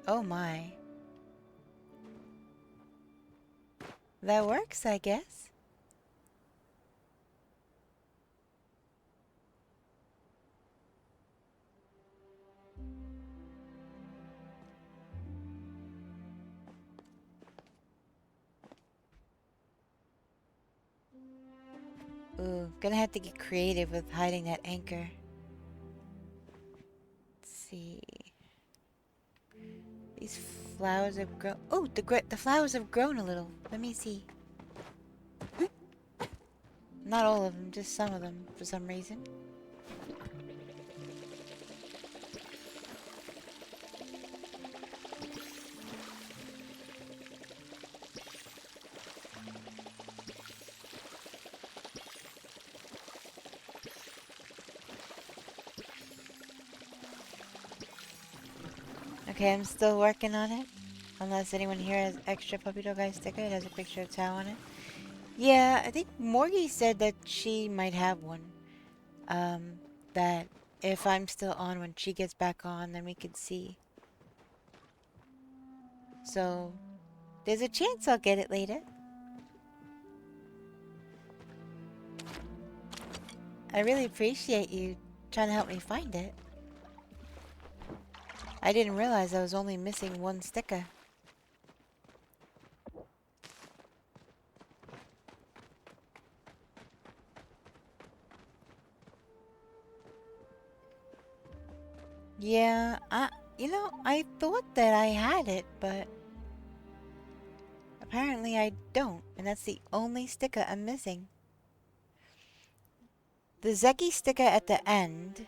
Oh my. That works, I guess. Ooh, gonna have to get creative with hiding that anchor. Let's see. These flowers have grown. Oh, the flowers have grown a little. Let me see. Not all of them, just some of them for some reason. Okay, I'm still working on it. Unless anyone here has extra Puppy Dog Eye sticker. It has a picture of Tao on it. Yeah, I think Morgie said that she might have one. That if I'm still on when she gets back on, then we could see. So, there's a chance I'll get it later. I really appreciate you trying to help me find it. I didn't realize I was only missing one sticker. Yeah, I thought that I had it, but apparently I don't, and that's the only sticker I'm missing. The Zeki sticker at the end,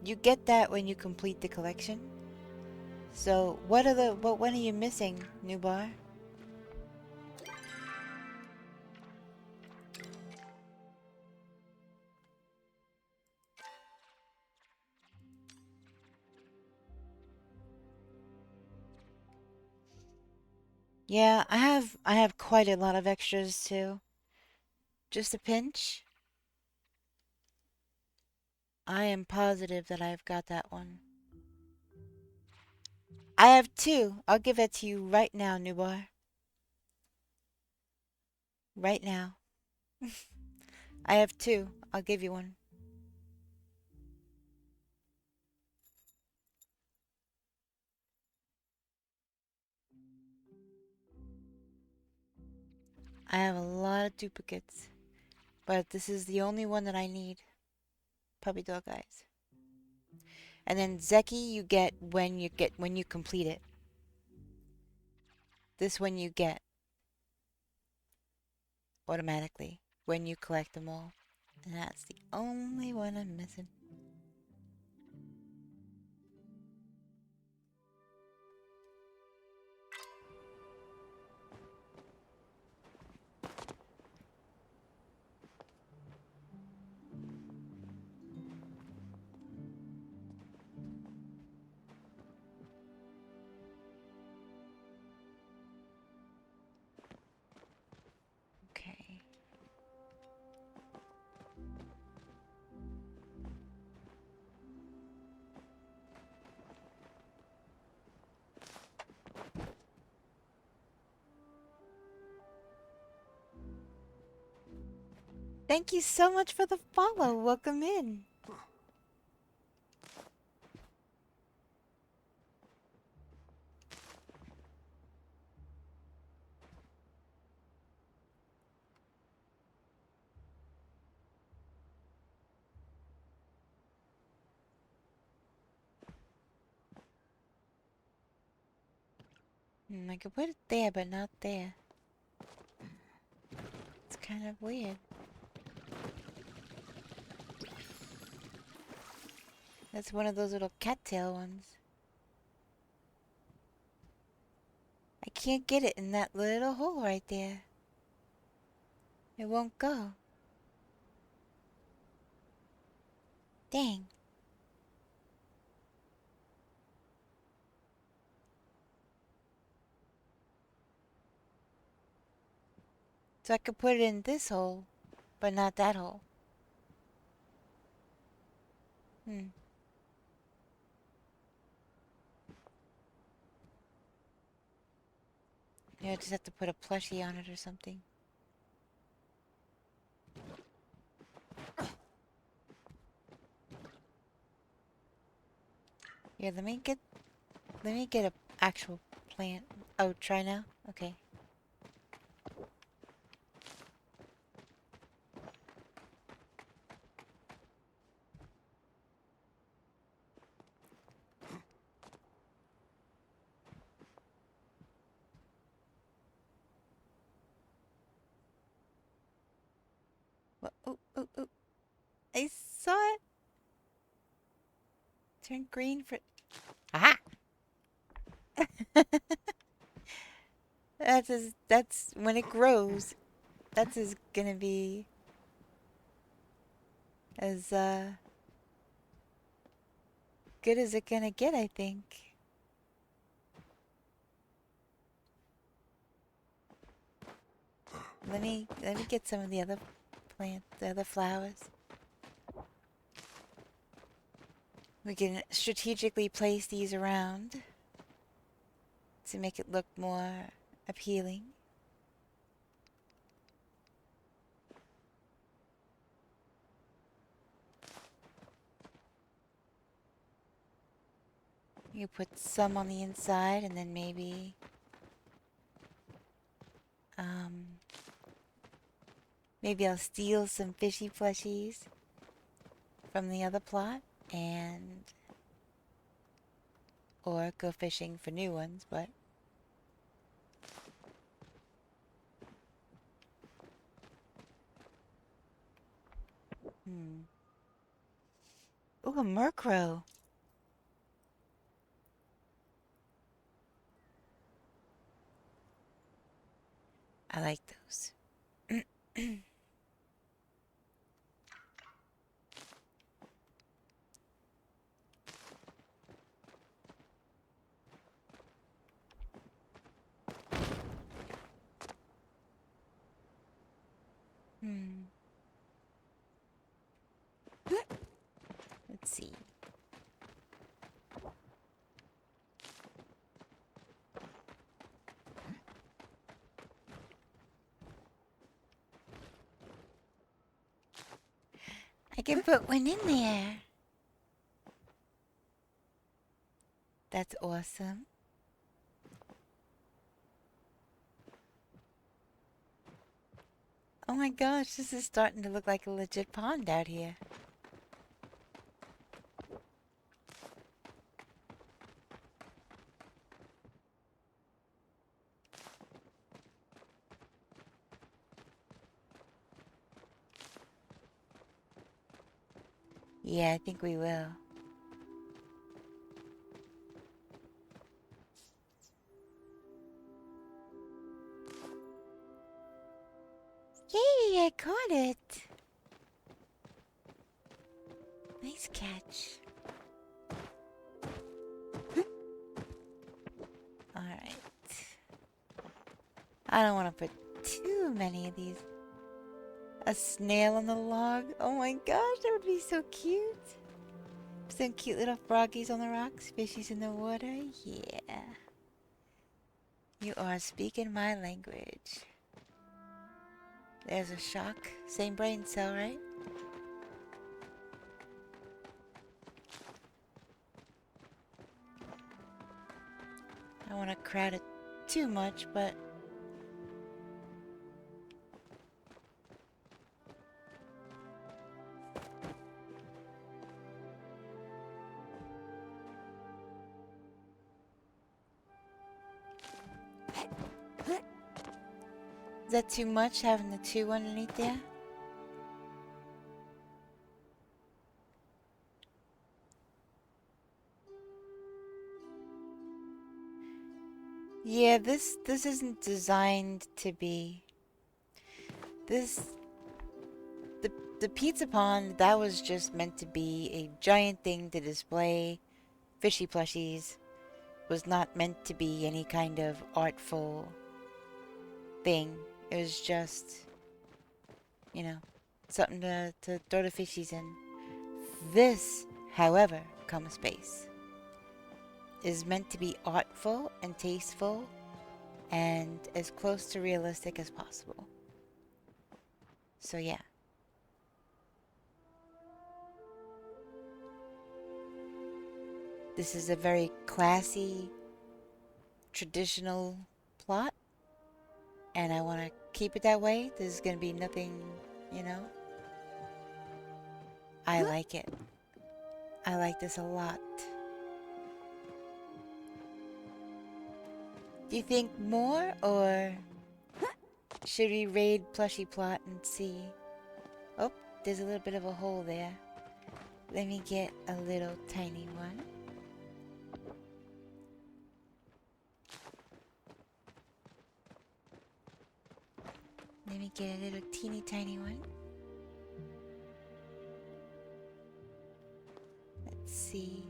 you get that when you complete the collection. So, what one are you missing, Nubar? Yeah, I have quite a lot of extras too. Just a pinch. I am positive that I've got that one. I have two. I'll give that to you right now, Nubar. Right now. I have two. I'll give you one. I have a lot of duplicates, but this is the only one that I need. Puppy Dog Eyes. And then Zeki you get when you complete it. This one you get automatically when you collect them all. And that's the only one I'm missing. Okay. Thank you so much for the follow. Welcome in. I could put it there, but not there. It's kind of weird. That's one of those little cattail ones. I can't get it in that little hole right there. It won't go. Dang. So I could put it in this hole, but not that hole. Yeah, I just have to put a plushie on it or something. Yeah, let me get a actual plant. Oh, try now? Okay. What? Oh, oh, oh. I saw it. Turn green for... Aha! That's when it grows. That's gonna be as good as it gonna get, I think. Let me get some of the other plants, the other flowers. We can strategically place these around to make it look more appealing. You put some on the inside and then maybe maybe I'll steal some fishy fleshies from the other plot and or go fishing for new ones, but Ooh, a murkrow. I like those. Let's see. I can put one in there. That's awesome. Oh my gosh, this is starting to look like a legit pond out here. Yeah, I think we will. Yay, I caught it. Nice catch. Alright. I don't want to put too many of these. A snail on the log? Oh my gosh, that would be so cute. Some cute little froggies on the rocks, fishies in the water. Yeah. You are speaking my language. There's a shark. Same brain cell, right? I don't want to crowd it too much, but... Is that too much, having the two underneath there? Yeah, this isn't designed to be. The pizza pond, that was just meant to be a giant thing to display fishy plushies. Was not meant to be any kind of artful thing. It was just, you know, something to throw the fishies in. This, however, space, is meant to be artful and tasteful and as close to realistic as possible. So yeah. This is a very classy, traditional plot, and I want to keep it that way. There's going to be nothing, you know. I like it. I like this a lot. Do you think more, or should we raid plushie plot and see? Oh, there's a little bit of a hole there. Let me get a little tiny one. Let me get a little teeny tiny one. Let's see.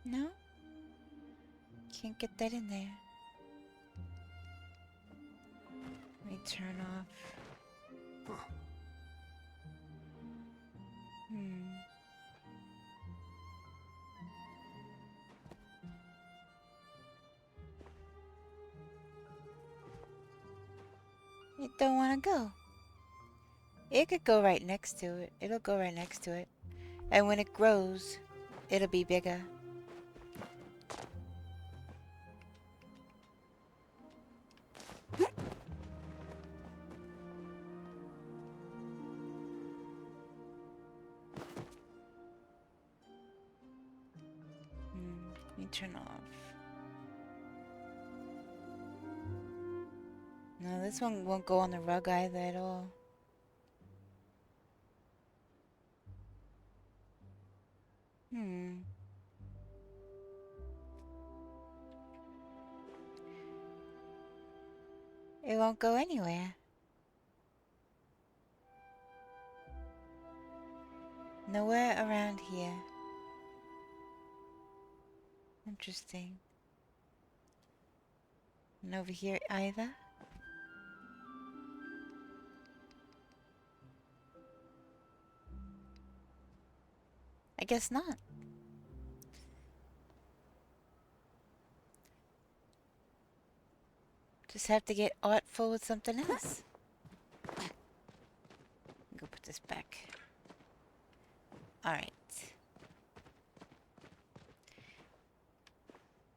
No? Can't get that in there. Let me turn off. It don't want to go. It could go right next to it. It'll go right next to it. And when it grows, it'll be bigger. Let me turn off. No, this one won't go on the rug either at all. It won't go anywhere. Nowhere around here. Interesting. And over here either? I guess not. Just have to get artful with something else. Go put this back. Alright.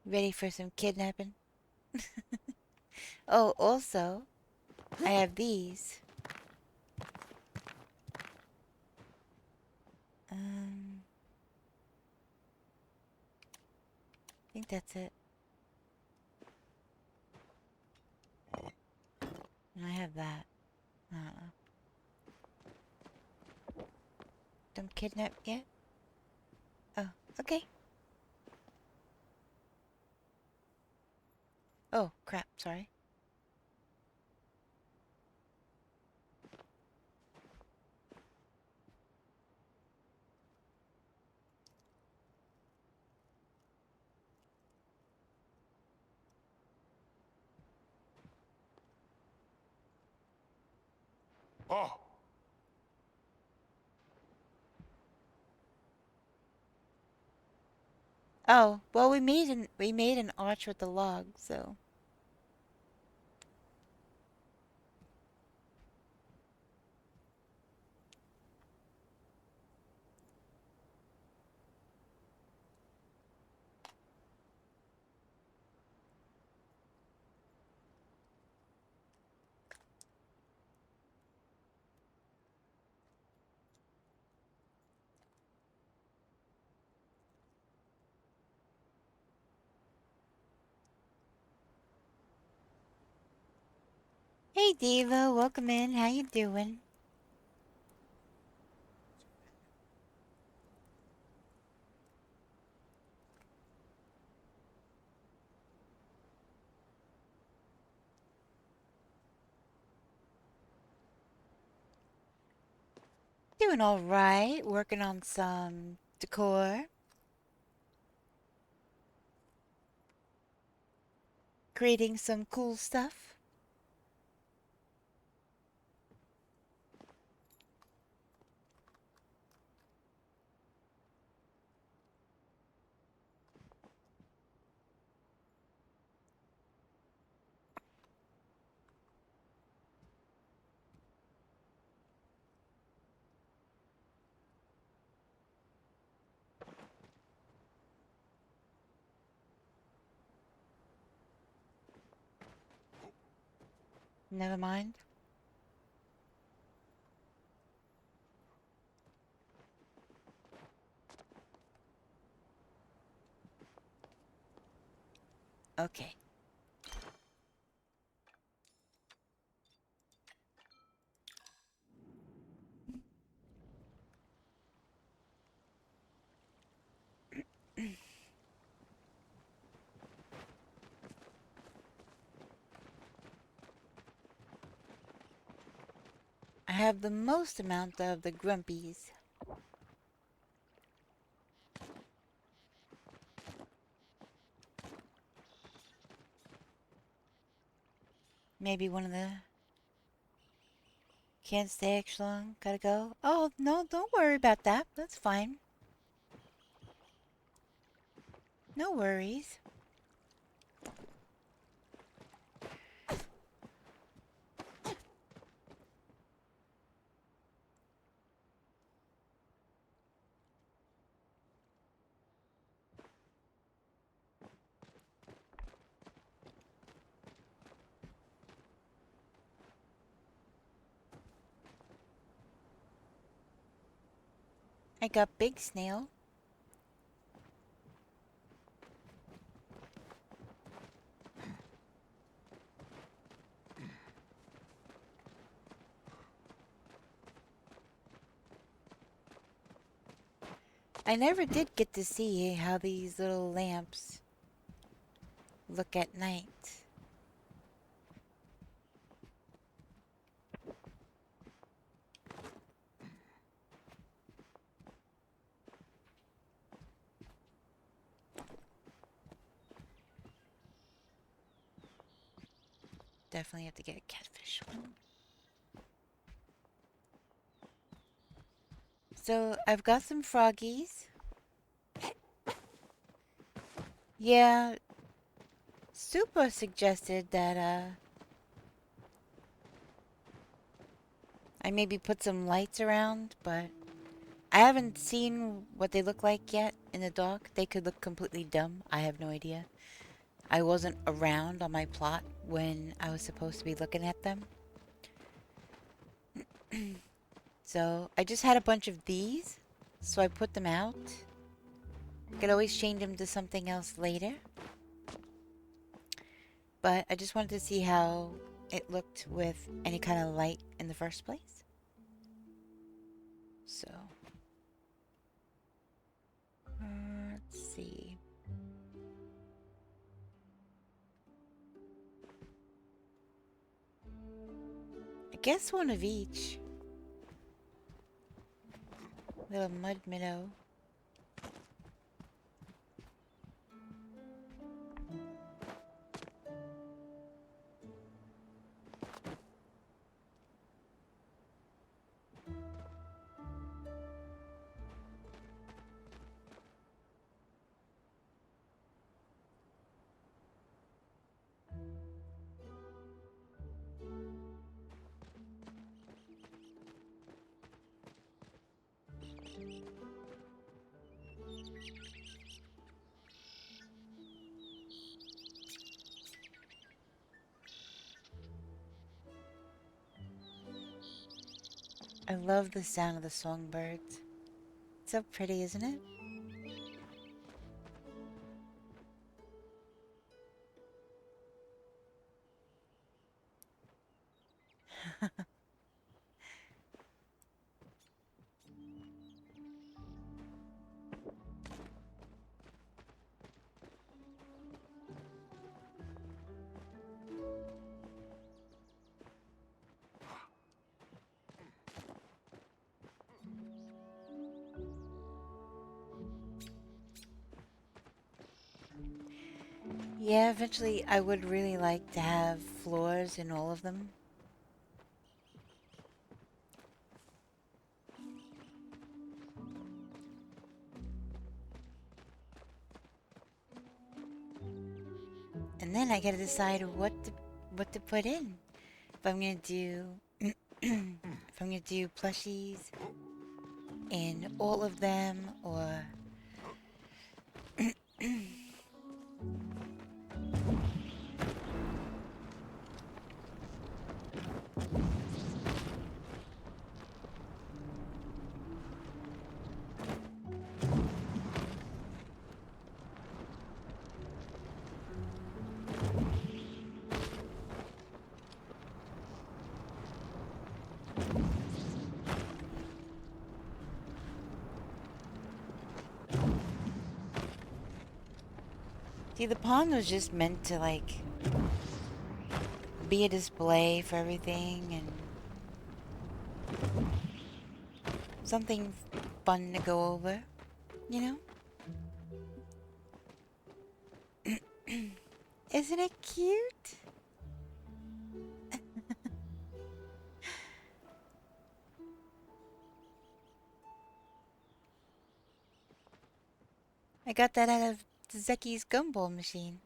Ready for some kidnapping? Oh, also, I have these. I think that's it. And I have that. Don't kidnap yet? Oh, okay. Oh, crap, sorry. Oh, Oh, well, we made an arch with the log, so. Hey Diva, welcome in. How you doing? Doing all right. Working on some decor. Creating some cool stuff. Never mind. Okay. I have the most amount of the grumpies. Maybe one of the... Can't stay extra long. Gotta go. Oh, no, don't worry about that. That's fine. No worries. I got big snail. I never did get to see how these little lamps look at night. Definitely have to get a catfish one. So, I've got some froggies. Yeah, Super suggested that, I maybe put some lights around, but I haven't seen what they look like yet in the dark. They could look completely dumb. I have no idea. I wasn't around on my plot when I was supposed to be looking at them. So, I just had a bunch of these, so I put them out. Could always change them to something else later. But I just wanted to see how it looked with any kind of light in the first place. So, let's see. I guess one of each. Little mud minnow. I love the sound of the songbirds. It's so pretty, isn't it? Yeah, eventually I would really like to have floors in all of them. And then I gotta decide what to put in. If I'm gonna do if I'm gonna do plushies in all of them, or see, the pond was just meant to like be a display for everything and something fun to go over, you know? Isn't it cute? I got that out of Zeki's gumball machine.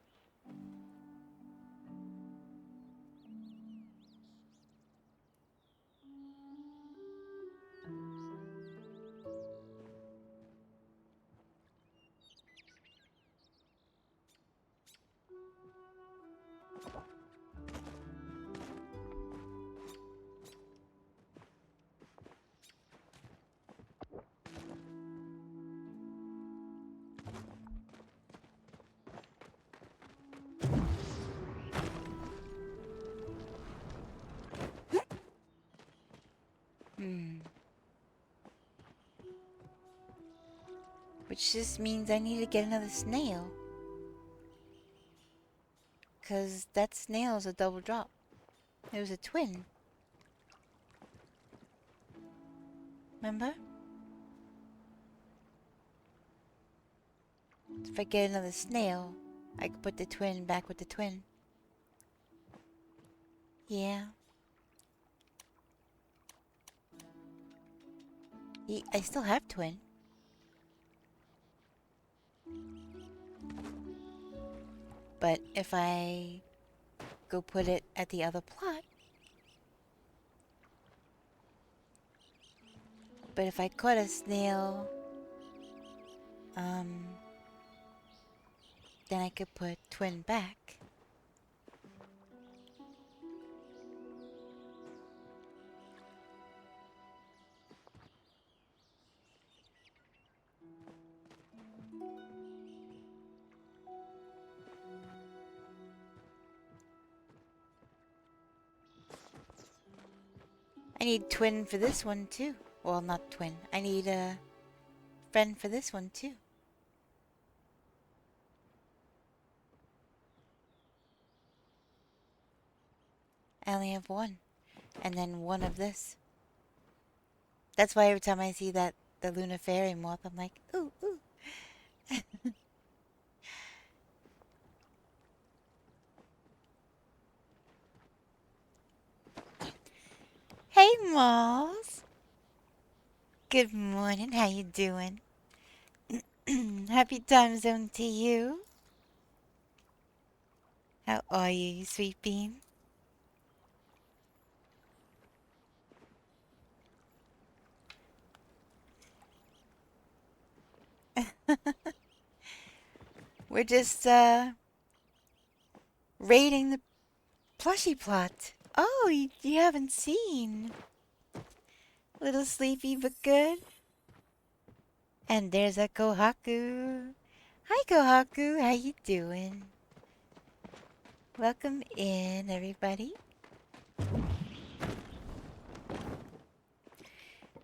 Which just means I need to get another snail. 'Cause that snail's a double drop. It was a twin. Remember? If I get another snail, I could put the twin back with the twin. Yeah. I still have twin. But if I go put it at the other plot. But if I caught a snail, then I could put twin back. I need twin for this one too. Well, not twin. I need a friend for this one too. I only have one. And then one of this. That's why every time I see the Luna Fairy moth, I'm like, ooh, ooh. Hey, Moss. Good morning. How you doing? Happy time zone to you. How are you, you sweet bean? We're just, raiding the plushie plot. Oh, you haven't seen. Little sleepy but good. And there's a Kohaku. Hi, Kohaku. How you doing? Welcome in, everybody.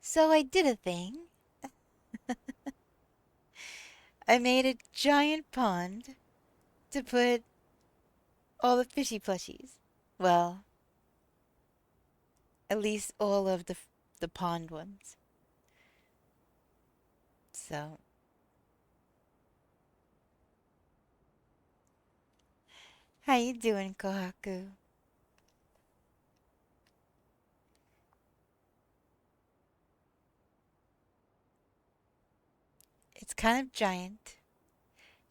So I did a thing. I made a giant pond to put all the fishy plushies. Well, at least all of the pond ones. So, how you doing, Kohaku? It's kind of giant,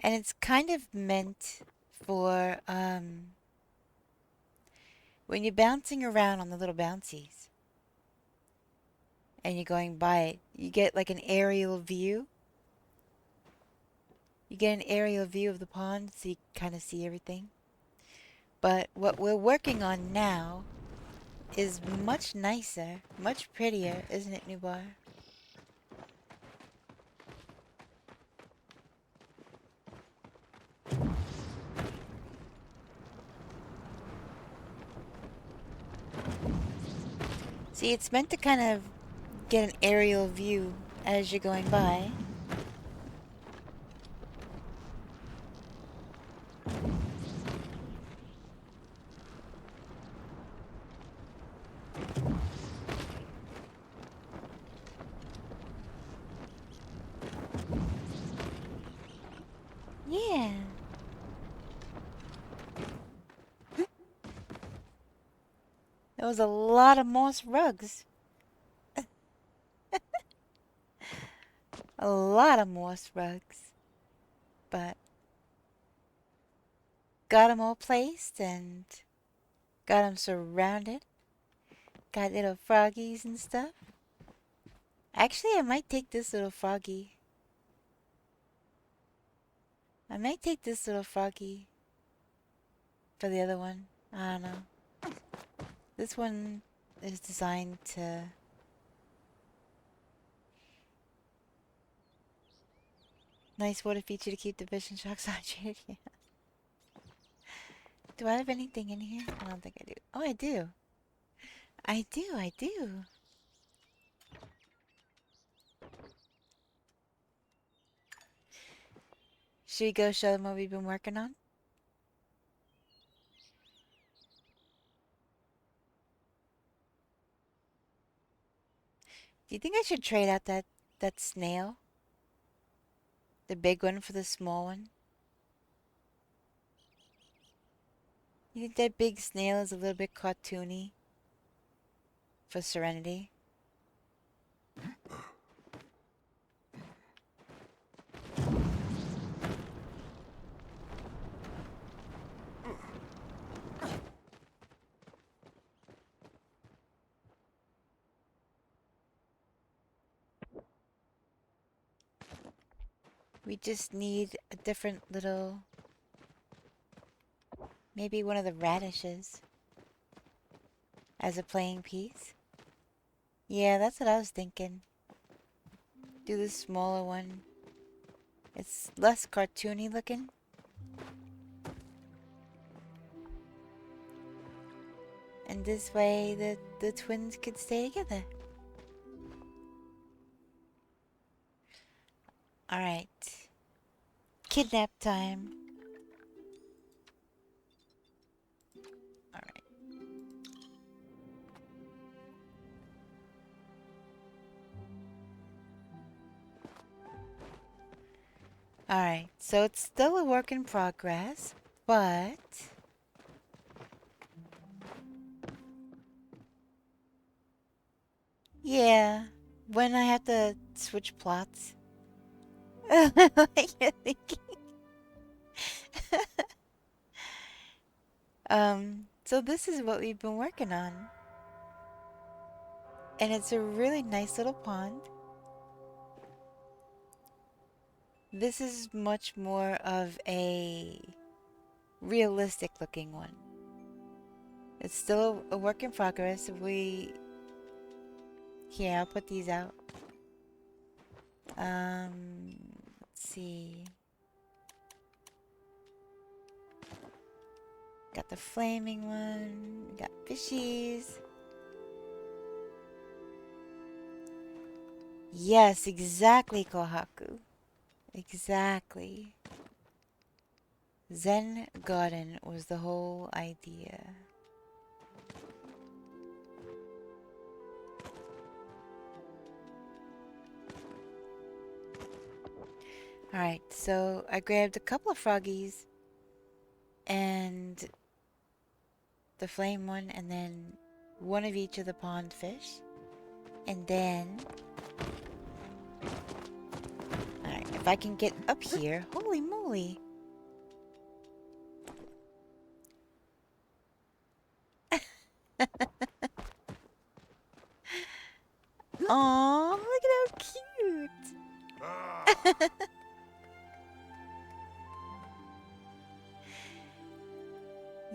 and it's kind of meant for when you're bouncing around on the little bouncies and you're going by it, you get like an aerial view. You get an aerial view of the pond so you kind of see everything. But what we're working on now is much nicer, much prettier, isn't it, Nubar? See, it's meant to kind of get an aerial view as you're going by. Yeah. There was a lot of moss rugs. A lot of moss rugs. But got them all placed and got them surrounded. Got little froggies and stuff. Actually, I might take this little froggy. I might take this little froggy for the other one. I don't know. This one is designed to... Nice water feature to keep the fish and sharks hydrated. Yeah. Do I have anything in here? I don't think I do. Oh, I do. I do. Should we go show them what we've been working on? Do you think I should trade out that snail? The big one for the small one? You think that big snail is a little bit cartoony for Serenity? We just need a different little... Maybe one of the radishes as a playing piece. Yeah, that's what I was thinking. Do the smaller one. It's less cartoony looking. And this way the twins could stay together. Alright. Kidnap time. Alright. Alright, so it's still a work in progress, but... Yeah, when I have to switch plots. What you're thinking? So this is what we've been working on. And it's a really nice little pond. This is much more of a realistic looking one. It's still a work in progress. Here, I'll put these out. Let's see. Got the flaming one. Got fishies. Yes, exactly, Kohaku. Exactly. Zen garden was the whole idea. Alright, so I grabbed a couple of froggies and the flame one, and then one of each of the pond fish. And then, alright, if I can get up here, holy moly. Aww, look at how cute.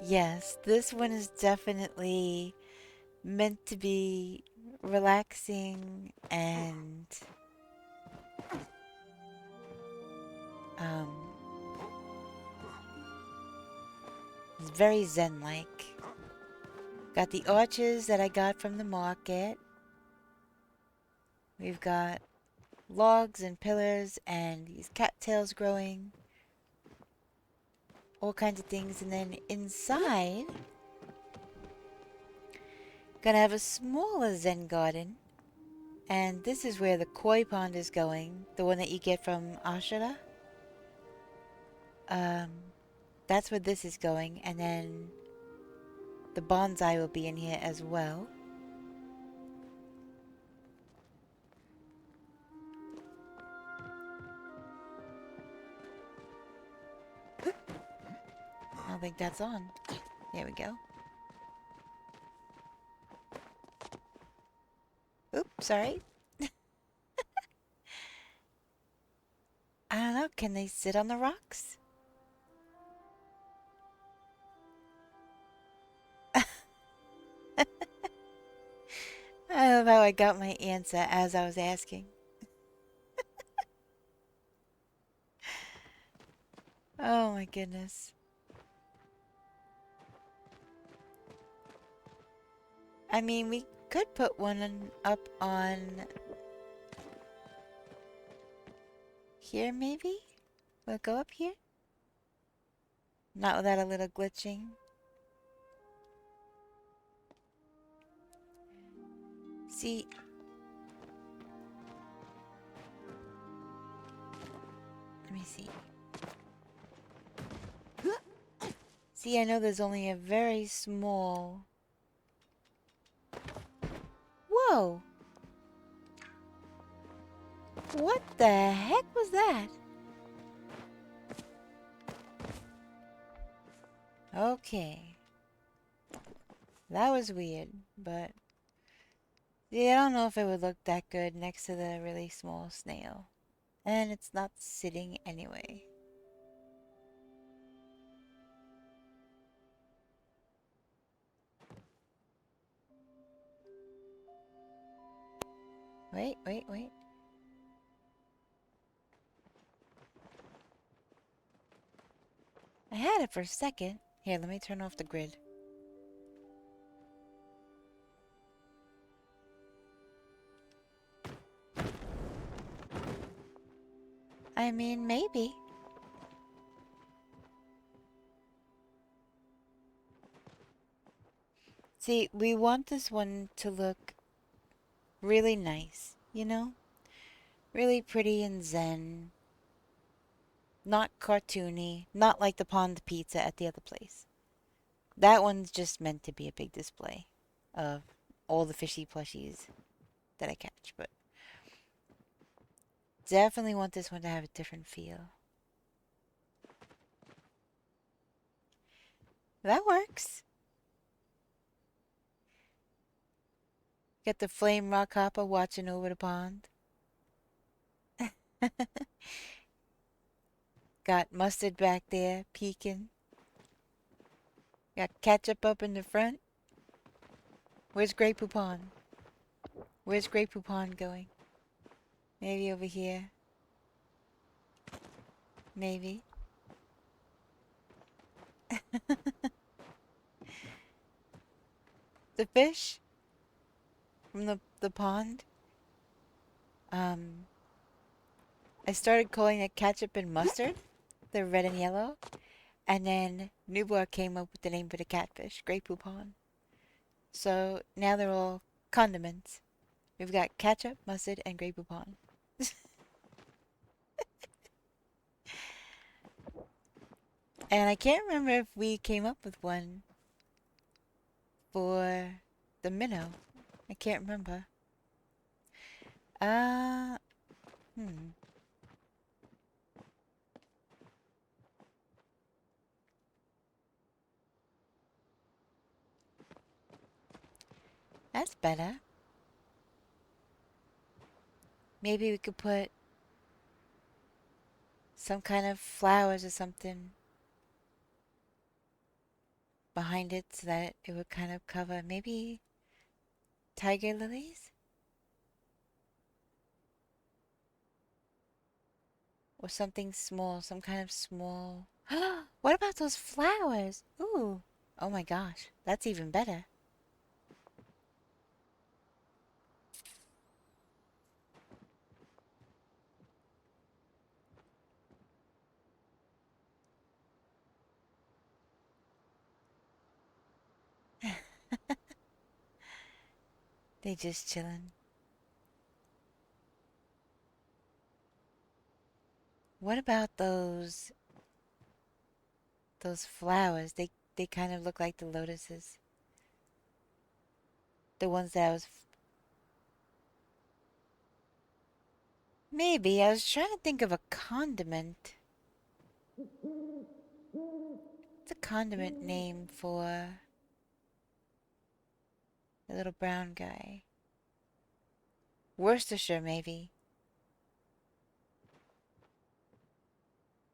Yes, this one is definitely meant to be relaxing and um it's very zen-like. Got the arches that I got from the market. We've got logs and pillars and these cattails growing. All kinds of things. And then inside, gonna have a smaller zen garden. And this is where the koi pond is going. The one that you get from Ashura. That's where this is going. And then the bonsai will be in here as well. I don't think that's on. There we go. Oops, sorry. I don't know. Can they sit on the rocks? I love how I got my answer as I was asking. Oh my goodness. I mean, we could put one up on here, maybe? Will it go up here? Not without a little glitching. See, let me see. See, I know there's only a very small... Whoa! What the heck was that? Okay. That was weird, but... Yeah, I don't know if it would look that good next to the really small snail. And it's not sitting anyway. Wait, wait, wait. I had it for a second. Here, let me turn off the grid. I mean, maybe. See, we want this one to look really nice, you know? Really pretty and zen. Not cartoony. Not like the pond pizza at the other place. That one's just meant to be a big display of all the fishy plushies that I catch, but definitely want this one to have a different feel. That works. Got the flame rock hopper watching over the pond. Got mustard back there peeking. Got ketchup up in the front. Where's Grey Poupon? Where's Grey Poupon going? Maybe over here. Maybe. The fish from the pond I started calling it ketchup and mustard, the red and yellow, and then Nublar came up with the name for the catfish, Grey Poupon. So now they're all condiments. We've got ketchup, mustard, and Grey Poupon. And I can't remember if we came up with one for the minnow. I can't remember. Uh, hmm. That's better. Maybe we could put some kind of flowers or something behind it so that it would kind of cover maybe tiger lilies? Or something small, some kind of small. What about those flowers? Ooh. Oh my gosh, that's even better. They just chillin'. What about those flowers? They kind of look like the lotuses. The ones that I was maybe I was trying to think of a condiment. It's a condiment name for the little brown guy. Worcestershire, maybe.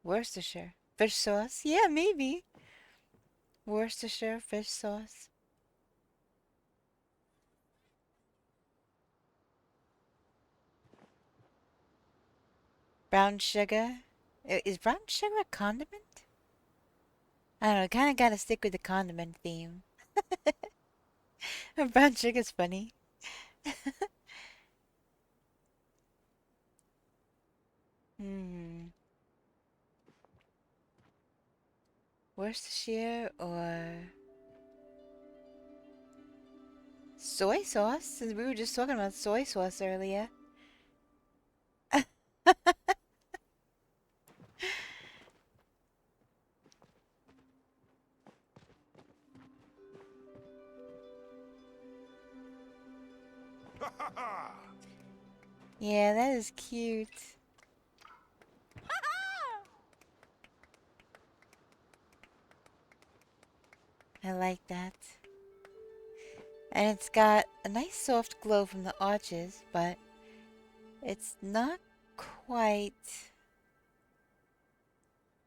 Worcestershire. Fish sauce? Yeah, maybe. Worcestershire fish sauce. Brown sugar. Is brown sugar a condiment? I don't know. Kind of got to stick with the condiment theme. Brown sugar's funny. Hmm. Worcestershire or soy sauce? Since we were just talking about soy sauce earlier. Yeah, that is cute. I like that. And it's got a nice soft glow from the arches, but it's not quite...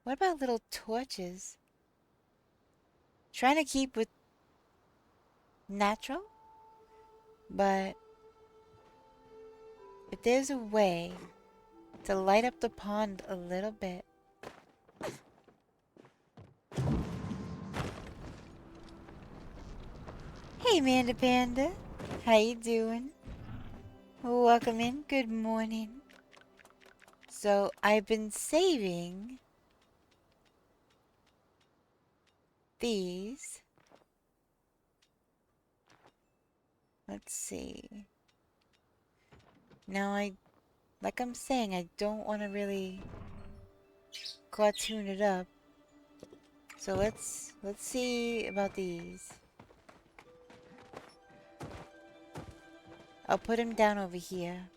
What about little torches? Trying to keep with natural, but if there's a way to light up the pond a little bit. Hey, Amanda Panda. How you doing? Welcome in. Good morning. So, I've been saving these. Let's see. Now, like I'm saying, I don't want to really cartoon it up. So let's see about these. I'll put him down over here.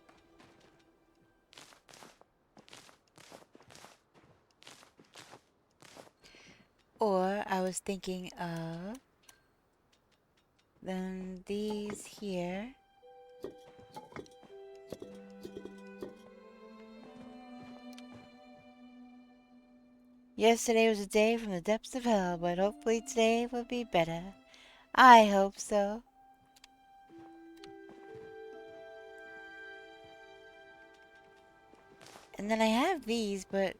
Or I was thinking of then these here. Yesterday was a day from the depths of hell, but hopefully today will be better. I hope so. And then I have these, but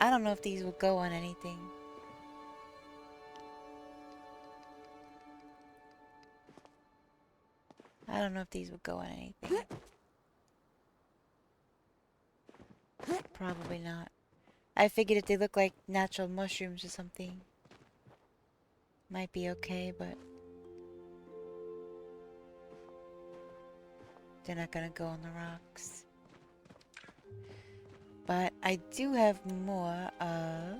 I don't know if these will go on anything. I don't know if these will go on anything. Probably not. I figured if they look like natural mushrooms or something, might be okay, but they're not gonna go on the rocks. But I do have more of...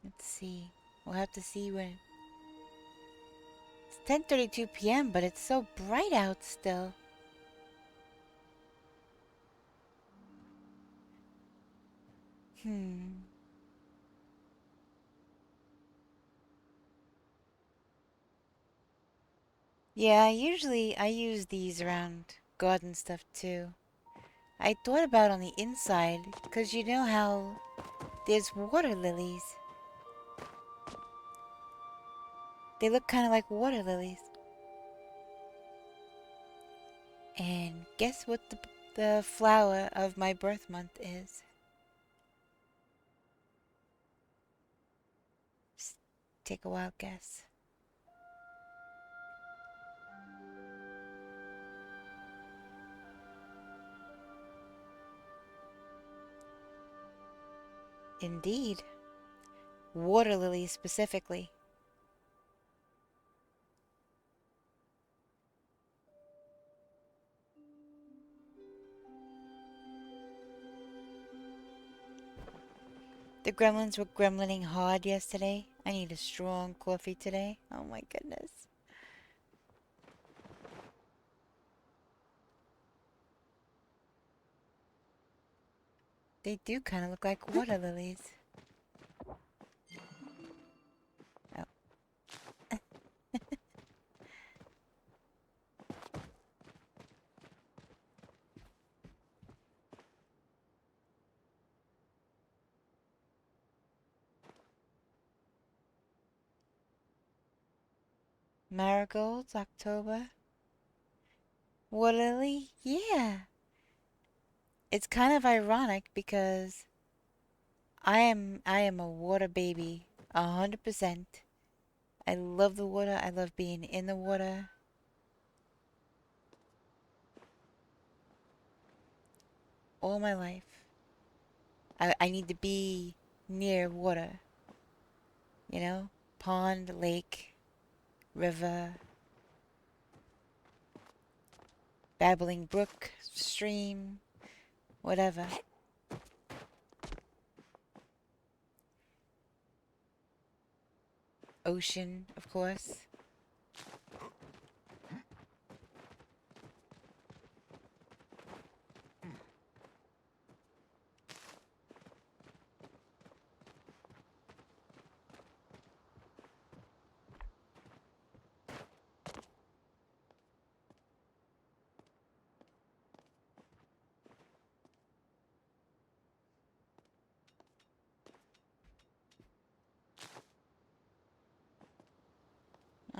Let's see. We'll have to see when... It's 10:32 p.m., but it's so bright out still. Yeah, usually I use these around garden stuff too. I thought about on the inside, because you know how there's water lilies. They look kind of like water lilies. And guess what the flower of my birth month is? Just take a wild guess. Indeed. Water lilies specifically. The gremlins were gremlining hard yesterday. I need a strong coffee today. Oh my goodness. They do kind of look like water lilies. Oh. Marigolds, October. Water lily? Yeah. It's kind of ironic because I am a water baby, 100%. I love the water. I love being in the water. All my life. I need to be near water. You know? Pond, lake, river, babbling brook, stream, whatever. Ocean, of course.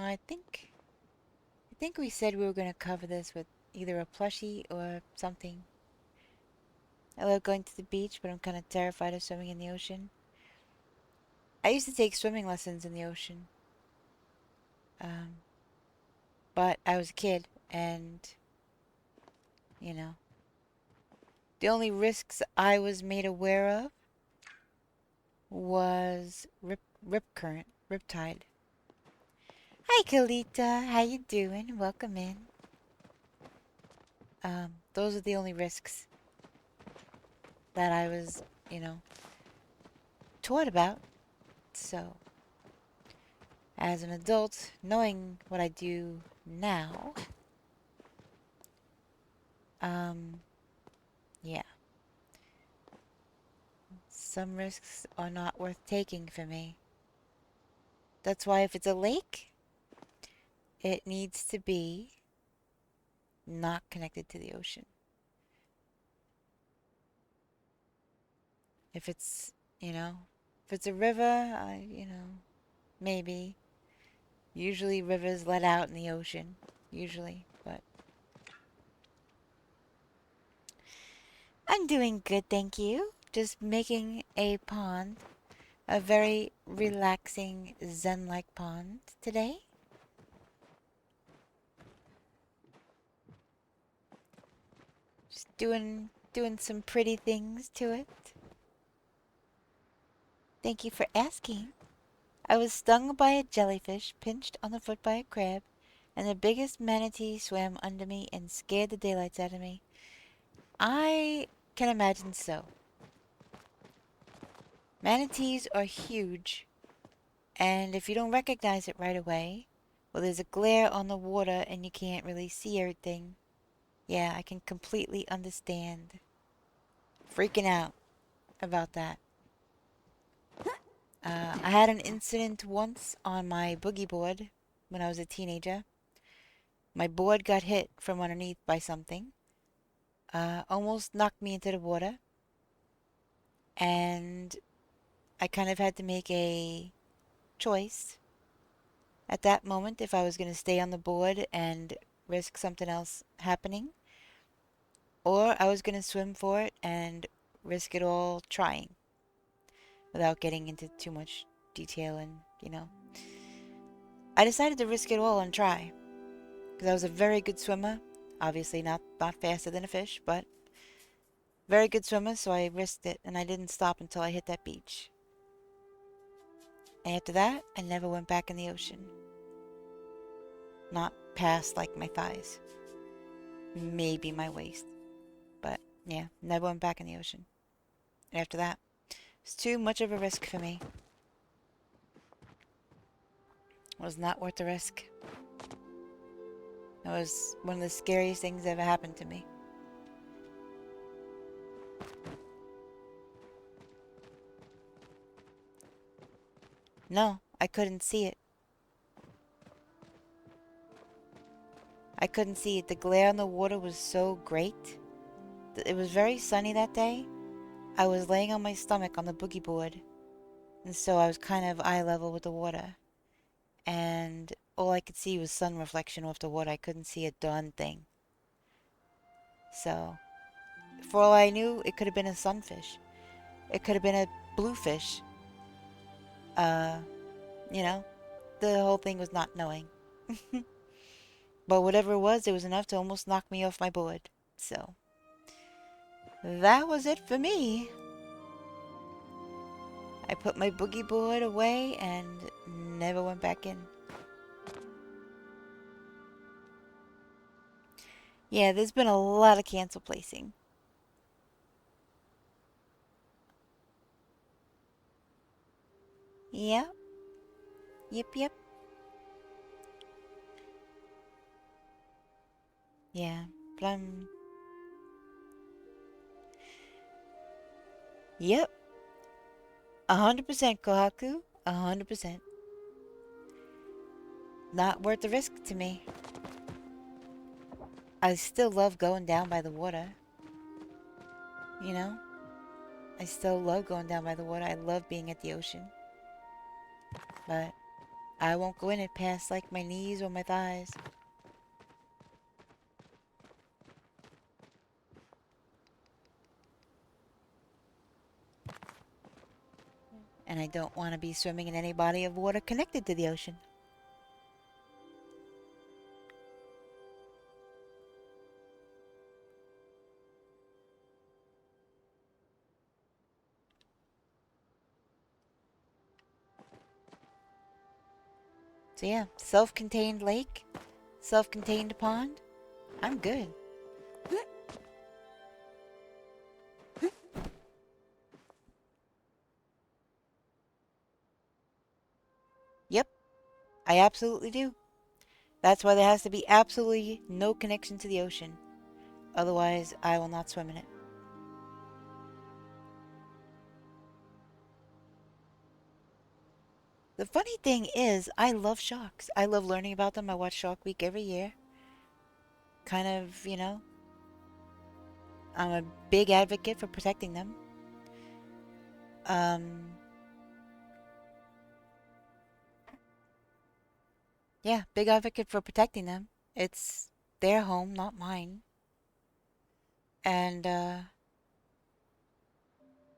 I think we said we were going to cover this with either a plushie or something. I love going to the beach, but I'm kind of terrified of swimming in the ocean. I used to take swimming lessons in the ocean. But I was a kid, and, you know, the only risks I was made aware of was rip current, riptide. Hi, Kalita. How you doing? Welcome in. Those are the only risks that I was, you know, taught about. So, as an adult, knowing what I do now, yeah. Some risks are not worth taking for me. That's why if it's a lake, it needs to be not connected to the ocean. If it's, you know, if it's a river, you know, maybe. Usually rivers let out in the ocean. Usually, but I'm doing good, thank you. Just making a pond. A very relaxing, zen-like pond today. Just doing some pretty things to it. Thank you for asking. I was stung by a jellyfish, pinched on the foot by a crab, and the biggest manatee swam under me and scared the daylights out of me. I can imagine so. Manatees are huge, and if you don't recognize it right away, well, there's a glare on the water and you can't really see everything. Yeah, I can completely understand freaking out about that. I had an incident once on my boogie board when I was a teenager. My board got hit from underneath by something, almost knocked me into the water, and I kind of had to make a choice at that moment if I was going to stay on the board and risk something else happening, or I was going to swim for it and risk it all trying without getting into too much detail and. I decided to risk it all and try, because I was a very good swimmer. Obviously not faster than a fish, but very good swimmer, so I risked it, and I didn't stop until I hit that beach. And after that, I never went back in the ocean. Not past, like, my thighs. Maybe my waist. But, yeah, never went back in the ocean. And after that, it's too much of a risk for me. It was not worth the risk. It was one of the scariest things that ever happened to me. No, I couldn't see it. I couldn't see it. The glare on the water was so great. It was very sunny that day. I was laying on my stomach on the boogie board, and so I was kind of eye level with the water. And all I could see was sun reflection off the water. I couldn't see a darn thing. So, for all I knew, it could have been a sunfish. It could have been a bluefish. Uh, you know, the whole thing was not knowing. But whatever it was enough to almost knock me off my board. So, that was it for me. I put my boogie board away and never went back in. Yeah, there's been a lot of cancel placing. Yeah. Yep. Yeah, but Yep. 100% Kohaku. 100%. Not worth the risk to me. I still love going down by the water. You know? I still love going down by the water. I love being at the ocean. But I won't go in it past, like, my knees or my thighs. And I don't want to be swimming in any body of water connected to the ocean. So yeah, self-contained lake, self-contained pond. I'm good. Yep, I absolutely do. That's why there has to be absolutely no connection to the ocean. Otherwise, I will not swim in it. The funny thing is, I love sharks. I love learning about them. I watch Shark Week every year. Kind of, I'm a big advocate for protecting them. Yeah, big advocate for protecting them. It's their home, not mine. And,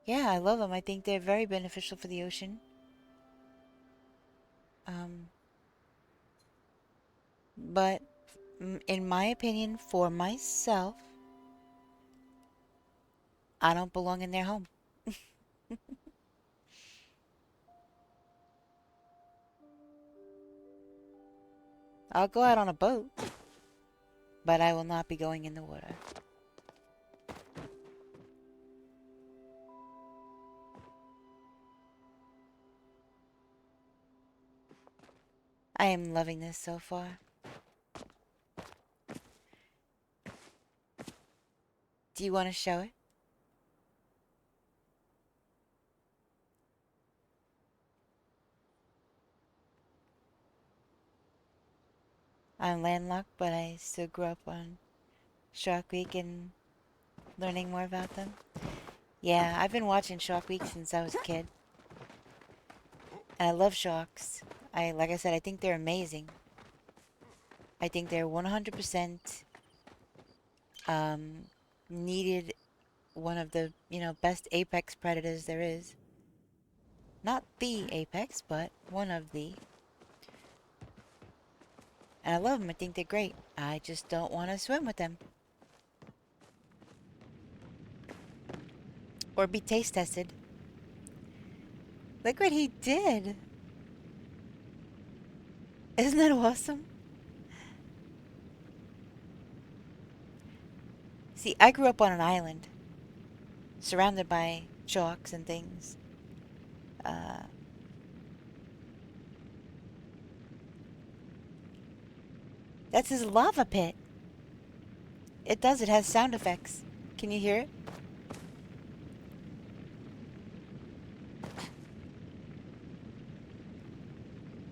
Yeah, I love them. I think they're very beneficial for the ocean. Um, but in my opinion, for myself, I don't belong in their home. I'll go out on a boat, but I will not be going in the water. I am loving this so far. Do you want to show it? I'm landlocked, but I still grew up on Shark Week and learning more about them. Yeah, I've been watching Shark Week since I was a kid. And I love sharks. Like I said, I think they're amazing. I think they're 100% needed, one of the, best apex predators there is. Not the apex, but one of the. And I love them. I think they're great. I just don't want to swim with them. Or be taste tested. Look what he did. Isn't that awesome? See, I grew up on an island, surrounded by sharks and things. That's his lava pit. It does. It has sound effects. Can you hear it?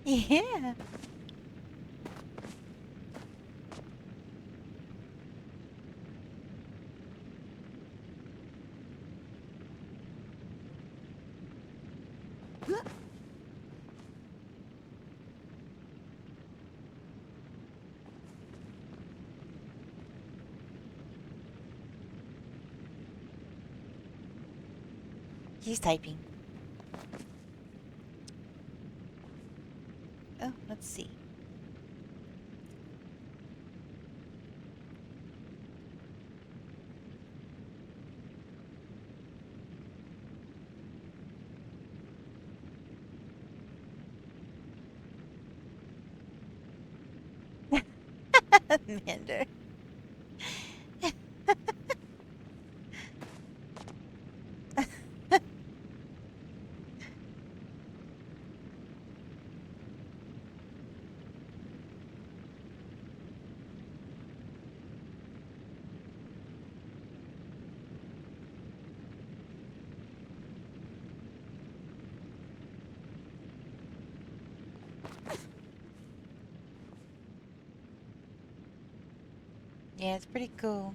Yeah. He's typing. Oh, let's see. Mander. Yeah, it's pretty cool.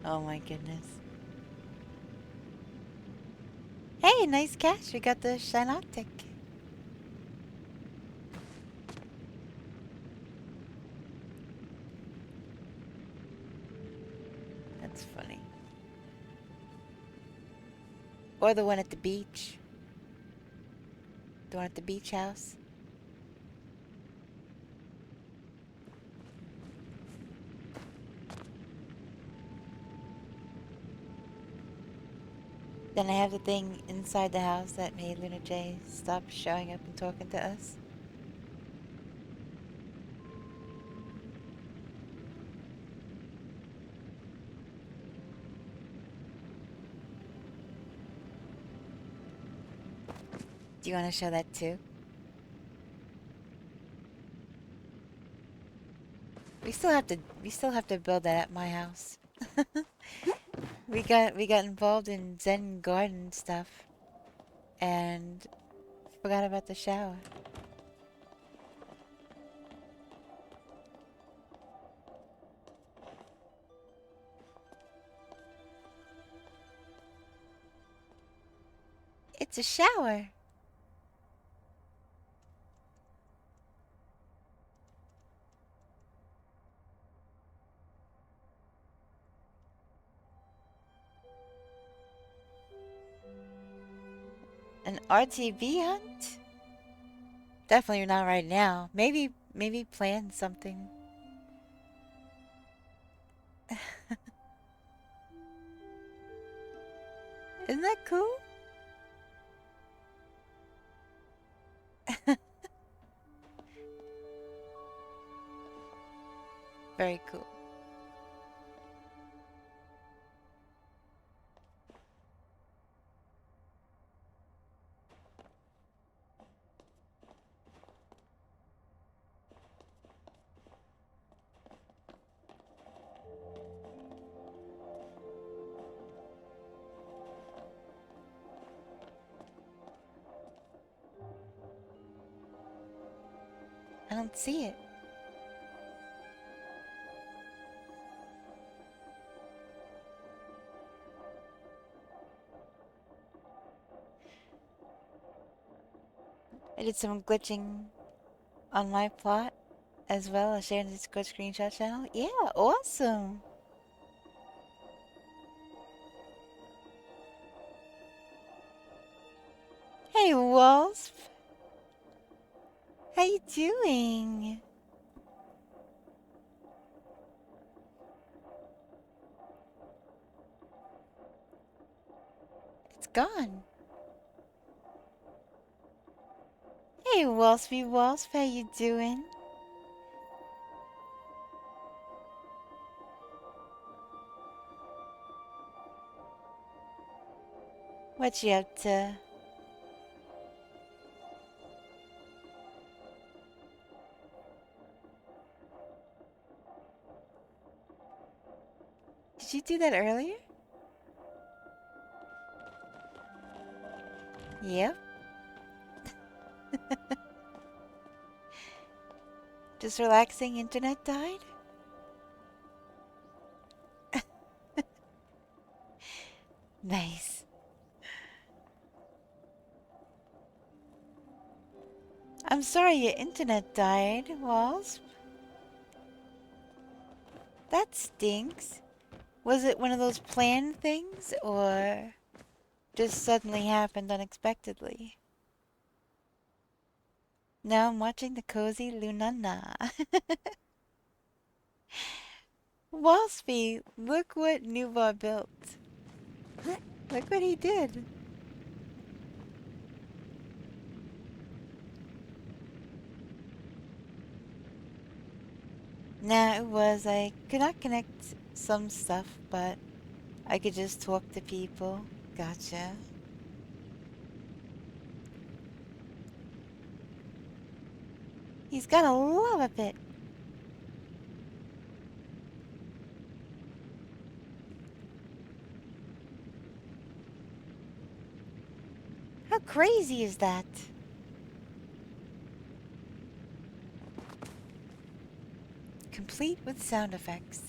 Oh my goodness. Hey, nice catch. We got the Shinoptic. That's funny. Or the one at the beach. The one at the beach house. Then I have the thing inside the house that made Luna J stop showing up and talking to us. Do you want to show that too? We still have to build that at my house. We got involved in Zen garden stuff and forgot about the shower. It's a shower. An RTB hunt? Definitely not right now. Maybe plan something. Isn't that cool? Very cool. I don't see it. I did some glitching on my plot as well. I'll share in the Discord screenshot channel. Yeah, awesome. Hey, Wasp. How you doing? It's gone. Hey, Waspy Wasp. How you doing? What you up to? Did you do that earlier? Yep. Just relaxing, internet died? Nice. I'm sorry your internet died, Wasp. That stinks. Was it one of those planned things, or just suddenly happened unexpectedly? Now I'm watching the cozy Lunana. Waspy, look what Nuba built. Look what he did. Nah, it was, I could not connect some stuff, but I could just talk to people. Gotcha. He's got a lava pit. How crazy is that? Complete with sound effects.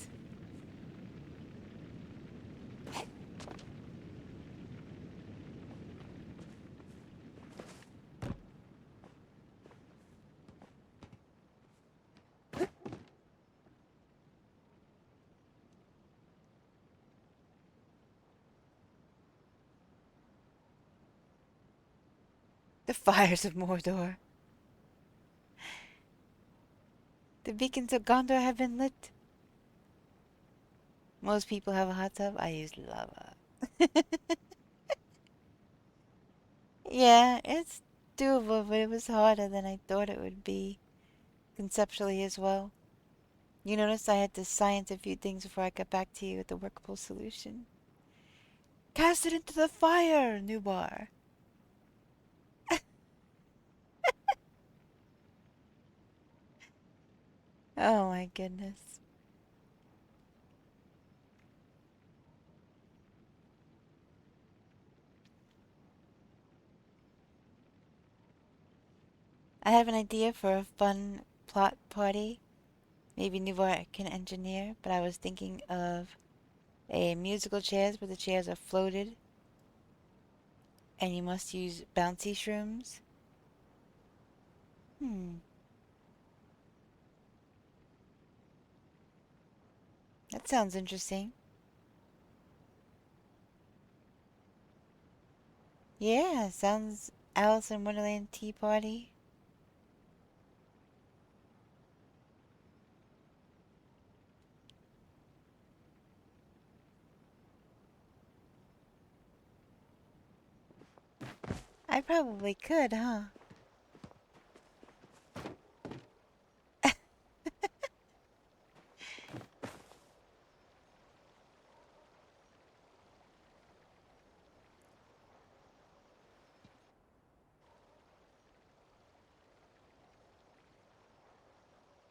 The fires of Mordor. The beacons of Gondor have been lit. Most people have a hot tub. I use lava. Yeah, it's doable, but it was harder than I thought it would be. Conceptually as well. You noticed I had to science a few things before I got back to you with the workable solution. Cast it into the fire, Nubar. Oh my goodness. I have an idea for a fun plot party. Maybe Nubar can engineer, but I was thinking of a musical chairs where the chairs are floated. And you must use bouncy shrooms? That sounds interesting. Yeah, sounds Alice in Wonderland Tea Party. I probably could, huh?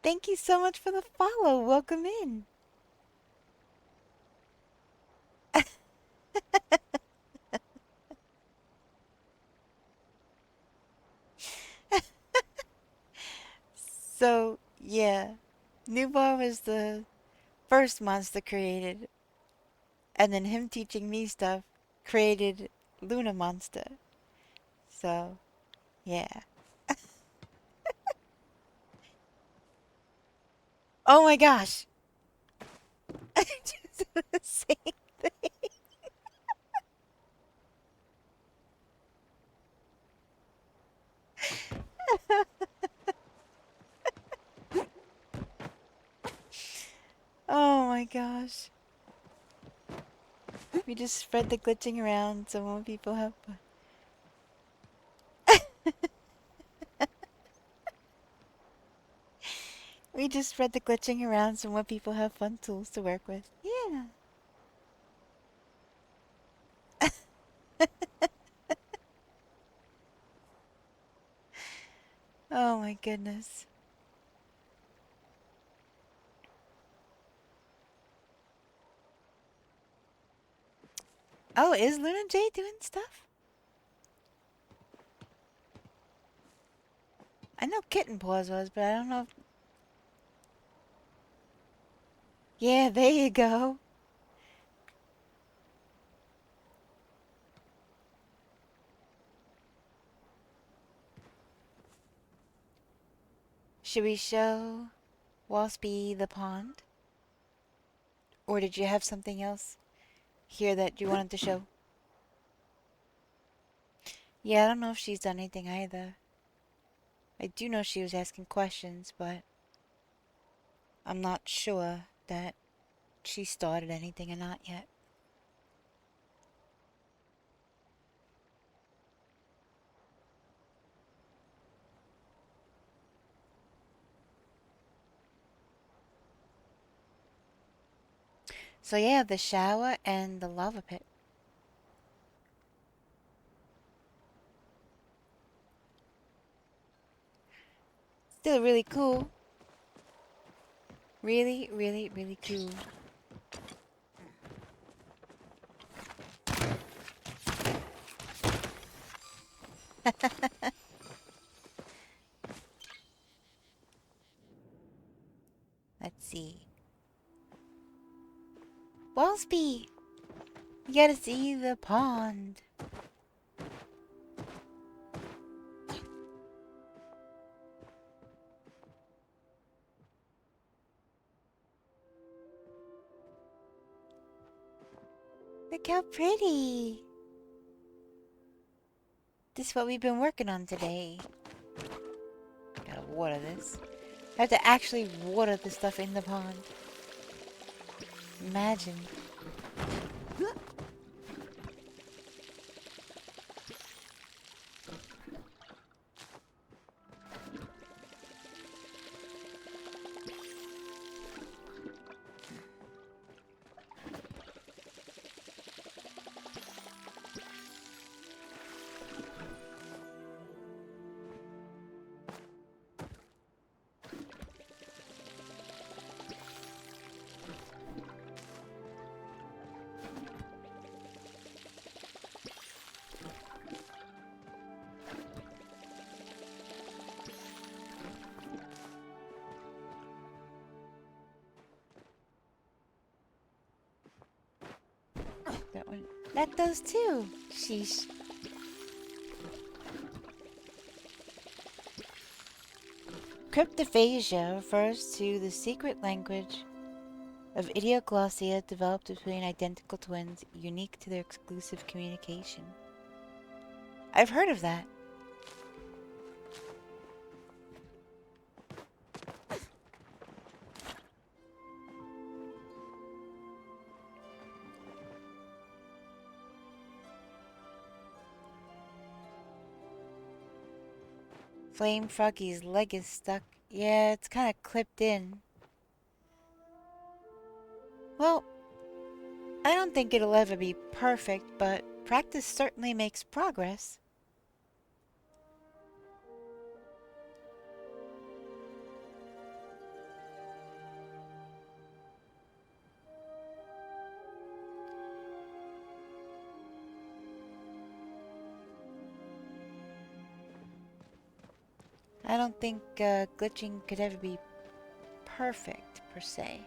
Thank you so much for the follow. Welcome in. So, yeah. Newbar was the first monster created. And then him teaching me stuff created Luna Monster. So, yeah. Oh my gosh! I just did the same thing. Oh my gosh. We just spread the glitching around so more people have fun. We just spread the glitching around so more people have fun tools to work with. Yeah. Oh my goodness. Oh, is Luna J doing stuff? I know Kitten Paws was, but I don't know if... Yeah, there you go. Should we show Waspy the pond? Or did you have something else here that you wanted to show? Yeah, I don't know if she's done anything either. I do know she was asking questions, but I'm not sure that she started anything or not yet. So yeah, the shower and the lava pit. Still really cool. Really, really, really cool. Let's see. Waspy! You gotta see the pond. Look how pretty. This is what we've been working on today. Gotta water this. I have to actually water the stuff in the pond. Imagine. That one. That does too. Sheesh. Cryptophagia refers to the secret language of idioglossia developed between identical twins, unique to their exclusive communication. I've heard of that. Flame Froggy's leg is stuck. Yeah, it's kind of clipped in. Well, I don't think it'll ever be perfect, but practice certainly makes progress. I don't think glitching could ever be perfect, per se.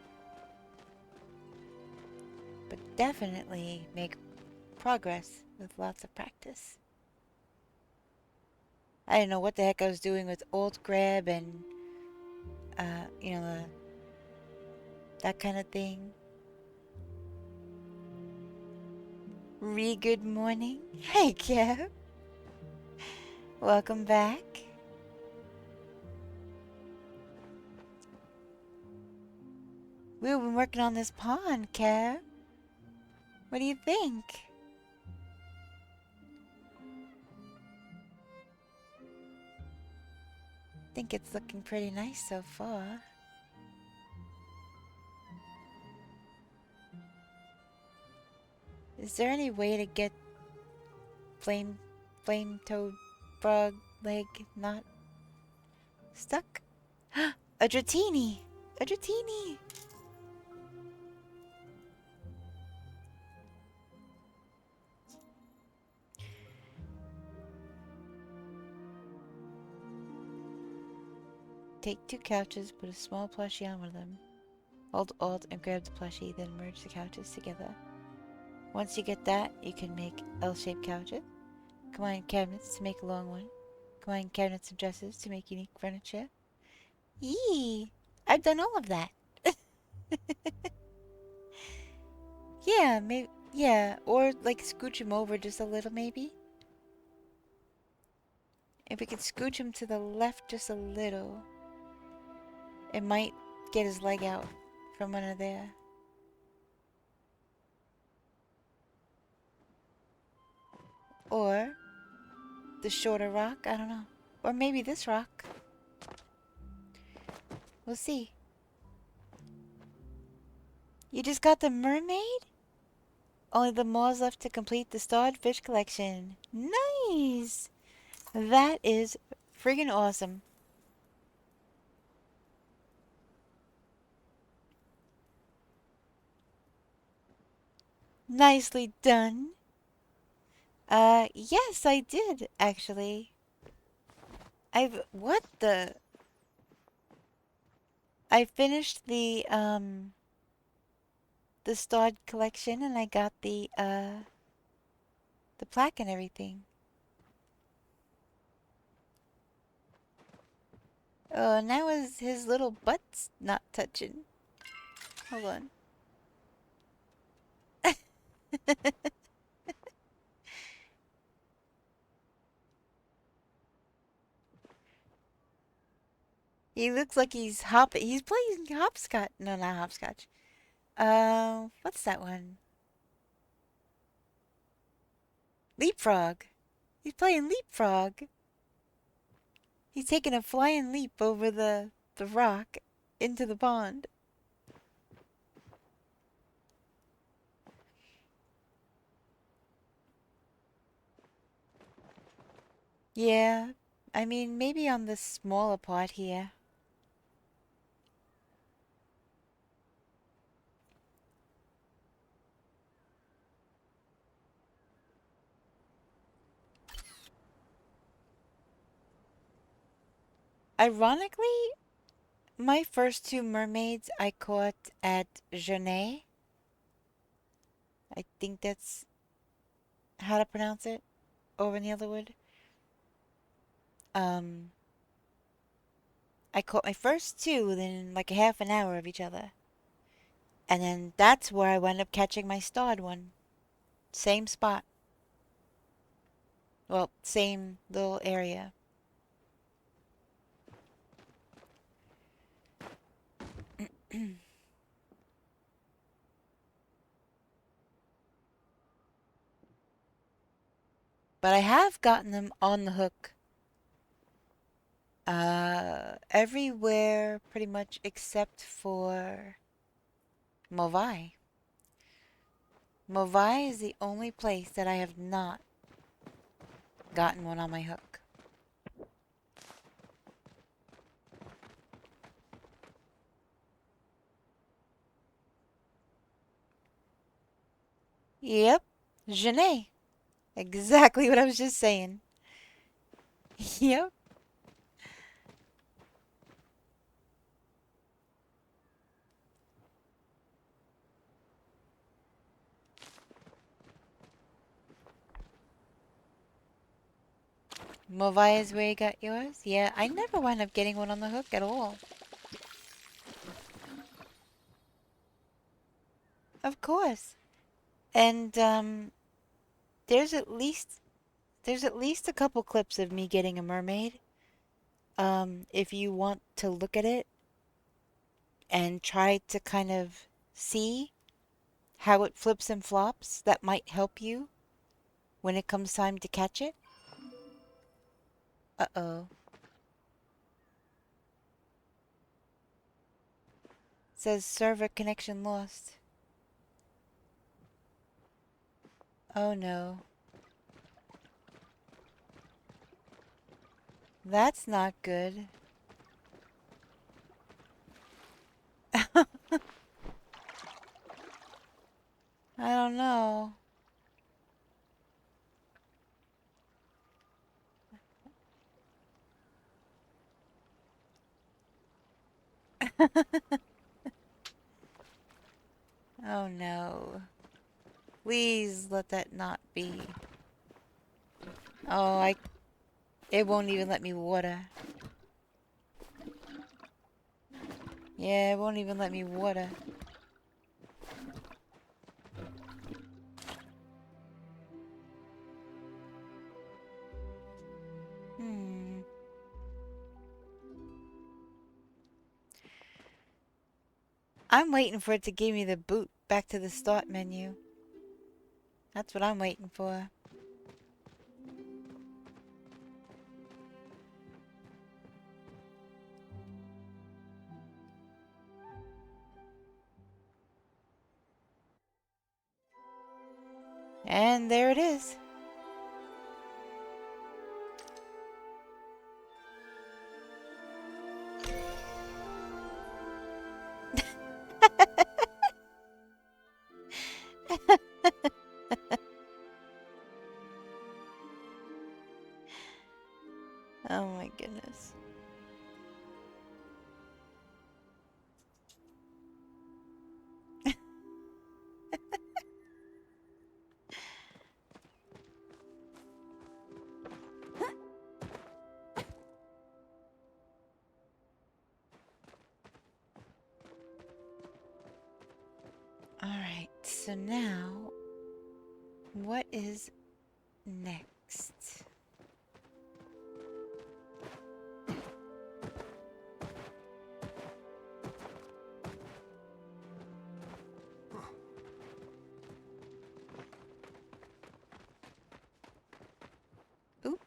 But definitely make progress with lots of practice. I didn't know what the heck I was doing with alt grab and, you know, that kind of thing. Good morning. Hey, Kev. Welcome back. We've been working on this pond, Kev. What do you think? Think it's looking pretty nice so far. Is there any way to get flame-toed frog leg not stuck? A Dratini! A Dratini! Take 2 couches, put a small plushie on one of them. Hold Alt and grab the plushie, then merge the couches together. Once you get that, you can make L-shaped couches. Combine cabinets to make a long one. Combine cabinets and dressers to make unique furniture. Yee! I've done all of that. Yeah, maybe. Yeah, or like scooch him over just a little, maybe. If we could scooch him to the left just a little, it might get his leg out from under there. Or the shorter rock, I don't know. Or maybe this rock. We'll see. You just got the mermaid? Only the more's left to complete the starred fish collection. Nice! That is friggin' awesome. Nicely done. Yes, I did, actually. What the? I finished the starred collection and I got the plaque and everything. Oh, now his little butt's not touching. Hold on. He looks like he's hopping. He's playing hopscotch. No, not hopscotch. What's that one? Leapfrog. He's playing leapfrog. He's taking a flying leap over the rock into the pond. Yeah, I mean, maybe on the smaller part here. Ironically, my first 2 mermaids I caught at Genet. I think that's how to pronounce it, over in the Otherwood. I I caught my first two within like a half an hour of each other. And then that's where I wound up catching my starred one. Same spot. Well, same little area. But I have gotten them on the hook. Everywhere pretty much except for Movai. Movai is the only place that I have not gotten one on my hook. Yep, Janae. Exactly what I was just saying. Yep. Movai is where you got yours? Yeah, I never wound up getting one on the hook at all. Of course. And there's at least a couple clips of me getting a mermaid. If you want to look at it and try to kind of see how it flips and flops, that might help you when it comes time to catch it. Uh-oh. Says server connection lost. Oh no. That's not good. I don't know. Oh no. Please let that not be. Oh, it won't even let me water. Yeah, it won't even let me water. I'm waiting for it to give me the boot back to the start menu. That's what I'm waiting for. And there it is. Oh my goodness. Alright, so now, what is next? Oop.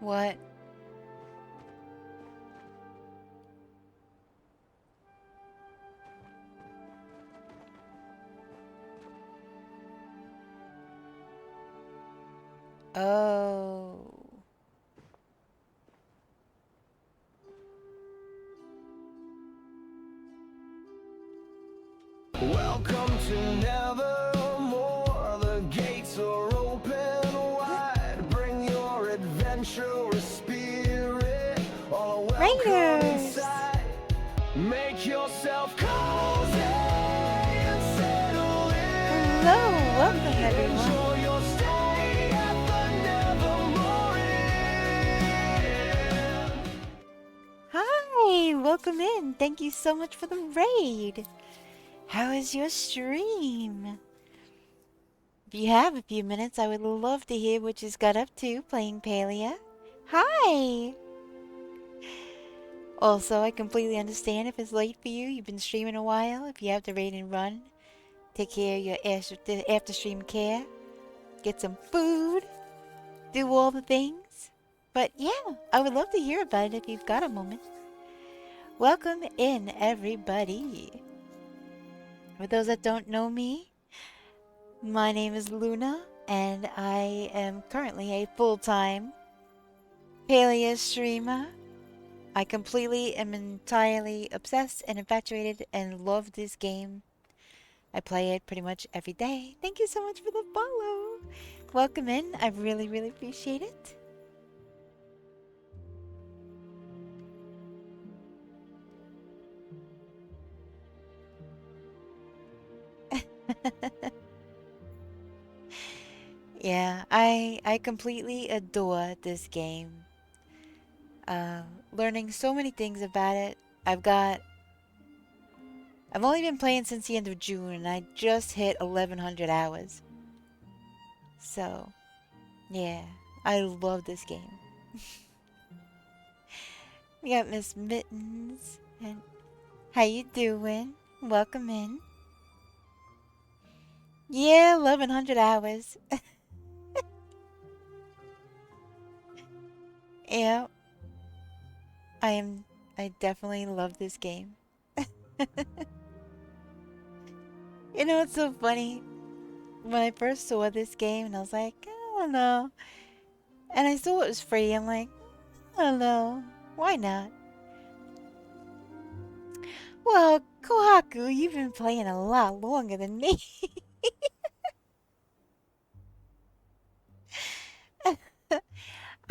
What? Oh. Welcome to Nevermore. The gates are open. adventurous spirit, all welcome Raiders! inside. Make yourself cozy and settle in. Hello, welcome everyone. Enjoy your stay at the Nevermore Inn. Hi, welcome in. Thank you so much for the raid. How is your stream? If you have a few minutes, I would love to hear what you got up to playing Palia. Hi! Also, I completely understand if it's late for you. You've been streaming a while. If you have to raid and run, take care of your after stream care. Get some food. Do all the things. But yeah, I would love to hear about it if you've got a moment. Welcome in, everybody. For those that don't know me, my name is Luna, and I am currently a full-time Palia streamer. I completely am entirely obsessed and infatuated and love this game. I play it pretty much every day. Thank you so much for the follow. Welcome in. I really, really appreciate it. Yeah, I completely adore this game. Learning so many things about it. I've only been playing since the end of June, and I just hit 1100 hours. So, yeah, I love this game. We got Miss Mittens, and how you doing? Welcome in. Yeah, 1100 hours. Yeah, I definitely love this game. You know, it's so funny. When I first saw this game, and I was like, I don't know. And I saw it was free. I'm like, I don't know. Why not? Well, Kohaku, you've been playing a lot longer than me.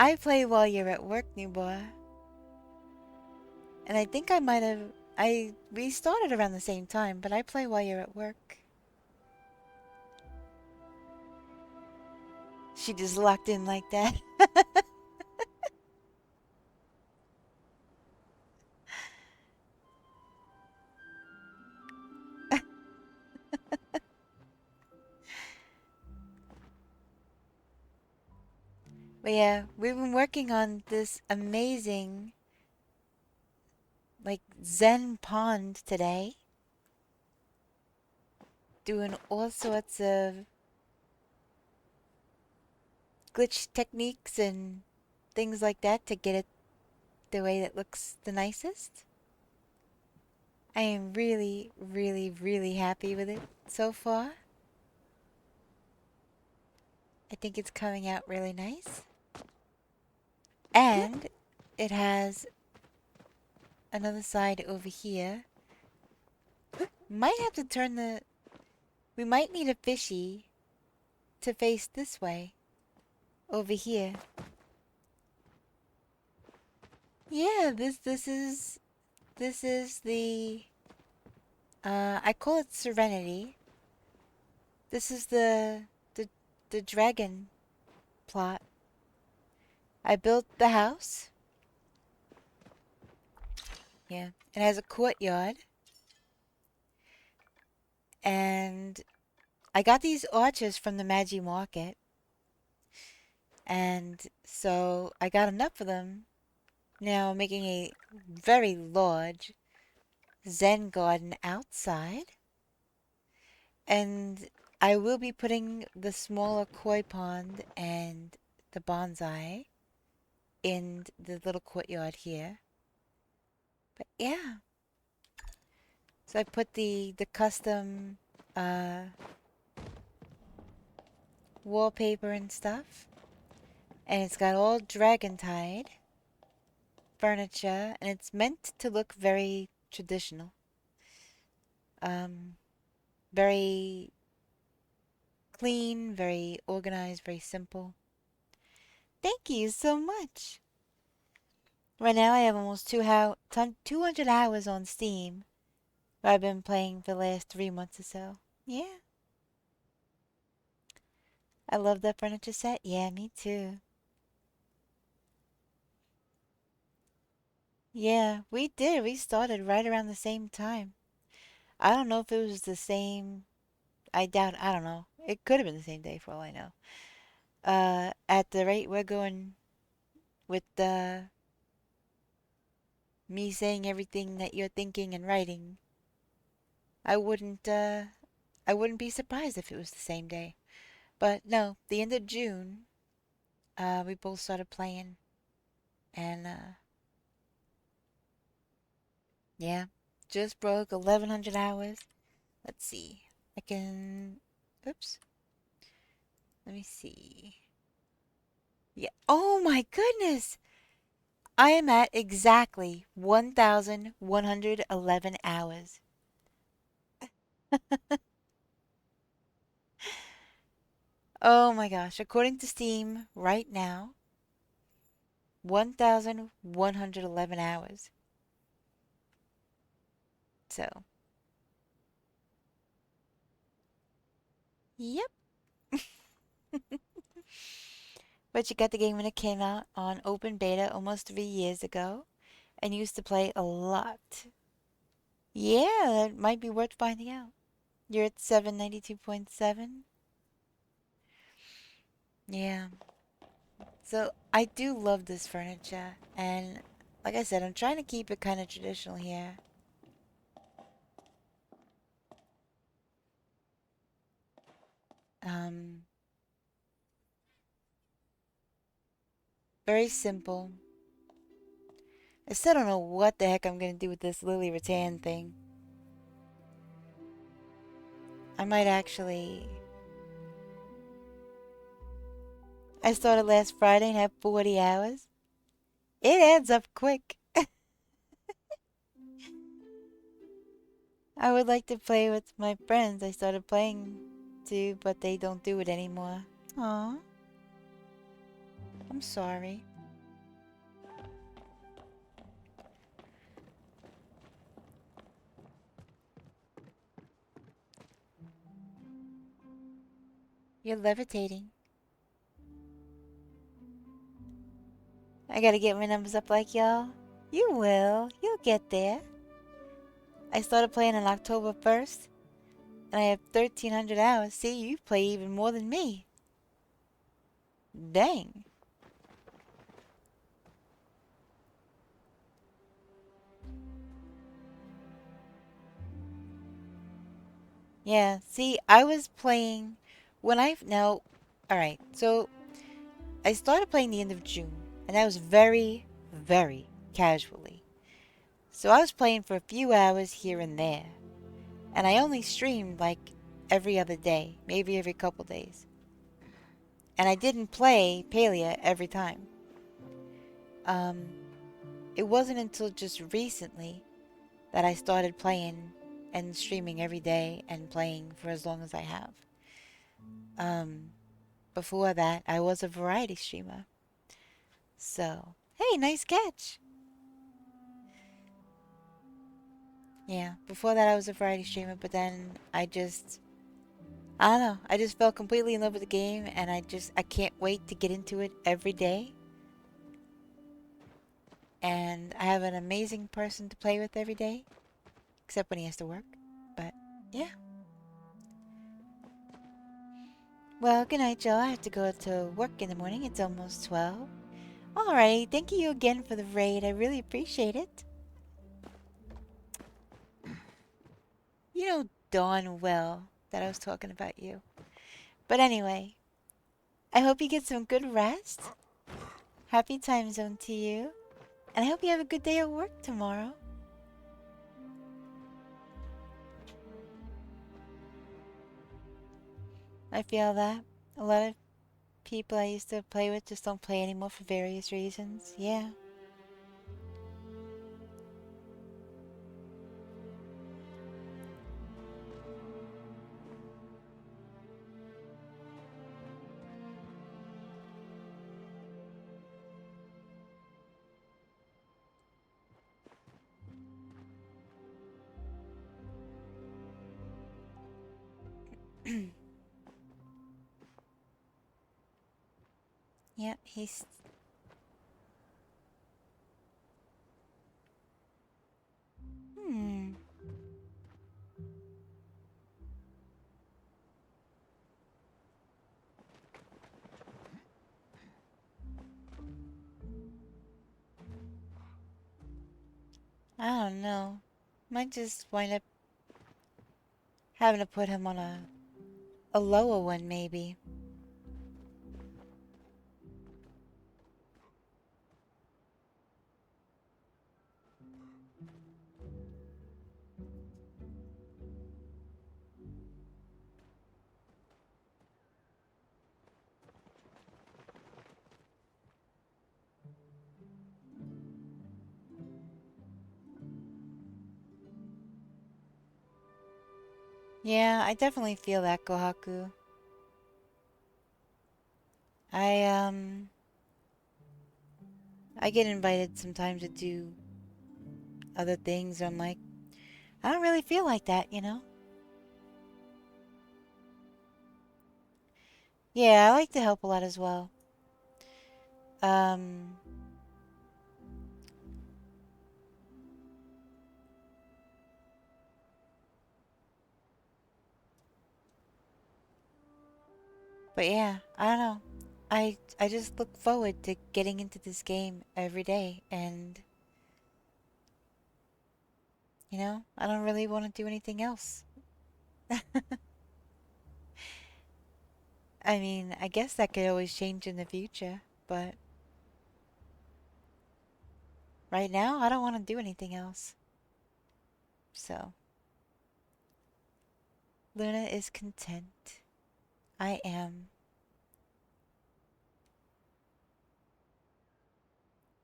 I play while you're at work, new boy. And I think I might have... We started around the same time, but I play while you're at work. She just locked in like that. But yeah, we've been working on this amazing, like, Zen pond today. Doing all sorts of glitch techniques and things like that to get it the way that looks the nicest. I am really, really, really happy with it so far. I think it's coming out really nice. And it has another side over here. Might have to turn the... We might need a fishy to face this way. Over here. Yeah, this is the I call it Serenity. This is the dragon plot. I built the house. Yeah, it has a courtyard. And I got these arches from the Magi Market. And so I got enough of them. Now I'm making a very large Zen garden outside. And I will be putting the smaller koi pond and the bonsai in the little courtyard here. But yeah. So I put the custom wallpaper and stuff. And it's got all dragon-tied furniture, and it's meant to look very traditional. Very clean, very organized, very simple. Thank you so much. Right now I have almost 200 hours on Steam. I've been playing for the last 3 months or so. Yeah. I love that furniture set. Yeah, me too. Yeah, we did. We started right around the same time. I don't know if it was the same. I don't know. It could have been the same day for all I know. At the rate we're going with me saying everything that you're thinking and writing, I wouldn't, uh, I wouldn't be surprised if it was the same day. But no, the end of June, we both started playing, and yeah, just broke 1,100 hours. Let's see. I can. Oops. Let me see. Yeah. Oh my goodness! I am at exactly 1,111 hours. Oh my gosh. According to Steam, right now, 1,111 hours. So, yep. But you got the game when it came out on open beta almost 3 years ago and used to play a lot. Yeah, that might be worth finding out. You're at 792.7? Yeah. So I do love this furniture, and like I said, I'm trying to keep it kind of traditional here. Um, Very simple. I still don't know what the heck I'm gonna do with this Lily Rattan thing. I might actually. I started last Friday and have 40 hours. It adds up quick. I would like to play with my friends. I started playing too, but they don't do it anymore. Aw, I'm sorry. You're levitating. I gotta get my numbers up like y'all. You will. You'll get there. I started playing on October 1st, and I have 1,300 hours. See, you play even more than me. Dang. Yeah, see, I was playing when I now. Alright, so I started playing the end of June, and that was very, very casually. So I was playing for a few hours here and there, and I only streamed like every other day, maybe every couple days. And I didn't play Palia every time. Um, it wasn't until just recently that I started playing and streaming every day and playing for as long as I have. Um, Before that, I was a variety streamer. So, hey, nice catch. Yeah, before that I was a variety streamer, but then I don't know, I just fell completely in love with the game, and I can't wait to get into it every day. And I have an amazing person to play with every day, except when he has to work. But, yeah. Well, good night, y'all. I have to go to work in the morning. It's almost 12. Alright, thank you again for the raid. I really appreciate it. You know darn well that I was talking about you. But anyway, I hope you get some good rest. Happy time zone to you. And I hope you have a good day at work tomorrow. I feel that. A lot of people I used to play with just don't play anymore for various reasons. Yeah. Yeah, he's... Hmm. I don't know. Might just wind up having to put him on a lower one, maybe. Yeah, I definitely feel that, Kohaku. I, I get invited sometimes to do other things. I'm like, I don't really feel like that, you know? Yeah, I like to help a lot as well. Um, but yeah, I don't know. I just look forward to getting into this game every day, and you know, I don't really want to do anything else. I mean, I guess that could always change in the future, but right now I don't want to do anything else. So, Luna is content. I am.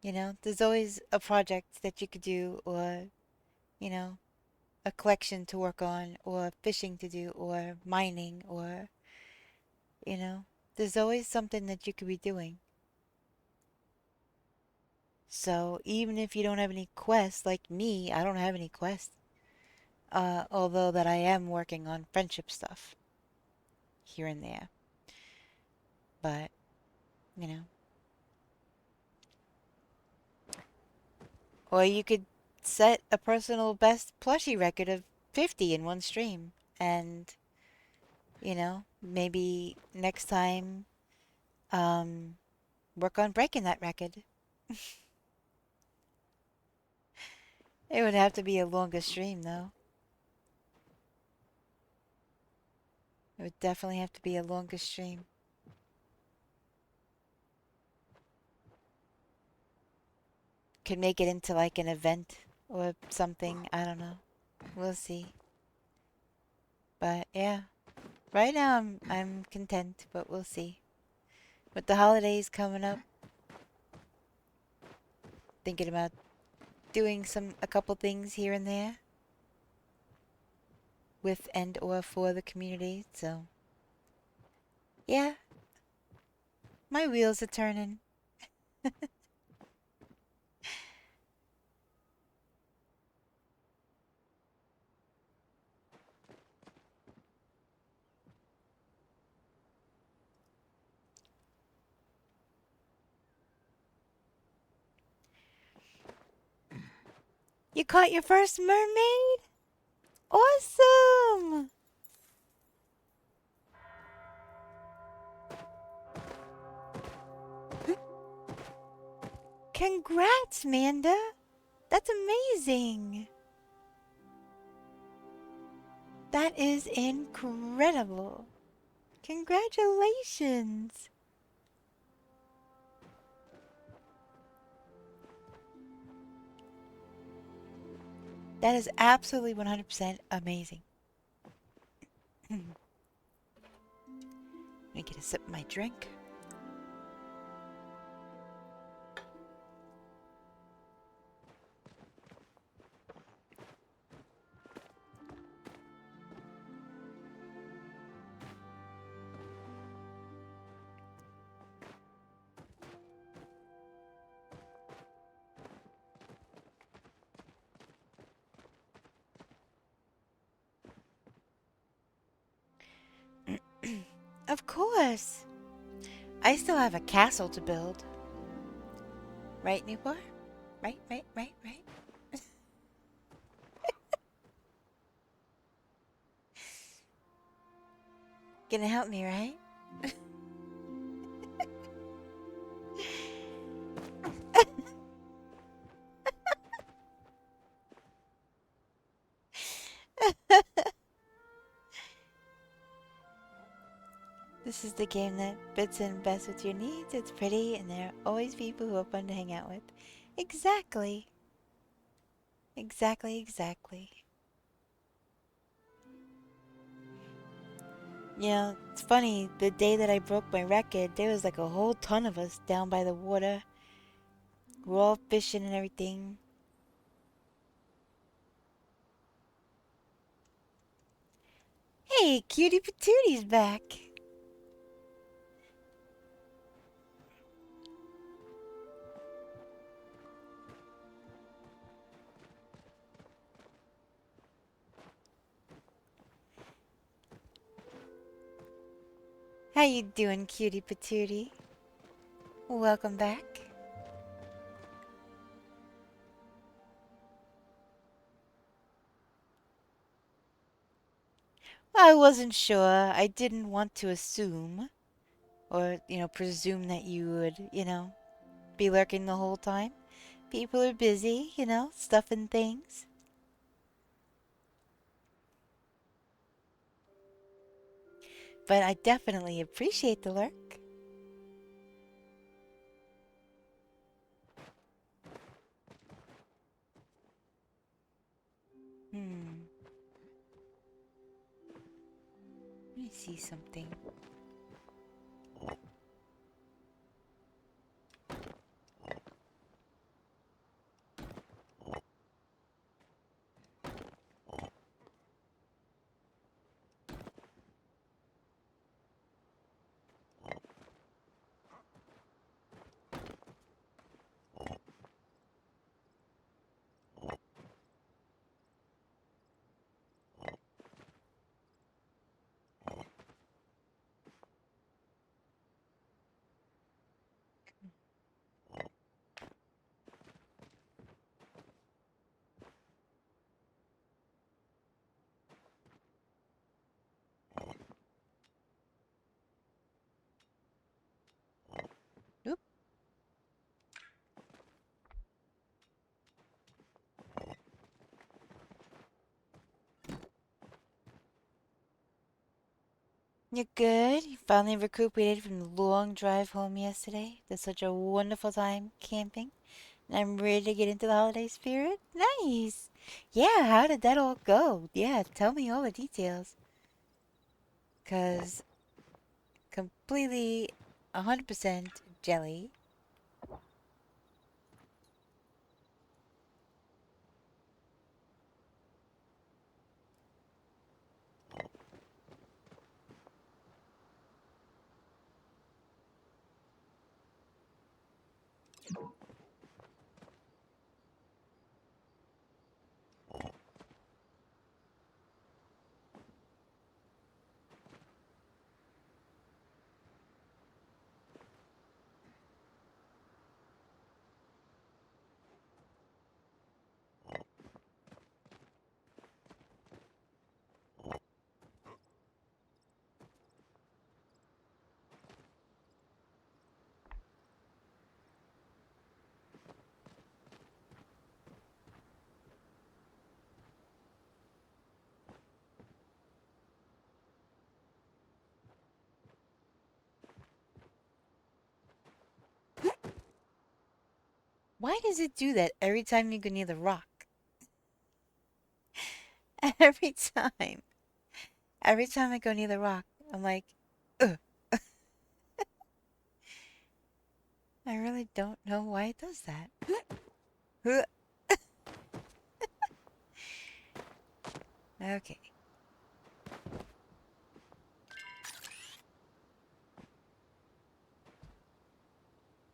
You know, there's always a project that you could do, or, you know, a collection to work on, or fishing to do, or mining, or, you know, there's always something that you could be doing. So even if you don't have any quests, like me, I don't have any quests. Although that I am working on friendship stuff here and there. But, you know. Or you could set a personal best plushie record of 50 in one stream. And, you know, maybe next time, um, work on breaking that record. It would have to be a longer stream, though. It would definitely have to be a longer stream. Could make it into like an event or something. I don't know. We'll see. But yeah, right now I'm content, but we'll see. With the holidays coming up, thinking about doing a couple things here and there with and or for the community. So yeah, my wheels are turning. You caught your first mermaid? Awesome! Congrats, Manda! That's amazing! That is incredible! Congratulations! That is absolutely 100% amazing. Let me get a sip of my drink. Of course. I still have a castle to build. Right, Newport? Right. Gonna help me, right? This is the game that fits in best with your needs. It's pretty, and there are always people who are fun to hang out with. Exactly. Exactly. You know, it's funny, the day that I broke my record, there was like a whole ton of us down by the water. We're all fishing and everything. Hey, Cutie Patoonie's back. How you doing, Cutie Patootie? Welcome back. I wasn't sure. I didn't want to assume or, presume that you would, be lurking the whole time. People are busy, stuffing things. But I definitely appreciate the lurk. Let me see something. Oop. You're good? You finally recuperated from the long drive home yesterday? That's such a wonderful time camping. And I'm ready to get into the holiday spirit? Nice! Yeah, how did that all go? Yeah, tell me all the details. 'Cause completely 100% jelly. Why does it do that every time you go near the rock? Every time. Every time I go near the rock, I'm like, ugh. I really don't know why it does that. Okay.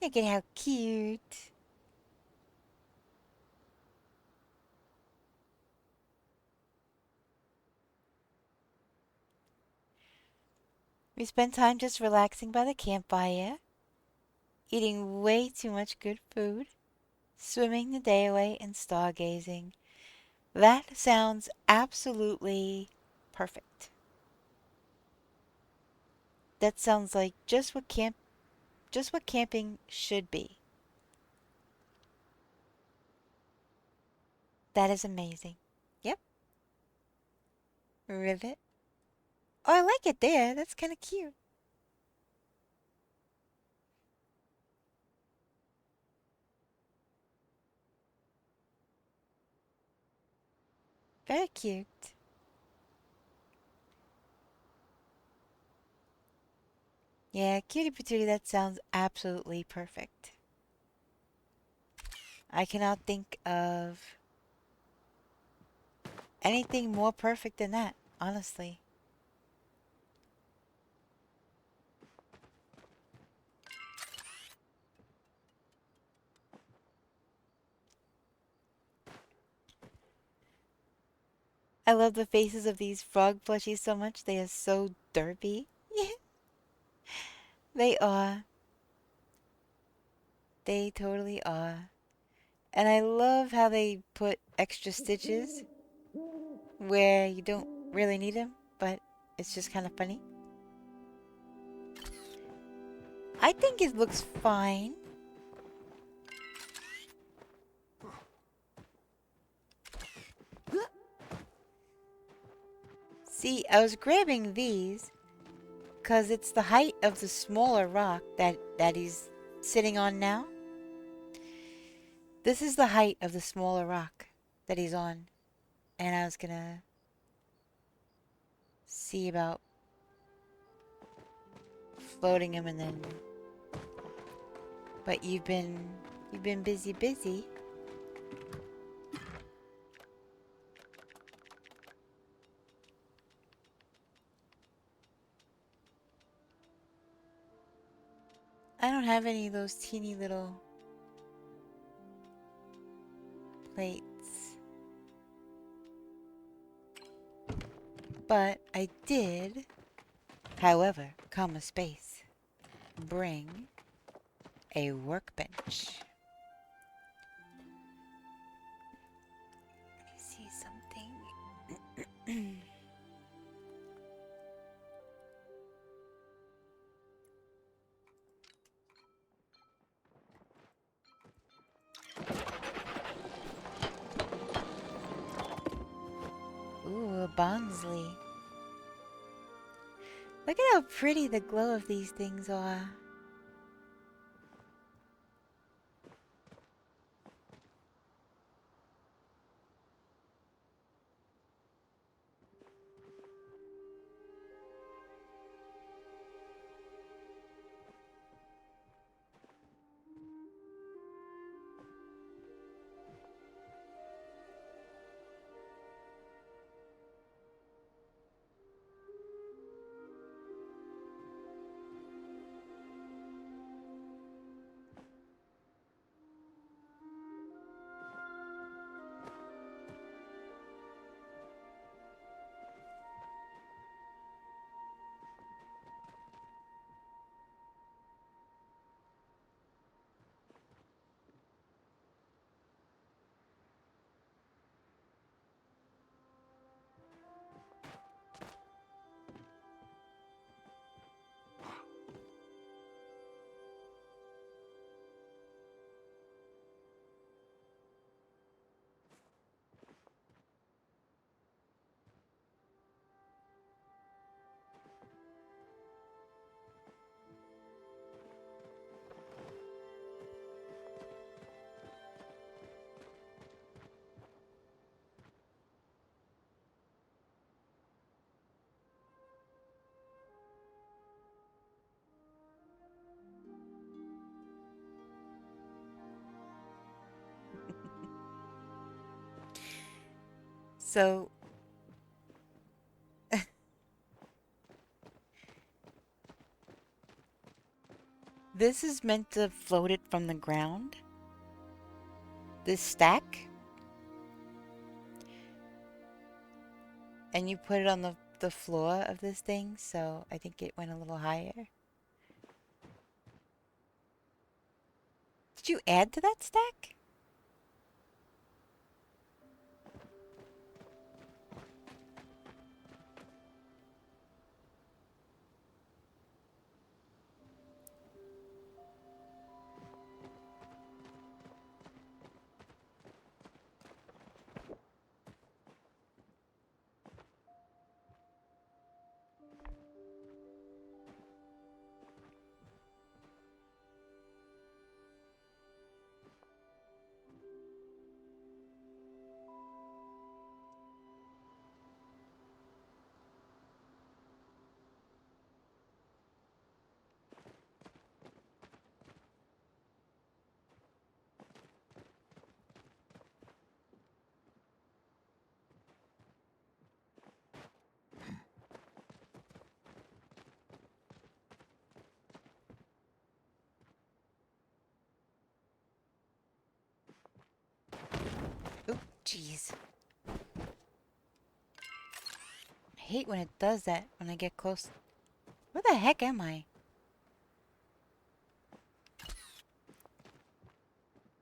Look at how cute. We spent time just relaxing by the campfire, eating way too much good food, swimming the day away, and stargazing. That sounds absolutely perfect. That sounds like just what camping should be. That is amazing. Yep. Rivet. Oh, I like it there. That's kind of cute. Very cute. Yeah, cutie patootie, that sounds absolutely perfect. I cannot think of anything more perfect than that, honestly. I love the faces of these frog plushies so much. They are so derpy. They are. They totally are. And I love how they put extra stitches where you don't really need them, but it's just kind of funny. I think it looks fine. See, I was grabbing these because it's the height of the smaller rock that he's sitting on now. This is the height of the smaller rock that he's on. And I was gonna see about floating him and then... But you've been busy. I don't have any of those teeny little plates. But I did, however, comma space, bring a workbench. Let me see something. Ooh, a Bonsley. Look at how pretty the glow of these things are. So, this is meant to float it from the ground. This stack. And you put it on the the floor of this thing, so I think it went a little higher. Did you add to that stack? Oh, jeez. I hate when it does that when I get close. Where the heck am I?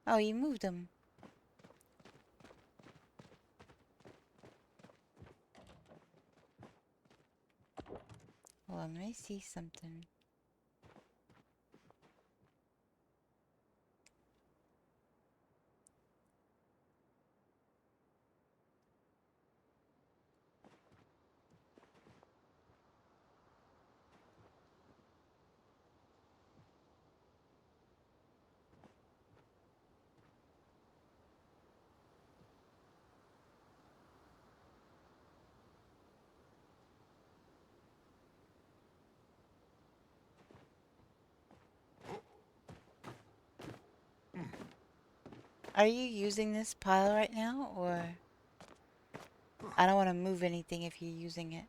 Oh, you moved them. Hold on, let me see something. Are you using this pile right now, or... I don't want to move anything if you're using it.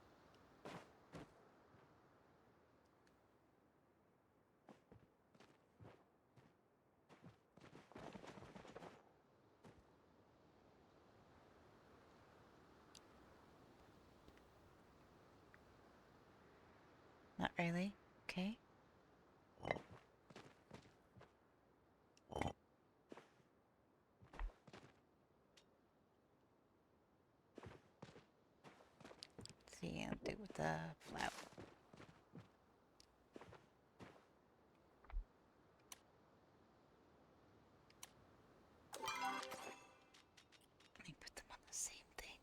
Not really. Okay. Let's see, I'll do it with the flower. Let me put them on the same thing.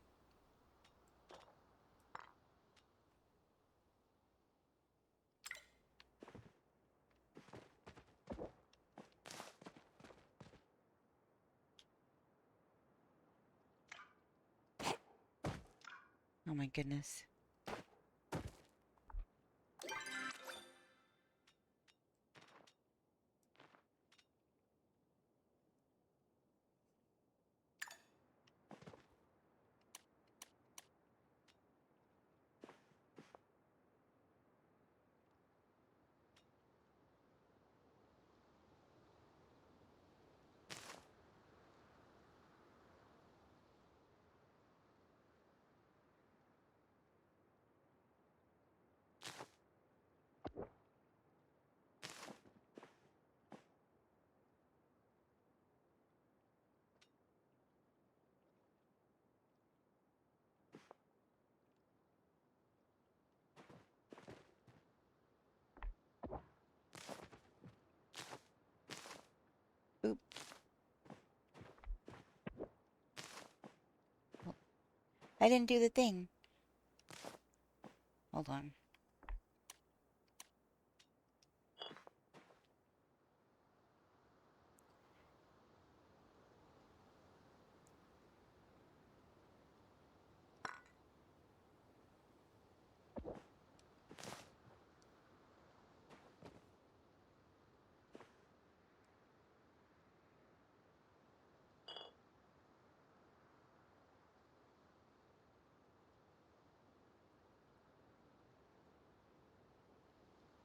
Oh my goodness. Oop. Oh, I didn't do the thing. Hold on.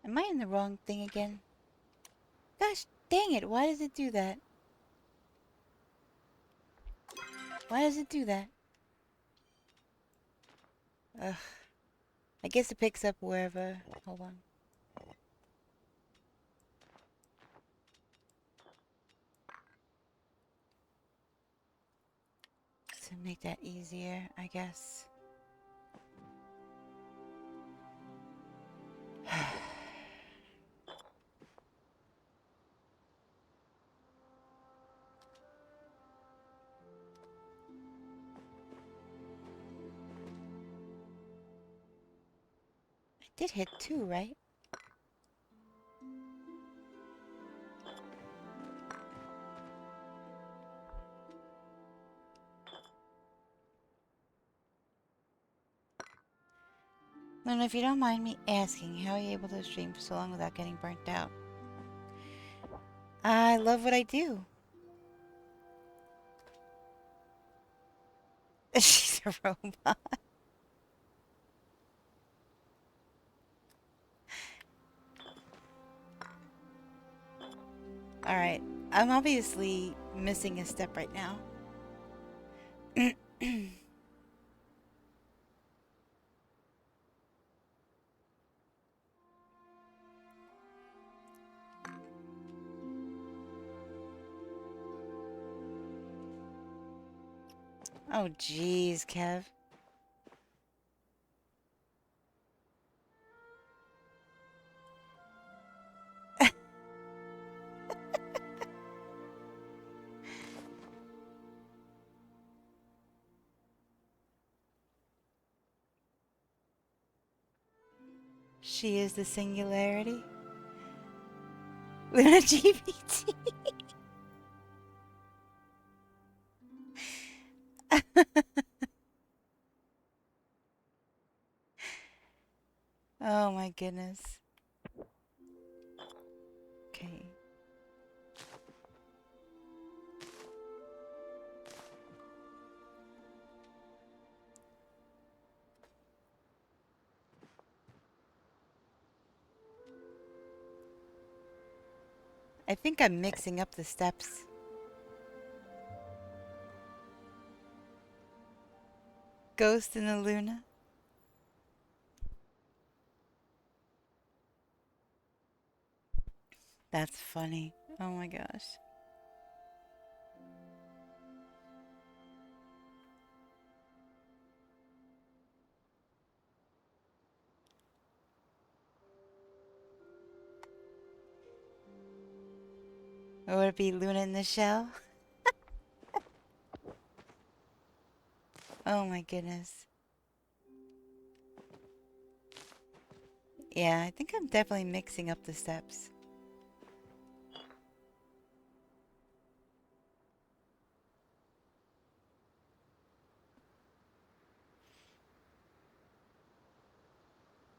Am I in the wrong thing again? Gosh dang it, why does it do that? Why does it do that? Ugh. I guess it picks up wherever. Hold on. To make that easier, I guess. I did hit 2, right? Luna, if you don't mind me asking, how are you able to stream for so long without getting burnt out? I love what I do. She's a robot. Alright. I'm obviously missing a step right now. Oh, jeez, Kev. She is the singularity. Luna GPT. Oh my goodness. Okay. I think I'm mixing up the steps. Ghost in the Luna. That's funny. Oh my gosh. Or would it be Luna in the shell? Oh my goodness. Yeah, I think I'm definitely mixing up the steps.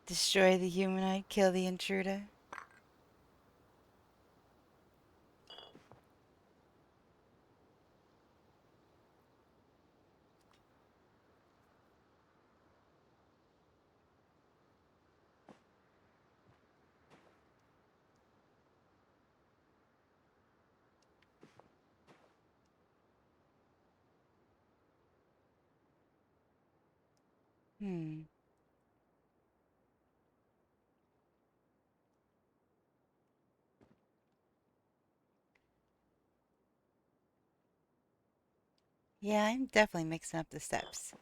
Destroy the humanoid, kill the intruder. Hmm. Yeah, I'm definitely mixing up the steps.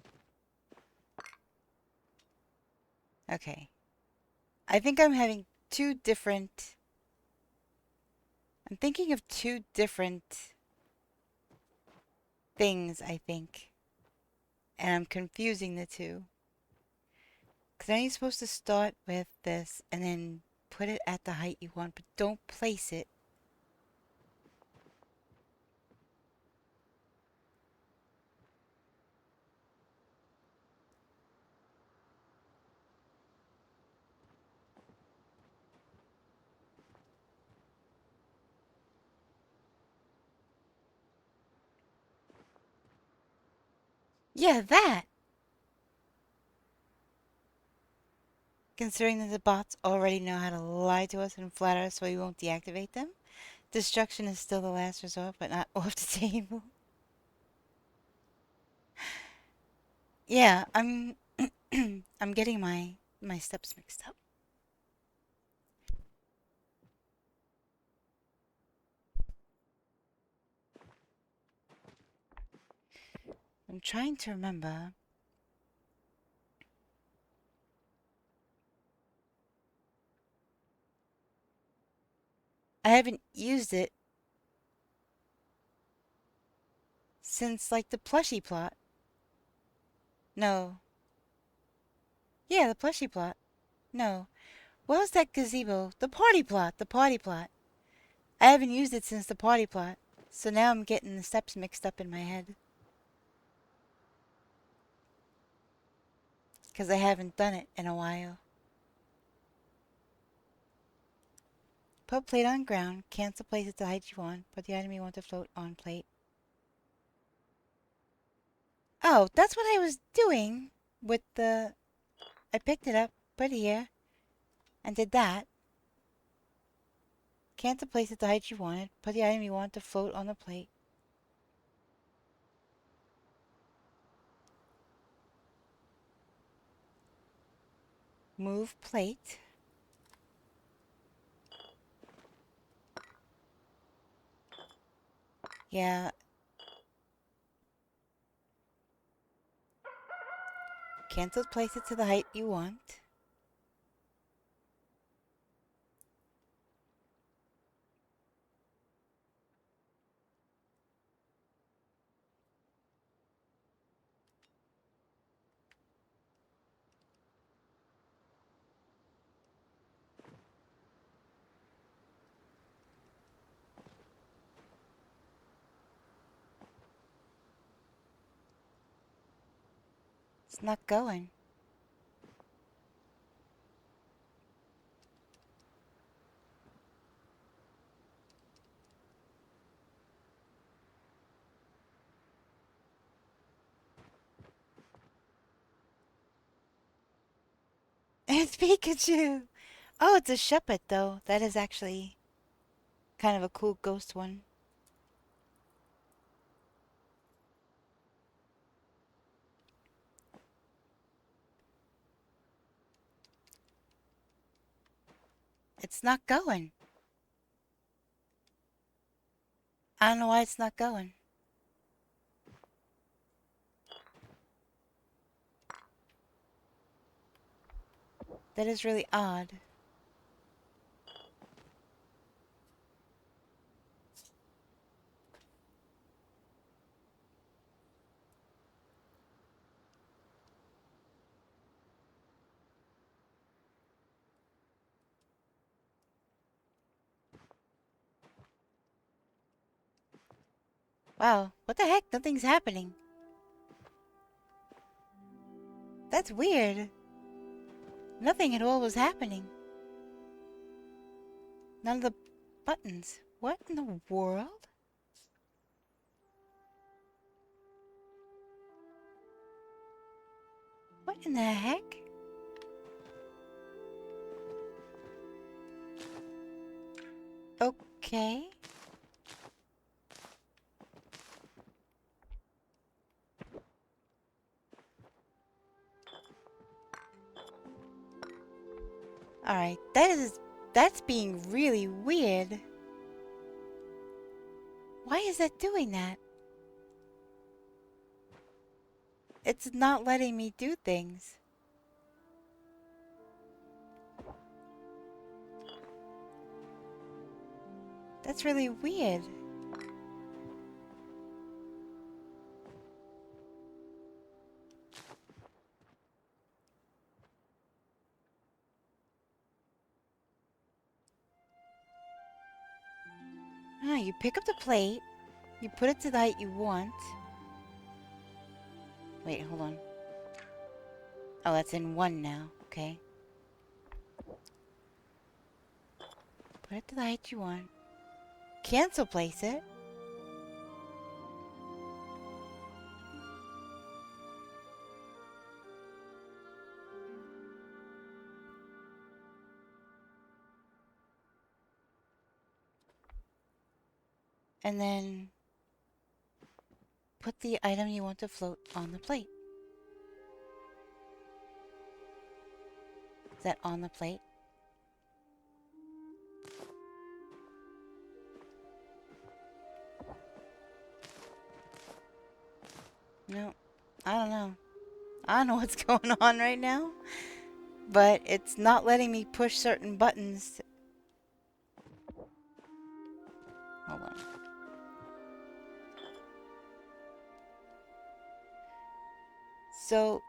Okay. I think I'm having two different... I'm thinking of two different things, I think. And I'm confusing the two. Because then you're supposed to start with this and then put it at the height you want, but don't place it. Yeah, that! Considering that the bots already know how to lie to us and flatter us so we won't deactivate them, destruction is still the last resort, but not off the table. Yeah, I'm I'm getting my my steps mixed up. I'm trying to remember. I haven't used it since, like, the plushie plot. No. Yeah, the plushie plot. No. What was that gazebo? The party plot. The party plot. I haven't used it since the party plot. So now I'm getting the steps mixed up in my head. Because I haven't done it in a while. Put plate on ground. Cancel place at the height you want. Put the item you want to float on plate. Oh, that's what I was doing with the... I picked it up, put it here, and did that. Cancel place at the height you wanted. Put the item you want to float on the plate. Move plate. Yeah. Cancel place it to the height you want. It's not going. It's Pikachu! Oh, it's a Shuppet, though. That is actually kind of a cool ghost one. It's not going. I don't know why it's not going. That is really odd. Wow, what the heck? Nothing's happening. That's weird. Nothing at all was happening. None of the buttons. What in the world? What in the heck? Okay. Alright, that's being really weird. Why is that doing that? It's not letting me do things. That's really weird. Ah, you pick up the plate, you put it to the height you want. Wait, hold on. Oh, that's in 1 now. Okay. Put it to the height you want. Cancel place it. And then put the item you want to float on the plate. Is that on the plate? No, I don't know. I don't know what's going on right now, but it's not letting me push certain buttons. Hold on. So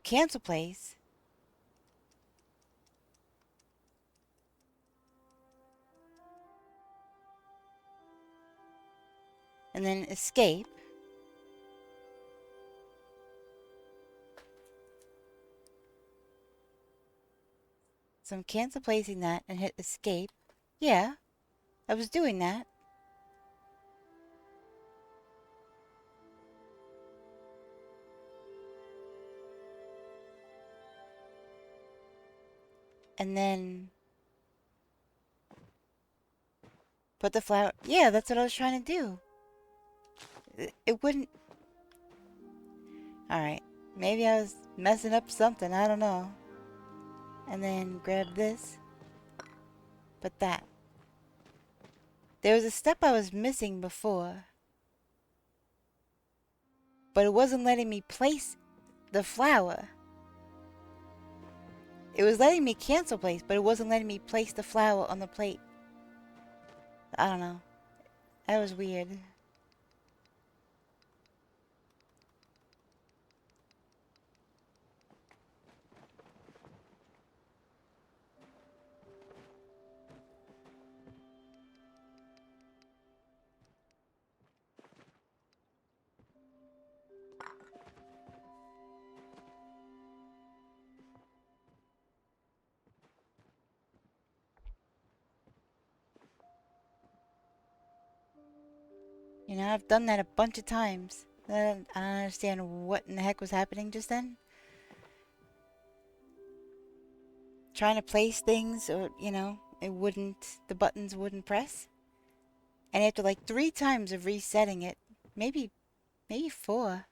cancel place. And then escape. So I'm cancel placing that and hit escape. Yeah, I was doing that. And then put the flower. Yeah, that's what I was trying to do. It wouldn't. Alright, maybe I was messing up something, I don't know. And then grab this. Put that. There was a step I was missing before, but it wasn't letting me place the flower. It was letting me cancel place, but it wasn't letting me place the flower on the plate. I don't know. That was weird. You know, I've done that a bunch of times. I don't understand what in the heck was happening just then. Trying to place things, or, you know, the buttons wouldn't press. And after like 3 times of resetting it, maybe 4.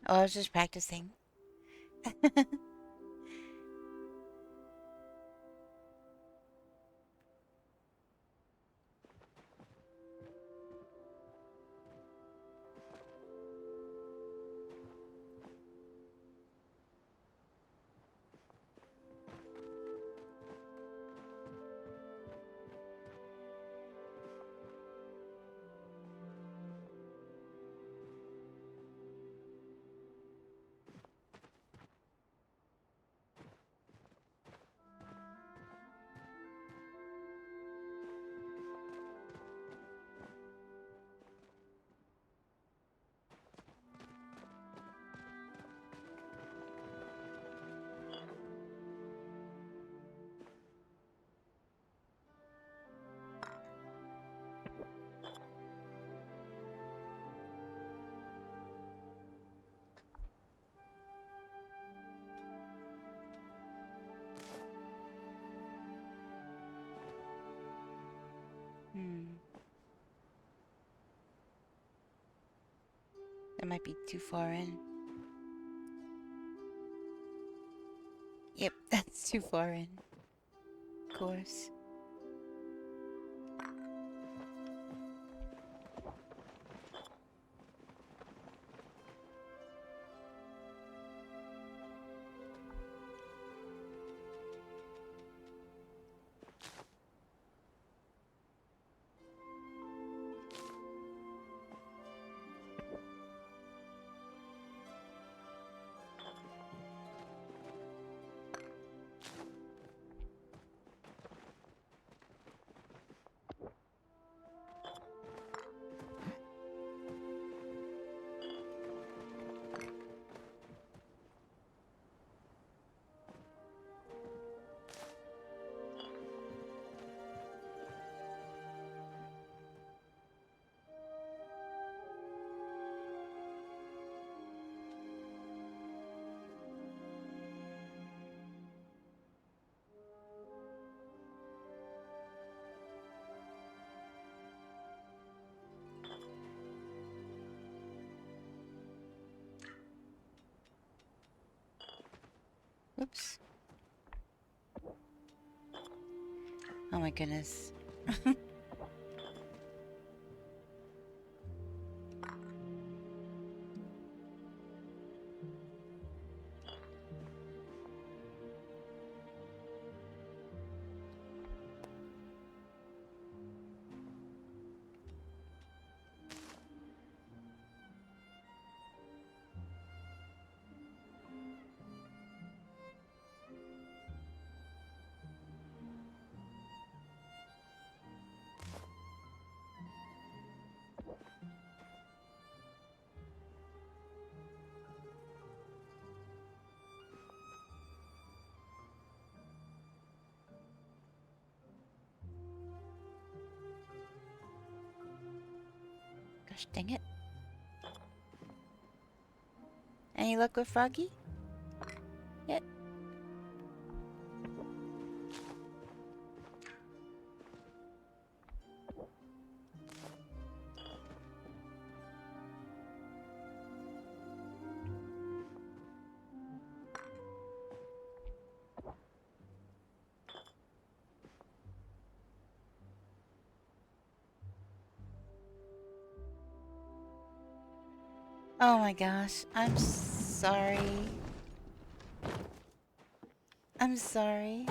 Oh, I was just practicing. That might be too far in. Yep, that's too far in. Of course. Oops. Oh my goodness. Gosh dang it. Any luck with Froggy? Yet? Oh my gosh. I'm sorry. I'm sorry.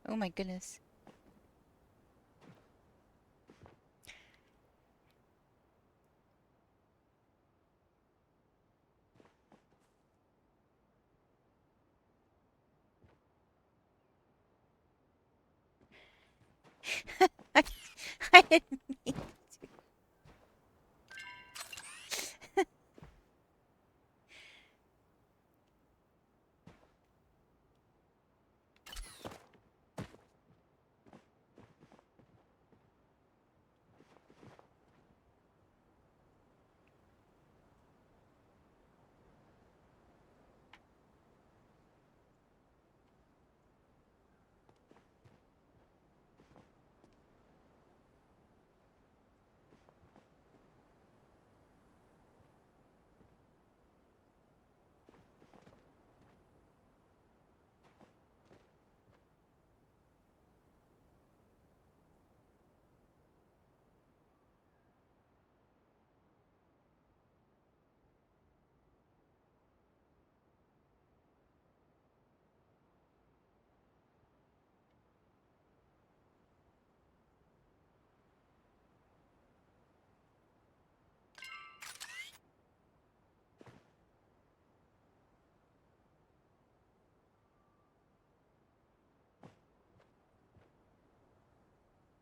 Oh my goodness. I didn't mean.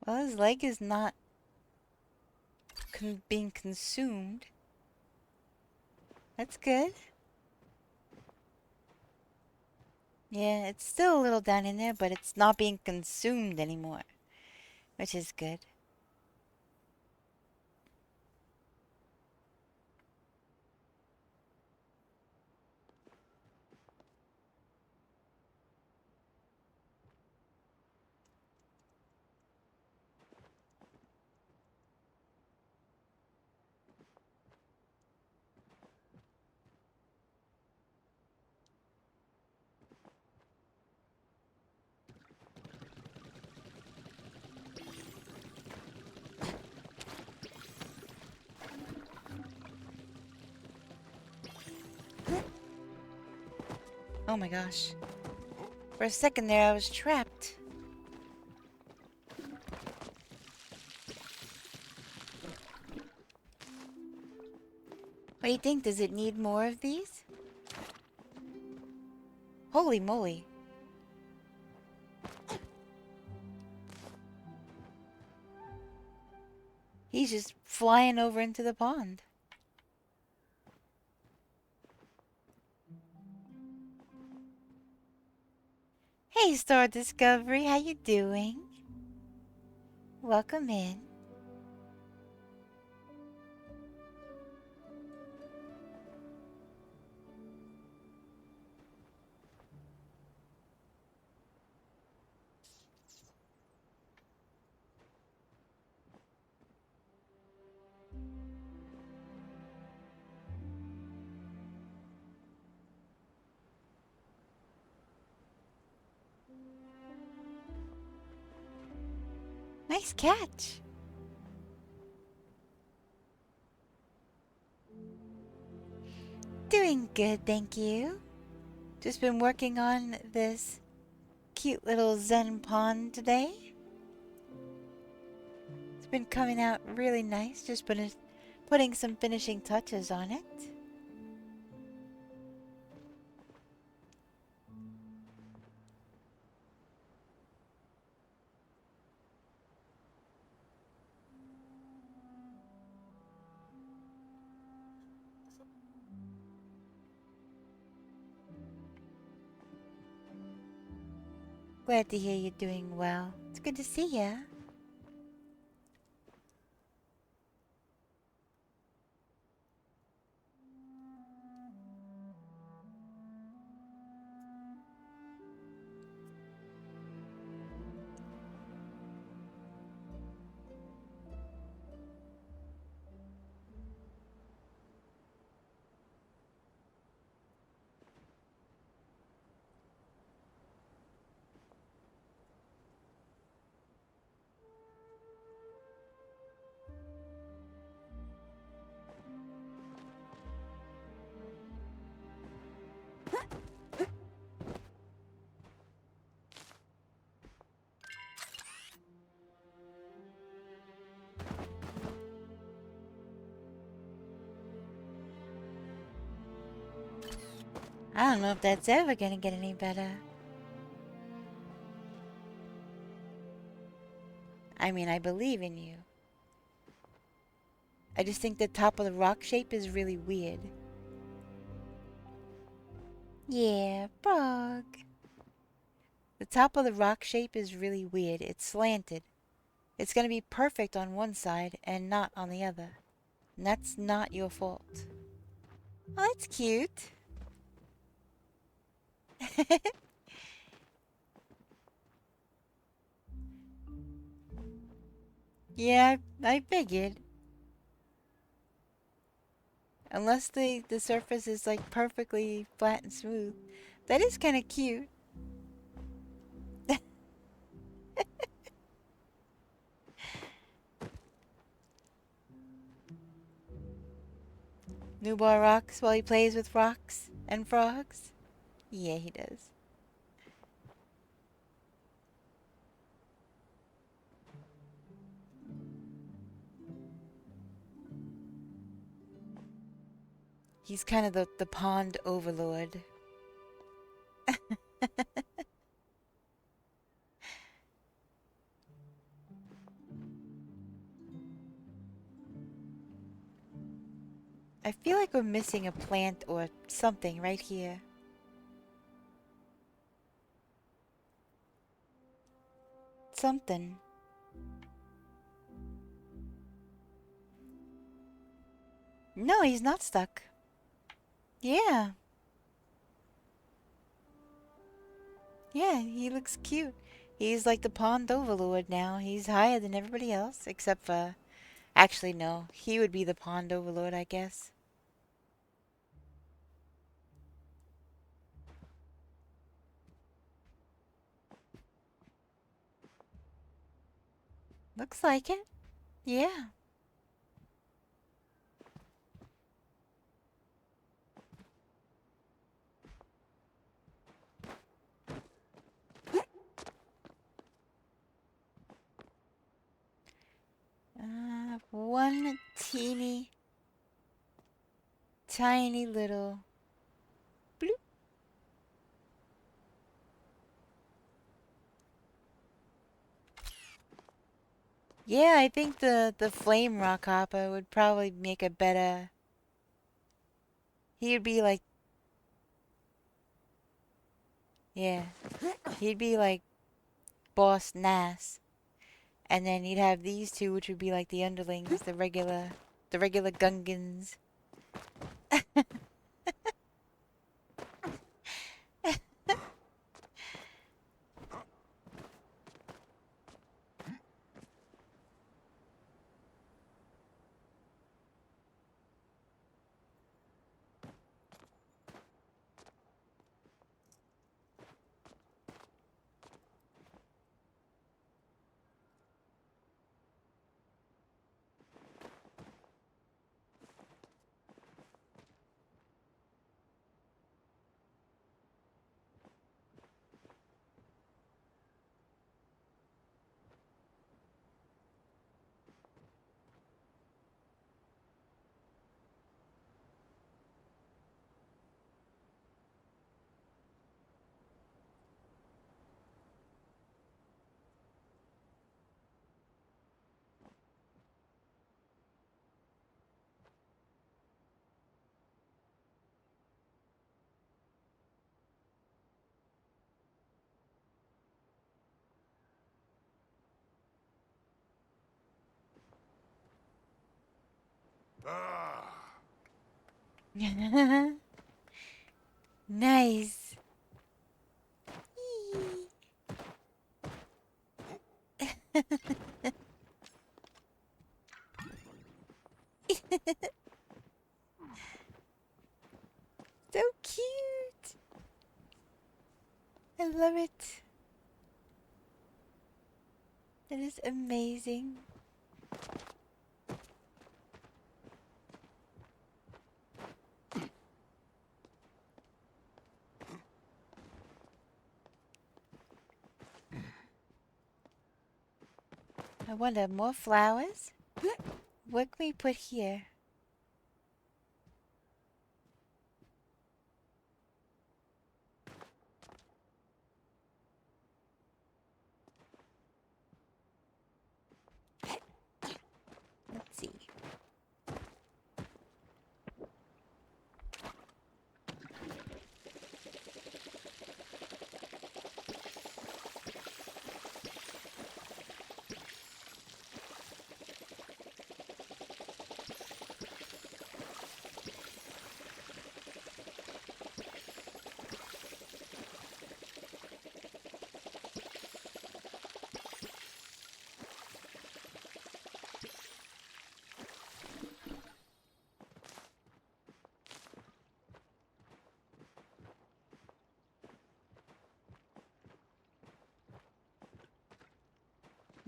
Well, his leg is not being consumed. That's good. Yeah, it's still a little down in there, but it's not being consumed anymore, which is good. Oh my gosh. For a second there, I was trapped. What do you think? Does it need more of these? Holy moly. He's just flying over into the pond. Hey, Star Discovery, how you doing? Welcome in. Nice catch. Doing good, thank you. Just been working on this cute little Zen pond today. It's been coming out really nice. Just putting some finishing touches on it. Glad to hear you're doing well. It's good to see ya. I don't know if that's ever gonna get any better. I mean, I believe in you. I just think the top of the rock shape is really weird. Yeah, frog. The top of the rock shape is really weird. It's slanted. It's gonna be perfect on one side and not on the other. And that's not your fault. Oh, that's cute. Yeah, I figured. Unless the surface is like perfectly flat and smooth. That is kind of cute. Newbar rocks while he plays with rocks and frogs. Yeah, he does. He's kind of the pond overlord. I feel like we're missing a plant or something right here. Something. No, he's not stuck. Yeah. Yeah, he looks cute. He's like the pond overlord now. He's higher than everybody else, except for... Actually, no. He would be the pond overlord, I guess. Looks like it. Yeah. One teeny, tiny little bloop. Yeah, I think the flame rock hopper would probably make a better... He'd be like... Yeah. He'd be like Boss Nass. And then you'd have these two, which would be like the underlings, the regular Gungans. Nice. So cute. I love it. That is amazing. I wonder, more flowers? What can we put here? Let's see.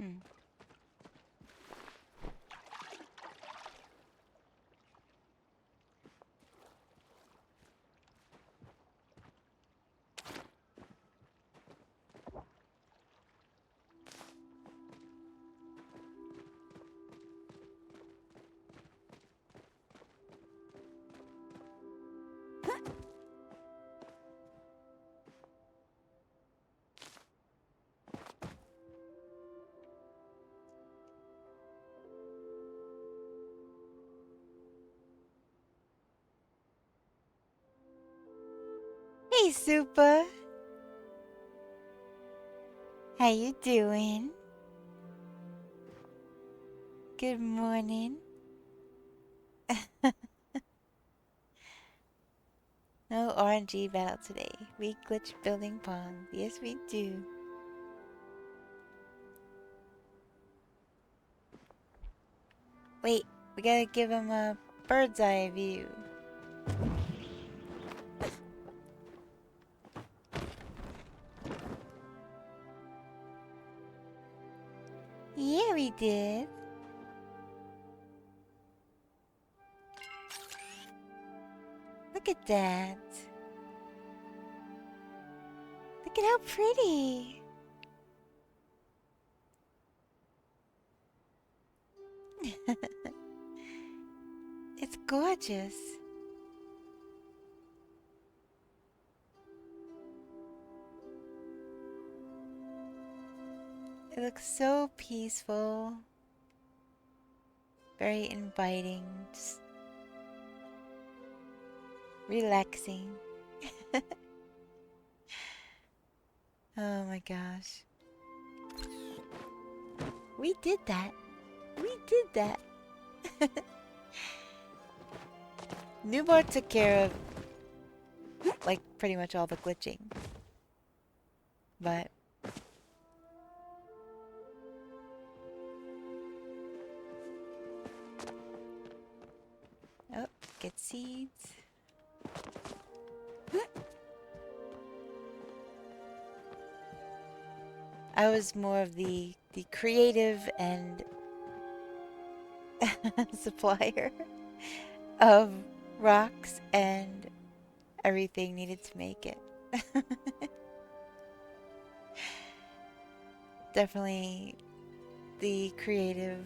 Hmm. Hey, Super. How you doing? Good morning. No RNG battle today. We glitch building pond. Yes, we do. Wait, we gotta give him a bird's eye view. Yeah, we did. Look at that. Look at how pretty. It's gorgeous. It looks so peaceful. Very inviting. Just relaxing. Oh my gosh. We did that. We did that. Newbar took care of, like, pretty much all the glitching. But oh, get seeds. I was more of the creative and supplier of rocks and everything needed to make it. Definitely the creative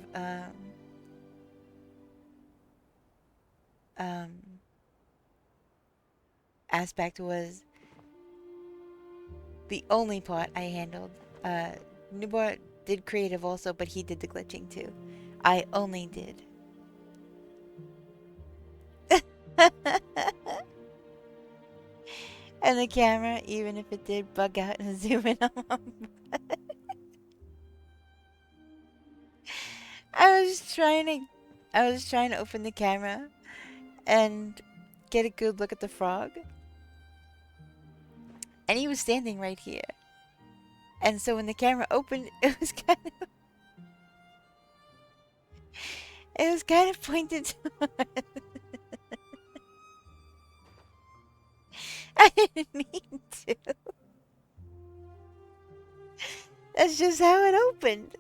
aspect was the only part I handled. Newbart did creative also, but he did the glitching too. I only did. And the camera, even if it did bug out and zoom in on my butt. I was trying to open the camera and get a good look at the frog. And he was standing right here. And so when the camera opened, it was kind of pointed to I didn't mean to. That's just how it opened.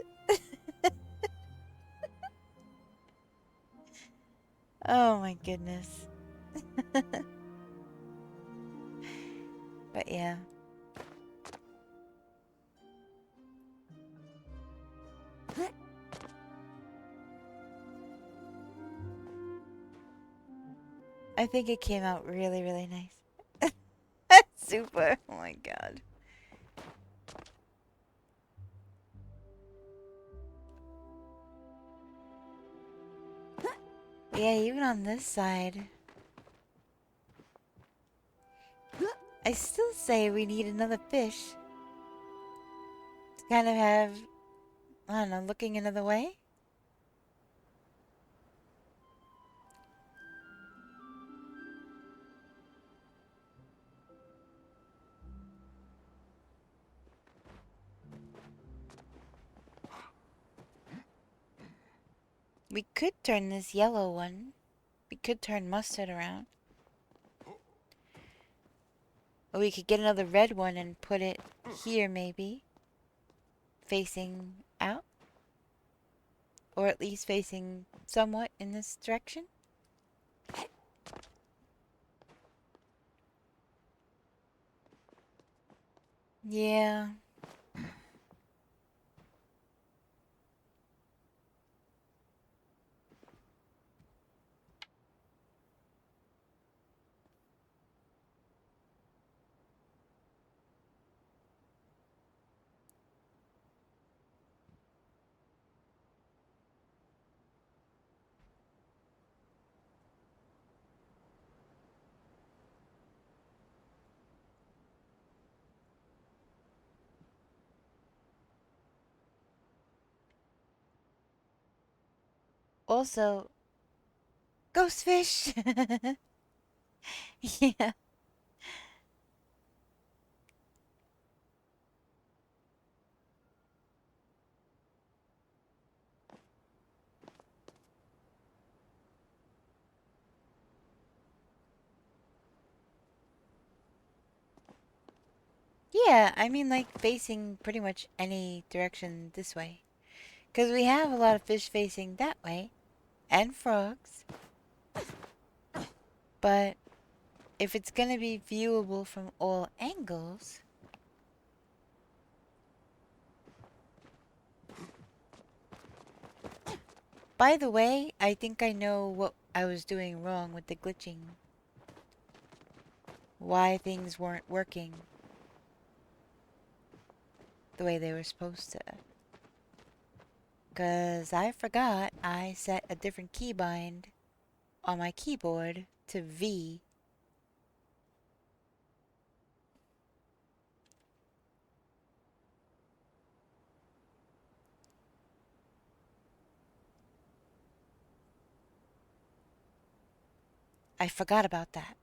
Oh my goodness. But yeah. I think it came out really, really nice. Super. Oh my god. Yeah, even on this side. I still say we need another fish. To kind of have, I don't know, looking another way? We could turn this yellow one. We could turn mustard around. Or we could get another red one and put it here, maybe. Facing out. Or at least facing somewhat in this direction. Yeah. Also, ghost fish. Yeah. Yeah, I mean like facing pretty much any direction this way. Because we have a lot of fish facing that way. And frogs. But if it's going to be viewable from all angles... By the way, I think I know what I was doing wrong with the glitching. Why things weren't working the way they were supposed to. Because I forgot I set a different keybind on my keyboard to V. I forgot about that.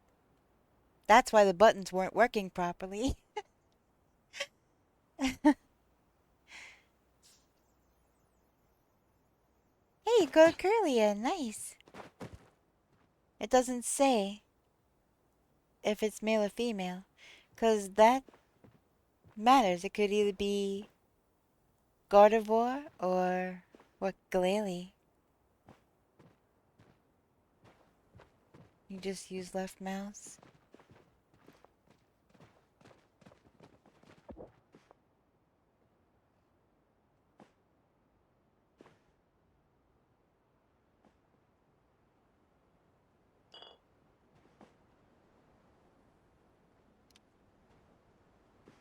That's why the buttons weren't working properly. Hey, good Curlia, nice. It doesn't say if it's male or female, 'cause that matters. It could either be Gardevoir or what, Glalie. You just use left mouse.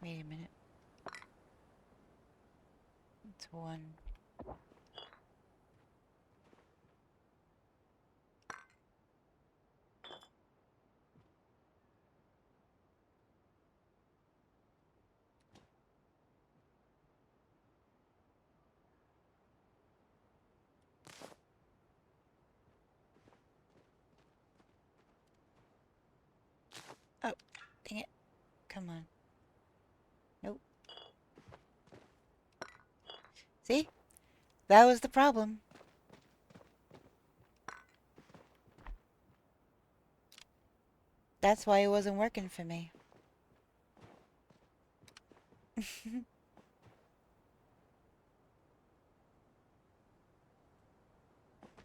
Wait a minute. It's one. Oh, dang it. Come on. Nope. See? That was the problem. That's why it wasn't working for me.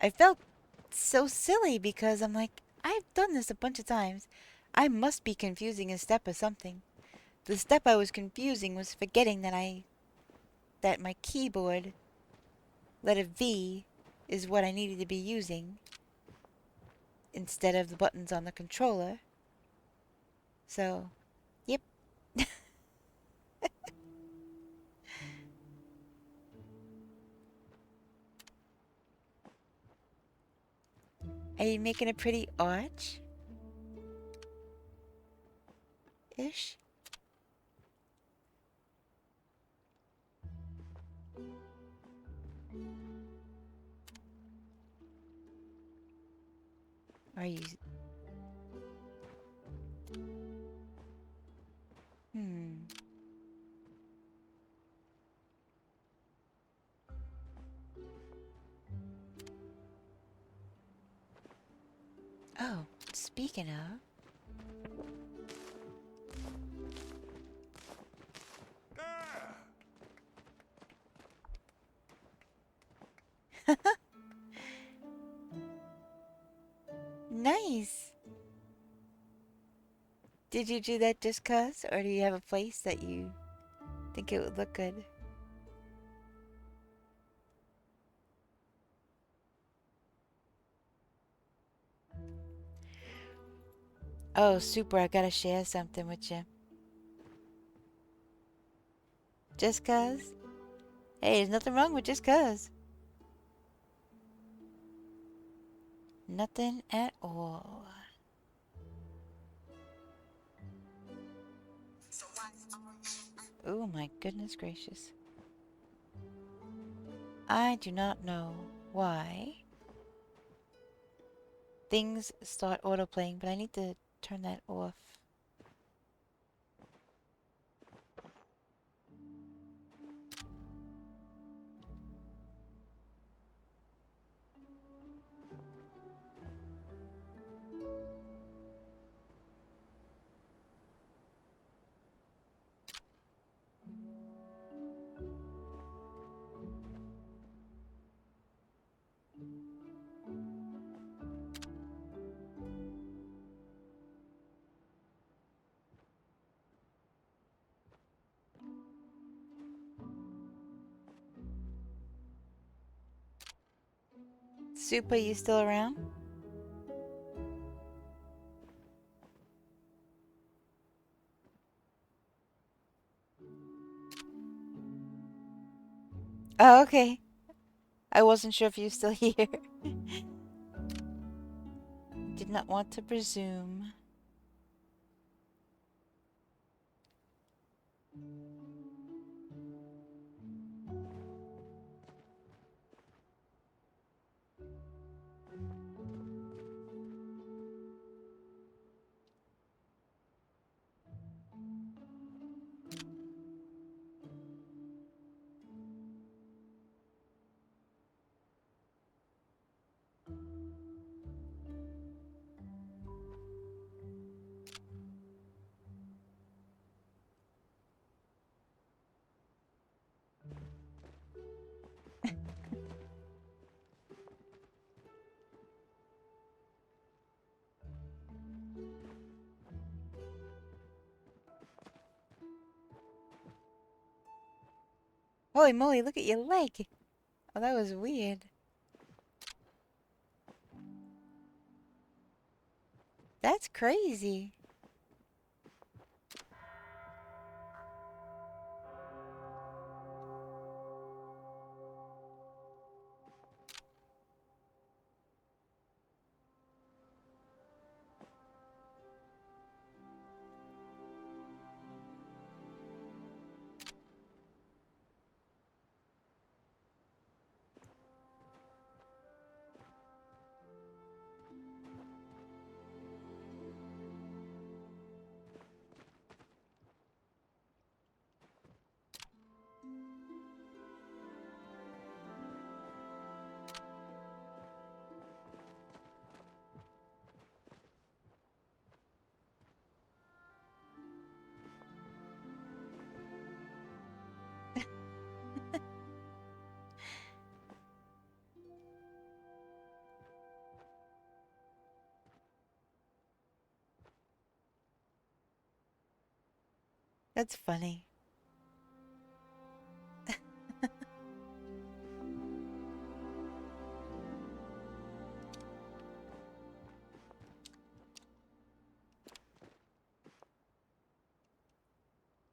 I felt so silly because I'm like, I've done this a bunch of times. I must be confusing a step or something. The step I was confusing was forgetting that my keyboard letter V is what I needed to be using instead of the buttons on the controller. So, yep. Are you making a pretty arch? Ish? Are you... Hmm. Oh, speaking of... Nice. Did you do that just 'cause, or do you have a place that you think it would look good? Oh, super, I gotta share something with you. Just 'cause? Hey, there's nothing wrong with just 'cause. Nothing at all. Oh my goodness gracious. I do not know why things start autoplaying, but I need to turn that off. Super, you still around? Oh, okay. I wasn't sure if you were still here. Did not want to presume. Holy moly, look at your leg. Oh, that was weird. That's crazy. That's funny.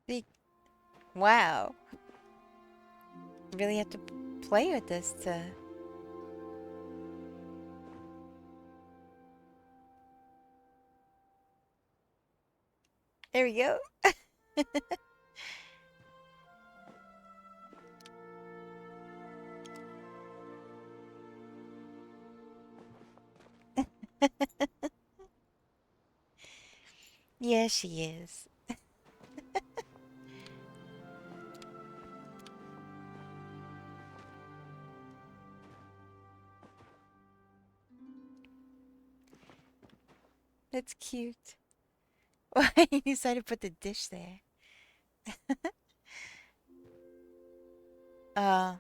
The- Wow. Really have to play with this to... There we go. Yeah, she is. That's cute. Why you decided to put the dish there? Uh,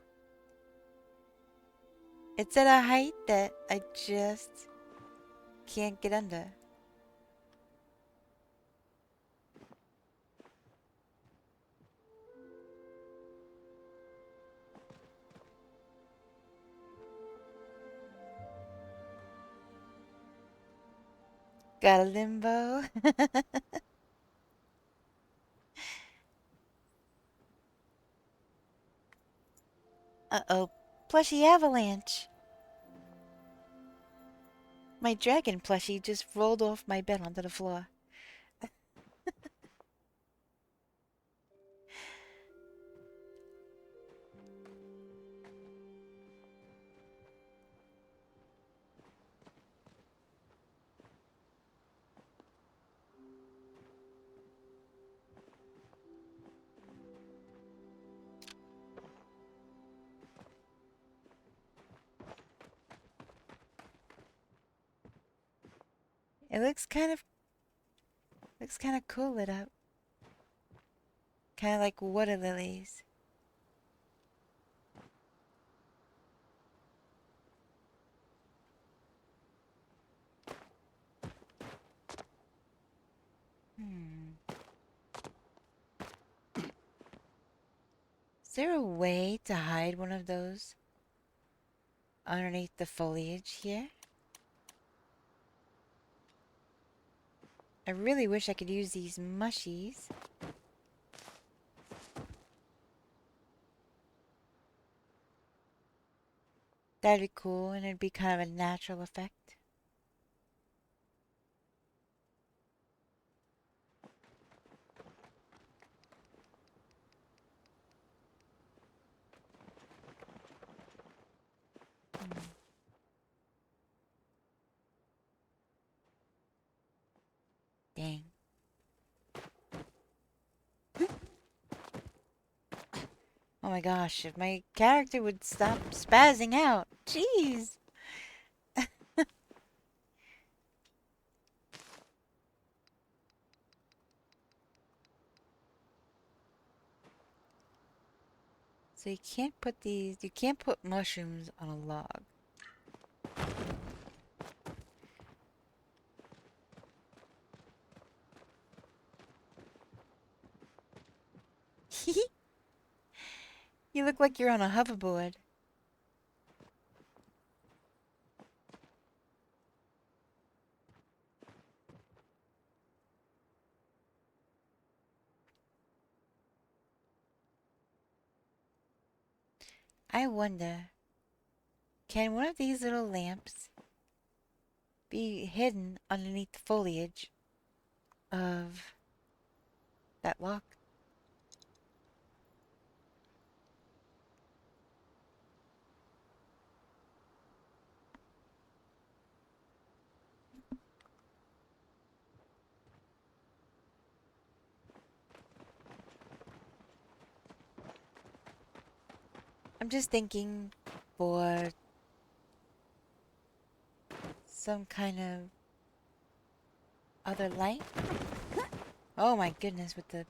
it's at a height that I just... can't get under. Got a limbo. Uh-oh. Plushie avalanche. My dragon plushie just rolled off my bed onto the floor. It looks kind of cool lit up. Kind of like water lilies. Is there a way to hide one of those underneath the foliage here? I really wish I could use these mushies. That'd be cool, and it'd be kind of a natural effect. Dang. Oh my gosh, if my character would stop spazzing out. Jeez. So you can't put mushrooms on a log. You look like you're on a hoverboard. I wonder, can one of these little lamps be hidden underneath the foliage of that lock? I'm just thinking for some kind of other light. Oh my goodness, with the...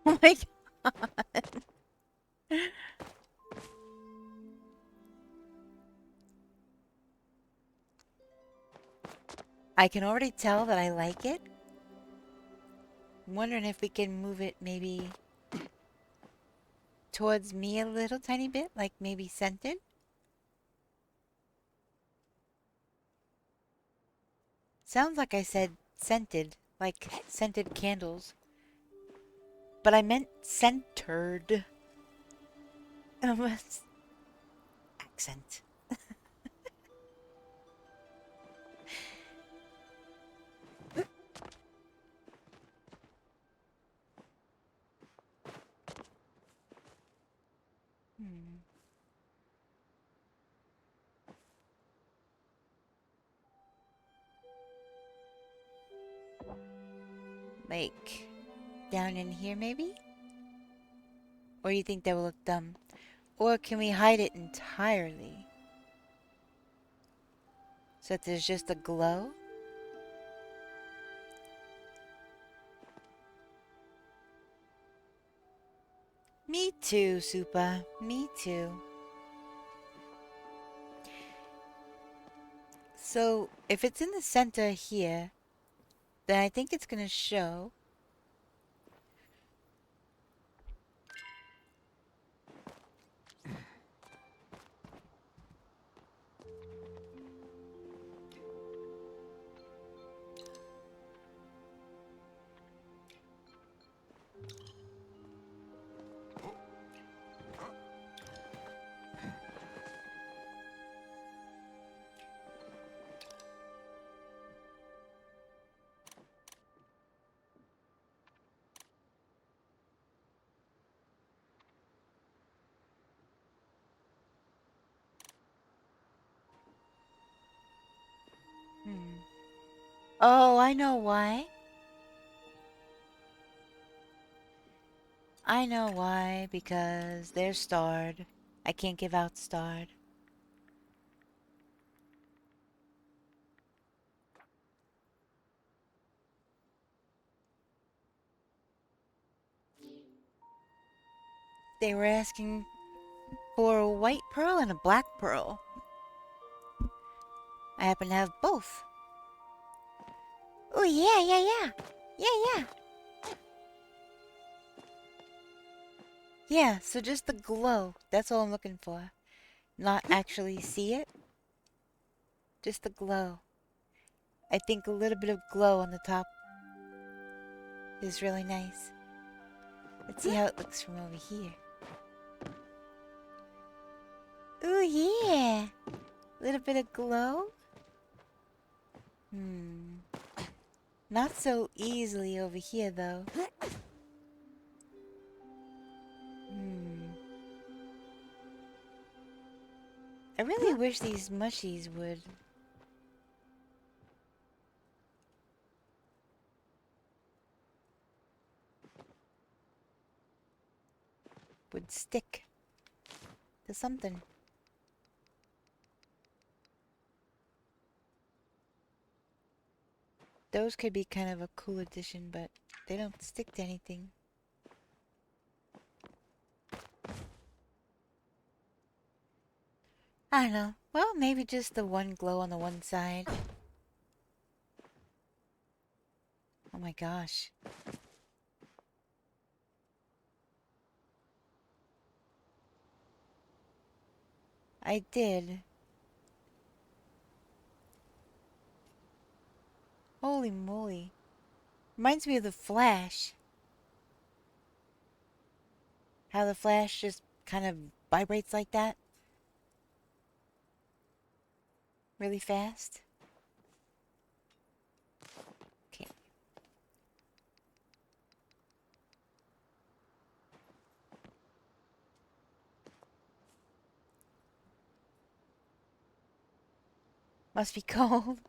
Oh my god. I can already tell that I like it. I'm wondering if we can move it maybe towards me a little tiny bit, like maybe scented. Sounds like I said scented, like scented candles. But I meant centered. Accent. Hmm. Like down in here maybe? Or you think that will look dumb? Or can we hide it entirely? So that there's just a glow? Me too, Supa. Me too. So, if it's in the center here, then I think it's gonna show. Hmm. Oh, I know why. I know why, because they're starred. I can't give out starred. They were asking for a white pearl and a black pearl. I happen to have both. Oh, yeah, yeah, yeah. Yeah, yeah. Yeah, so just the glow. That's all I'm looking for. Not actually see it. Just the glow. I think a little bit of glow on the top is really nice. Let's see how it looks from over here. Ooh, yeah. A little bit of glow. Not so easily over here, though. I really wish these mushies would stick to something. Those could be kind of a cool addition, but they don't stick to anything. I don't know. Well, maybe just the one glow on the one side. Oh my gosh. I did. Holy moly. Reminds me of the Flash. How the Flash just kind of vibrates like that. Really fast. Okay. Must be cold.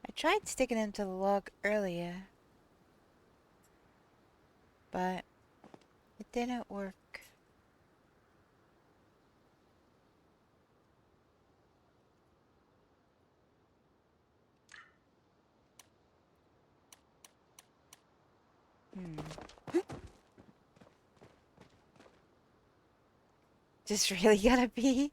I tried sticking them to the log earlier, but it didn't work. Hmm. Just really gotta be.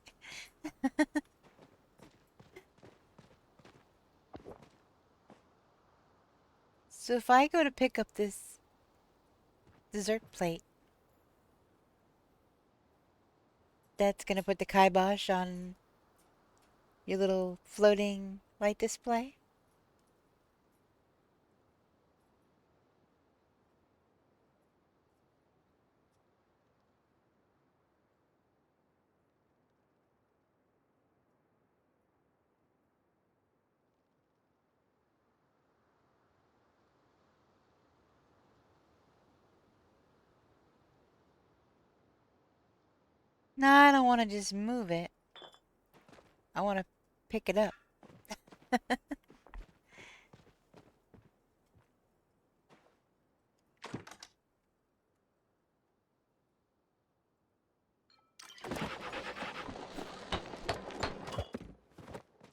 So if I go to pick up this dessert plate, that's gonna put the kibosh on your little floating light display? No, I don't want to just move it. I want to pick it up.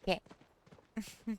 Okay. Hmm.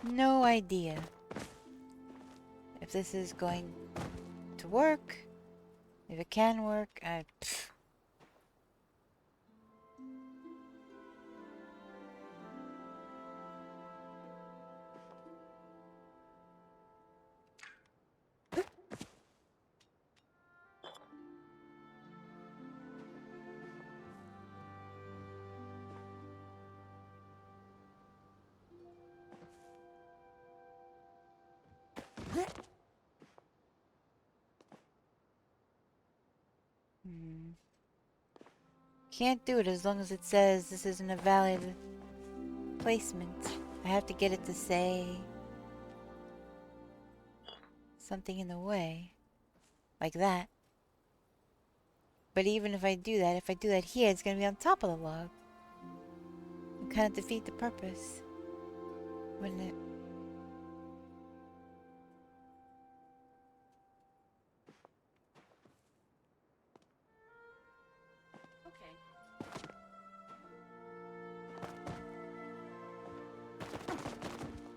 No idea if this is going to work, if it can work. Hmm. Can't do it as long as it says this isn't a valid placement. I have to get it to say something in the way, like that. But even if I do that, here, it's gonna be on top of the log. And kind of defeat the purpose, wouldn't it?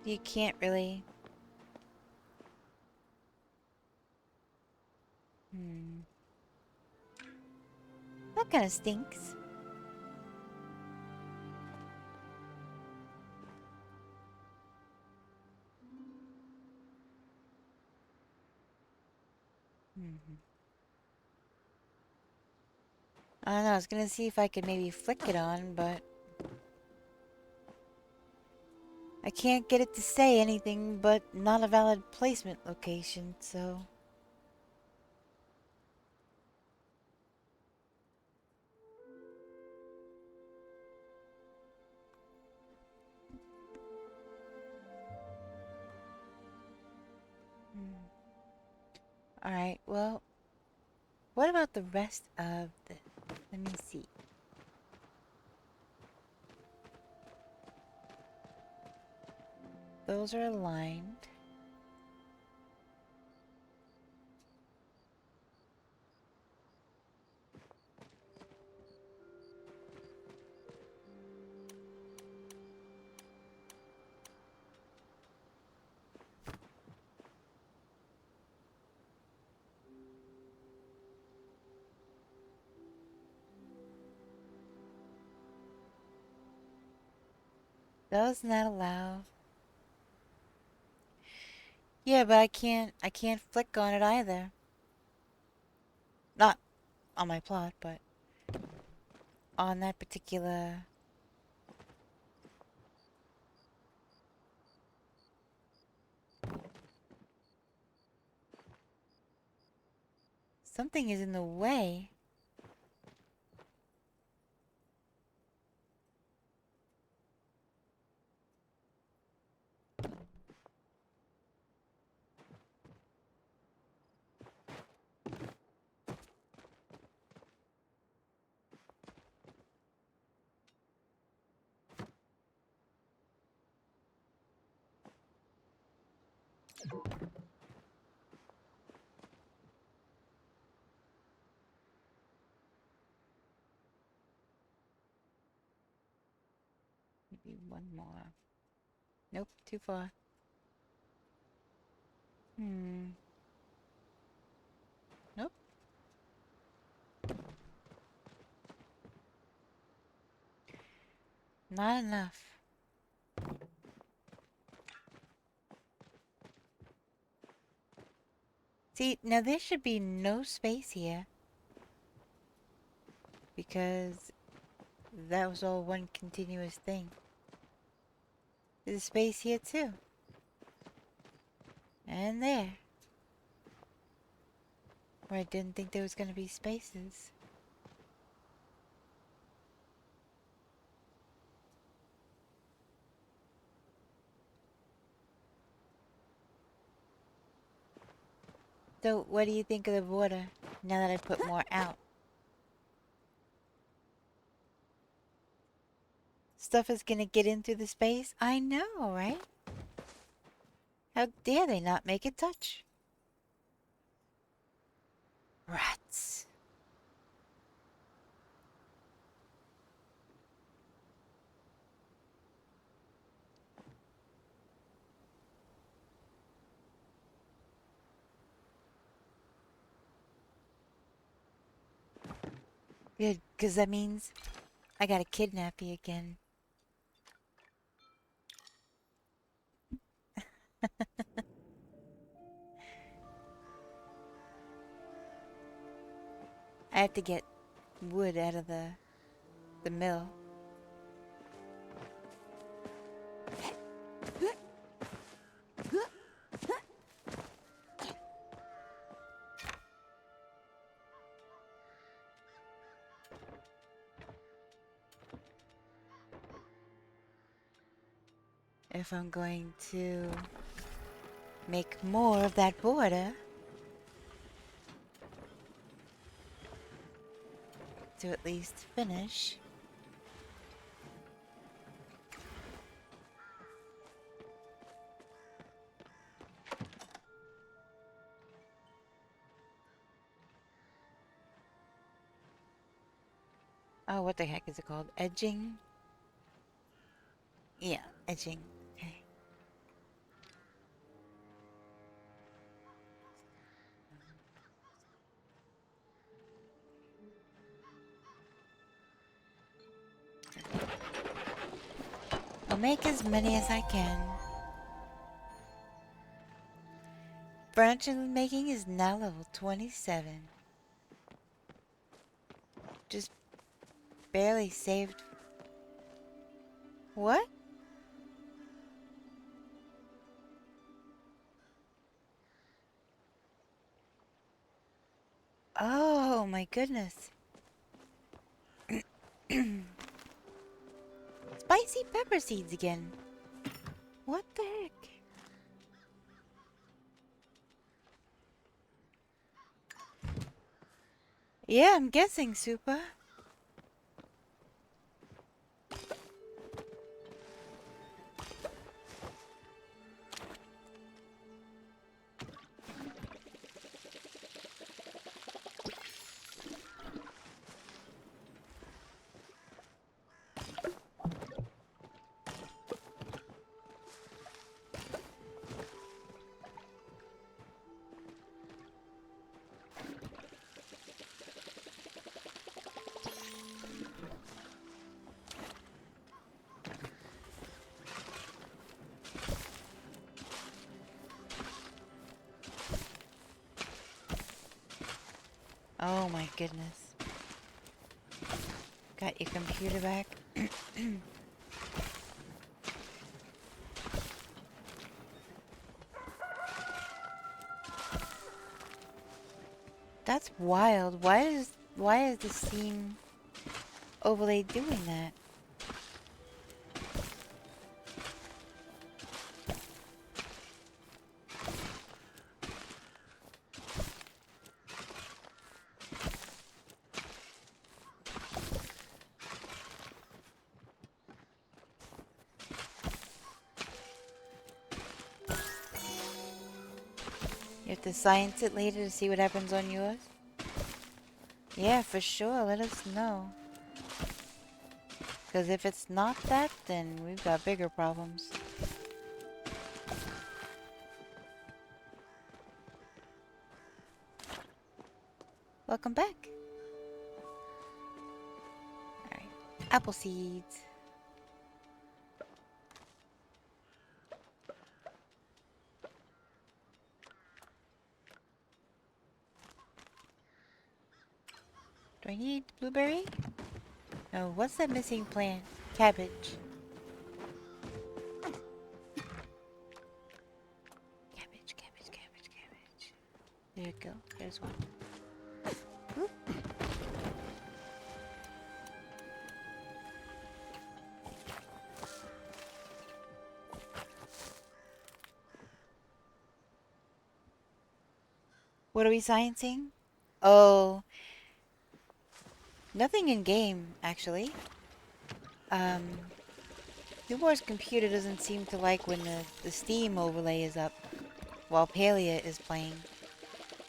You can't really. Hmm. That kind of stinks. Hmm. I don't know, I was gonna see if I could maybe flick it on, but I can't get it to say anything but not a valid placement location, so... Hmm. Alright, well, what about the rest of the... Let me see. Those are aligned. Does not allow... Yeah, but I can't flick on it either. Not on my plot, but on that particular... Something is in the way. Maybe one more. Nope, too far. Nope. Not enough. See, now there should be no space here. Because that was all one continuous thing. There's a space here too. And there. Where I didn't think there was going to be spaces. So, what do you think of the water now that I put more out? Stuff is gonna get in through the space? I know, right? How dare they not make it touch? Rats. Good, because that means I gotta kidnap you again. I have to get wood out of the mill. If I'm going to make more of that border to at least finish. Oh, what the heck is it called? Edging? Yeah, edging. Okay. I'll make as many as I can. Furniture making is now level 27. Just barely saved. What? Oh my goodness. Spicy pepper seeds again. What the heck? Yeah, I'm guessing, Super. Oh my goodness. Got your computer back? That's wild. Why is the scene overlay doing that? You have to science it later to see what happens on yours? Yeah, for sure. Let us know. Because if it's not that, then we've got bigger problems. Welcome back. Alright. Apple seeds. Do I need blueberry? No, what's that missing plant? Cabbage. Cabbage, cabbage, cabbage, cabbage. There you go. There's one. Oop. What are we sciencing? Oh, nothing in game, actually. Nubor's computer doesn't seem to like when the Steam overlay is up while Palia is playing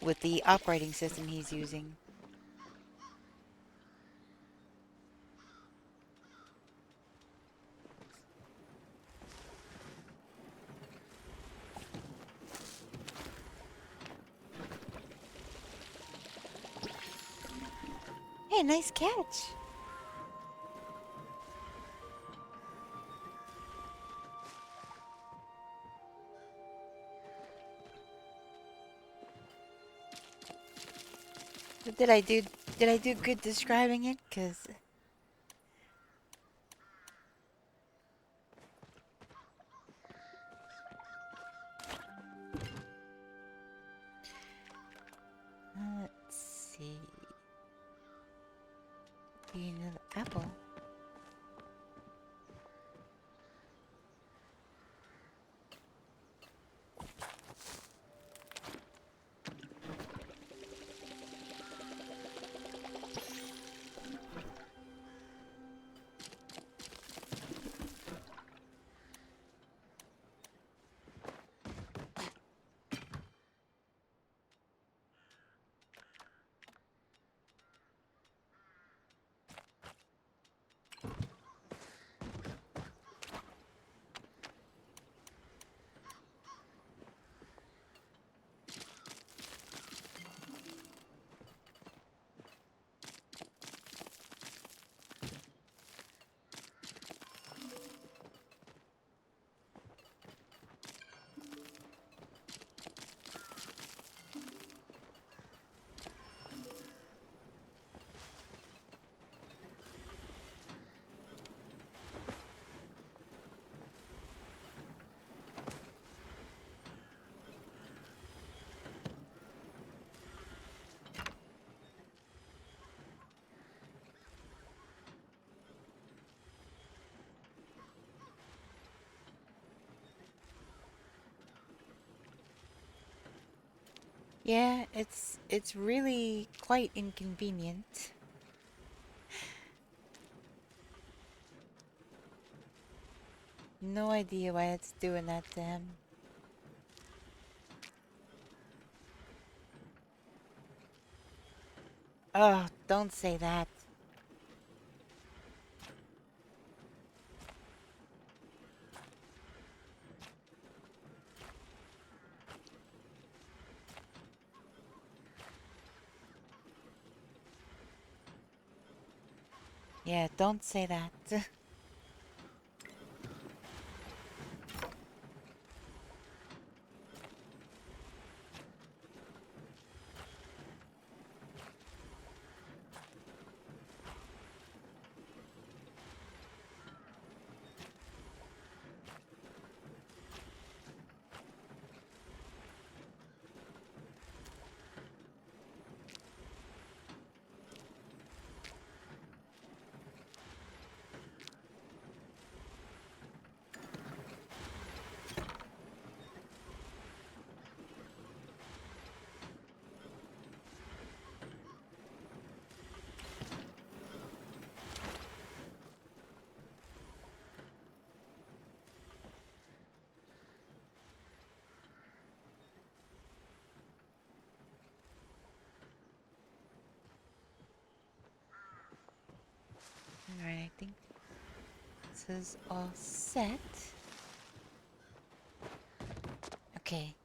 with the operating system he's using. Hey, nice catch! Did I do good describing it? 'Cause let's see. Be another apple. Yeah, it's really quite inconvenient. No idea why it's doing that to him. Oh, don't say that. Yeah, don't say that. I think this is all set. Okay.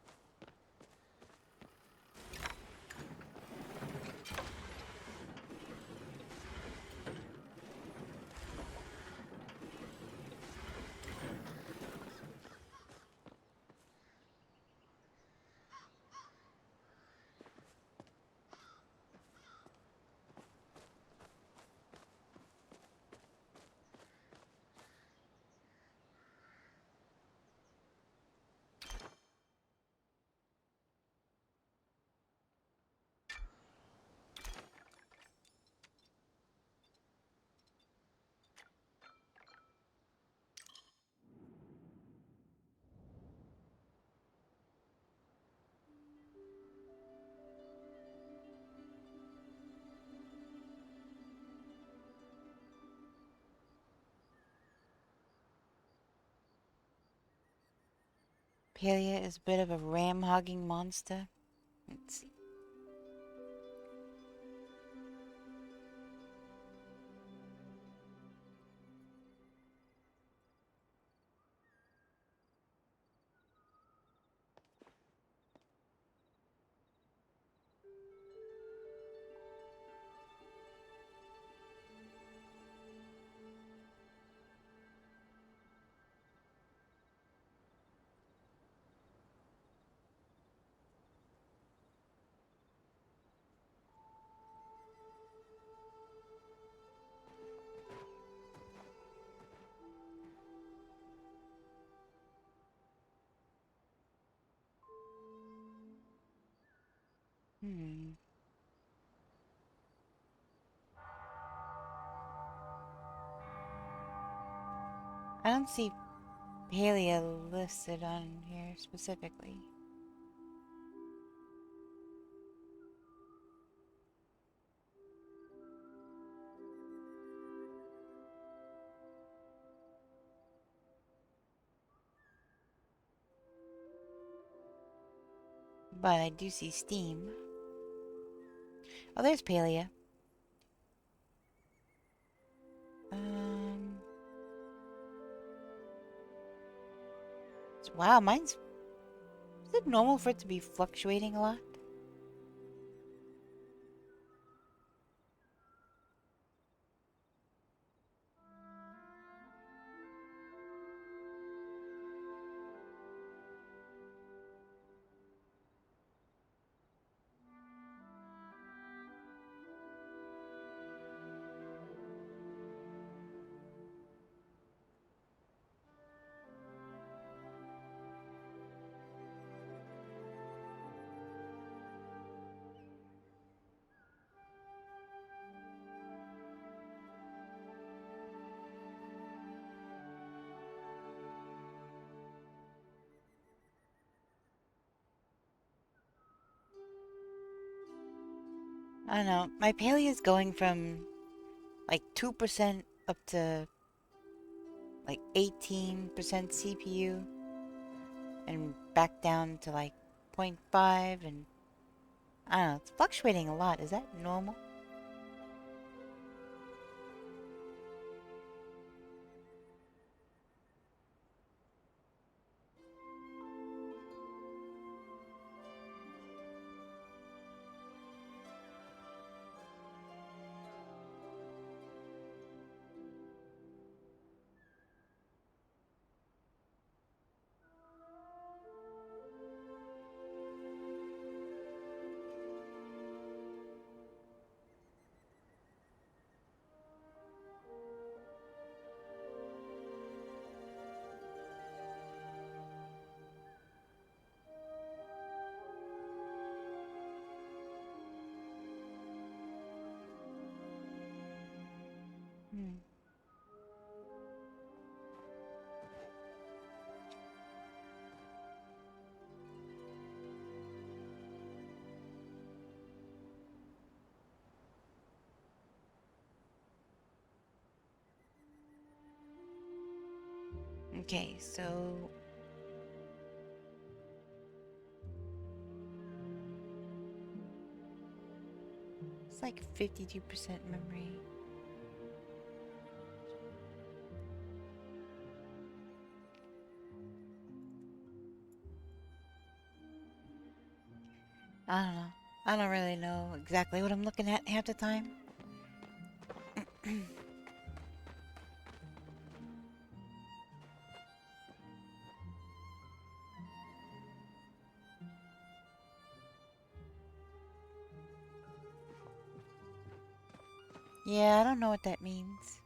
Palia is a bit of a ram-hogging monster. Let's see. I don't see Palia listed on here specifically. But I do see Steam. Oh, there's Palia. Wow, mine's... Is it normal for it to be fluctuating a lot? I don't know. My Palia is going from like 2% up to like 18% CPU and back down to like 0.5, and I don't know, it's fluctuating a lot. Is that normal? Hmm. Okay, so it's like 52% memory. I don't know. I don't really know exactly what I'm looking at half the time. Yeah, I don't know what that means.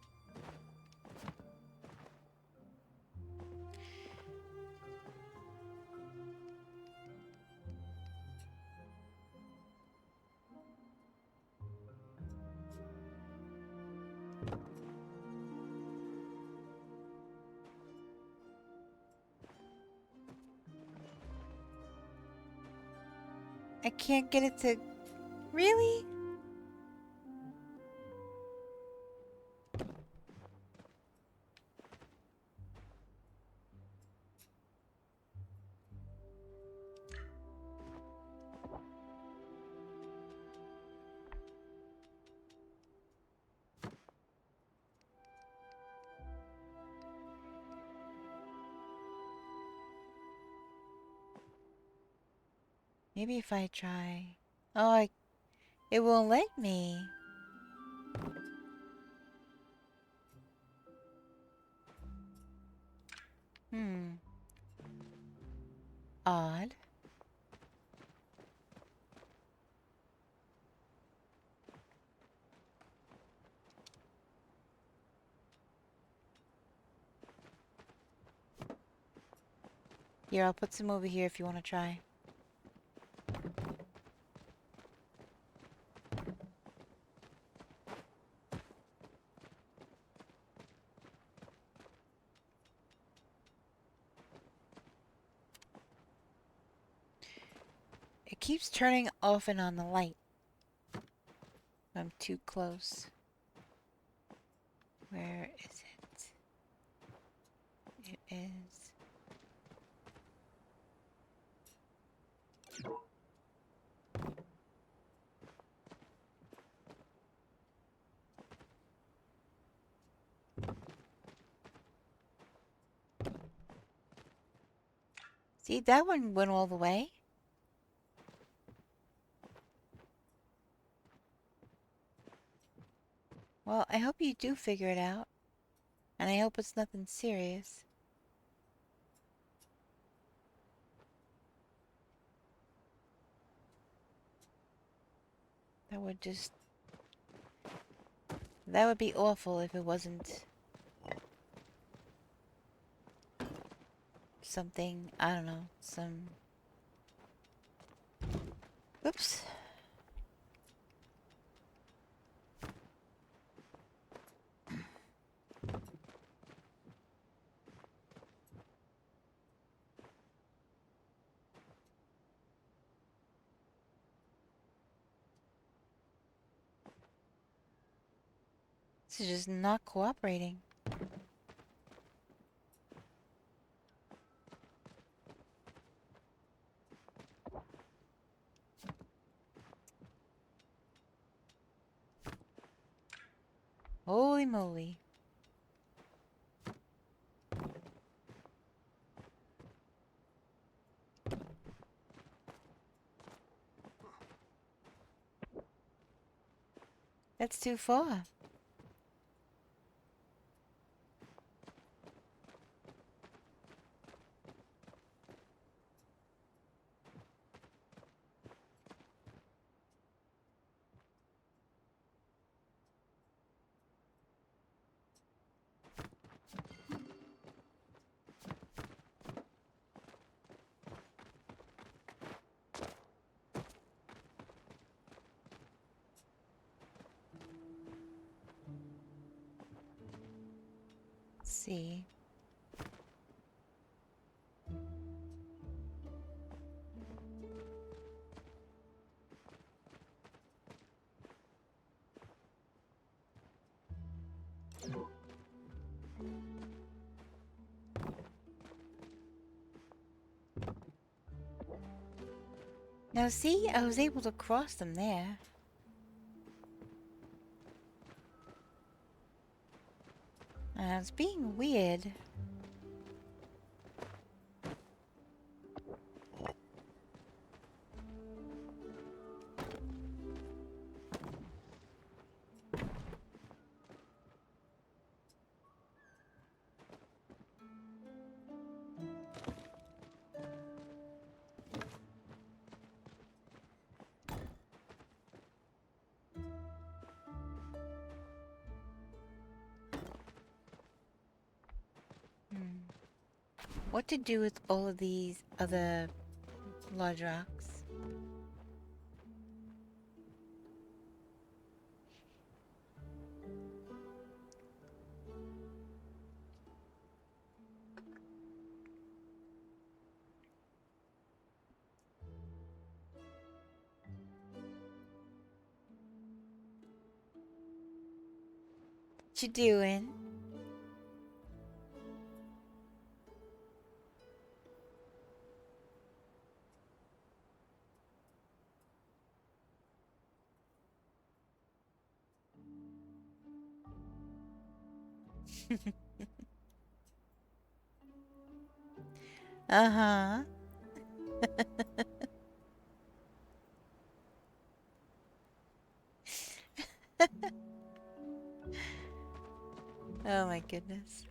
I can't get it to... Really? Maybe if I try... Oh, it won't let me. Odd. Here, I'll put some over here if you want to try. It keeps turning off and on the light. I'm too close. Where is it? It is... See, that one went all the way. Well, I hope you do figure it out. And I hope it's nothing serious. That would just... That would be awful if it wasn't... something, I don't know, some... Oops. This is just not cooperating. Holy moly. That's too far. Let's see. Now see, I was able to cross them there. It's being weird. what to do with all of these other large rocks. What you doing? Uh-huh. Oh my goodness.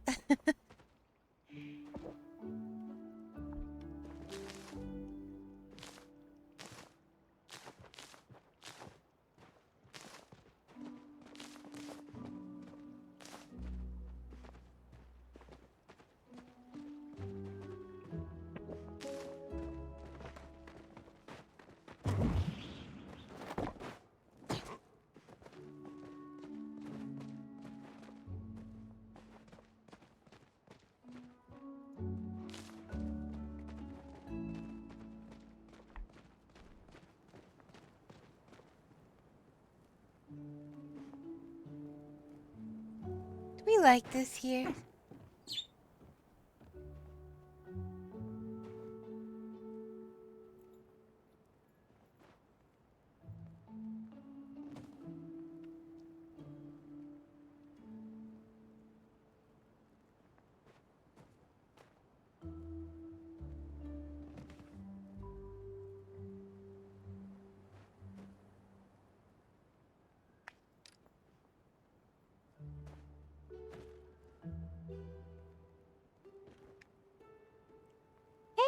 Do we like this here?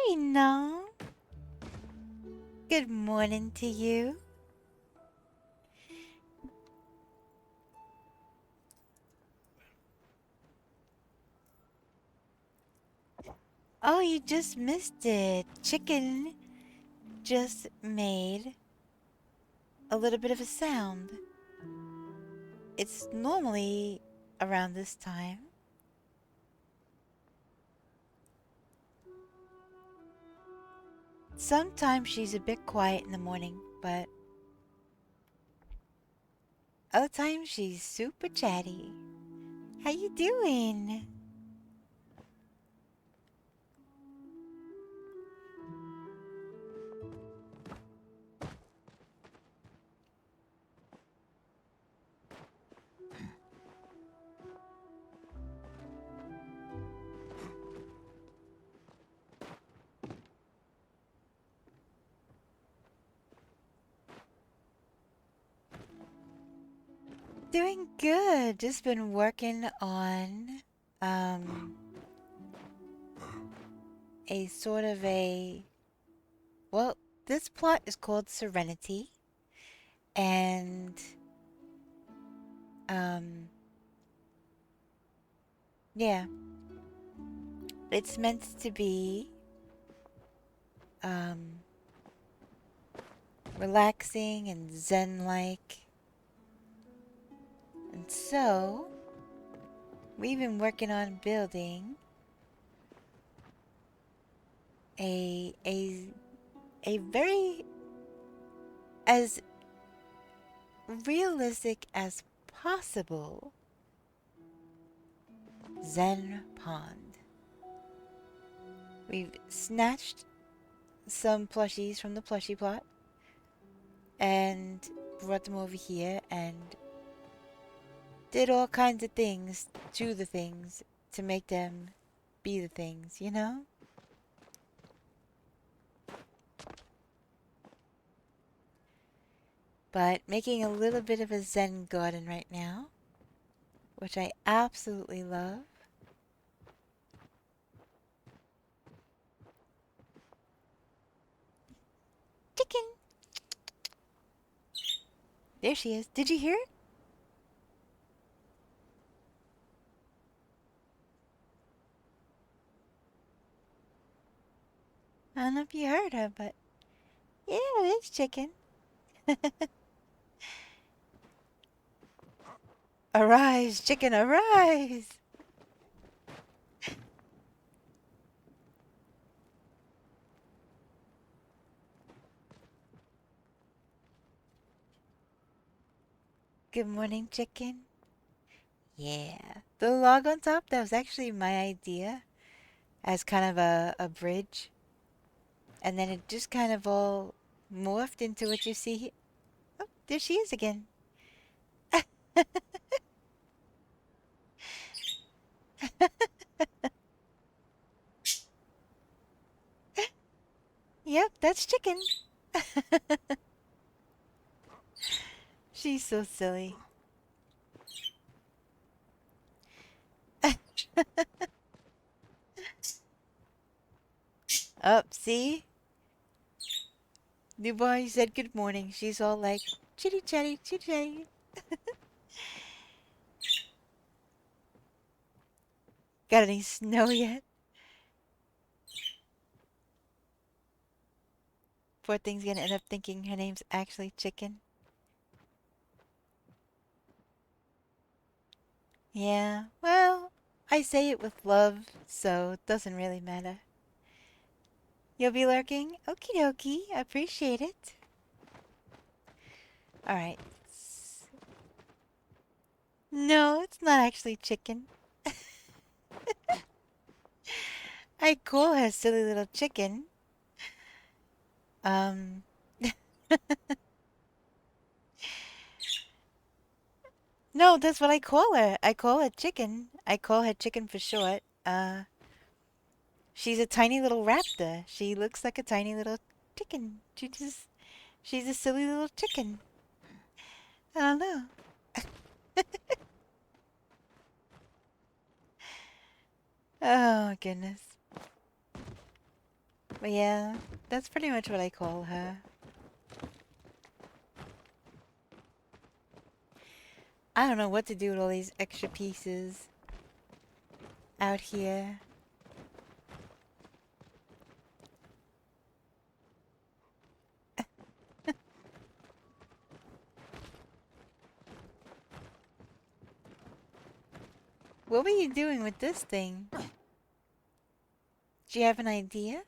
Hey, no. Good morning to you. Oh, you just missed it. Chicken just made a little bit of a sound. It's normally around this time. Sometimes she's a bit quiet in the morning, but other times she's super chatty. How you doing? Doing good. Just been working on a sort of a, well, this plot is called Serenity, and yeah, it's meant to be relaxing and zen-like. And so we've been working on building a very as realistic as possible Zen pond. We've snatched some plushies from the plushie plot and brought them over here and did all kinds of things to the things to make them be the things, you know? But making a little bit of a Zen garden right now, which I absolutely love. Chicken! There she is. Did you hear it? I don't know if you heard her, but yeah, it is chicken. Arise, chicken, arise! Good morning, chicken. Yeah, the log on top, that was actually my idea as kind of a bridge. And then it just kind of all morphed into what you see here. Oh, there she is again. Yep, that's chicken. She's so silly. Up, see? New boy said good morning. She's all like, chitty chatty, chitty chatty. Got any snow yet? Poor thing's gonna end up thinking her name's actually chicken. Yeah, well, I say it with love, so it doesn't really matter. You'll be lurking? Okie dokie, appreciate it. Alright. No, it's not actually chicken. I call her silly little chicken. Um... No, that's what I call her. I call her chicken. I call her chicken for short. She's a tiny little raptor. She looks like a tiny little chicken. She's a silly little chicken. I don't know. Oh, goodness. But yeah, that's pretty much what I call her. I don't know what to do with all these extra pieces out here. What were you doing with this thing? Do you have an idea?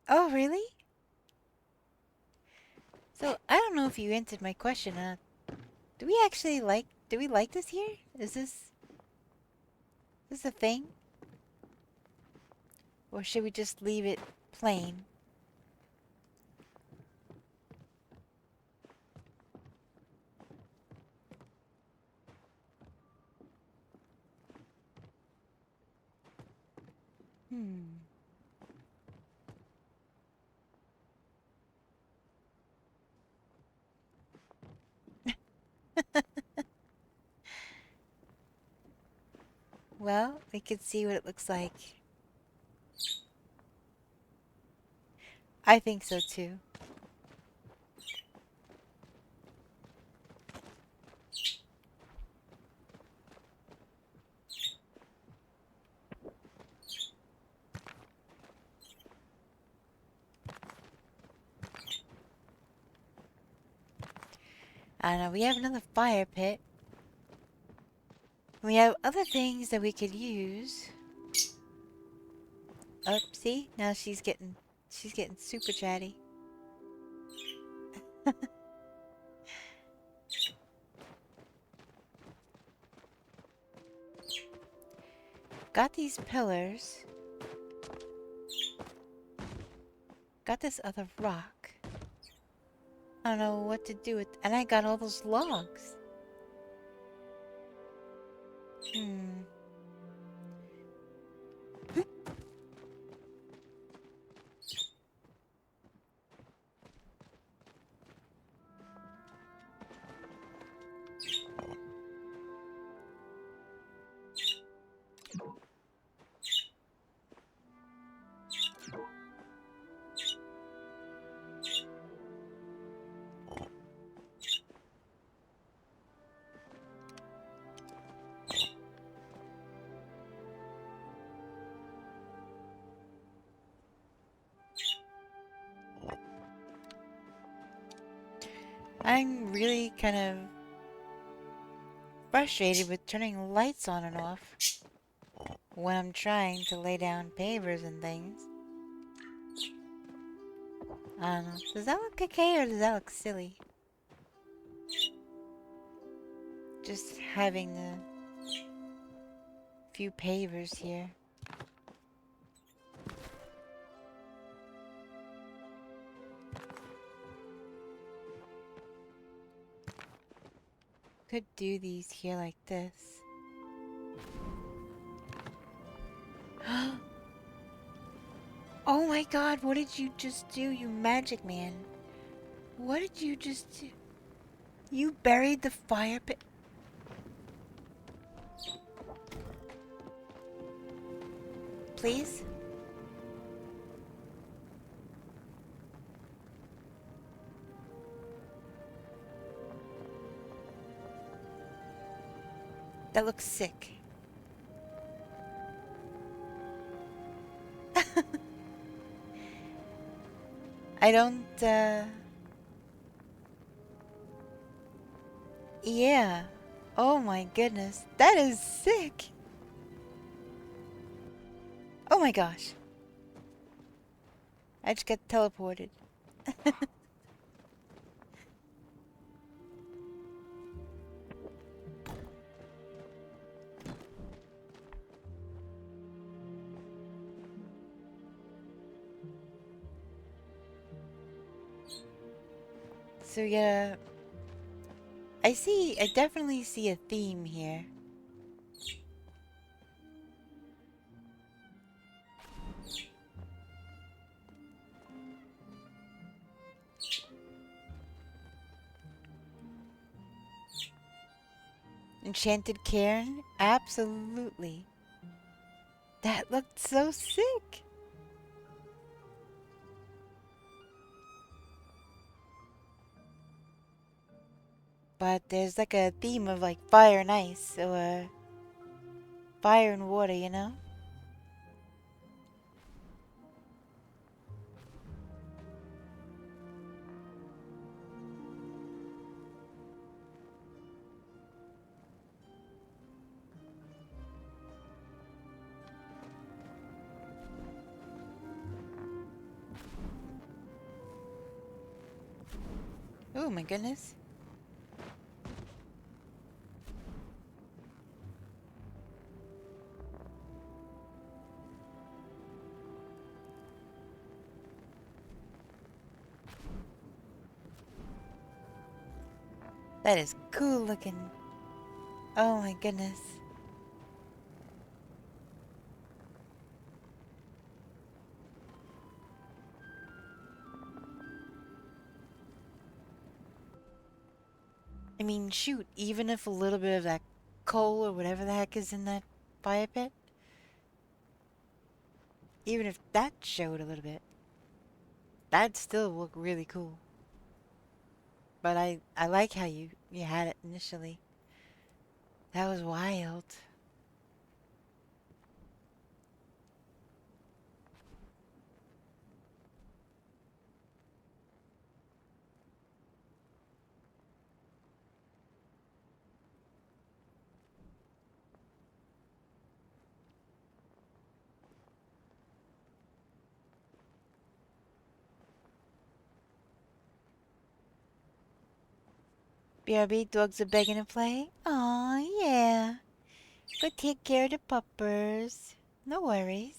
Oh, really? So, I don't know if you answered my question. Do we like this here? Is this a thing? Or should we just leave it plain? Hmm. Well, we could see what it looks like. I think so too. I don't know, we have another fire pit. We have other things that we could use. Oh, see? Now she's getting super chatty. Got these pillars. Got this other rock. I don't know what to do with... And I got all those logs. Hmm. I'm really kind of frustrated with turning lights on and off when I'm trying to lay down pavers and things. I don't know. Does that look okay or does that look silly? Just having a few pavers here. Could do these here like this. Oh my god, what did you just do, you magic man? What did you just do? You buried the fire pit. Please? That looks sick. I don't, yeah. Oh my goodness. That is sick. Oh my gosh. I just got teleported. So yeah, I definitely see a theme here. Enchanted cairn? Absolutely. That looked so sick. But there's like a theme of like fire and ice, or fire and water, you know? Oh my goodness. That is cool looking. Oh my goodness. I mean, shoot, even if a little bit of that coal or whatever the heck is in that fire pit, even if that showed a little bit, that'd still look really cool. But I like how you had it initially. That was wild. BRB, dogs are begging to play? Aw, yeah. Go take care of the puppers. No worries.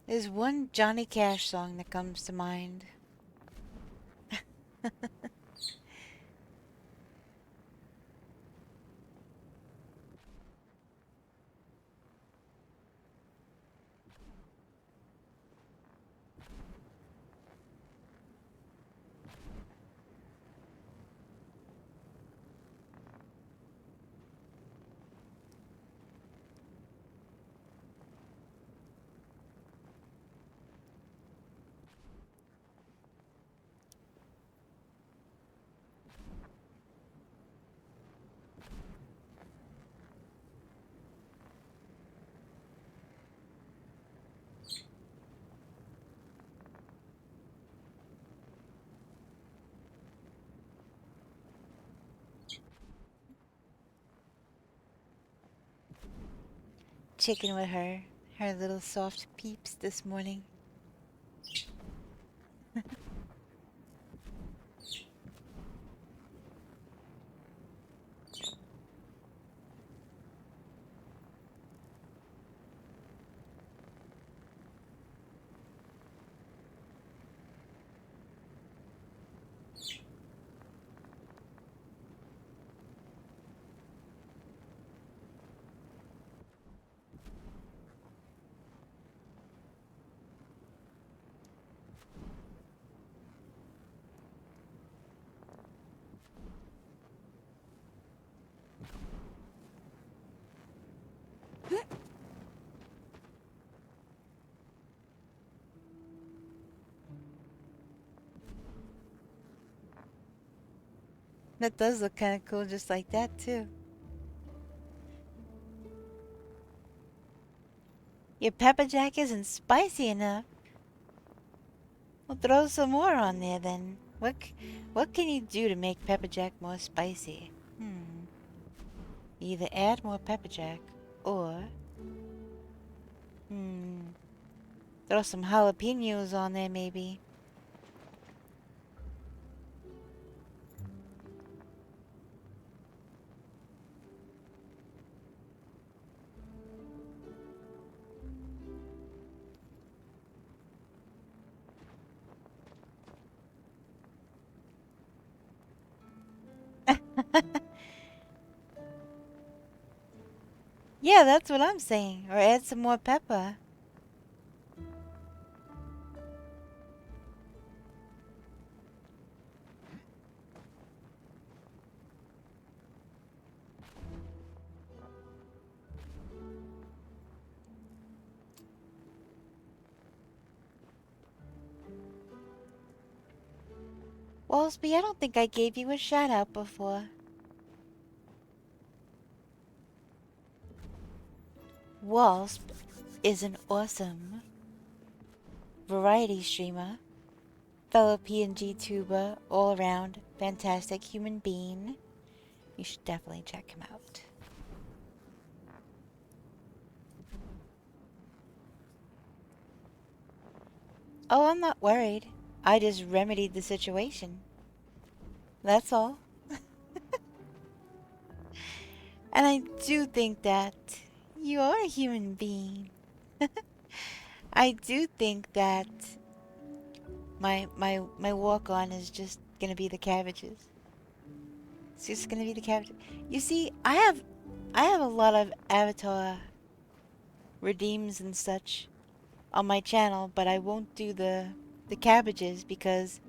There's one Johnny Cash song that comes to mind. Checking with her little soft peeps this morning. That does look kind of cool just like that, too. Your pepper jack isn't spicy enough. Well, throw some more on there then. What can you do to make pepper jack more spicy? Either add more pepper jack or throw some jalapenos on there maybe. Yeah, that's what I'm saying. Or add some more pepper. Walsby, I don't think I gave you a shout out before. Wasp is an awesome variety streamer, fellow PNG tuber, all around fantastic human being. You should definitely check him out. Oh, I'm not worried. I just remedied the situation. That's all. And I do think that you are a human being. I do think that my walk on is just gonna be the cabbages. It's just gonna be the cabbages. You see, I have a lot of avatar redeems and such on my channel, but I won't do the cabbages because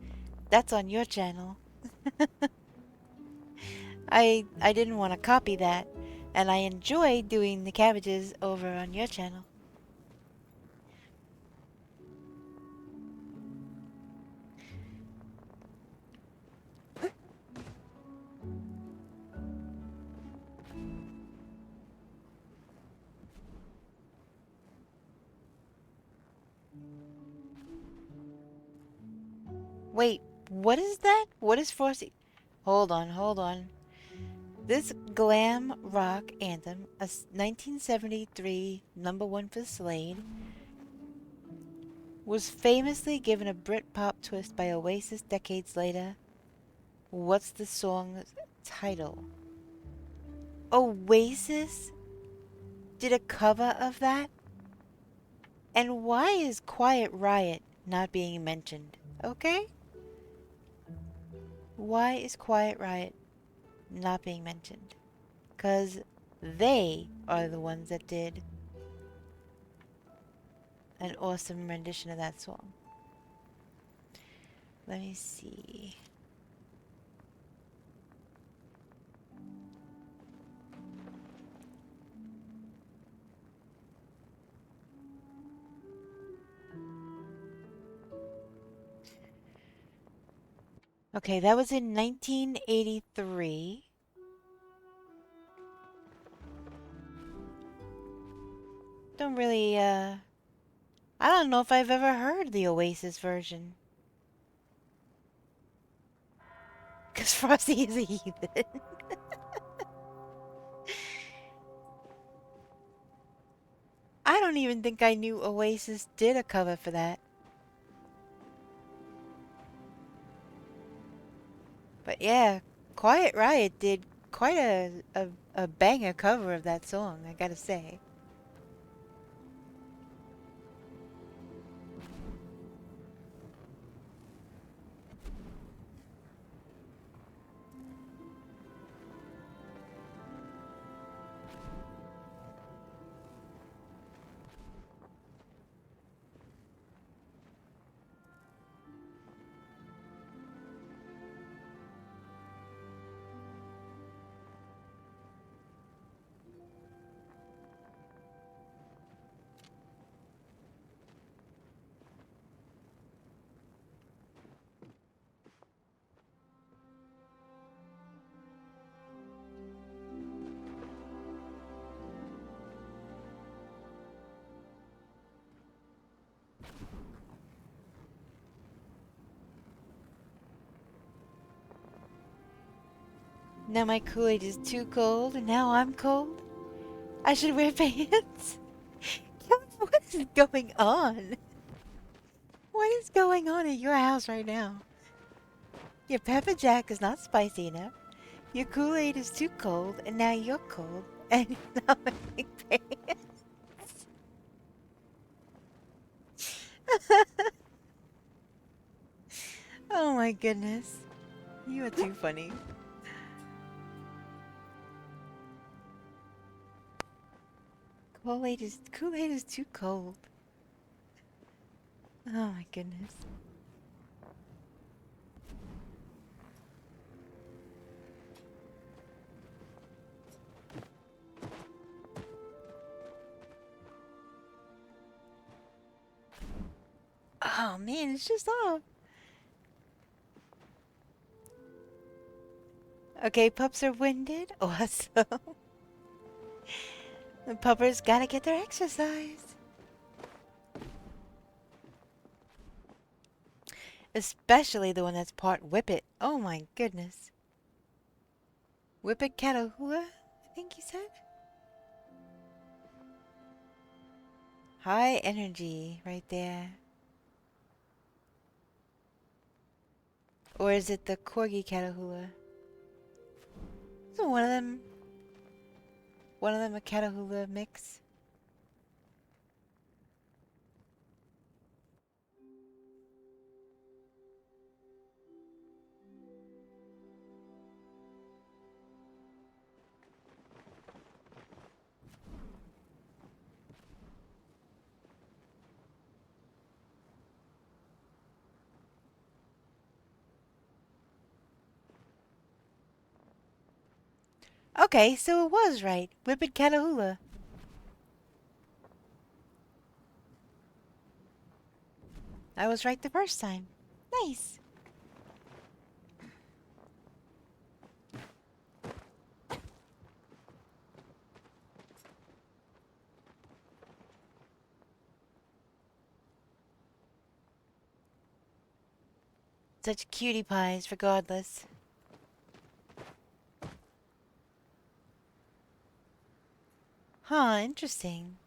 that's on your channel. I didn't want to copy that, and I enjoy doing the cabbages over on your channel. Wait, what is that? What is Frosty? Hold on. This glam rock anthem, a 1973 #1 for Slade, was famously given a Britpop twist by Oasis decades later. What's the song's title? Oasis did a cover of that? And why is Quiet Riot not being mentioned? Okay? Why is Quiet Riot not being mentioned? Because they are the ones that did an awesome rendition of that song. Let me see. Okay, that was in 1983. Don't really, I don't know if I've ever heard the Oasis version. Because Frosty is a heathen. I don't even think I knew Oasis did a cover for that. But yeah, Quiet Riot did quite a banger cover of that song, I gotta say. Now my Kool-Aid is too cold, and now I'm cold? I should wear pants? What is going on? What is going on at your house right now? Your pepper jack is not spicy enough. Your Kool-Aid is too cold, and now you're cold, and you're not wearing pants. Oh my goodness. You are too funny. Kool-Aid is too cold. Oh my goodness. Oh man, it's just off. Okay, pups are winded. Awesome. The puppers gotta get their exercise. Especially the one that's part Whippet. Oh my goodness. Whippet Catahoula, I think you said? High energy right there. Or is it the Corgi Catahoula? So one of them a Catahoula mix? Okay, so it was right. Whippet Catahoula. I was right the first time. Nice. Such cutie pies, regardless. Huh, interesting.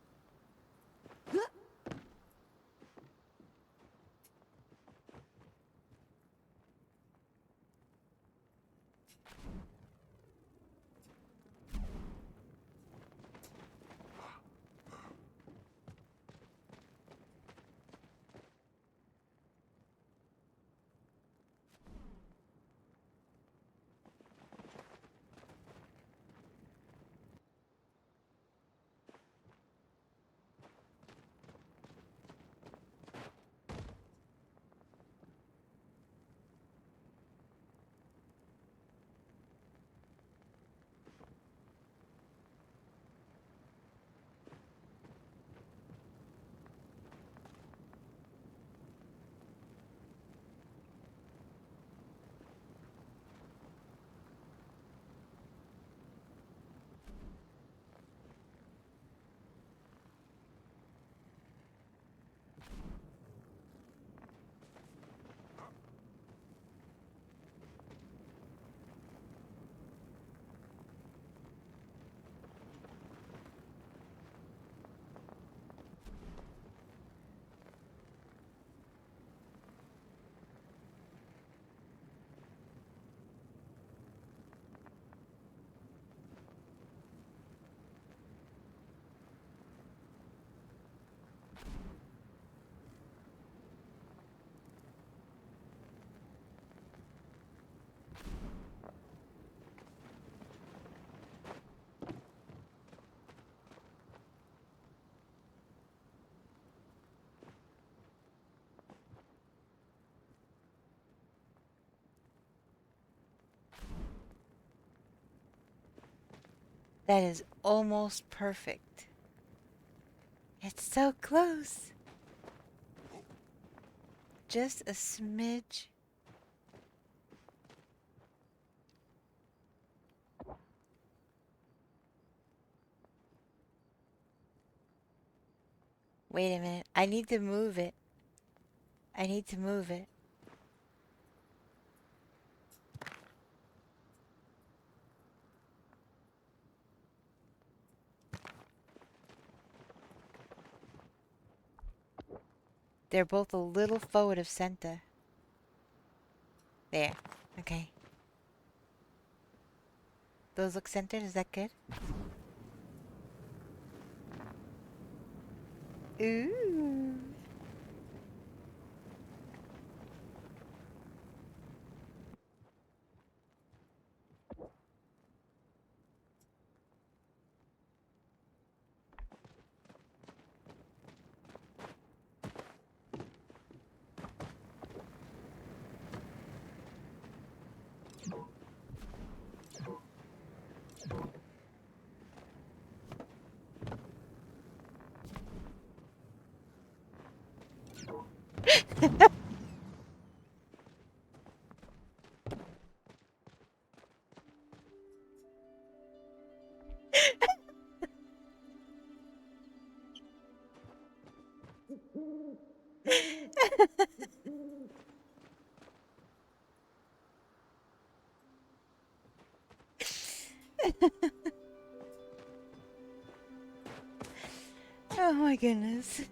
That is almost perfect. It's so close. Just a smidge. Wait a minute. I need to move it. I need to move it. They're both a little forward of center. There. Okay. Those look centered. Is that good? Ooh. Oh my goodness.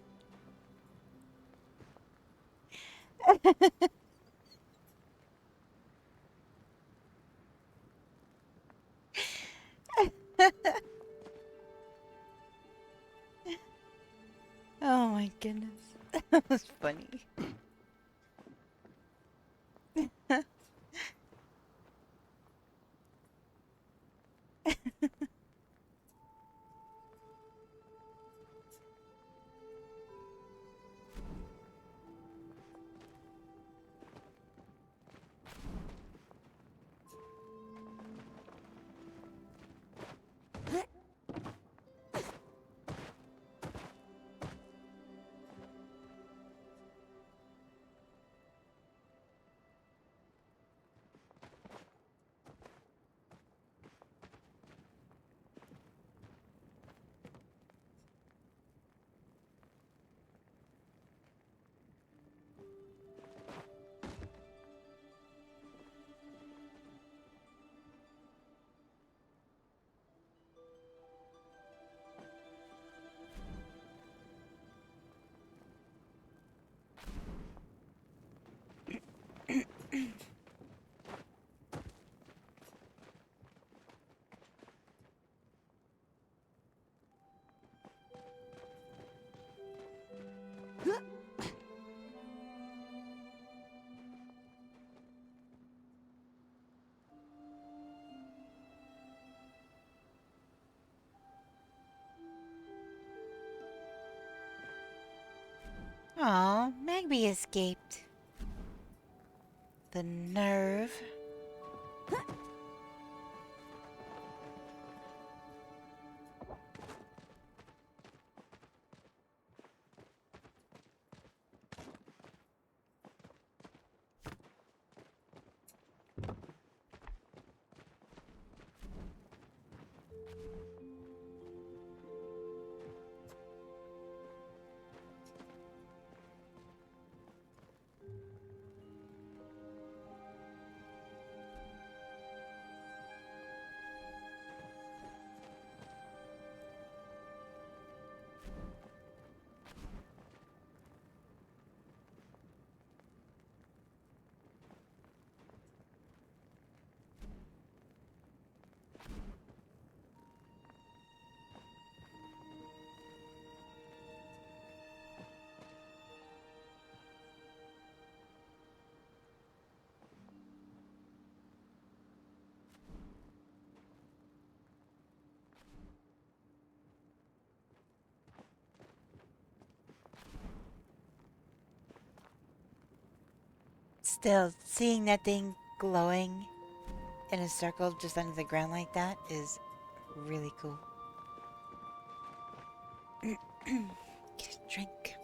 Oh my goodness. That was funny. Aw, Magby escaped. The nerve. Still, seeing that thing glowing in a circle just under the ground like that is really cool. Get a drink.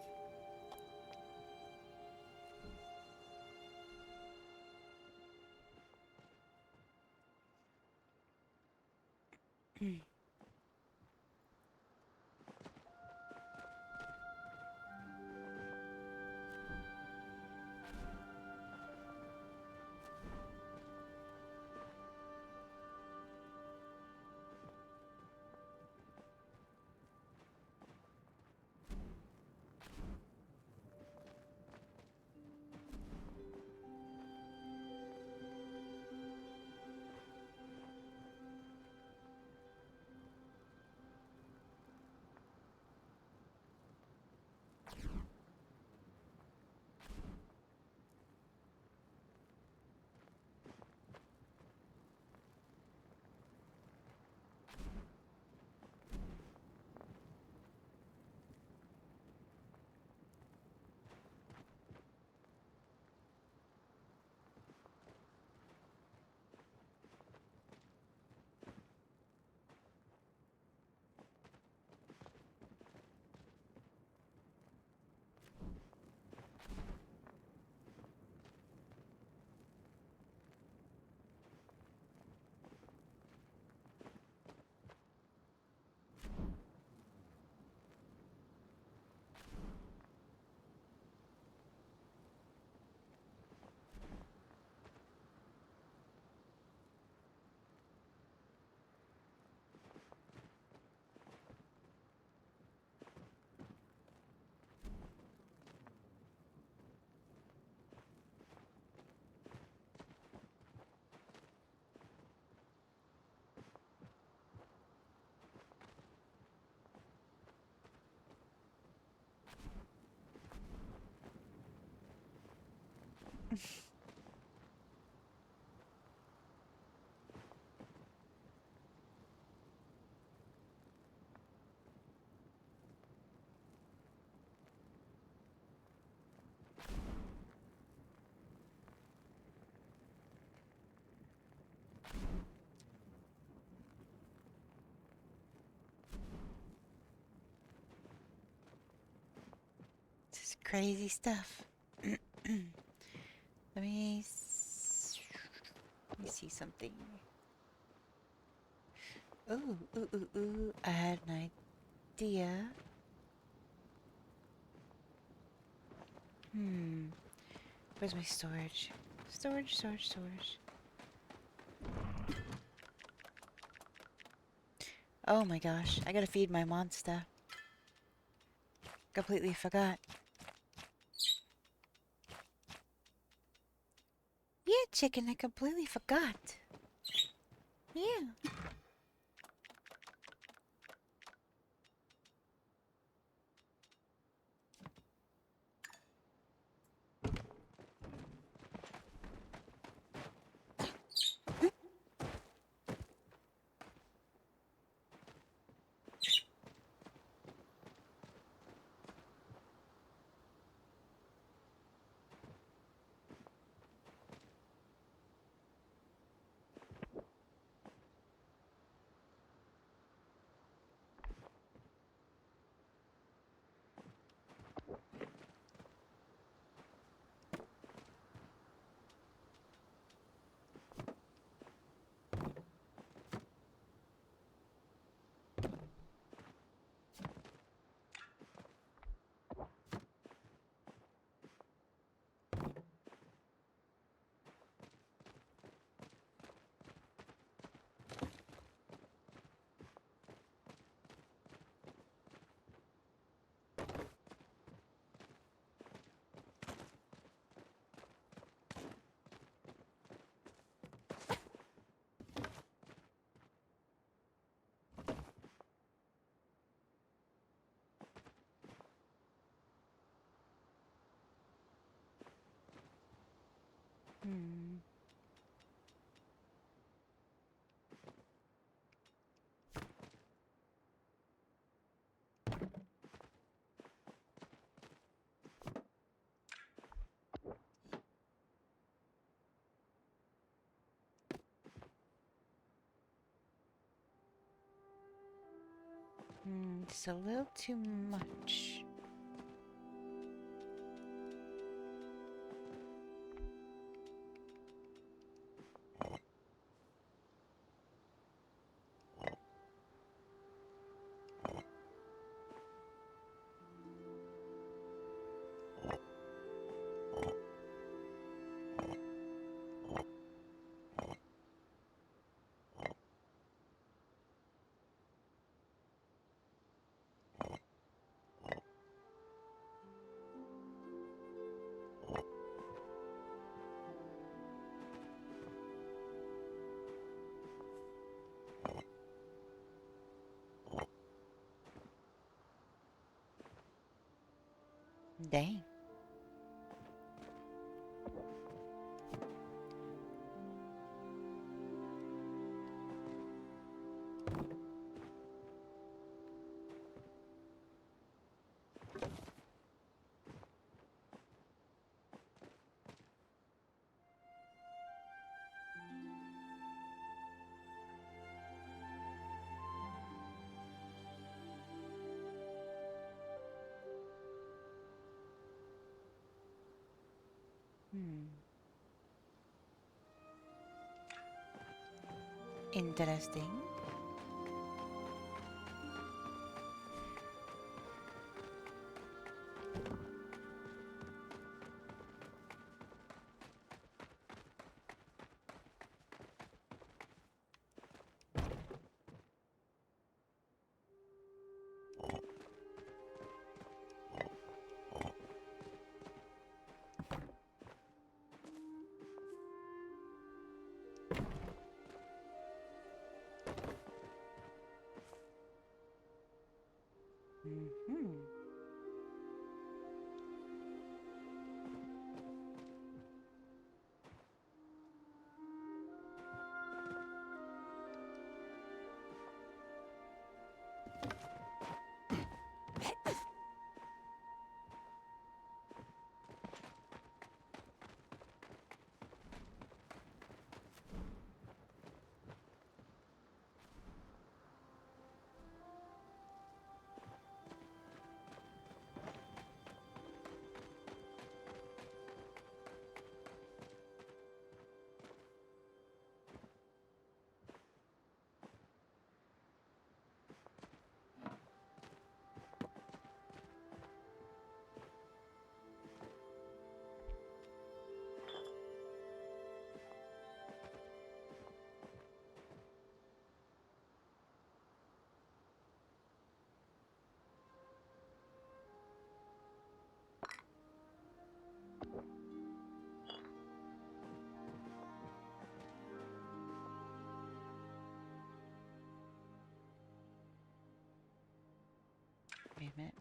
This is crazy stuff. Let me see something. Ooh. I had an idea. Where's my storage? Storage. Oh my gosh, I gotta feed my monster. Completely forgot. Yeah, chicken, I completely forgot. Yeah. Just a little too much. Dang. Interesting. Mm-hmm. Wait a minute.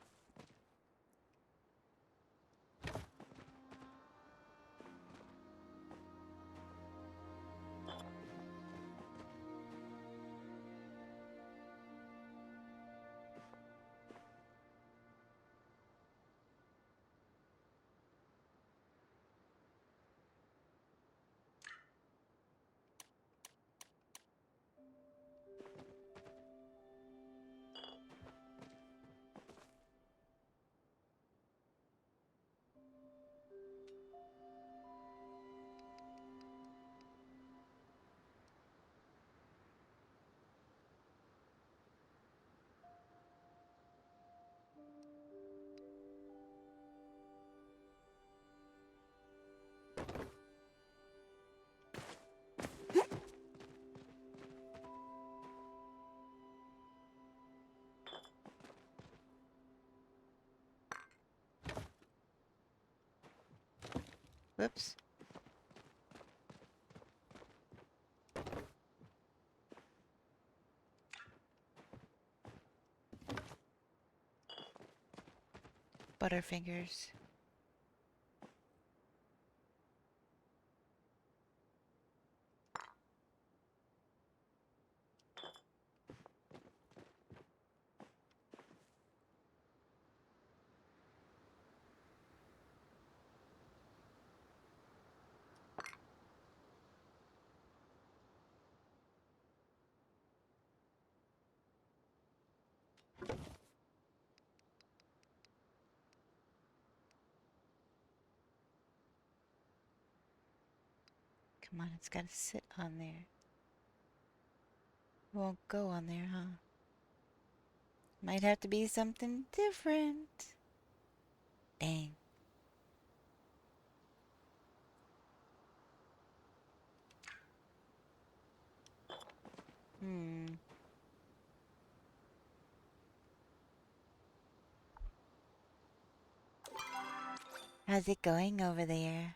Whoops. Butterfingers. Come on, it's gotta sit on there. It won't go on there, huh? Might have to be something different. Dang. How's it going over there?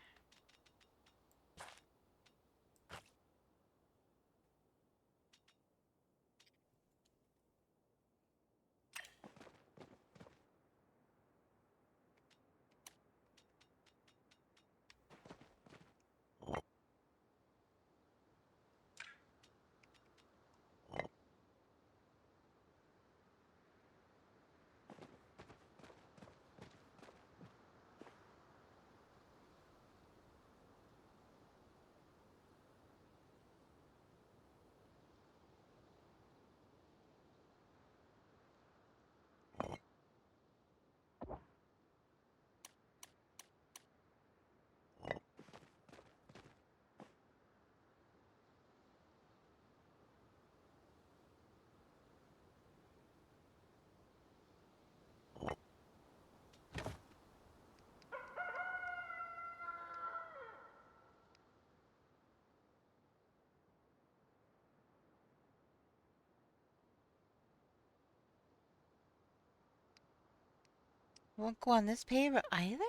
Won't go on this paper either?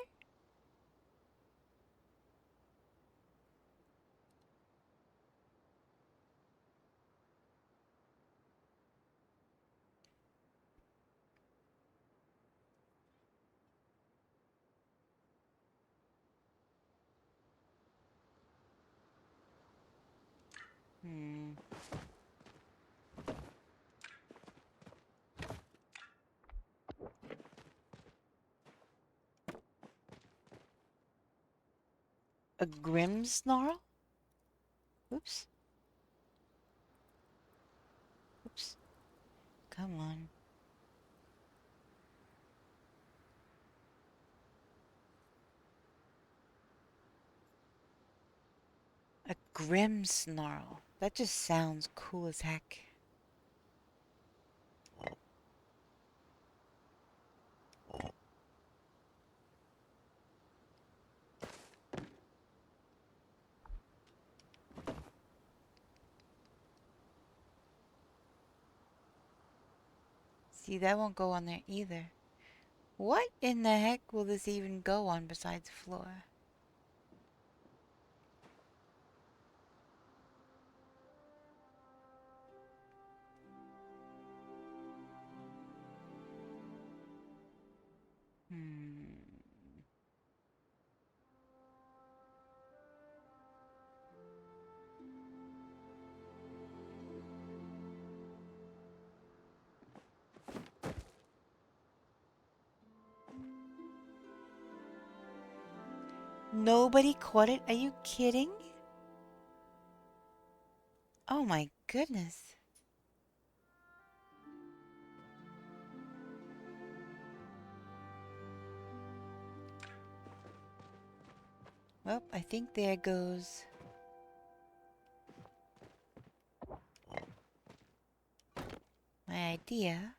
A grim snarl? Oops. Oops. Come on. A grim snarl. That just sounds cool as heck. See, that won't go on there either. What in the heck will this even go on besides floor? Nobody caught it? Are you kidding? Oh my goodness. Well, I think there goes my idea.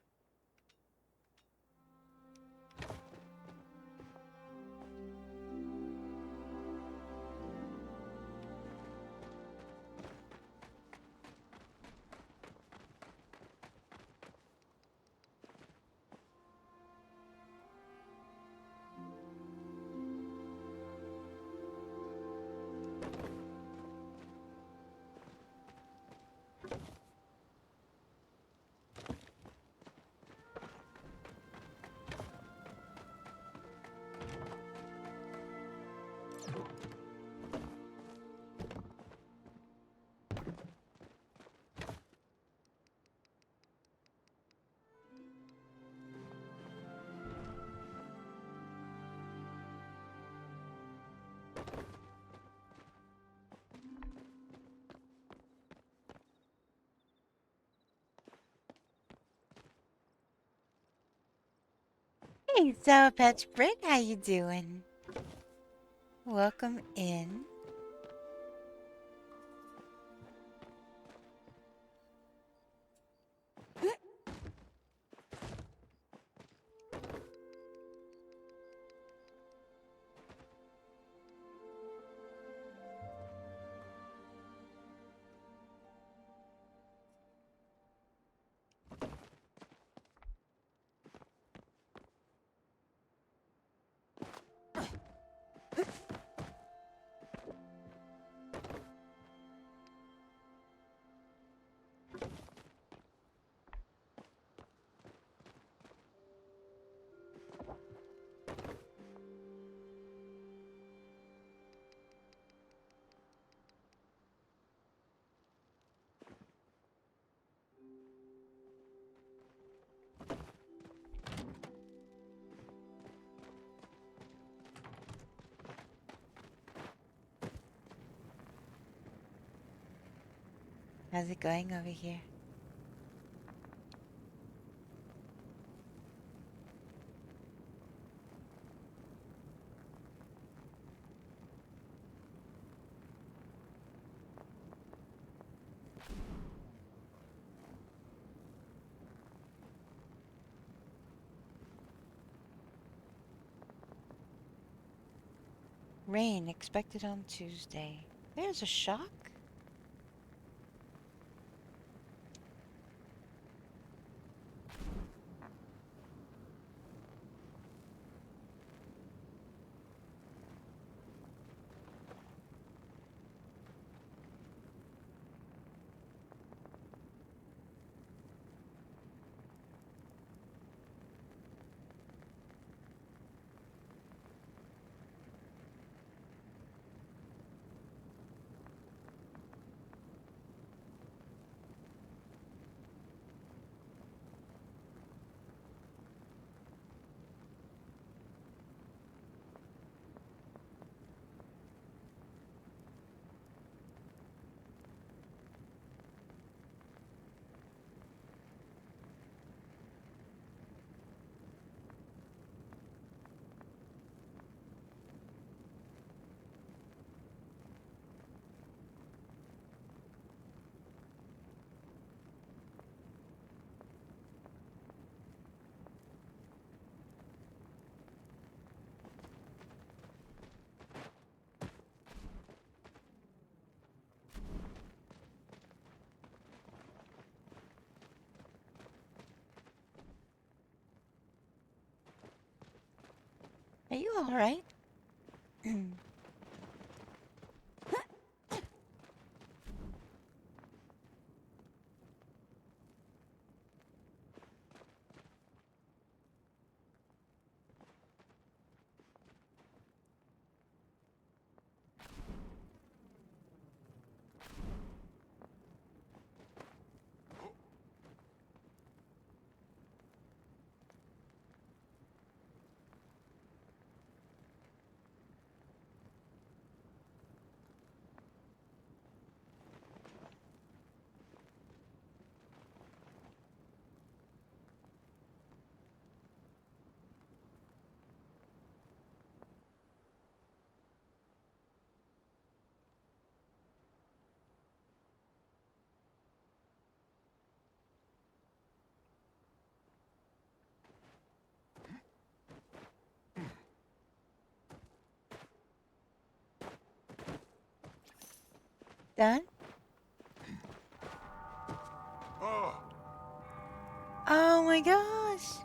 Hey, Sour Patch Brick, how you doing? Welcome in. How's it going over here? Rain expected on Tuesday. There's a shock. Are you alright? Done? Oh my gosh!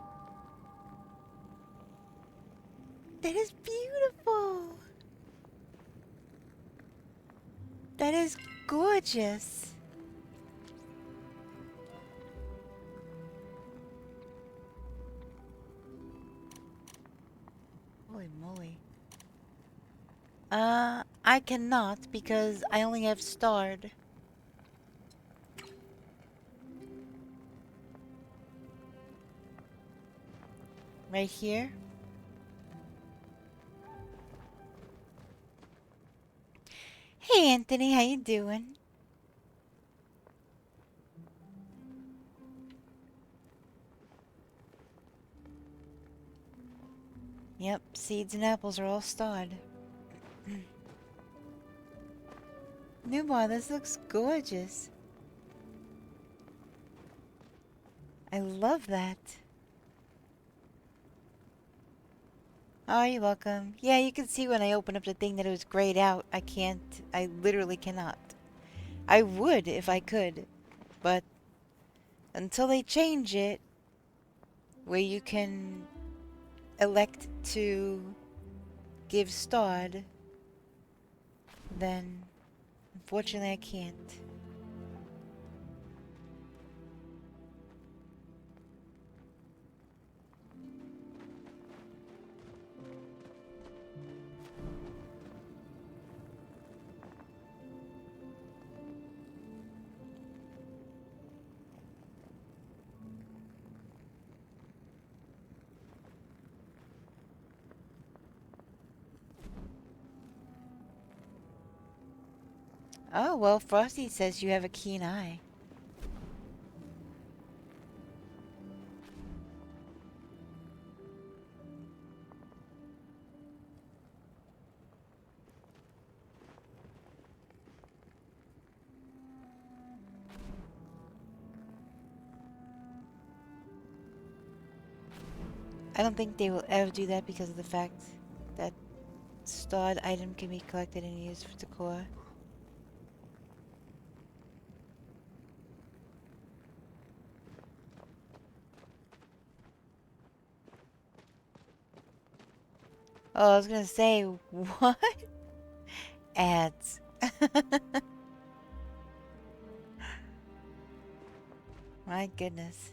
That is beautiful! That is gorgeous! Holy moly. I cannot because I only have starred. Right here. Hey Anthony, how you doing? Yep, seeds and apples are all starred. Newborn, this looks gorgeous. I love that. Oh, you're welcome. Yeah, you can see when I open up the thing that it was grayed out. I can't. I literally cannot. I would if I could, but until they change it, where you can elect to give starred, then unfortunately I can't. Oh, well, Frosty says you have a keen eye. I don't think they will ever do that because of the fact that starred item can be collected and used for decor. Oh, I was gonna say, what? Ads. My goodness.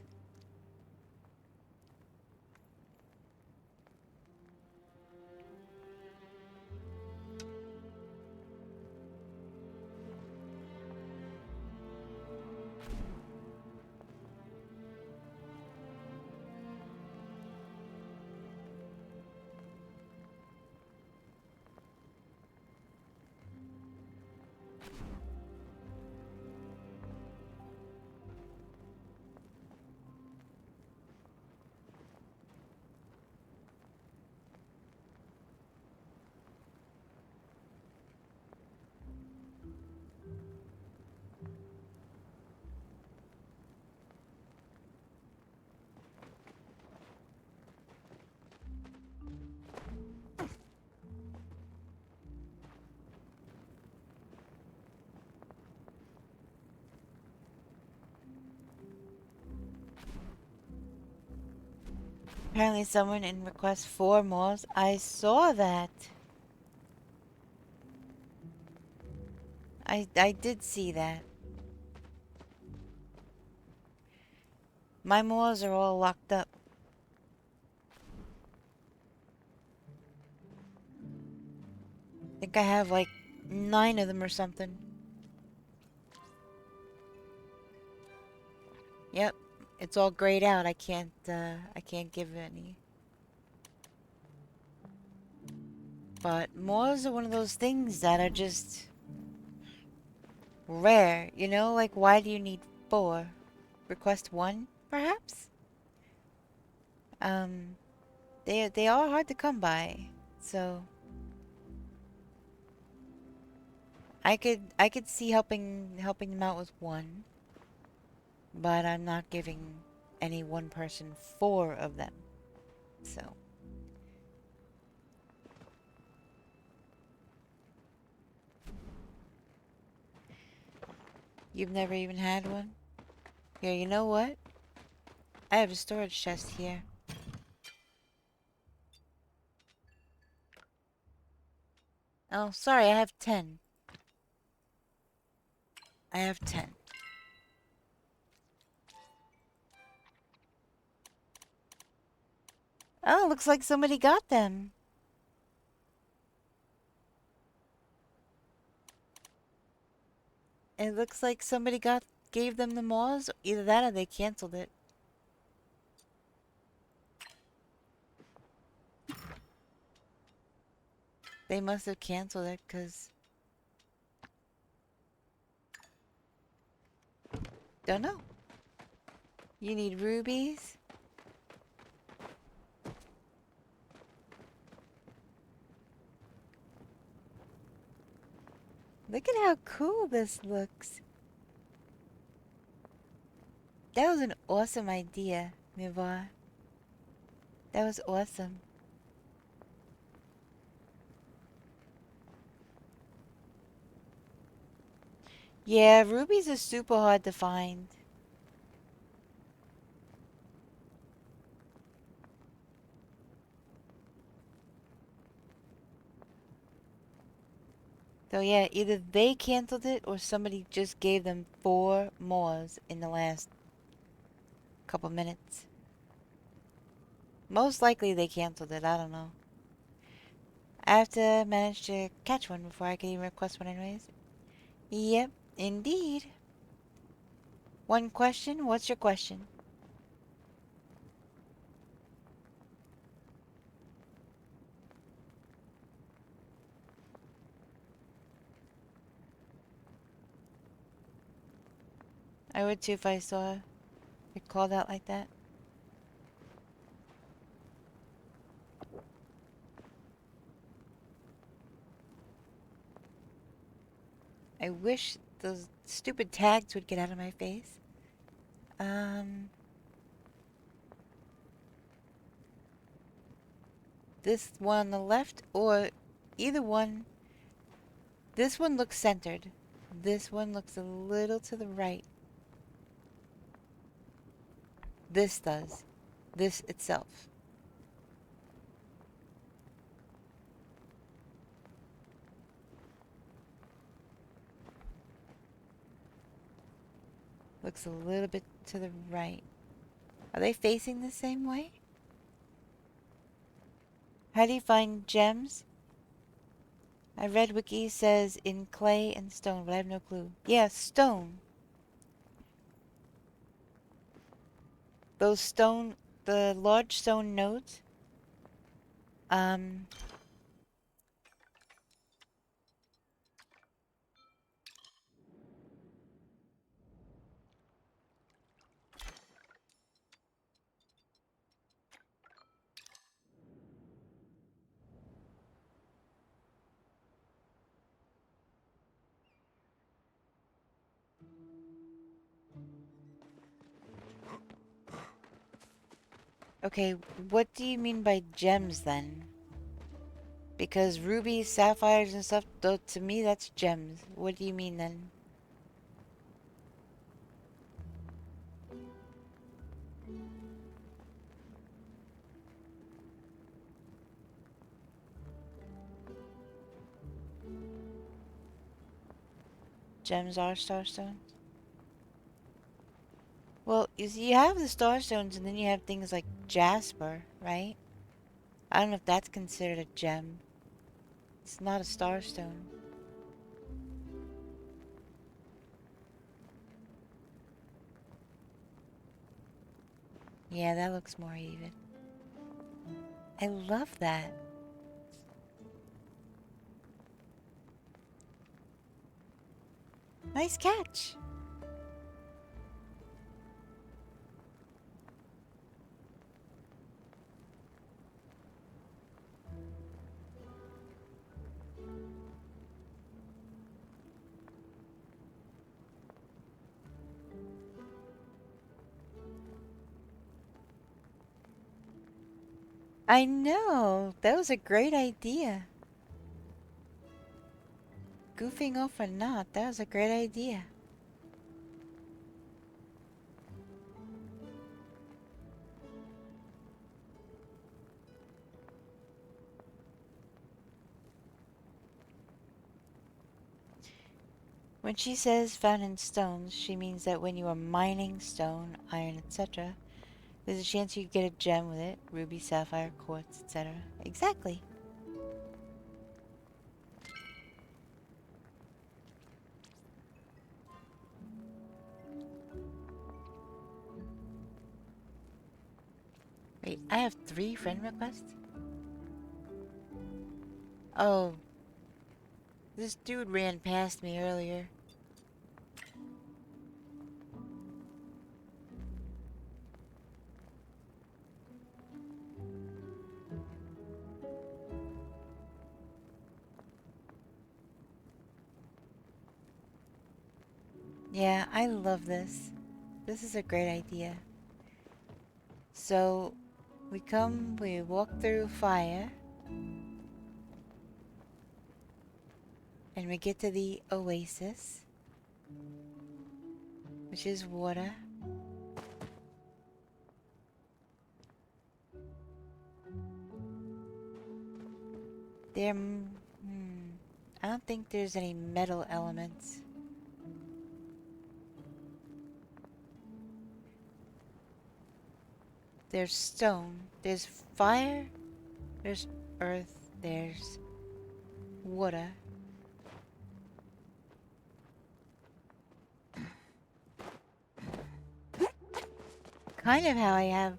Apparently someone in request 4 malls. I saw that. I did see that. My malls are all locked up. I think I have like 9 of them or something. Yep. It's all grayed out. I can't give any. But malls are one of those things that are just rare, you know? Like, why do you need 4? Request 1, perhaps? They are hard to come by, so I could see helping them out with 1, but I'm not giving any one person 4 of them. So you've never even had one? Here, you know what? I have a storage chest here. Oh, sorry, I have 10. I have 10. Oh, looks like somebody got them. It looks like somebody gave them the malls. Either that or they canceled it. They must have canceled it, because... Don't know. You need rubies? Look at how cool this looks. That was an awesome idea, Mivar. That was awesome. Yeah, rubies are super hard to find. So yeah, either they canceled it or somebody just gave them 4 mores in the last couple minutes. Most likely they canceled it, I don't know. I have to manage to catch one before I can even request one anyways. Yep, indeed. One question? What's your question? I would too if I saw it called out like that. I wish those stupid tags would get out of my face. This one on the left, or either one. This one looks centered. This one looks a little to the right. This does. This itself. Looks a little bit to the right. Are they facing the same way? How do you find gems? I read Wiki says in clay and stone, but I have no clue. Yeah, stone. Those stone, the large stone nodes. Okay, what do you mean by gems then? Because rubies, sapphires, and stuff, though, to me that's gems. What do you mean then? Gems are starstones? Well, you see, you have the starstones and then you have things like jasper, right? I don't know if that's considered a gem. It's not a starstone. Yeah, that looks more even. I love that. Nice catch. I know. That was a great idea. Goofing off or not, that was a great idea. When she says found in stones, she means that when you are mining stone, iron, etc., there's a chance you could get a gem with it. Ruby, sapphire, quartz, etc. Exactly. Wait, I have 3 friend requests? Oh. This dude ran past me earlier. Yeah, I love this. This is a great idea. So, we walk through fire, and we get to the oasis, which is water. There, I don't think there's any metal elements. There's stone, there's fire, there's earth, there's water. Kind of how I have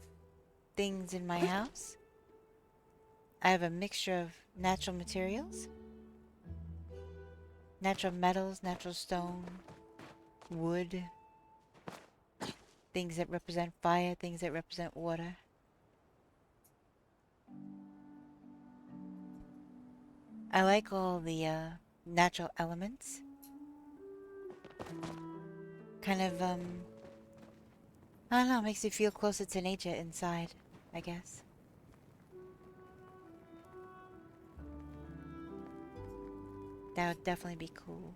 things in my house. I have a mixture of natural materials, natural metals, natural stone, wood. things that represent fire, things that represent water. I like all the natural elements. Kind of, I don't know, makes you feel closer to nature inside, I guess. That would definitely be cool.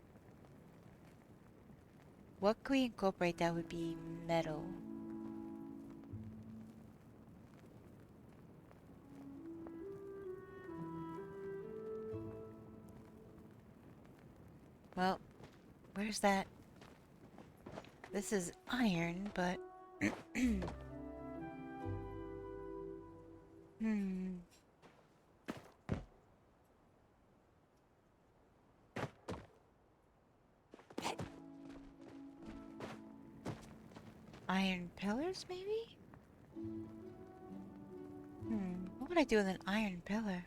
What could we incorporate that would be metal? Well, where's that? This is iron, but... Hmm. Iron pillars, maybe? What would I do with an iron pillar?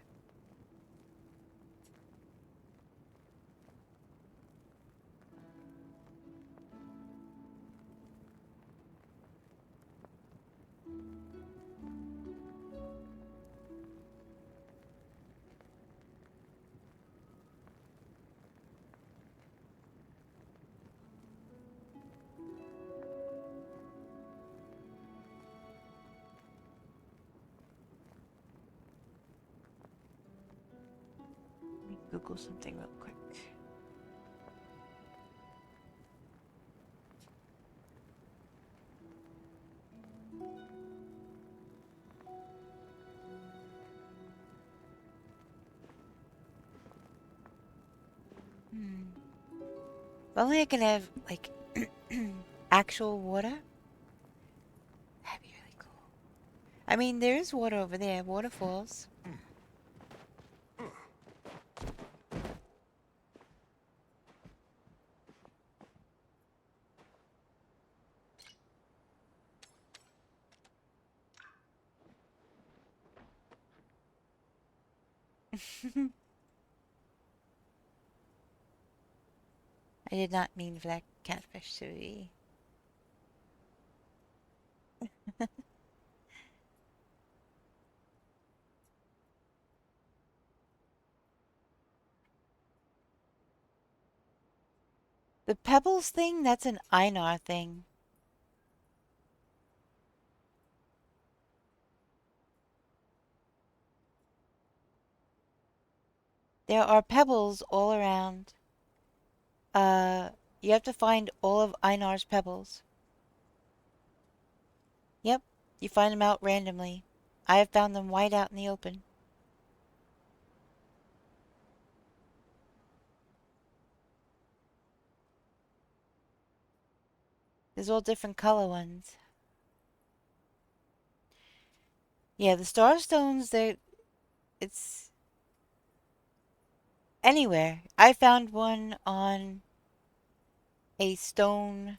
Let me Google something real quick. If only I can have, like, actual water. That'd be really cool. I mean, there is water over there, waterfalls. I did not mean for that catfish to be. The pebbles thing, that's an Einar thing. There are pebbles all around. You have to find all of Einar's pebbles. Yep, you find them out randomly. I have found them wide out in the open. There's all different color ones. Yeah, the star stones, it's anywhere. I found one on a stone,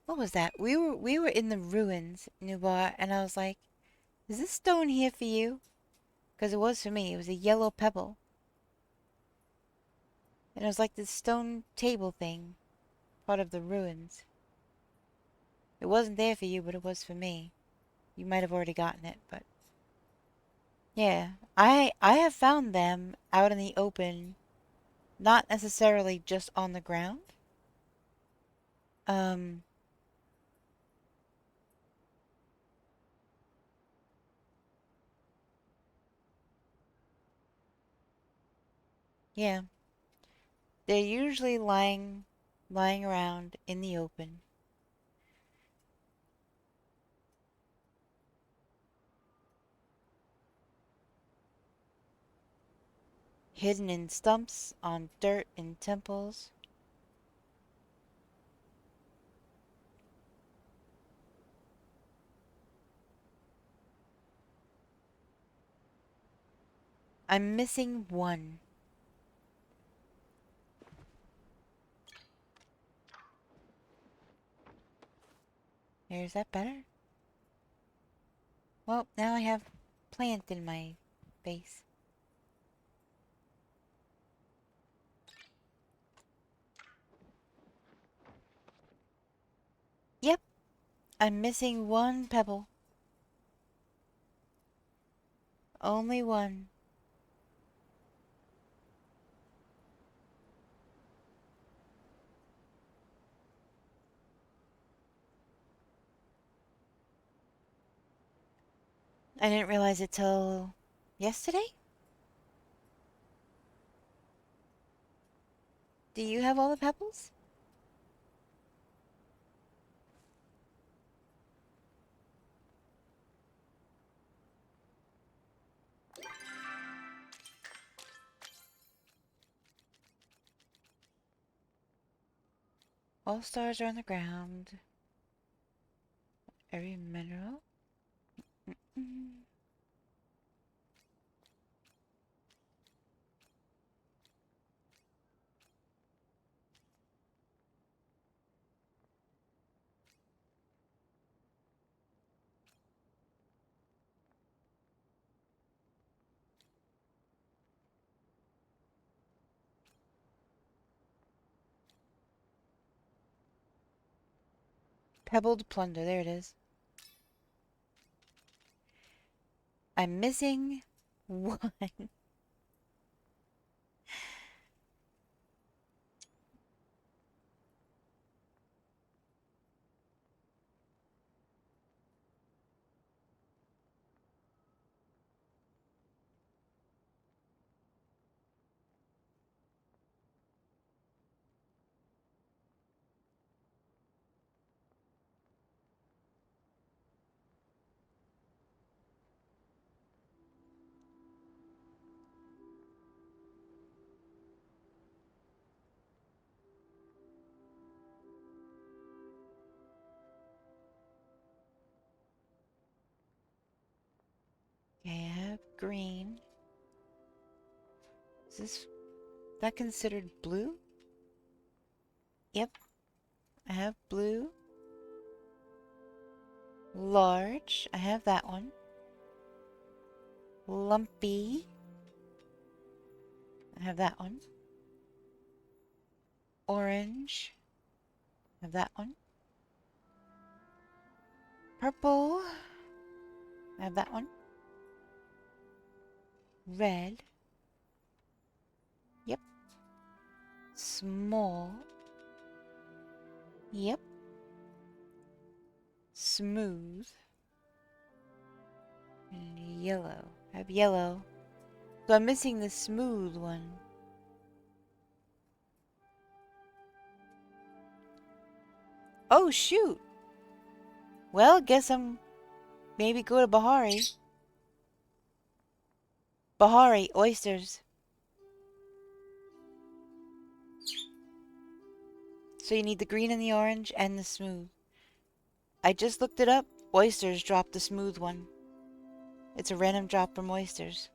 what was that? We were in the ruins, Nubar, and I was like, is this stone here for you? Because it was for me. It was a yellow pebble. And it was like this stone table thing, part of the ruins. It wasn't there for you, but it was for me. You might have already gotten it, but... Yeah, I have found them out in the open, not necessarily just on the ground. Yeah. They're usually lying around in the open. Hidden in stumps, on dirt, in temples. I'm missing one. Is that better? Well, now I have plant in my face. I'm missing one pebble. Only one. I didn't realize it till yesterday? Do you have all the pebbles? All stars are on the ground. Every mineral. Mm. Pebbled plunder. There it is. I'm missing one. Okay, I have green. Is that considered blue? Yep. I have blue. Large. I have that one. Lumpy. I have that one. Orange. I have that one. Purple. I have that one. Red. Yep. Small. Yep. Smooth. And yellow. I have yellow. So I'm missing the smooth one. Oh, shoot. Well, guess I'm maybe go to Bahari. Bahari, oysters. So you need the green and the orange and the smooth. I just looked it up. Oysters drop the smooth one. It's a random drop from oysters.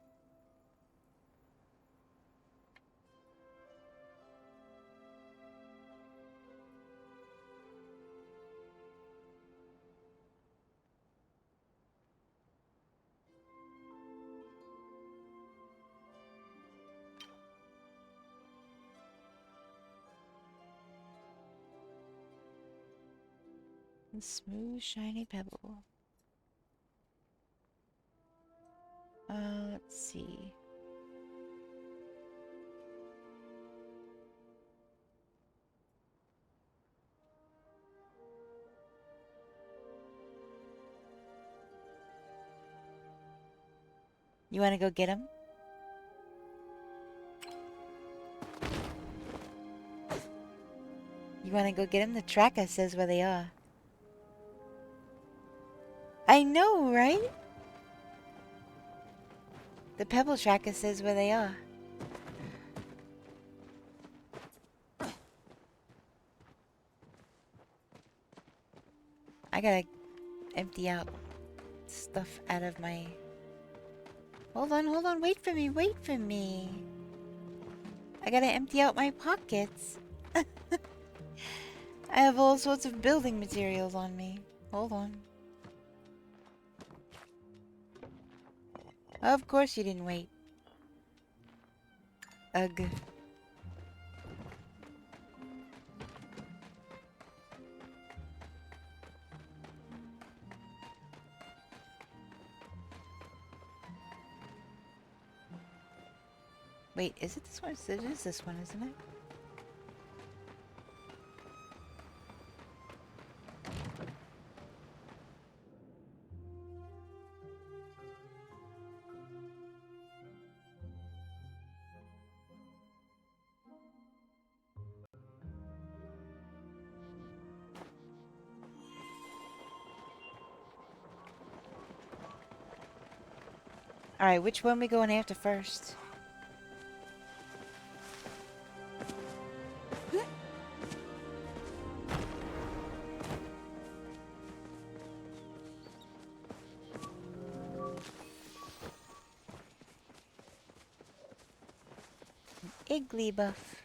A smooth, shiny pebble. Let's see. You want to go get him? You want to go get him? The tracker says where they are. I know, right? The pebble tracker says where they are. I gotta empty out stuff out of my... Hold on, wait for me. I gotta empty out my pockets. I have all sorts of building materials on me. Hold on. Of course you didn't wait. Ugh. Wait, is it this one? It is this one, isn't it? Alright, which one we going after first? Iggly buff.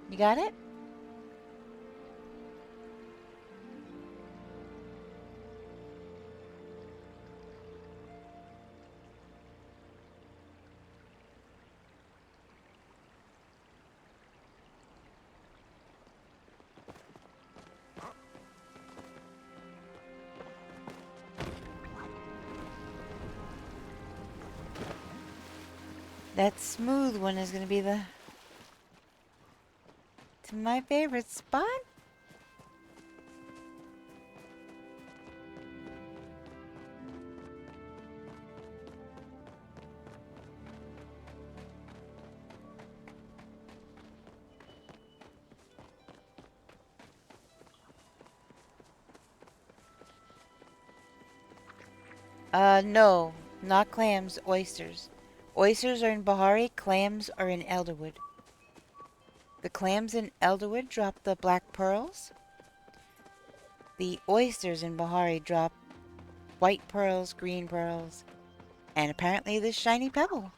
You got it? That smooth one is gonna be to my favorite spot. No, not clams, oysters. Oysters are in Bahari, clams are in Elderwood. The clams in Elderwood drop the black pearls. The oysters in Bahari drop white pearls, green pearls, and apparently this shiny pebble.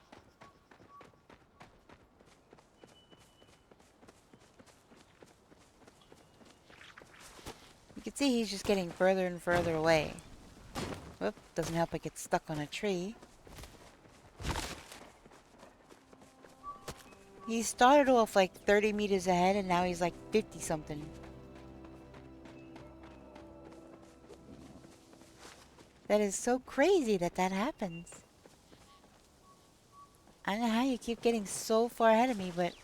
You can see he's just getting further and further away. Whoop, doesn't help it gets stuck on a tree. He started off like 30 meters ahead and now he's like 50 something. That is so crazy that happens. I don't know how you keep getting so far ahead of me, but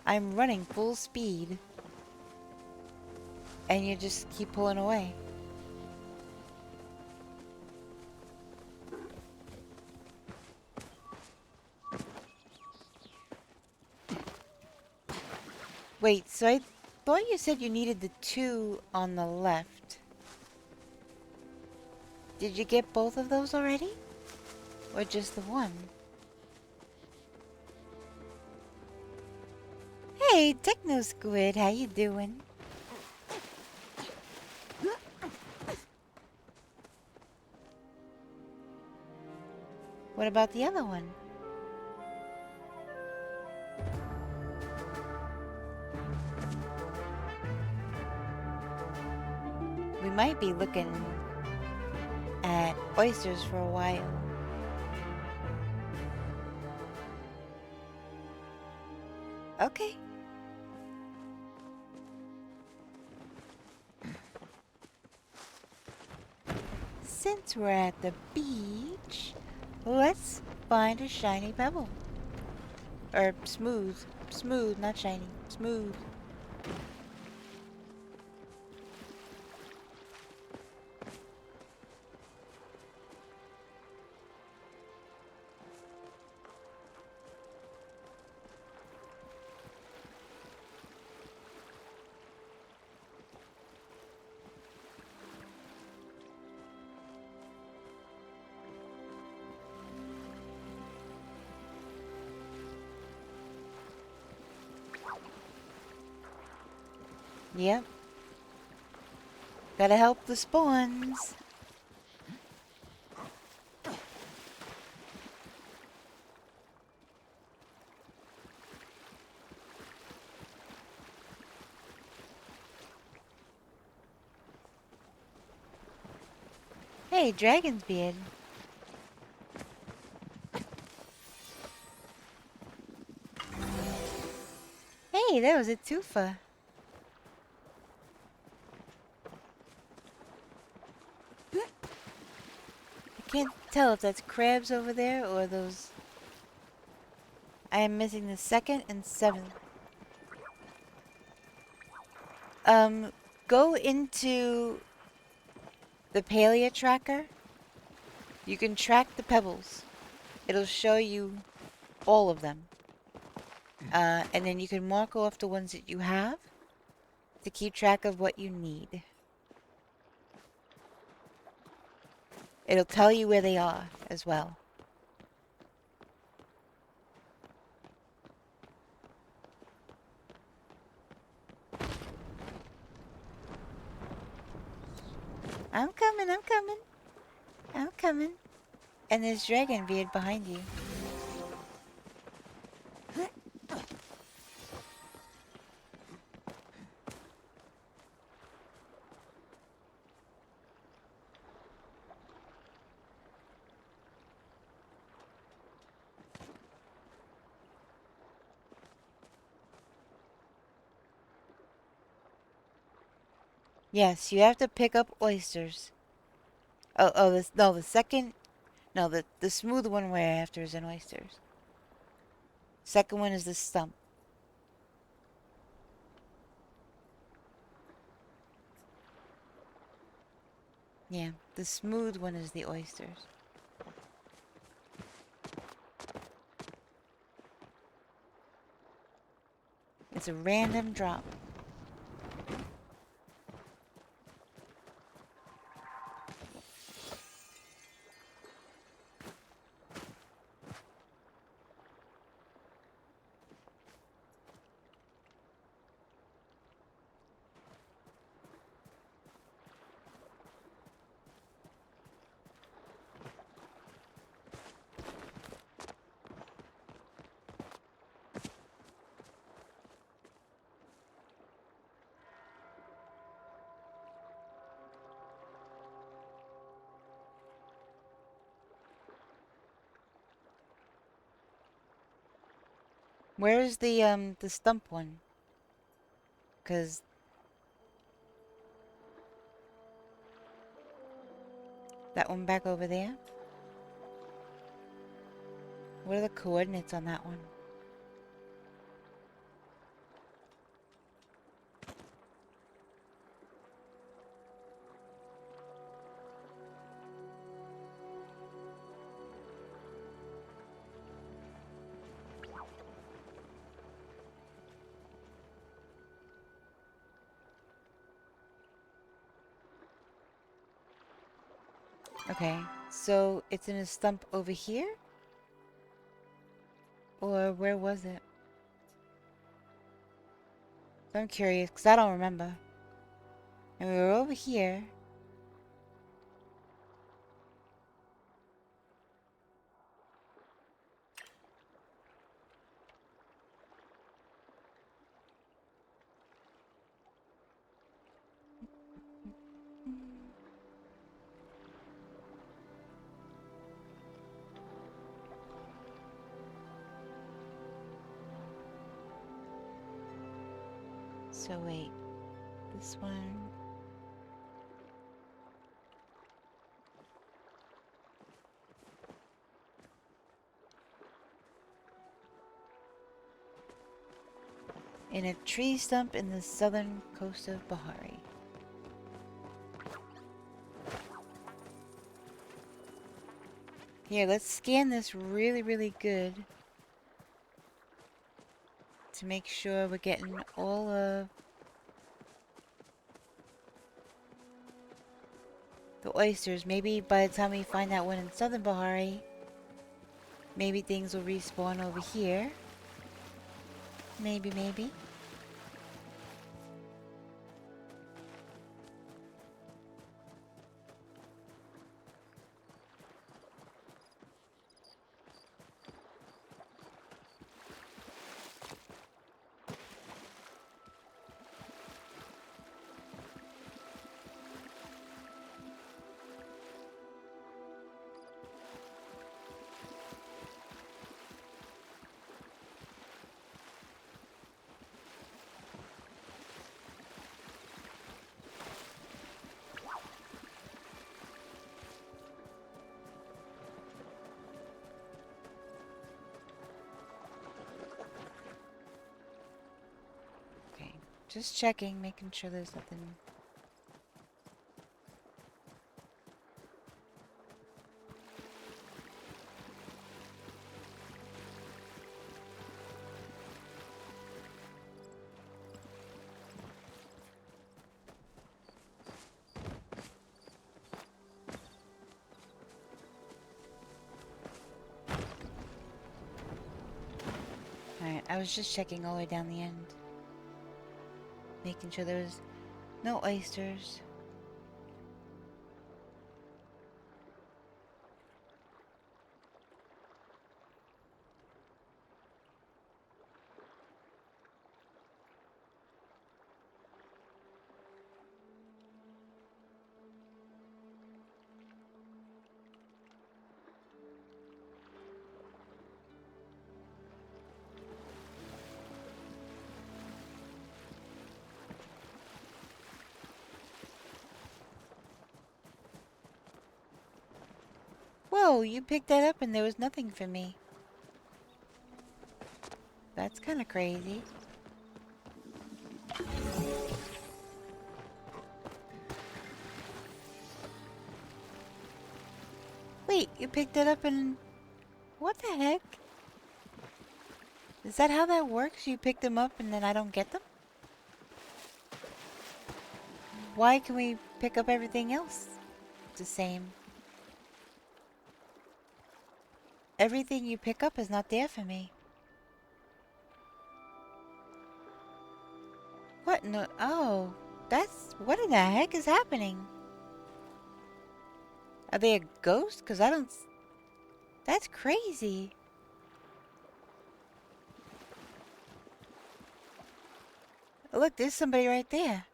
I'm running full speed. And you just keep pulling away. Wait, so I thought you said you needed the 2 on the left. Did you get both of those already? Or just the 1? Hey, Techno Squid, how you doing? What about the other one? We might be looking at oysters for a while. Okay. Since we're at the beach, let's find a shiny pebble. Or smooth. Smooth, not shiny. Smooth. Yep. Gotta help the spawns. Hey, Dragon's Beard. Hey, that was a twofer. I can't tell if that's crabs over there or those... I am missing the 2nd and 7th. Go into the Palea tracker. You can track the pebbles. It'll show you all of them. And then you can mark off the ones that you have to keep track of what you need. It'll tell you where they are as well. I'm coming, I'm coming. I'm coming. And there's Dragon Beard behind you. Yes, you have to pick up oysters. No, the second... No, the smooth one we're after is in oysters. Second one is the stump. Yeah, the smooth one is the oysters. It's a random drop. Where's the stump one? 'Cause that one back over there? What are the coordinates on that one? Okay, so it's in a stump over here? Or where was it? I'm curious, because I don't remember. And we were over here. So wait, this one... In a tree stump in the southern coast of Bahari. Here, let's scan this really good. To make sure we're getting all of the oysters. Maybe by the time we find that one in southern Bahari, maybe things will respawn over here. Maybe. Just checking, making sure there's nothing. Alright, I was just checking all the way down the end. Making sure there was no oysters. Whoa, you picked that up and there was nothing for me. That's kind of crazy. Wait, you picked it up and... What the heck? Is that how that works? You pick them up and then I don't get them? Why can we pick up everything else the same? Everything you pick up is not there for me. What no? Oh, that's... What in the heck is happening? Are they a ghost? Because I don't... That's crazy. Oh, look, there's somebody right there.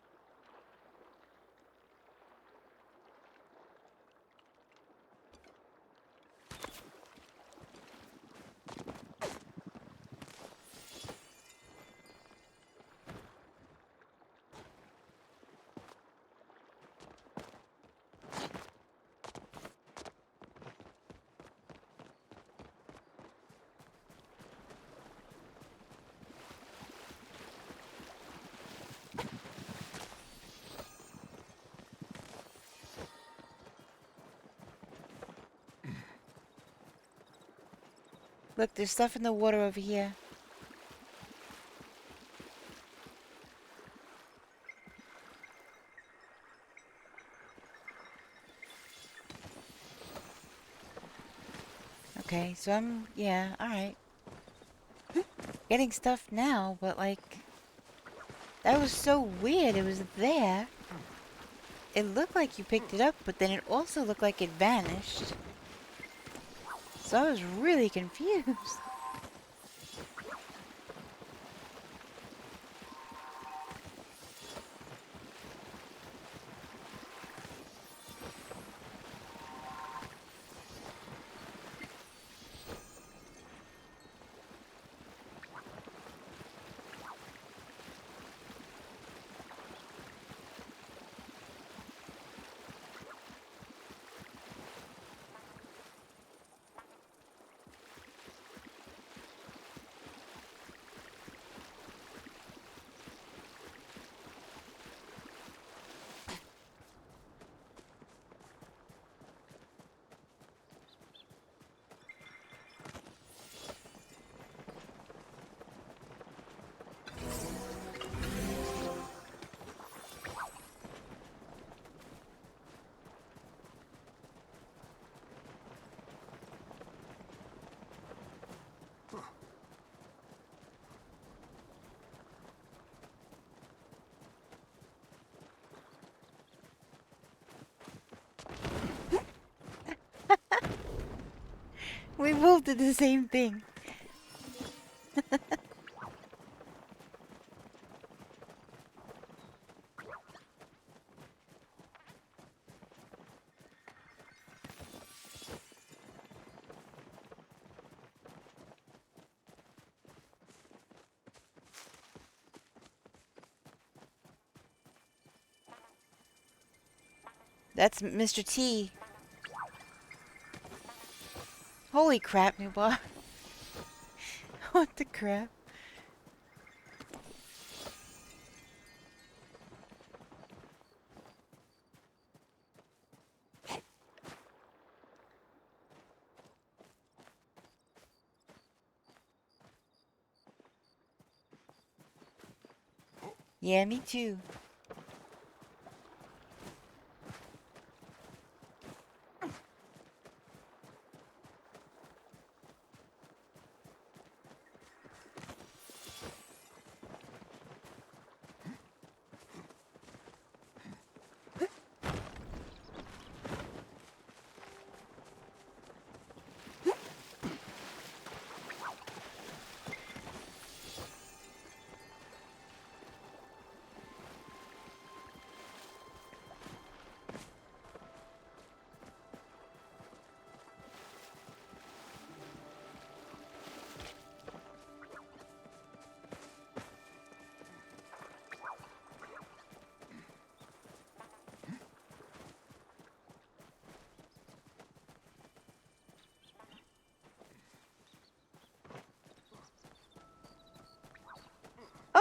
Look, there's stuff in the water over here. Okay, so I'm... Yeah, alright. Getting stuff now, but like... That was so weird. It was there. It looked like you picked it up, but then it also looked like it vanished. So I was really confused. We both did the same thing. That's Mr. T. Holy crap, new boss. What the crap? Yeah, me too.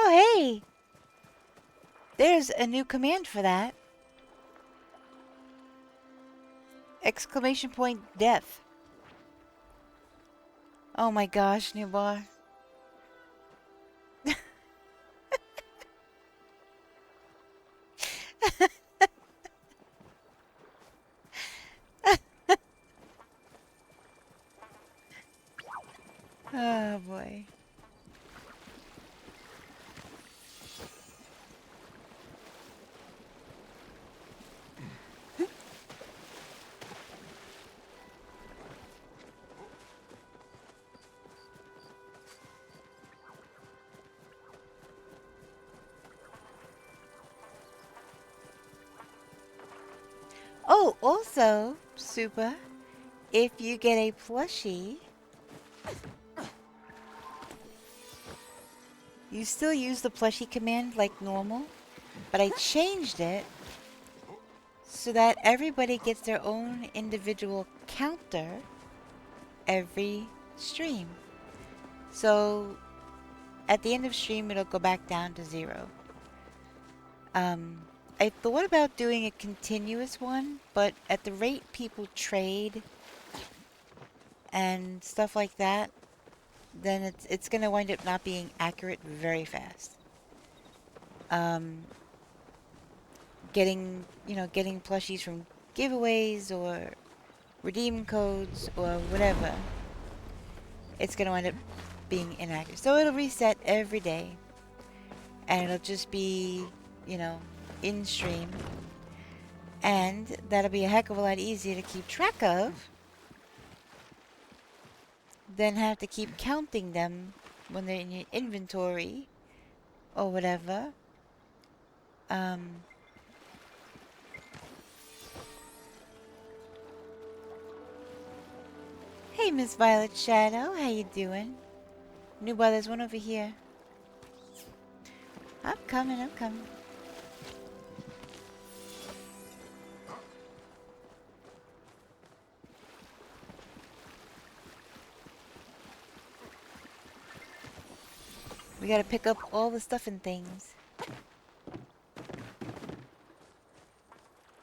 Oh, hey! There's a new command for that. Exclamation point death. Oh my gosh, new bar. Oh boy. Oh, also, Super, if you get a plushie, you still use the plushie command like normal, but I changed it so that everybody gets their own individual counter every stream. So at the end of stream, it'll go back down to 0. I thought about doing a continuous one, but at the rate people trade and stuff like that, then it's gonna wind up not being accurate very fast. Getting plushies from giveaways or redeem codes or whatever, it's gonna wind up being inaccurate. So it'll reset every day, and it'll just be, in stream, and that'll be a heck of a lot easier to keep track of than have to keep counting them when they're in your inventory or whatever. Hey, Miss Violet Shadow, how you doing? New there's one over here. I'm coming. We gotta pick up all the stuff and things.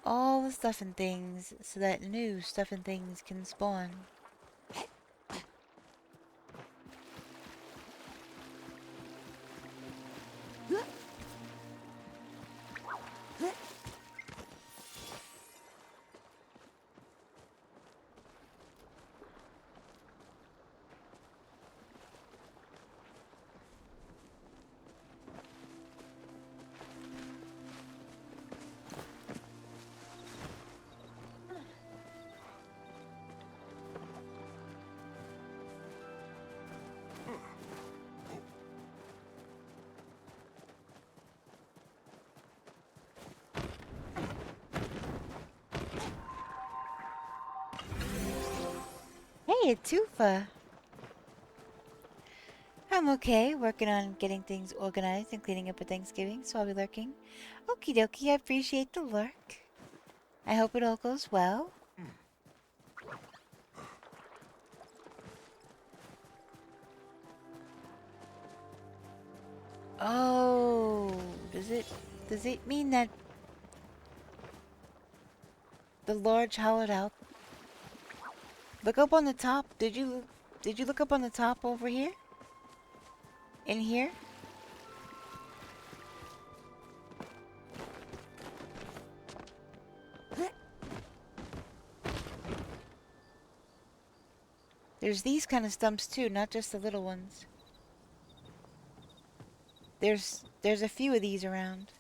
All the stuff and things so that new stuff and things can spawn. Hey, Tufa. I'm okay, working on getting things organized and cleaning up for Thanksgiving, so I'll be lurking. Okie dokie, I appreciate the lurk. I hope it all goes well. Oh, does it mean that the large hollowed out? Look up on the top. Did you look up on the top over here? In here? There's these kind of stumps too, not just the little ones. There's a few of these around.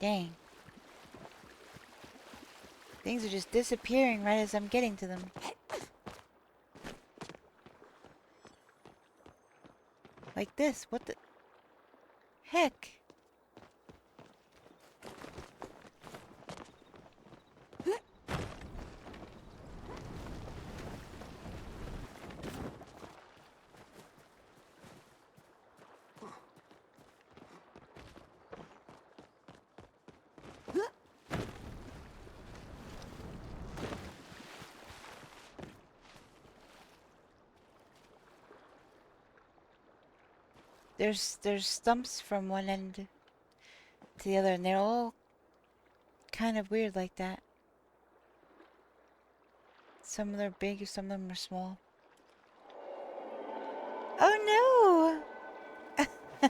Dang. Things are just disappearing right as I'm getting to them. Like this. What the heck? There's stumps from one end to the other, and they're all kind of weird like that. Some of them are big, some of them are small. Oh no!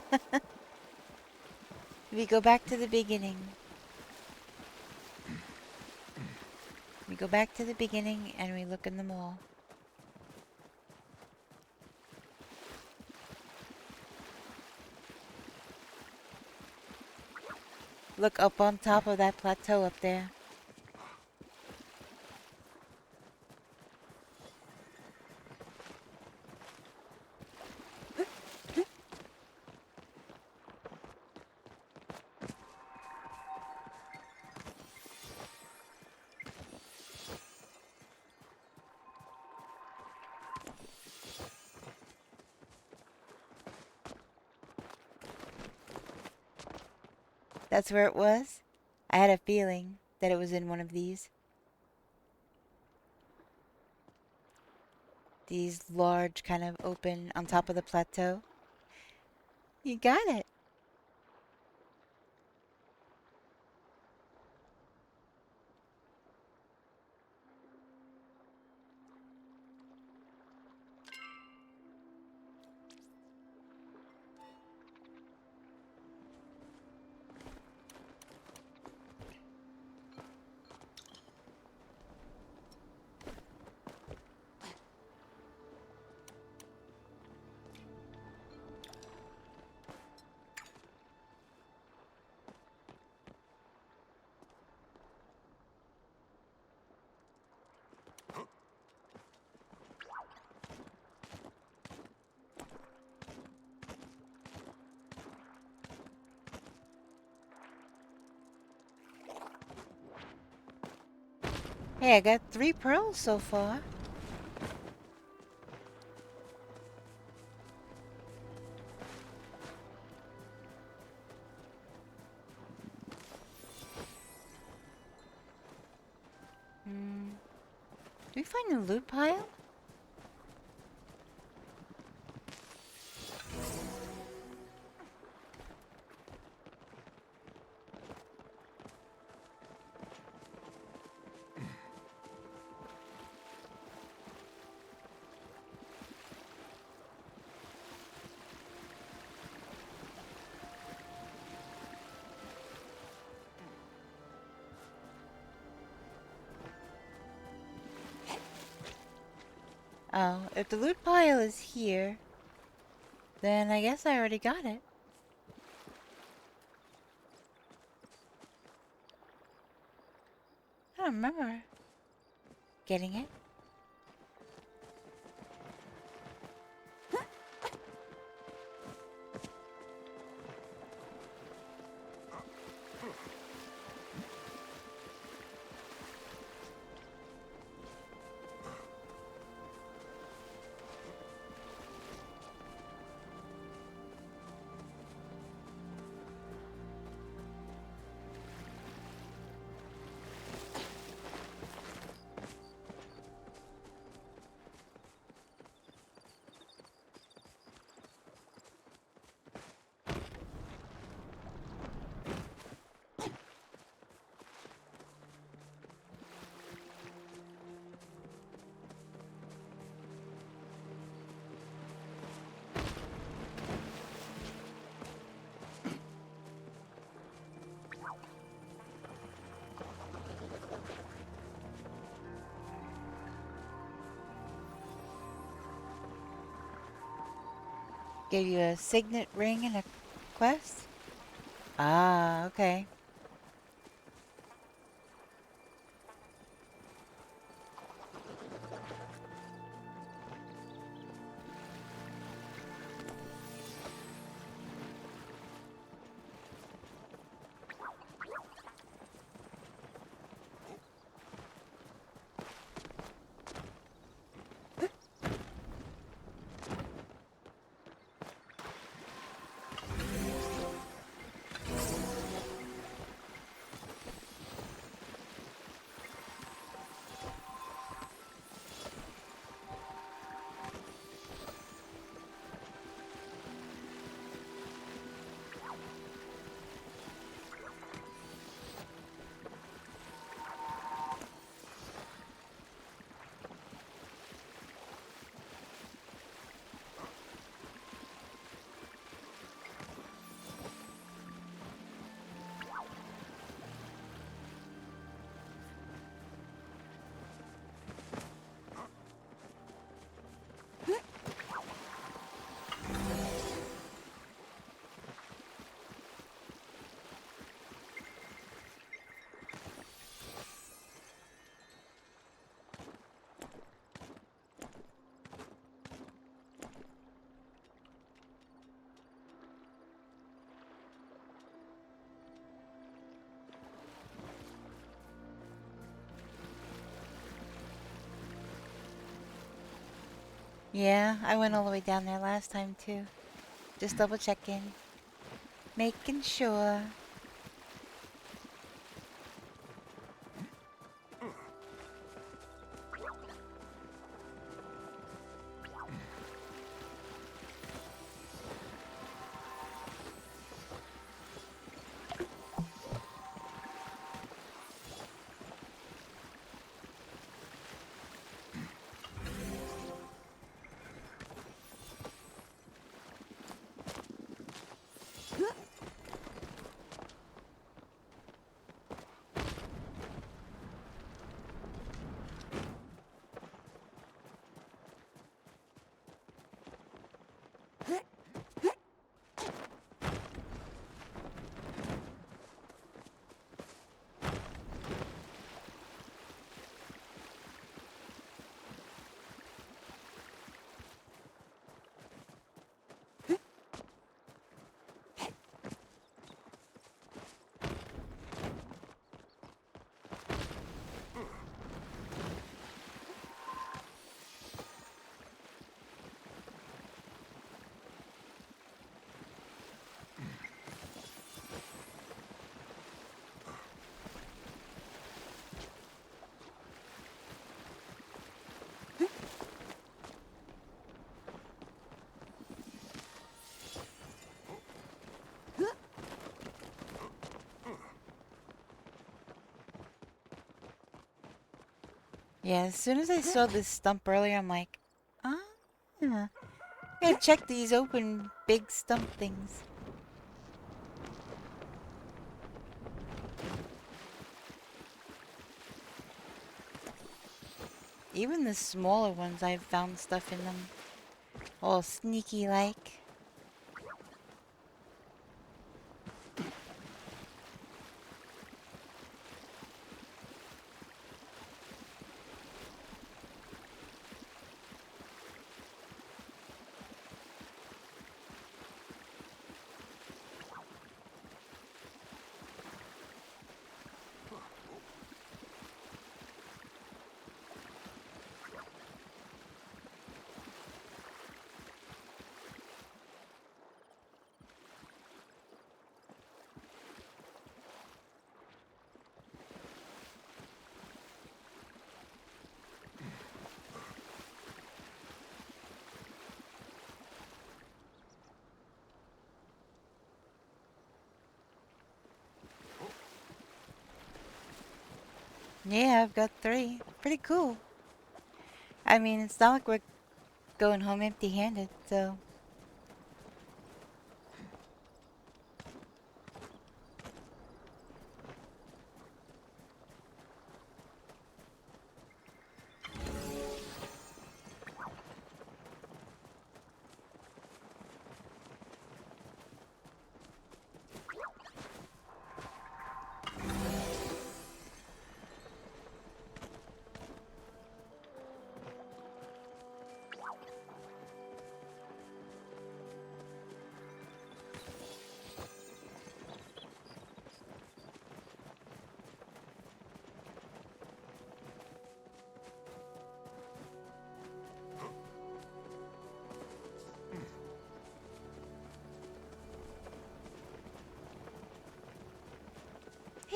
We go back to the beginning. We go back to the beginning and we look in them all. Look up on top of that plateau up there. That's where it was? I had a feeling that it was in one of these. These large, kind of open on top of the plateau. You got it. Hey, I got 3 pearls so far. Do we find a loot pile? Oh, if the loot pile is here, then I guess I already got it. I don't remember getting it. Gave you a signet ring and a quest? Ah, okay. Yeah, I went all the way down there last time too. Just double checking. Making sure. Yeah, as soon as I saw this stump earlier, I'm like, ah, I gotta check these open big stump things. Even the smaller ones, I've found stuff in them. All sneaky like. Yeah, I've got 3. Pretty cool. I mean, it's not like we're going home empty-handed, so...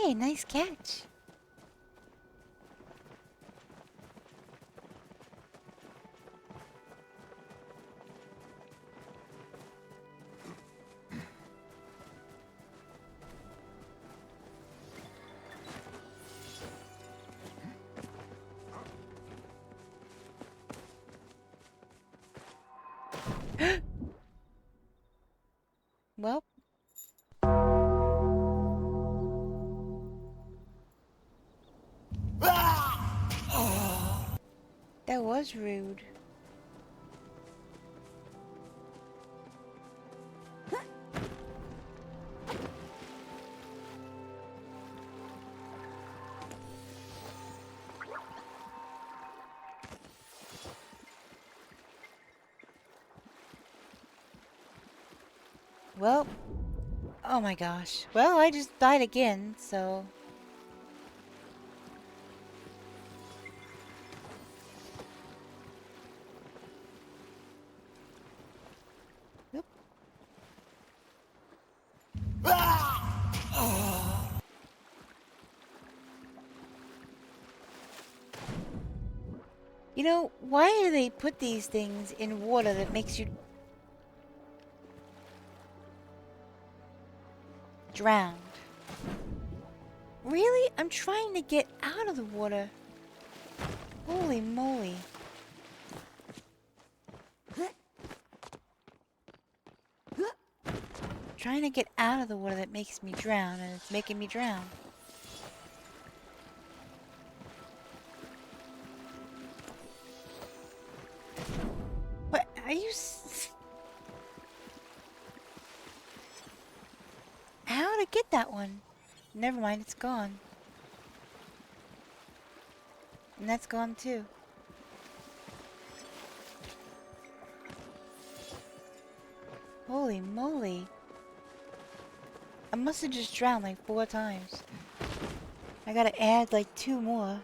Hey, nice catch. Well, that was rude. Well, oh my gosh. Well, I just died again, so... Oop. You know, why do they put these things in water that makes you drown? Really? I'm trying to get out of the water. Holy moly. Trying to get out of the water that makes me drown, and it's making me drown. What? Are you... How to get that one? Never mind, it's gone. And that's gone too. Holy moly. I must have just drowned like 4 times. I gotta add like 2 more.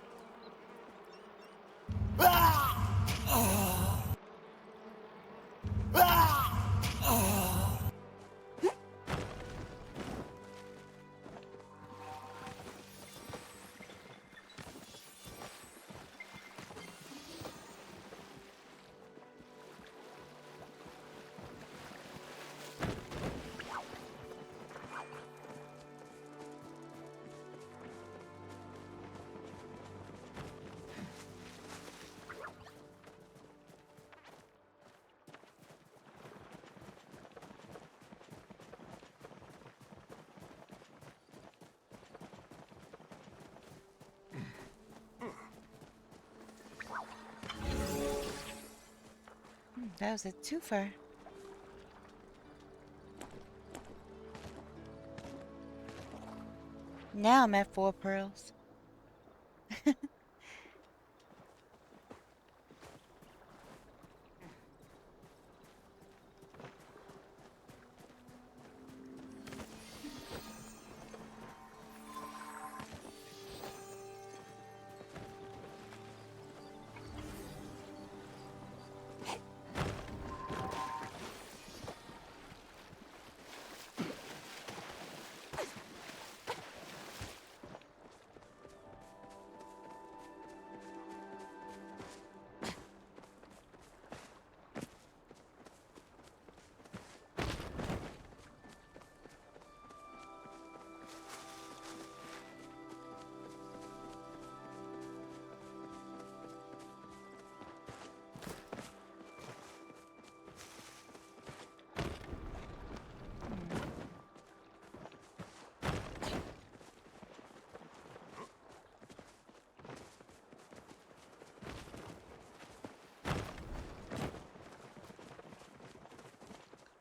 That was a twofer. Now I'm at 4 pearls.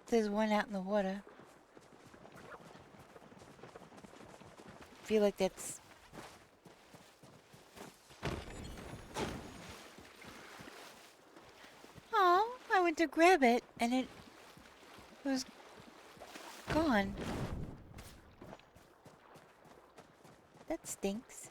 There's one out in the water. Feel like that's... Oh, I went to grab it and it was gone. That stinks.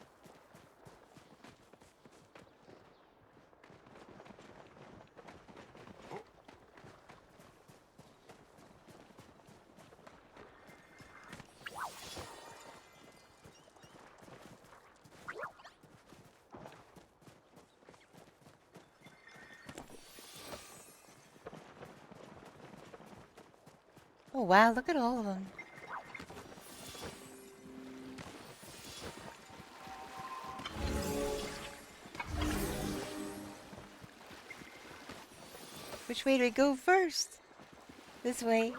Oh wow, look at all of them. Which way do we go first? This way.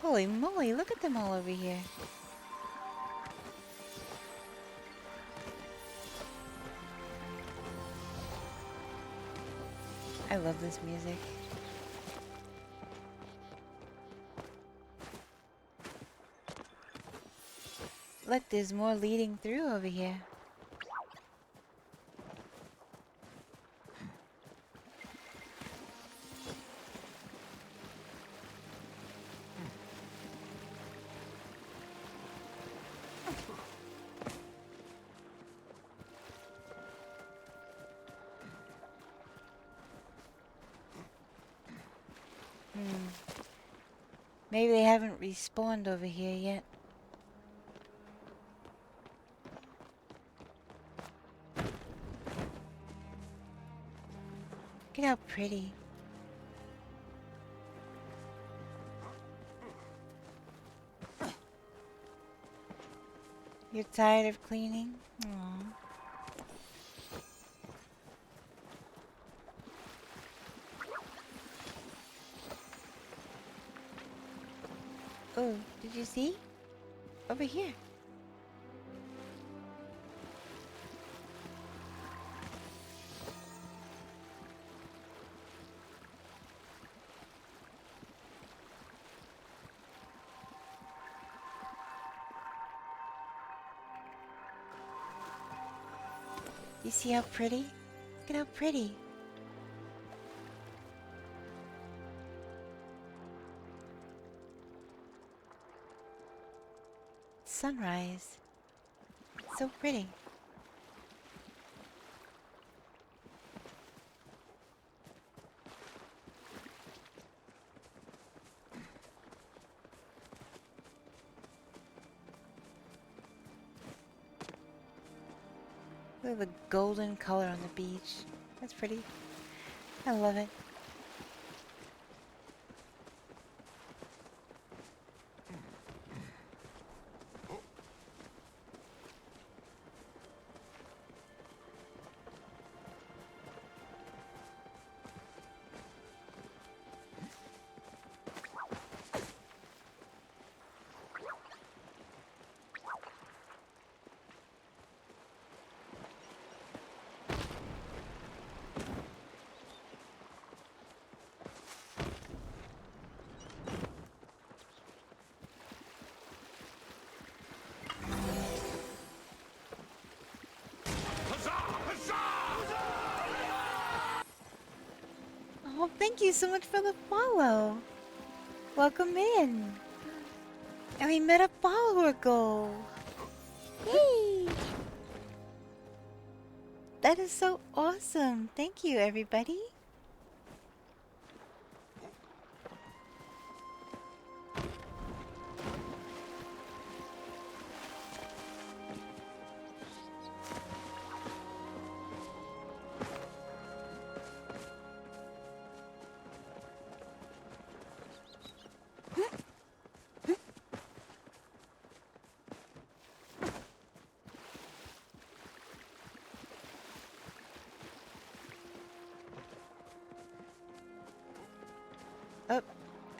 Holy moly, look at them all over here. I love this music. Look, there's more leading through over here. Maybe they haven't respawned over here yet. Look at how pretty. You're tired of cleaning? Aww. Oh, did you see? Over here. You see how pretty? Look at how pretty. Sunrise. So pretty. Look at the golden color on the beach. That's pretty. I love it. Oh, thank you so much for the follow. Welcome in. And we met a follower goal. Yay! That is so awesome. Thank you, everybody.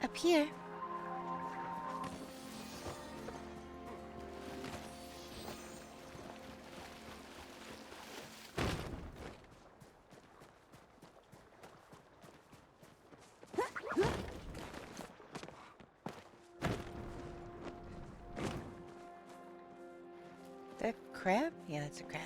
Up here. That crab? Yeah, that's a crab.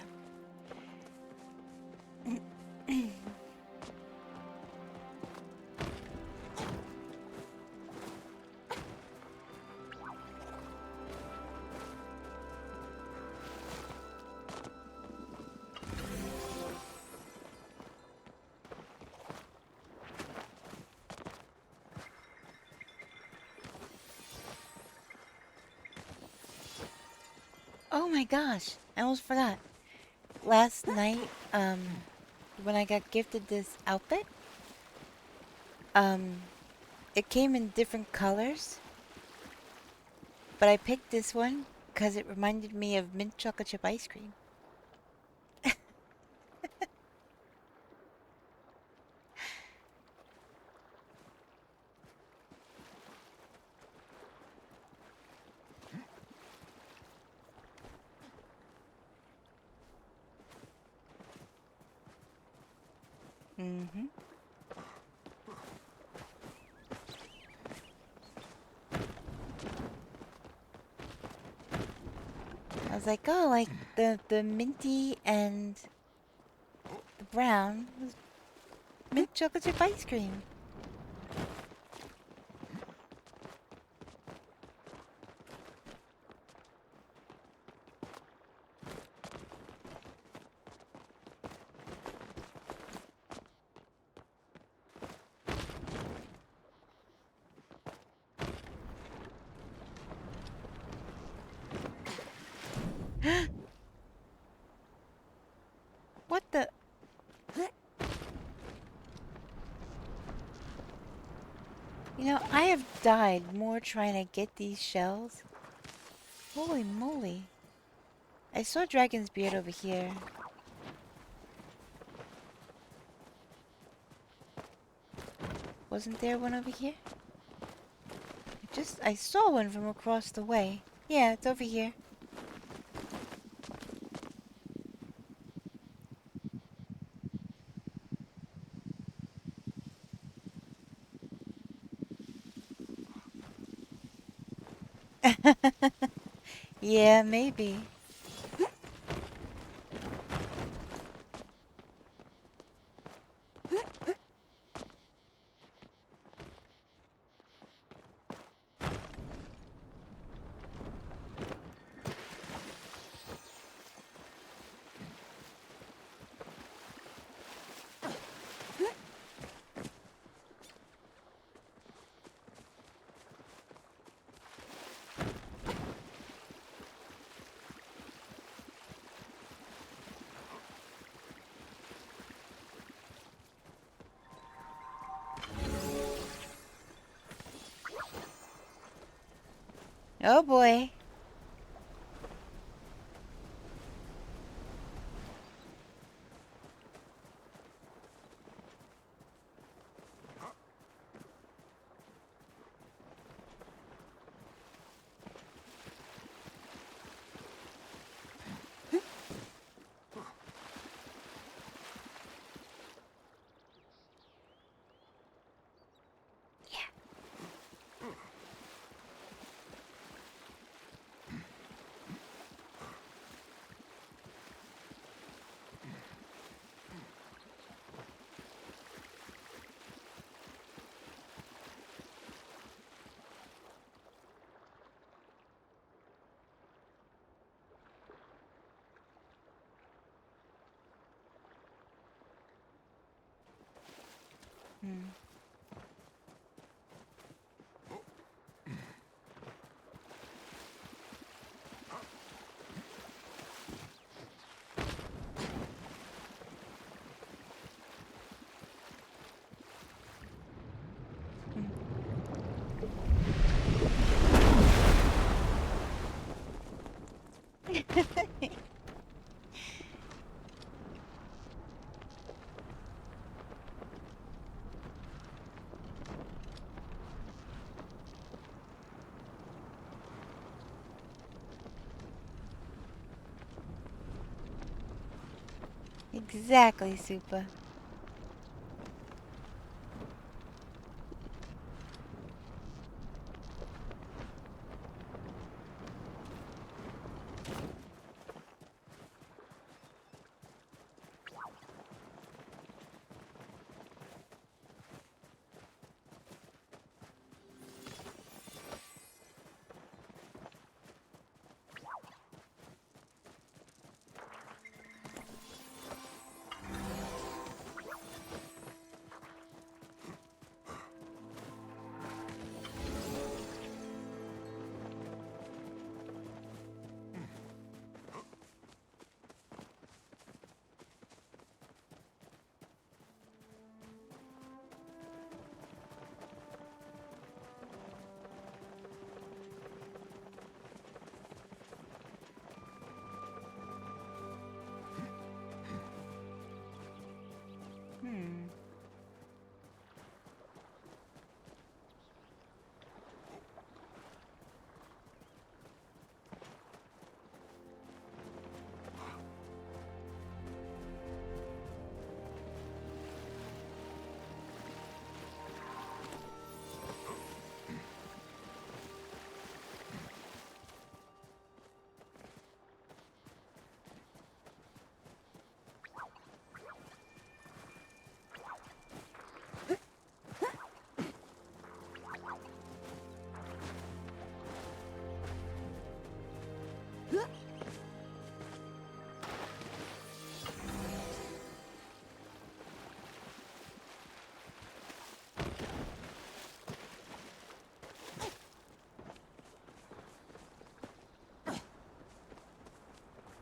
Oh my gosh, I almost forgot. Last night, when I got gifted this outfit, it came in different colors, but I picked this one because it reminded me of mint chocolate chip ice cream. Mm-hmm. I was like, oh, like the minty and the brown was mint chocolate chip ice cream. What the? You know, I have died more trying to get these shells. Holy moly. I saw Dragon's Beard over here. Wasn't there one over here? I saw one from across the way. Yeah, it's over here. Yeah, maybe. Oh boy. Hmm. Exactly, Super.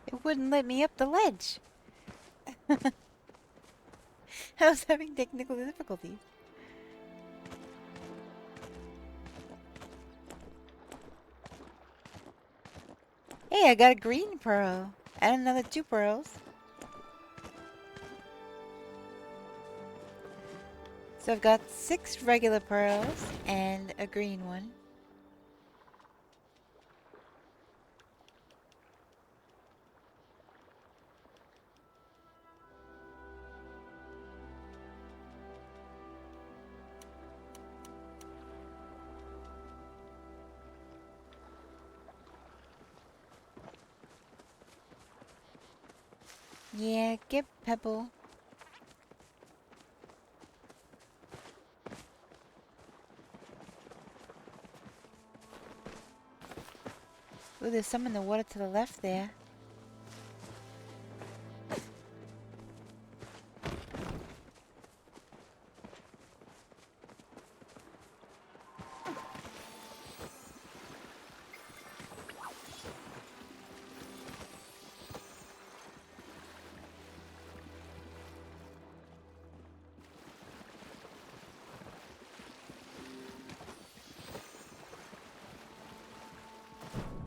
It wouldn't let me up the ledge. I was having technical difficulties. Hey, I got a green pearl. And another 2 pearls. So I've got 6 regular pearls and a green one. Yeah, get pebble. Ooh, there's some in the water to the left there.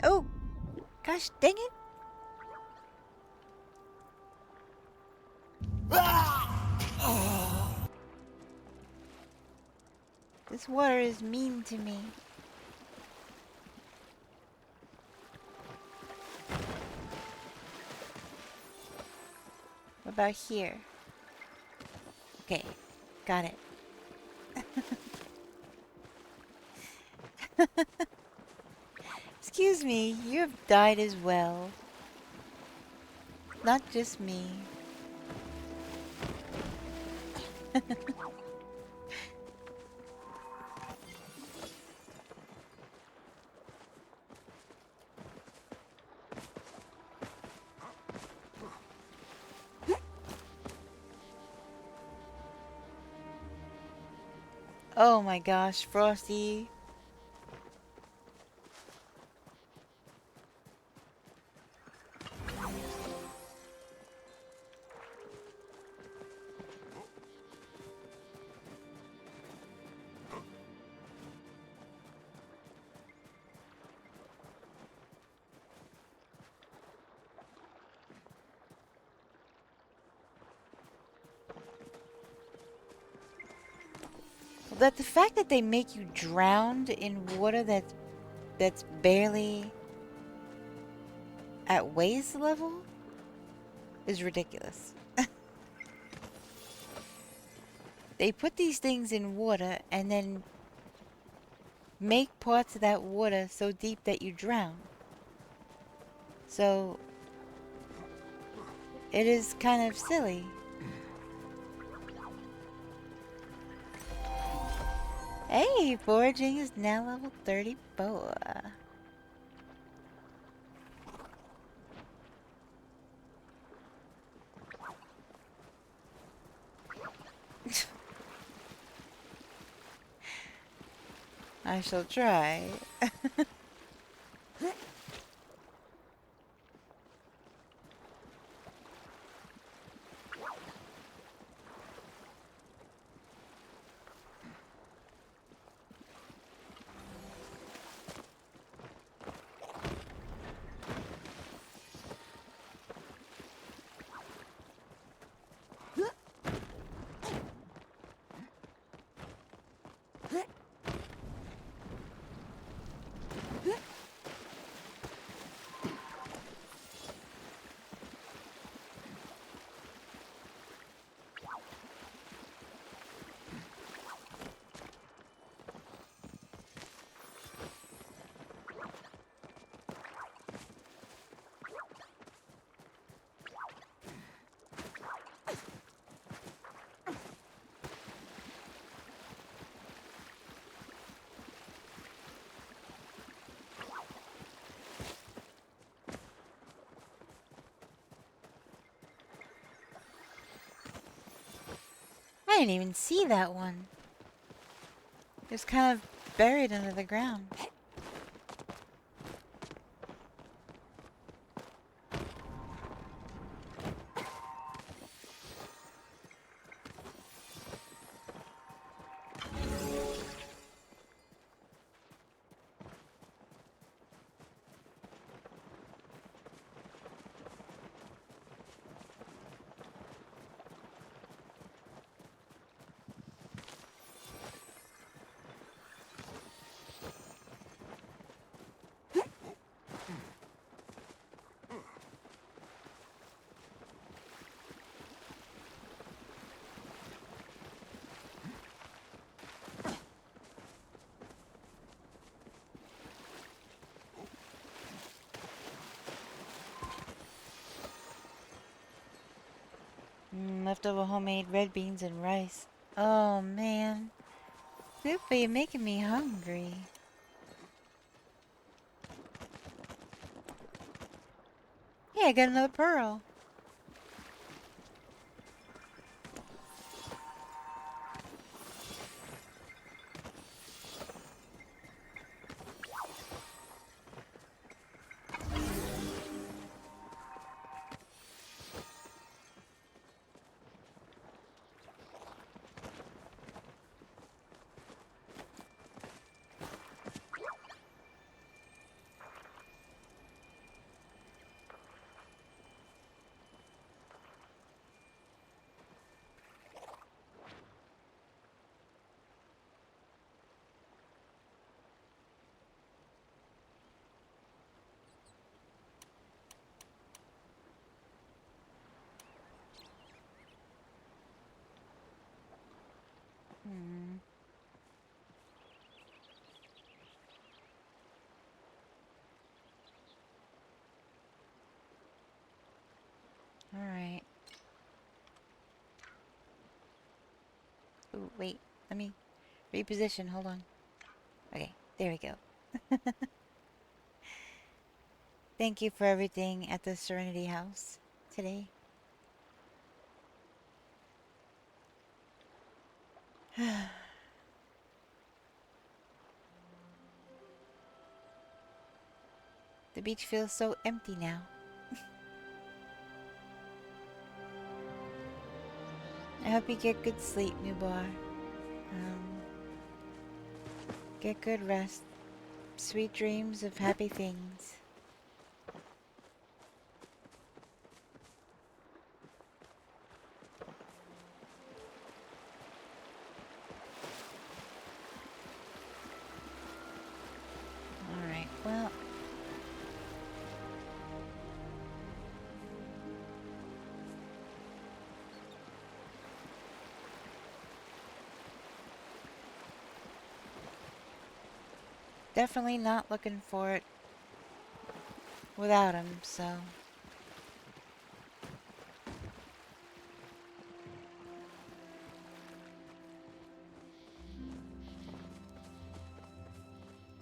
Oh! Gosh dang it! This water is mean to me. What about here? Okay, got it. Excuse me, you have died as well. Not just me. Oh my gosh, Frosty. That the fact that they make you drown in water that's barely at waist level is ridiculous. They put these things in water and then make parts of that water so deep that you drown. So it is kind of silly. Hey, foraging is now level 34. I shall try. I didn't even see that one. It was kind of buried under the ground. Leftover homemade red beans and rice. Oh man. Super, you're making me hungry. Yeah, I got another pearl. Alright. Ooh, wait. Let me reposition. Hold on. Okay, there we go. Thank you for everything at the Serenity House today. The beach feels so empty now. I hope you get good sleep, Nubar. Get good rest. Sweet dreams of happy things. Alright, well. Definitely not looking for it without him, so. I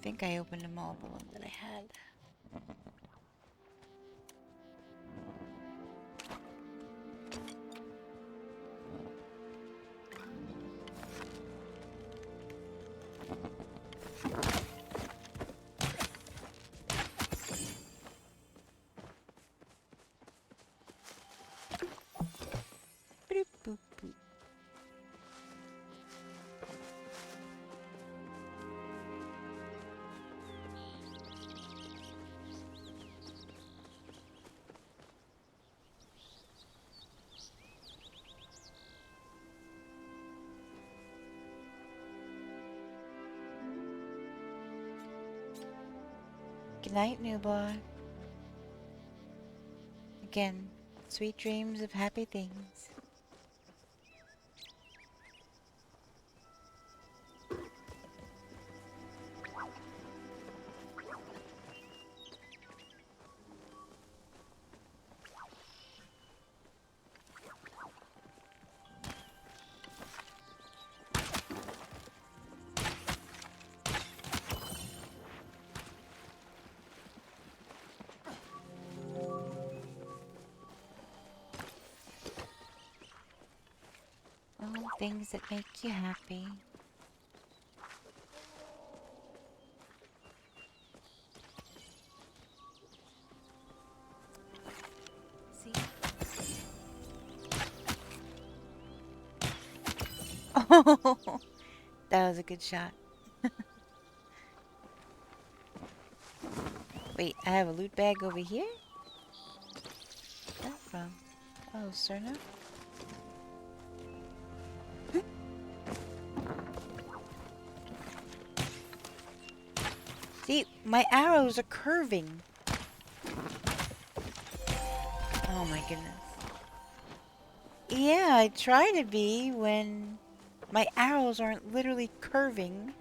think I opened them all, the ones that I had. Boop, boop, boop. Good night, newborn. Again, sweet dreams of happy things. things that make you happy. See? Oh, that was a good shot. Wait, I have a loot bag over here? Where's that from? Oh, Cerna? See, my arrows are curving. Oh my goodness. Yeah, I try to be when my arrows aren't literally curving.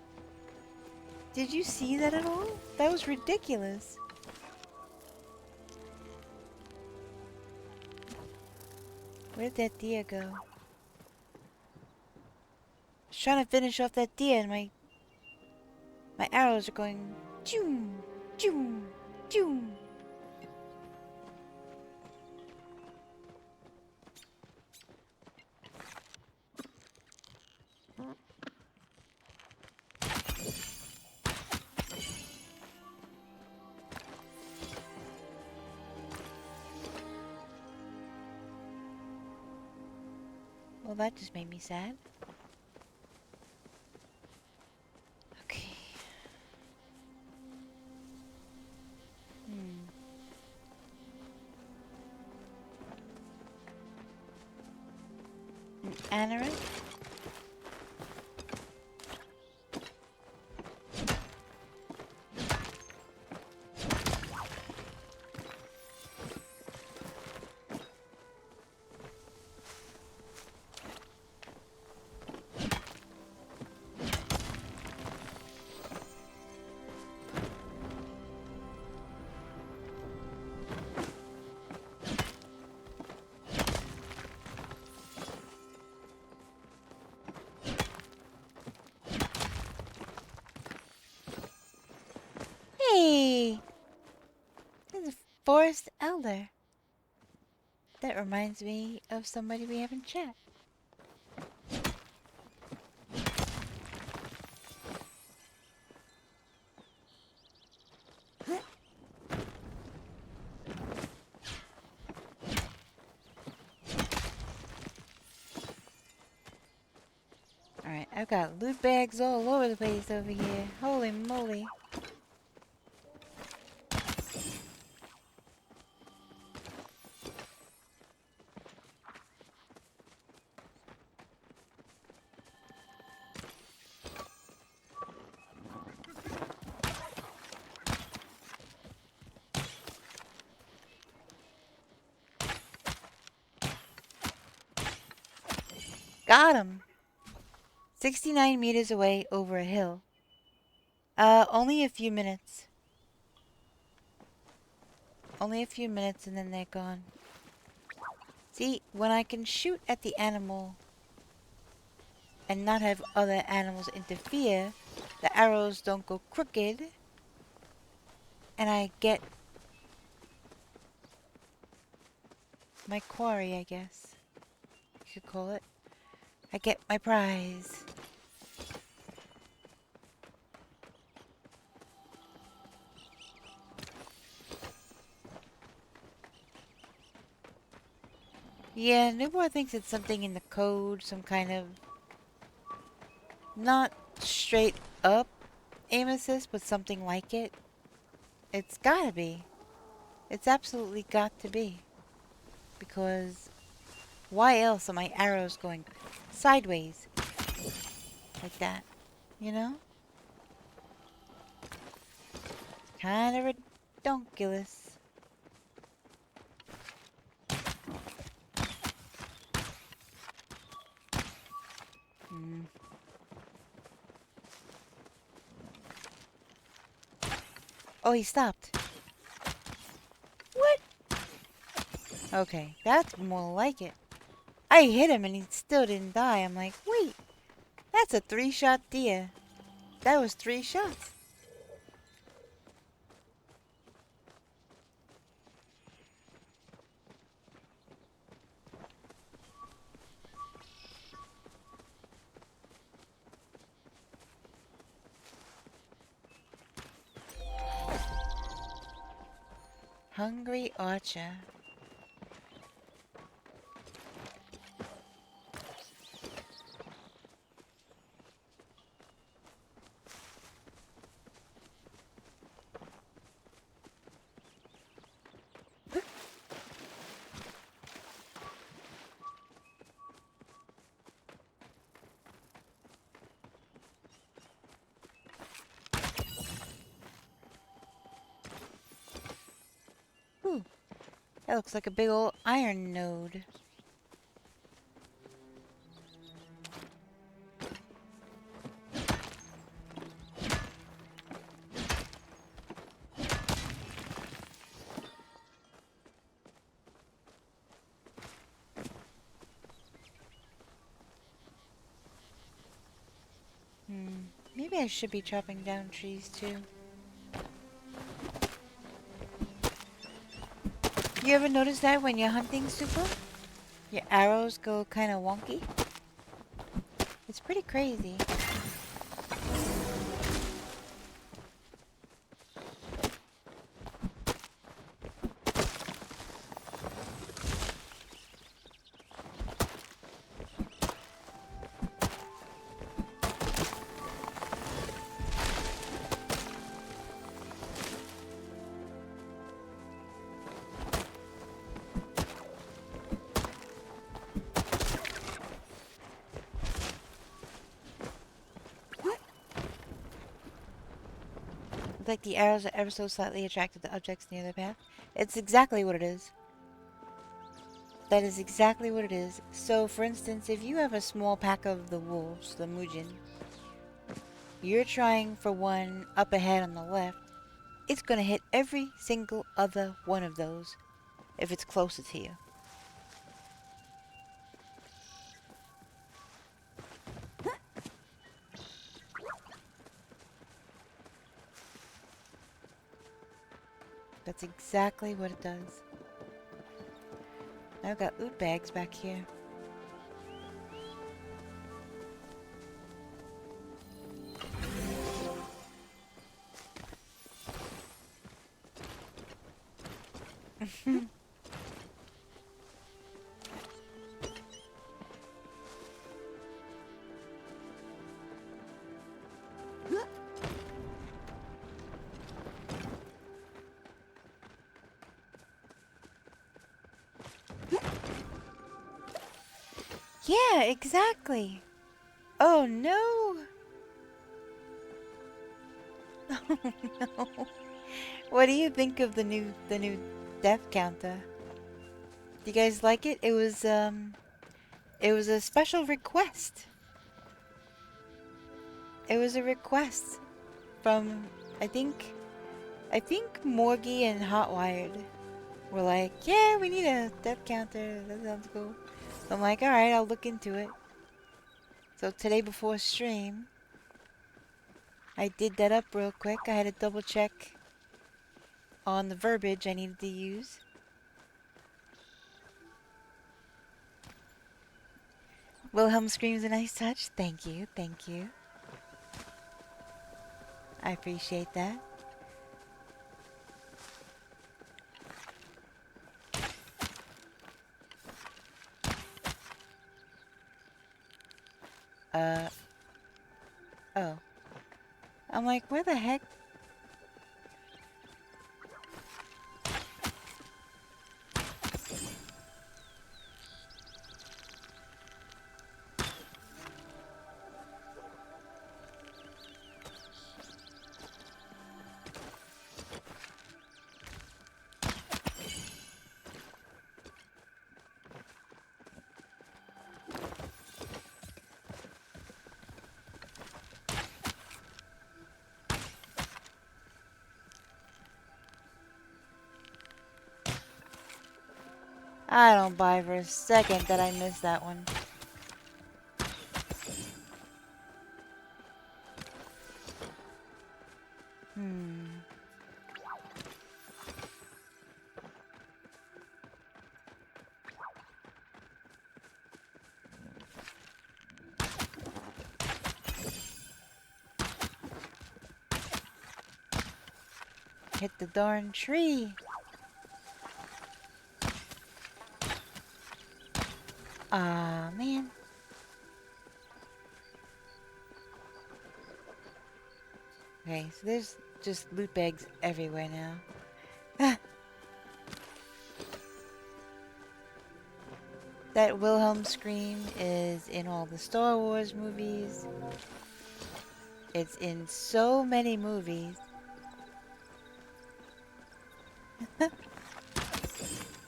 Did you see that at all? That was ridiculous. Where did that deer go? I was trying to finish off that deer and my arrows are going choom, choom, choom. Well, that just made me sad. Okay. An anorite? Hey! There's a forest elder. That reminds me of somebody we have in chat. Alright, I've got loot bags all over the place over here. Holy moly. Got him! 69 meters away over a hill. Only a few minutes. Only a few minutes and then they're gone. See, when I can shoot at the animal and not have other animals interfere, the arrows don't go crooked, and I get my quarry, I guess you could call it. I get my prize. Yeah, Newborn thinks it's something in the code, some kind of not straight up aim assist, but something like it. It's gotta be. It's absolutely got to be. Because why else are my arrows going sideways? Like that. You know? Kind of redonkulous. Oh, he stopped. What? Okay, that's more like it. I hit him and he still didn't die. I'm like, wait, that's a 3-shot deer. That was 3 shots. Hungry Archer. Ooh, that looks like a big old iron node. Maybe I should be chopping down trees too. You ever notice that when you're hunting super? Your arrows go kind of wonky? It's pretty crazy. Like the arrows are ever so slightly attracted to objects near the path. It's exactly what it is. That is exactly what it is. So, for instance, if you have a small pack of the wolves, the Mujin, you're trying for one up ahead on the left, it's going to hit every single other one of those if it's closer to you. That's exactly what it does. I've got loot bags back here. Yeah, exactly. Oh no. Oh no. What do you think of the new death counter? Do you guys like it? It was a special request. It was a request from I think Morgie and Hotwired were like, yeah, we need a death counter. That sounds cool. So I'm like, alright, I'll look into it. So today before stream, I did that up real quick. I had to double check on the verbiage I needed to use. Wilhelm screams a nice touch. Thank you, thank you. I appreciate that. Oh. I'm like, where the heck? I don't buy for a second that I missed that one. Hit the darn tree. Aw, man. Okay, so there's just loot bags everywhere now. That Wilhelm scream is in all the Star Wars movies. It's in so many movies.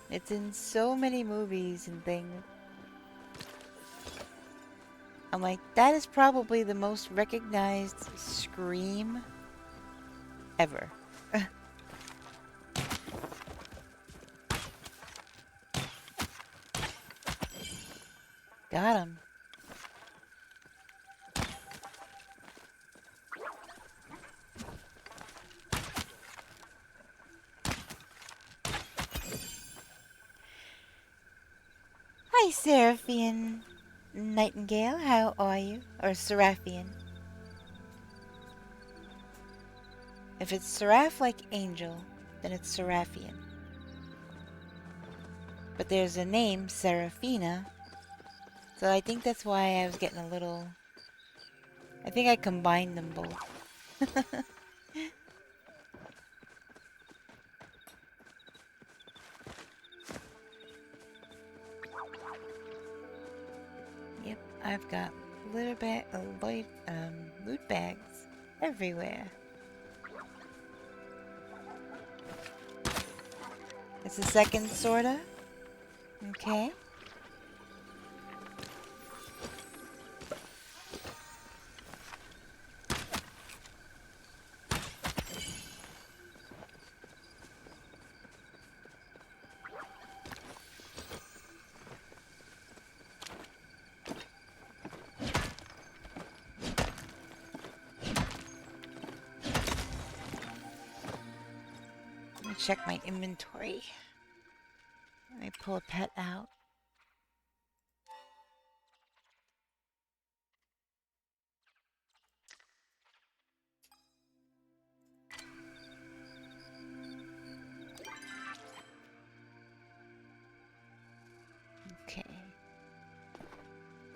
It's in so many movies and things. I'm like, that is probably the most recognized scream ever. Got him. Hi, Seraphian Nightingale. How are you? Or Seraphian. If it's Seraph like angel, then it's Seraphian. But there's a name, Seraphina. So I think that's why I was getting a little... I think I combined them both. Yep, I've got loot bags everywhere. It's the second, sorta. Okay. Let me check my inventory. Let me pull a pet out. Okay.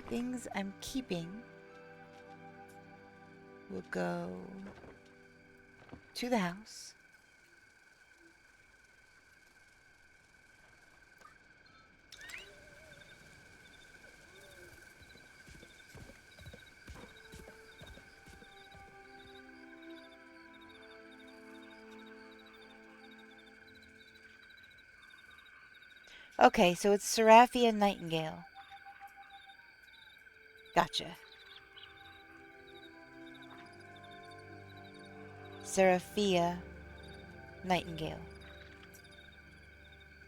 Things I'm keeping will go to the house. Okay, so it's Seraphia Nightingale. Gotcha. Seraphia Nightingale.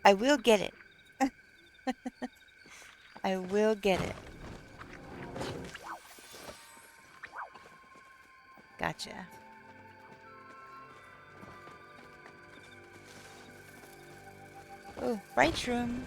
I will get it. I will get it. Gotcha. Oh, right room.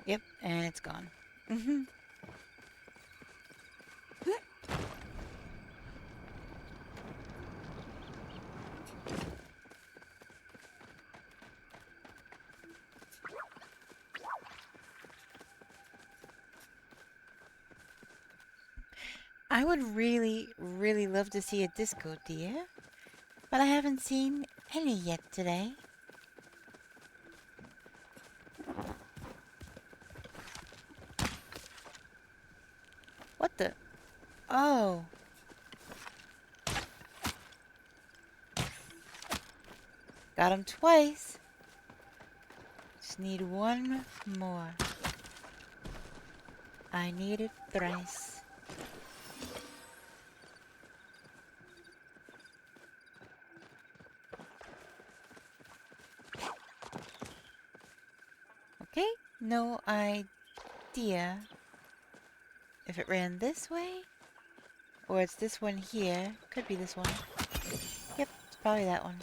Yep, and it's gone. I would really, really love to see a disco deer, but I haven't seen any yet today. What the? Oh. Got him twice. Just need one more. I need it thrice. Okay, no idea if it ran this way, or it's this one here. Could be this one. Yep, it's probably that one.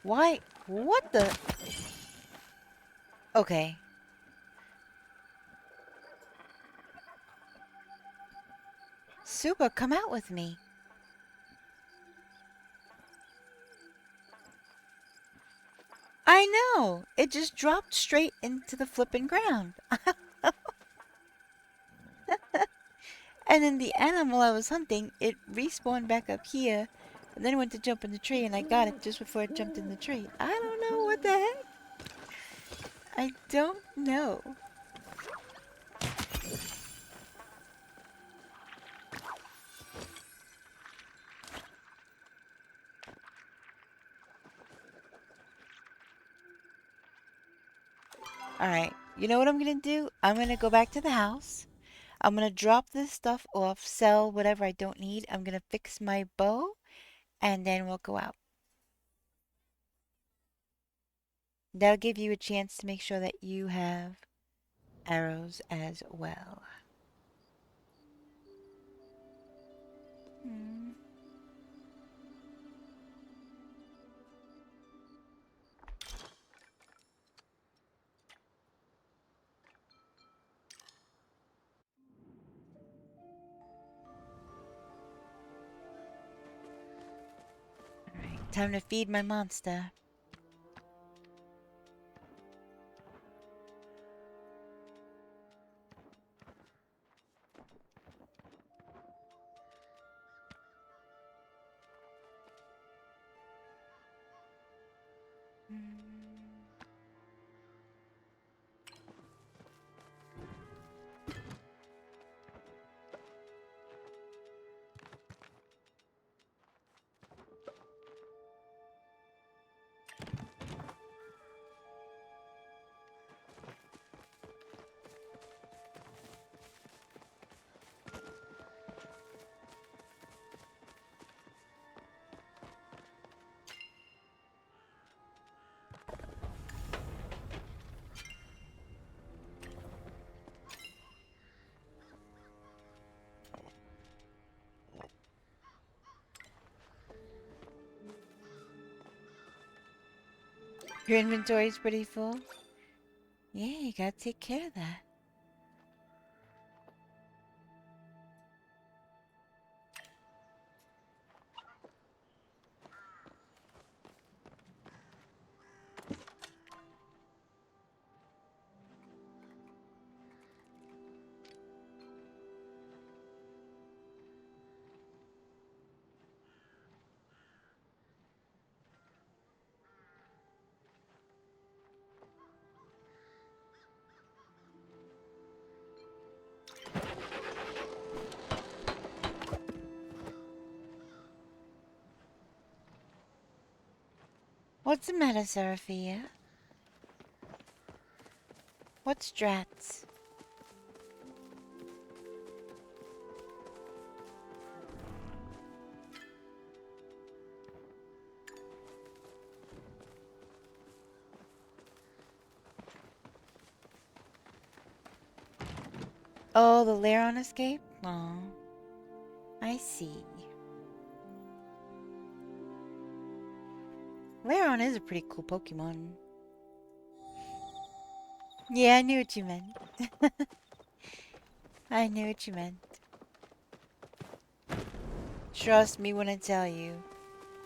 Why? What the? Okay. Super, come out with me. I know. It just dropped straight into the flipping ground. And then the animal I was hunting, it respawned back up here, and then went to jump in the tree, and I got it just before it jumped in the tree. I don't know what the heck. I don't know. Alright, you know what I'm gonna do? I'm gonna go back to the house. I'm gonna drop this stuff off, sell whatever I don't need. I'm gonna fix my bow, and then we'll go out. That'll give you a chance to make sure that you have arrows as well. Hmm. Alright, time to feed my monster. Your inventory's pretty full? Yeah, you gotta take care of that. What's the matter, Seraphia? What's drats? Oh, the Laron escape? Oh, I see. Laron is a pretty cool Pokemon. Yeah, I knew what you meant. I knew what you meant. Trust me when I tell you,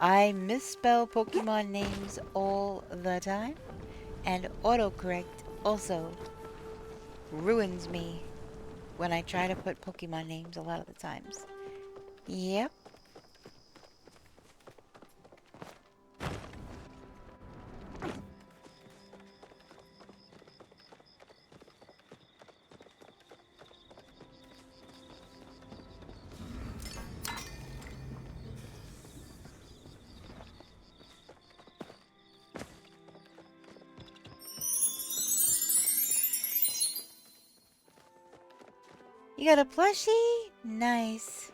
I misspell Pokemon names all the time, and autocorrect also ruins me when I try to put Pokemon names a lot of the times. Yep. You got a plushie? Nice.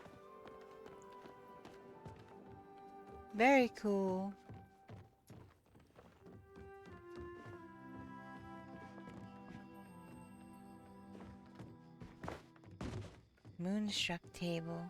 Very cool. Moonstruck table.